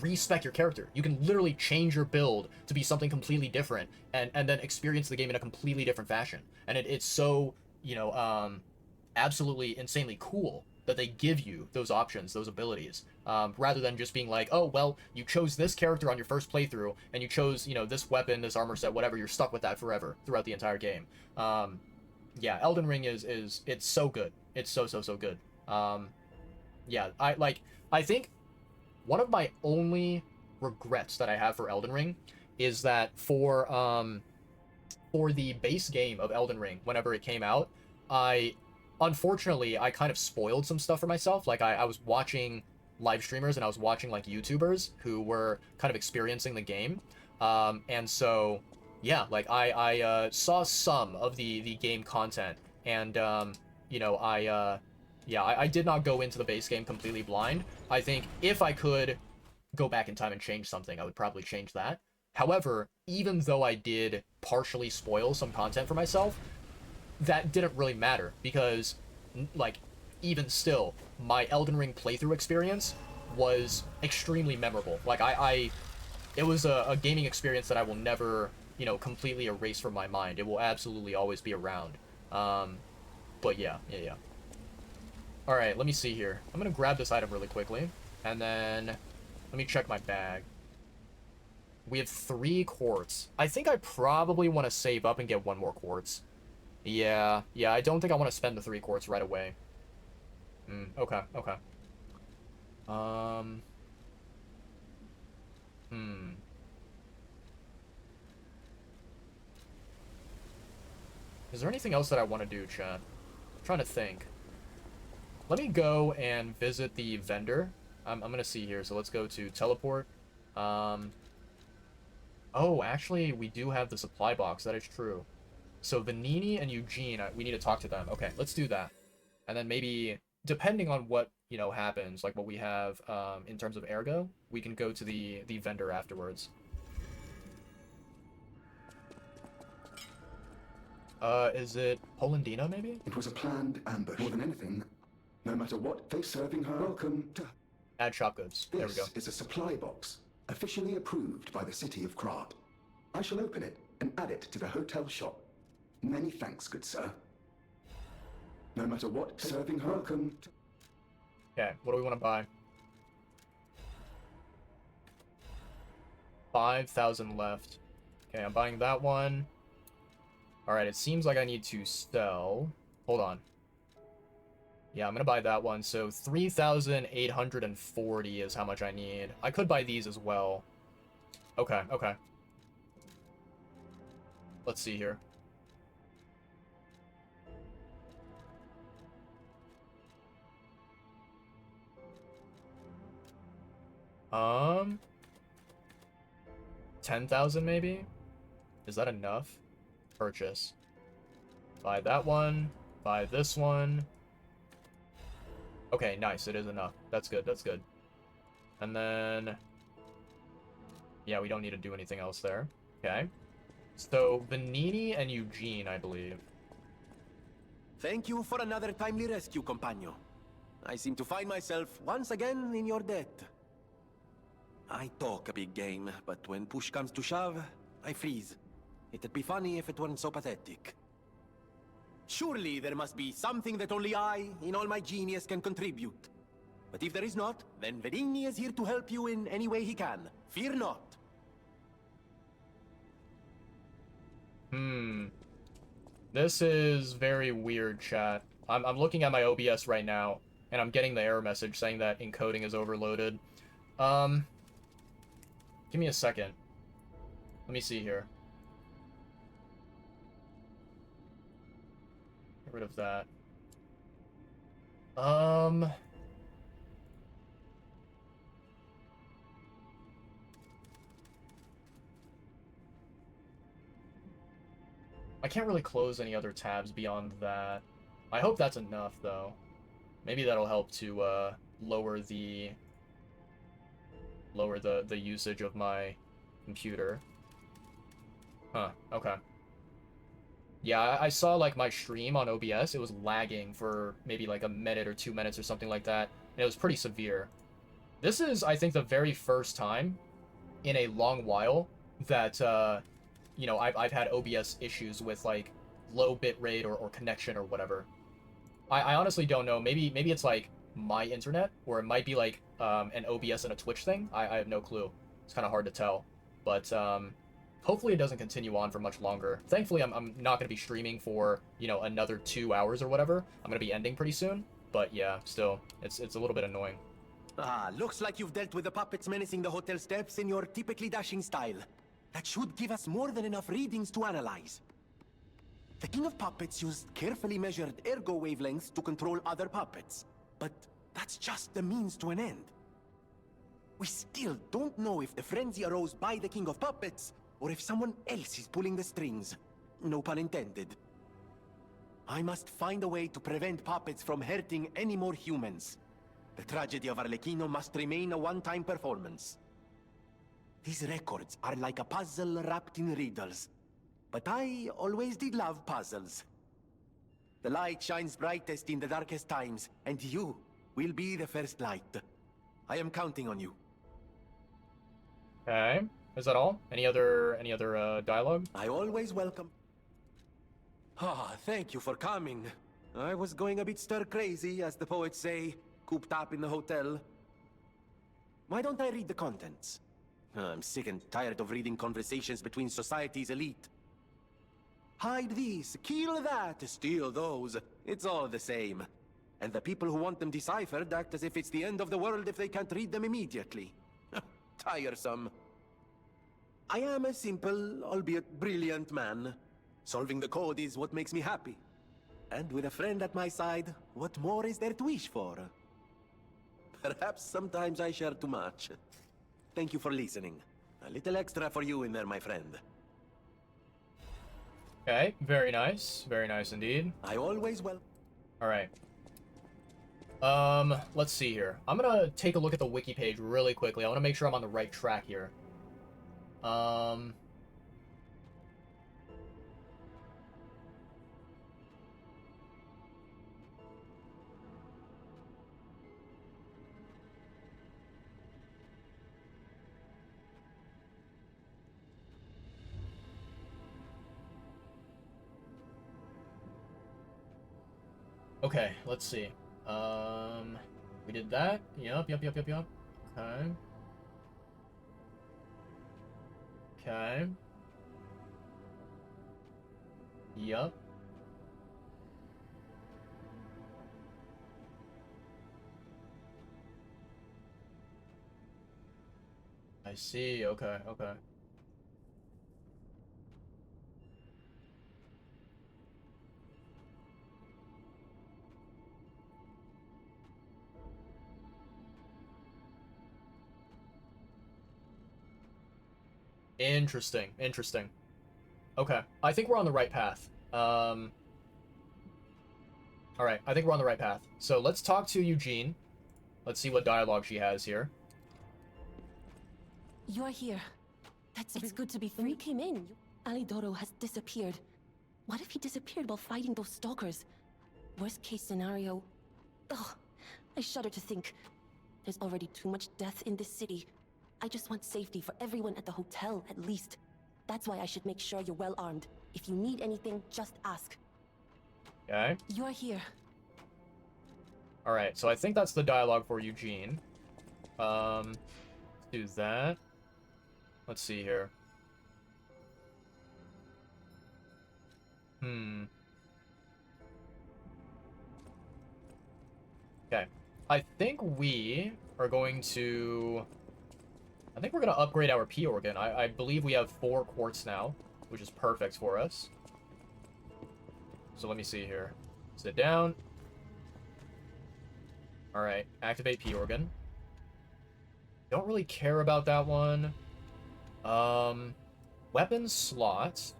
respec your character. You can literally change your build to be something completely different, and then experience the game in a completely different fashion. And it's so, you know, absolutely insanely cool that they give you those options, those abilities, rather than just being like, oh, well, you chose this character on your first playthrough, and you chose, you know, this weapon, this armor set, whatever, you're stuck with that forever throughout the entire game. Yeah, Elden Ring is it's so good. It's so good. Yeah, I think one of my only regrets that I have for Elden Ring is that for the base game of Elden Ring, whenever it came out, unfortunately I kind of spoiled some stuff for myself. Like, I was watching live streamers, and I was watching like YouTubers who were kind of experiencing the game, and so yeah, like, I saw some of the game content, and you know, I did not go into the base game completely blind. I think if I could go back in time and change something, I would probably change that. However, even though I did partially spoil some content for myself, that didn't really matter, because, like, even still, my Elden Ring playthrough experience was extremely memorable. Like, it was a gaming experience that I will never, you know, completely erase from my mind. It will absolutely always be around. But yeah. Alright, let me see here. I'm gonna grab this item really quickly, and then let me check my bag. We have 3 quartz. I think I probably want to save up and get 1 more quartz. Yeah, I don't think I want to spend the 3 quartz right away. Okay. Is there anything else that I want to do, chat? I'm trying to think. Let me go and visit the vendor. I'm gonna see here, so let's go to teleport. Oh, actually, we do have the supply box. That is true. So Vanini and Eugene, we need to talk to them. Okay, let's do that. And then maybe, depending on what, you know, happens, like what we have in terms of Ergo, we can go to the vendor afterwards. Is it Polandina, maybe? It was a planned ambush. More than anything, no matter what they're serving her, welcome to... Add shop goods. There we go. This is a supply box, officially approved by the city of Krab. I shall open it and add it to the hotel shop. Many thanks, good sir. No matter what, serving her, welcome to... Okay, what do we want to buy? 5,000 left. Okay, I'm buying that one. Alright, it seems like I need to sell... Hold on. Yeah, I'm gonna buy that one. So 3,840 is how much I need. I could buy these as well. Okay. Let's see here. 10,000 maybe? Is that enough? Purchase. Buy that one. Buy this one. Okay, nice. It is enough. That's good. That's good. And then... yeah, we don't need to do anything else there. Okay. So, Vanini and Eugene, I believe. Thank you for another timely rescue, companion. I seem to find myself once again in your debt. I talk a big game, but when push comes to shove, I freeze. It'd be funny if it weren't so pathetic. Surely there must be something that only I, in all my genius, can contribute. But if there is not, then Venigni is here to help you in any way he can. Fear not. This is very weird, chat. I'm looking at my OBS right now, and I'm getting the error message saying that encoding is overloaded. Give me a second. Let me see here. Get rid of that. I can't really close any other tabs beyond that. I hope that's enough, though. Maybe that'll help to lower the usage of my computer. Huh, okay. Yeah, I saw, like, my stream on OBS, it was lagging for maybe, like, a minute or 2 minutes or something like that, and it was pretty severe. This is, I think, the very first time in a long while that, you know, I've had OBS issues with, like, low bitrate or connection or whatever. I honestly don't know. Maybe it's, like, my internet, or it might be, like, an OBS and a Twitch thing. I have no clue. It's kind of hard to tell. But, hopefully it doesn't continue on for much longer. Thankfully, I'm not going to be streaming for, you know, another 2 hours or whatever. I'm going to be ending pretty soon. But, yeah, still, it's a little bit annoying. Ah, looks like you've dealt with the puppets menacing the hotel steps in your typically dashing style. That should give us more than enough readings to analyze. The King of Puppets used carefully measured ergo wavelengths to control other puppets. But that's just the means to an end. We still don't know if the frenzy arose by the King of Puppets, or if someone else is pulling the strings. No pun intended. I must find a way to prevent puppets from hurting any more humans. The tragedy of Arlecchino must remain a one-time performance. These records are like a puzzle wrapped in riddles. But I always did love puzzles. The light shines brightest in the darkest times, and you will be the first light. I am counting on you. Okay. Is that all? Any other dialogue? I always welcome. Ah, thank you for coming. I was going a bit stir-crazy, as the poets say, cooped up in the hotel. Why don't I read the contents? I'm sick and tired of reading conversations between society's elite. Hide these, kill that, steal those. It's all the same. And the people who want them deciphered act as if it's the end of the world if they can't read them immediately. Tiresome. I am a simple, albeit brilliant man. Solving the code is what makes me happy. And with a friend at my side, what more is there to wish for? Perhaps sometimes I share too much. Thank you for listening. A little extra for you in there, my friend. Okay, very nice. Very nice indeed. I always will. Alright. Let's see here. I'm gonna take a look at the wiki page really quickly. I want to make sure I'm on the right track here. Okay, let's see. We did that. Yup. Okay. Okay. Yup. I see. Okay. Interesting. Interesting. Okay. I think we're on the right path. Alright, I think we're on the right path. So let's talk to Eugene. Let's see what dialogue she has here. You're here. It's good to be free. When you came in, Alidoro has disappeared. What if he disappeared while fighting those stalkers? Worst case scenario. Ugh, I shudder to think. There's already too much death in this city. I just want safety for everyone at the hotel, at least. That's why I should make sure you're well armed. If you need anything, just ask. Okay. You're here. Alright, so I think that's the dialogue for Eugene. Let's do that. Let's see here. Okay. I think we are going to... I think we're going to upgrade our P organ. I believe we have 4 quartz now, which is perfect for us. So let me see here. Sit down. Alright, activate P organ. Don't really care about that one. Weapons slots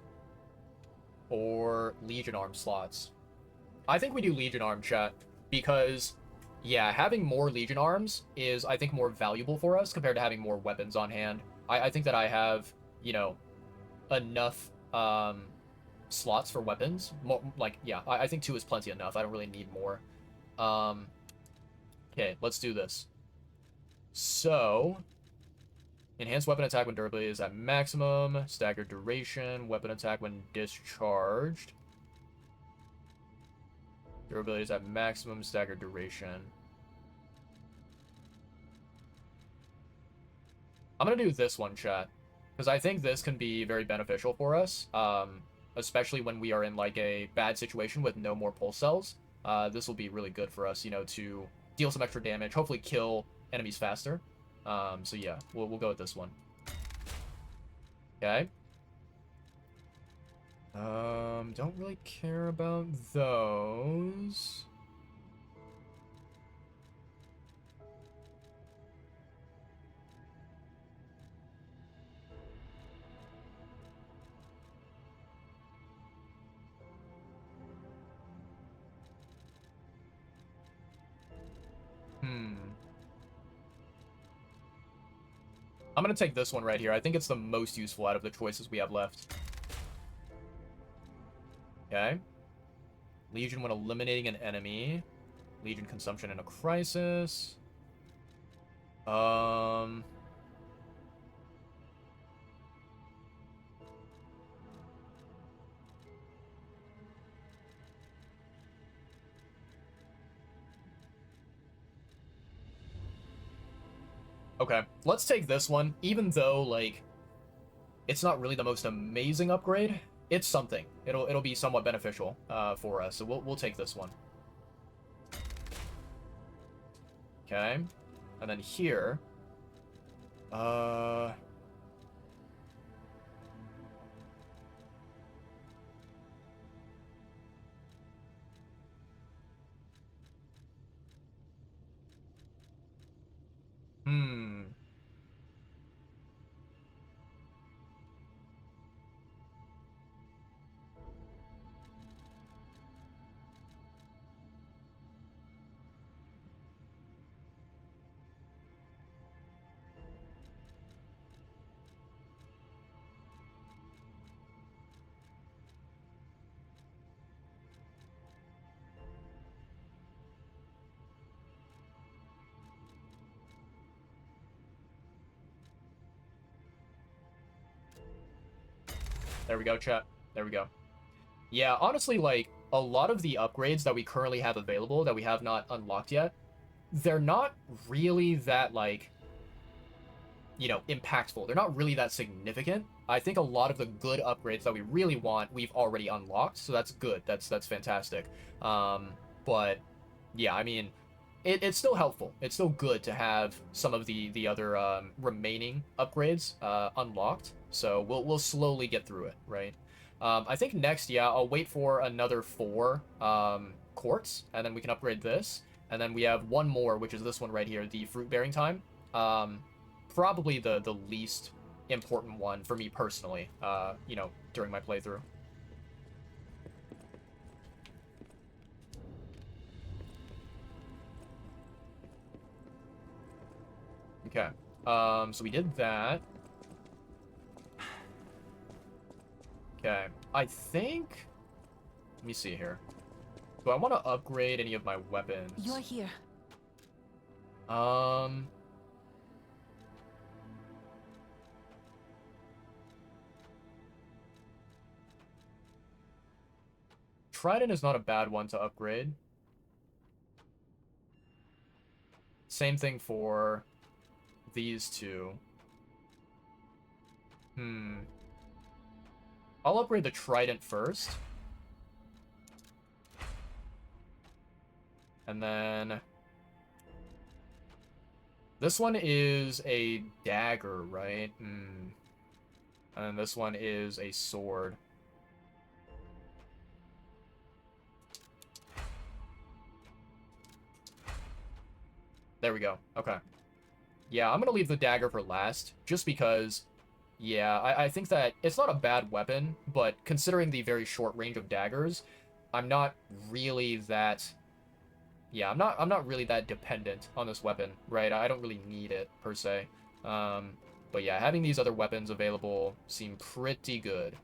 or Legion Arm slots. I think we do Legion Arm, chat, because, yeah, having more Legion Arms is, I think, more valuable for us compared to having more weapons on hand. I think that I have, you know, enough slots for weapons. Like, yeah, I think 2 is plenty enough. I don't really need more. Okay, let's do this. So, enhanced weapon attack when durability is at maximum. Staggered duration. Weapon attack when discharged. Durability is at maximum. Staggered duration. I'm gonna do this one, chat, because I think this can be very beneficial for us, especially when we are in, like, a bad situation with no more pulse cells. This will be really good for us, you know, to deal some extra damage, hopefully kill enemies faster. So yeah, we'll go with this one. Okay. Don't really care about those. I'm gonna take this one right here. I think it's the most useful out of the choices we have left. Okay. Legion when eliminating an enemy. Legion consumption in a crisis. Okay, let's take this one. Even though, like, it's not really the most amazing upgrade, it's something. It'll be somewhat beneficial for us. So we'll take this one. Okay, and then here, There we go, chat. There we go. Yeah, honestly, like, a lot of the upgrades that we currently have available that we have not unlocked yet, they're not really that, like, you know, impactful. They're not really that significant. I think a lot of the good upgrades that we really want, we've already unlocked, so that's good. That's fantastic. But, yeah, I mean, it's still helpful. It's still good to have some of the other remaining upgrades unlocked. So we'll slowly get through it, right? I think next, yeah, I'll wait for another 4 quartz, and then we can upgrade this. And then we have one more, which is this one right here, the fruit bearing time. Probably the least important one for me personally, you know, during my playthrough. Okay. So we did that. Okay. I think... Let me see here. Do I want to upgrade any of my weapons? You're here. Trident is not a bad one to upgrade. Same thing for these two. I'll upgrade the Trident first. And then... This one is a dagger, right? And this one is a sword. There we go. Okay. Yeah, I'm gonna leave the dagger for last, just because... Yeah, I think that it's not a bad weapon, but considering the very short range of daggers, I'm not really that... Yeah, I'm not really that dependent on this weapon, right? I don't really need it, per se. But yeah, having these other weapons available seem pretty good.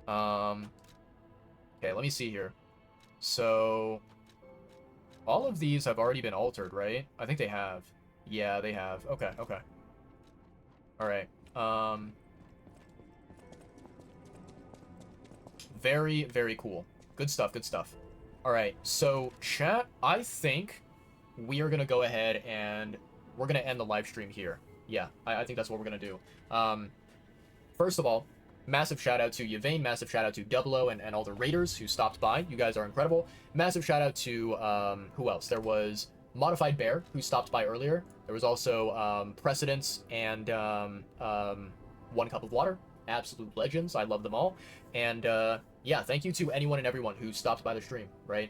Okay, let me see here. So... All of these have already been altered, right? I think they have. Yeah, they have. Okay, okay. Alright. Very, very cool. Good stuff, good stuff. Alright, so, chat, I think we are going to go ahead and we're going to end the live stream here. Yeah, I think that's what we're going to do. First of all, massive shout out to Yvain, massive shout out to Double O and all the raiders who stopped by. You guys are incredible. Massive shout out to, who else? There was Modified Bear, who stopped by earlier. There was also, Precedence and, One Cup of Water. Absolute legends. I love them all. And, yeah, thank you to anyone and everyone who stopped by the stream, right?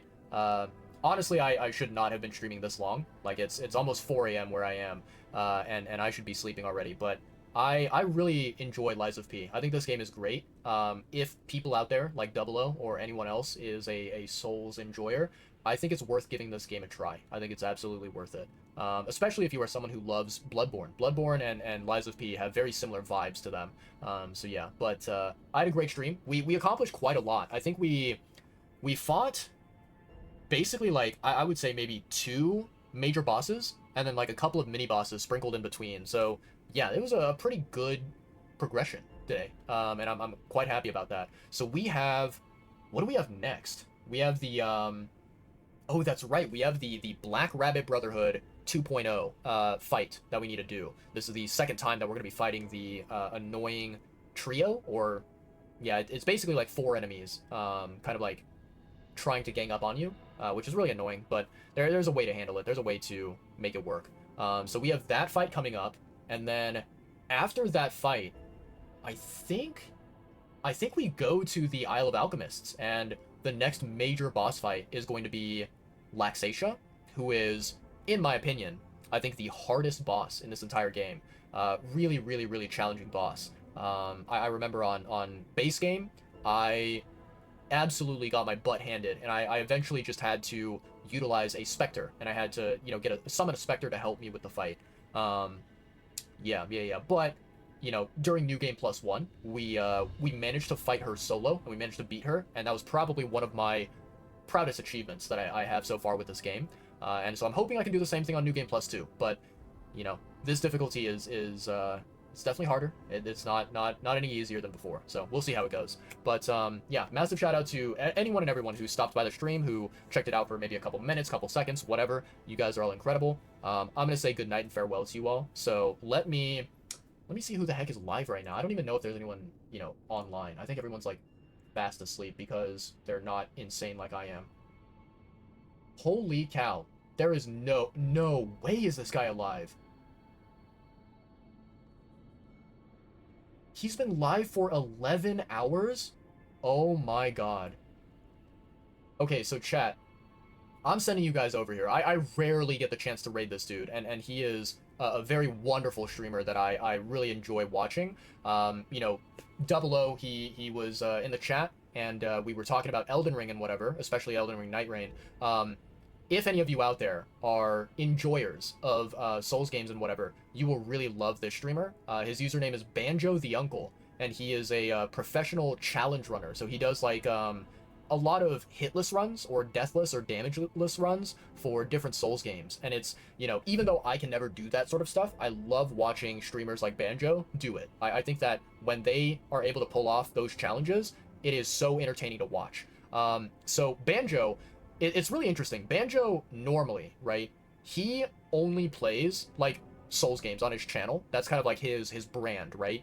Honestly, I should not have been streaming this long. Like, it's almost 4 a.m. where I am, and I should be sleeping already, but I really enjoy Lies of P. I think this game is great. If people out there, like Double O or anyone else, is a Souls enjoyer, I think it's worth giving this game a try. I think it's absolutely worth it. Especially if you are someone who loves Bloodborne. Bloodborne and Lies of P have very similar vibes to them. So yeah, but I had a great stream. We accomplished quite a lot. I think we fought basically, like, I would say maybe 2 major bosses, and then like a couple of mini bosses sprinkled in between. So yeah, it was a pretty good progression today, and I'm quite happy about that. So we have, what do we have next? We have the, oh, that's right, we have the Black Rabbit Brotherhood 2.0 fight that we need to do. This is the second time that we're going to be fighting the annoying trio, or, yeah, it's basically like 4 enemies, kind of like trying to gang up on you, which is really annoying, but there's a way to handle it. There's a way to make it work. So we have that fight coming up. And then after that fight, I think we go to the Isle of Alchemists, and the next major boss fight is going to be Laxatia, who is, in my opinion, I think the hardest boss in this entire game. Really, really, really challenging boss. I remember on base game, I absolutely got my butt handed, and I eventually just had to utilize a Spectre, and I had to, you know, summon a Spectre to help me with the fight. Yeah. But, you know, during New Game Plus 1, we managed to fight her solo, and we managed to beat her, and that was probably one of my proudest achievements that I have so far with this game. And so I'm hoping I can do the same thing on New Game Plus 2, but, you know, this difficulty is it's definitely harder. It's not any easier than before, so we'll see how it goes. But, yeah, massive shout out to anyone and everyone who stopped by the stream, who checked it out for maybe a couple minutes, couple seconds, whatever. You guys are all incredible. I'm gonna say goodnight and farewell to you all. So let me see who the heck is live right now. I don't even know if there's anyone, you know, online. I think everyone's, like, fast asleep because they're not insane like I am. Holy cow. There is no way is this guy alive. He's been live for 11 hours? Oh my god. Okay, so chat. I'm sending you guys over here. I rarely get the chance to raid this dude, and he is a very wonderful streamer that I really enjoy watching. You know, Double O, he was in the chat, and we were talking about Elden Ring and whatever, especially Elden Ring Night Rain. If any of you out there are enjoyers of Souls games and whatever, you will really love this streamer. His username is Banjo the Uncle, and he is a professional challenge runner. So he does like a lot of hitless runs or deathless or damageless runs for different Souls games. And it's, you know, even though I can never do that sort of stuff, I love watching streamers like Banjo do it. I think that when they are able to pull off those challenges, it is so entertaining to watch. So Banjo, it's really interesting. Banjo normally, right, he only plays like Souls games on his channel. That's kind of like his brand, right?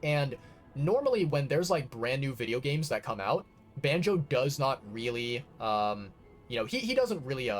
And normally when there's like brand new video games that come out, Banjo does not really, you know, he doesn't really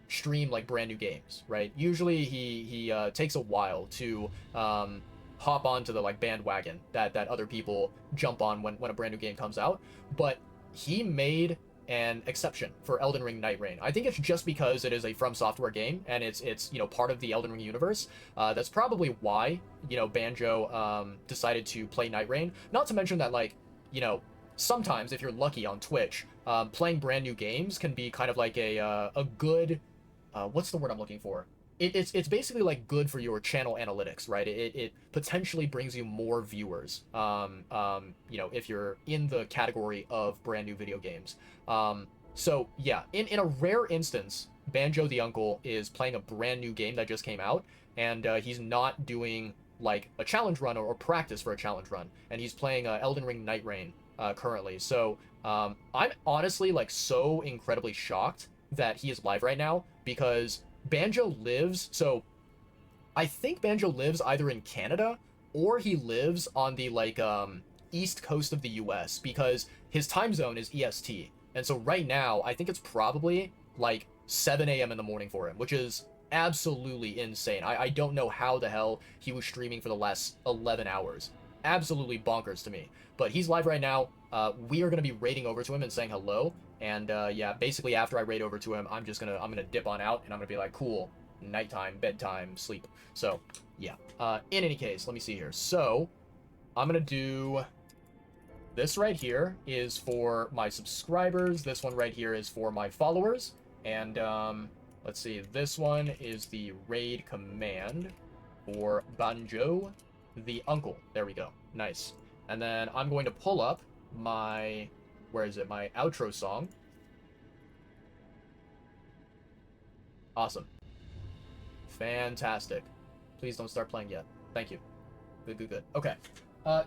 stream like brand new games, right? Usually he takes a while to hop onto the like bandwagon that other people jump on when a brand new game comes out. But he made an exception for Elden Ring Night Rain. I think it's just because it is a From Software game and it's you know, part of the Elden Ring universe. That's probably why, you know, Banjo decided to play Night Rain. Not to mention that, like, you know, sometimes if you're lucky on Twitch, playing brand new games can be kind of like a good what's the word I'm looking for? It's basically like good for your channel analytics, right? It potentially brings you more viewers, you know, if you're in the category of brand new video games. So yeah, in a rare instance, Banjo the Uncle is playing a brand new game that just came out, and he's not doing like a challenge run or practice for a challenge run, and he's playing Elden Ring Night Rain currently. So I'm honestly like so incredibly shocked that he is live right now, because Banjo lives, so I think Banjo lives either in Canada or he lives on the like east coast of the US, because his time zone is EST. And so right now I think it's probably like 7 a.m. in the morning for him, which is absolutely insane. I don't know how the hell he was streaming for the last 11 hours. Absolutely bonkers to me. But he's live right now. We are going to be raiding over to him and saying hello. And yeah, basically after I raid over to him, I'm gonna dip on out, and I'm gonna be like, cool, nighttime, bedtime, sleep. So yeah. In any case, let me see here. So I'm gonna do this right here is for my subscribers. This one right here is for my followers. And let's see, this one is the raid command for Banjo the Uncle. There we go. Nice. And then I'm going to pull up my, where is it? My outro song. Awesome. Fantastic. Please don't start playing yet. Thank you. Good, good, good. Okay.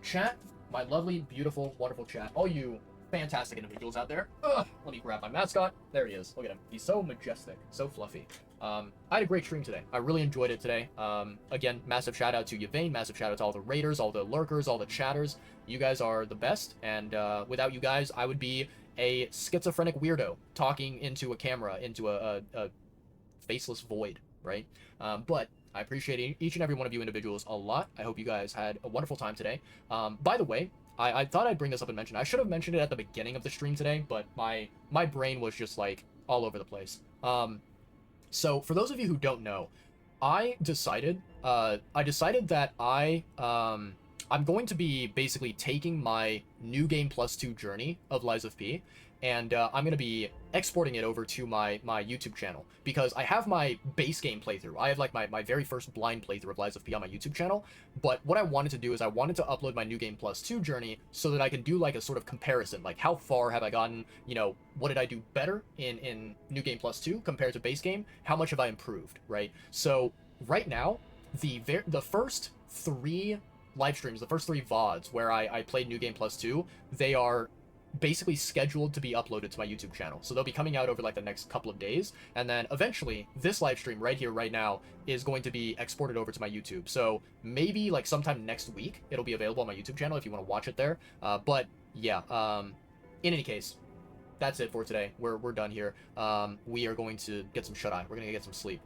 Chat, my lovely, beautiful, wonderful chat. All you fantastic individuals out there. Ugh, let me grab my mascot. There he is. Look at him. He's so majestic, so fluffy. I had a great stream today. I really enjoyed it today. Again, massive shout out to Yvain, massive shout out to all the raiders, all the lurkers, all the chatters. You guys are the best, and without you guys, I would be a schizophrenic weirdo talking into a camera, into a faceless void, right? But I appreciate each and every one of you individuals a lot. I hope you guys had a wonderful time today. By the way, I thought I'd bring this up and mention. I should have mentioned it at the beginning of the stream today, but my brain was just like all over the place. So for those of you who don't know, I decided that I'm going to be basically taking my New Game Plus 2 journey of Lies of P, and I'm going to be exporting it over to my YouTube channel, because I have my base game playthrough. I have like my very first blind playthrough of Lies of P on my YouTube channel, but what I wanted to do is I wanted to upload my New Game Plus 2 journey so that I could do like a sort of comparison, like how far have I gotten, you know, what did I do better in New Game Plus 2 compared to base game, how much have I improved, right? So right now, the first 3 live streams, the first 3 VODs where I played New Game Plus 2, they are basically scheduled to be uploaded to my YouTube channel. So they'll be coming out over like the next couple of days, and then eventually this live stream right here, right now, is going to be exported over to my YouTube. So maybe like sometime next week it'll be available on my YouTube channel if you want to watch it there. But yeah, in any case, that's it for today. We're done here. We are going to get some shut-eye. We're gonna get some sleep.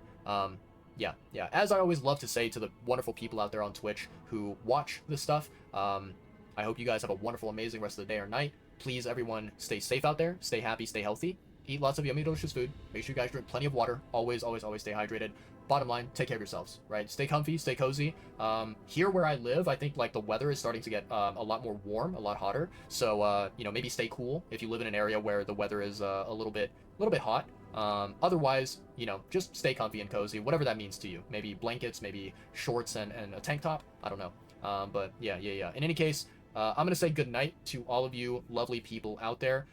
Yeah. As I always love to say to the wonderful people out there on Twitch who watch this stuff, I hope you guys have a wonderful, amazing rest of the day or night. Please, everyone, stay safe out there, stay happy, stay healthy, eat lots of yummy, delicious food. Make sure you guys drink plenty of water. Always, always, always stay hydrated. Bottom line, take care of yourselves, right? Stay comfy, stay cozy. Here where I live, I think like the weather is starting to get a lot more warm, a lot hotter. So you know, maybe stay cool if you live in an area where the weather is a little bit hot. Otherwise, you know, just stay comfy and cozy, whatever that means to you. Maybe blankets, maybe shorts and a tank top. I don't know. But yeah. In any case, I'm going to say goodnight to all of you lovely people out there.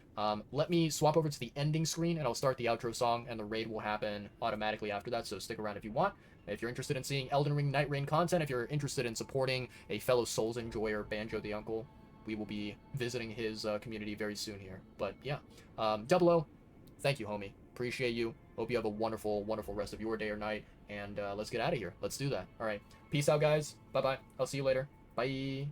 Let me swap over to the ending screen and I'll start the outro song and the raid will happen automatically after that, so stick around if you want. If you're interested in seeing Elden Ring Night Rain content, if you're interested in supporting a fellow Souls enjoyer, Banjo the Uncle, we will be visiting his community very soon here. But yeah, Double O, thank you, homie. Appreciate you. Hope you have a wonderful, wonderful rest of your day or night, and let's get out of here. Let's do that. All right. Peace out, guys. Bye-bye. I'll see you later. Bye.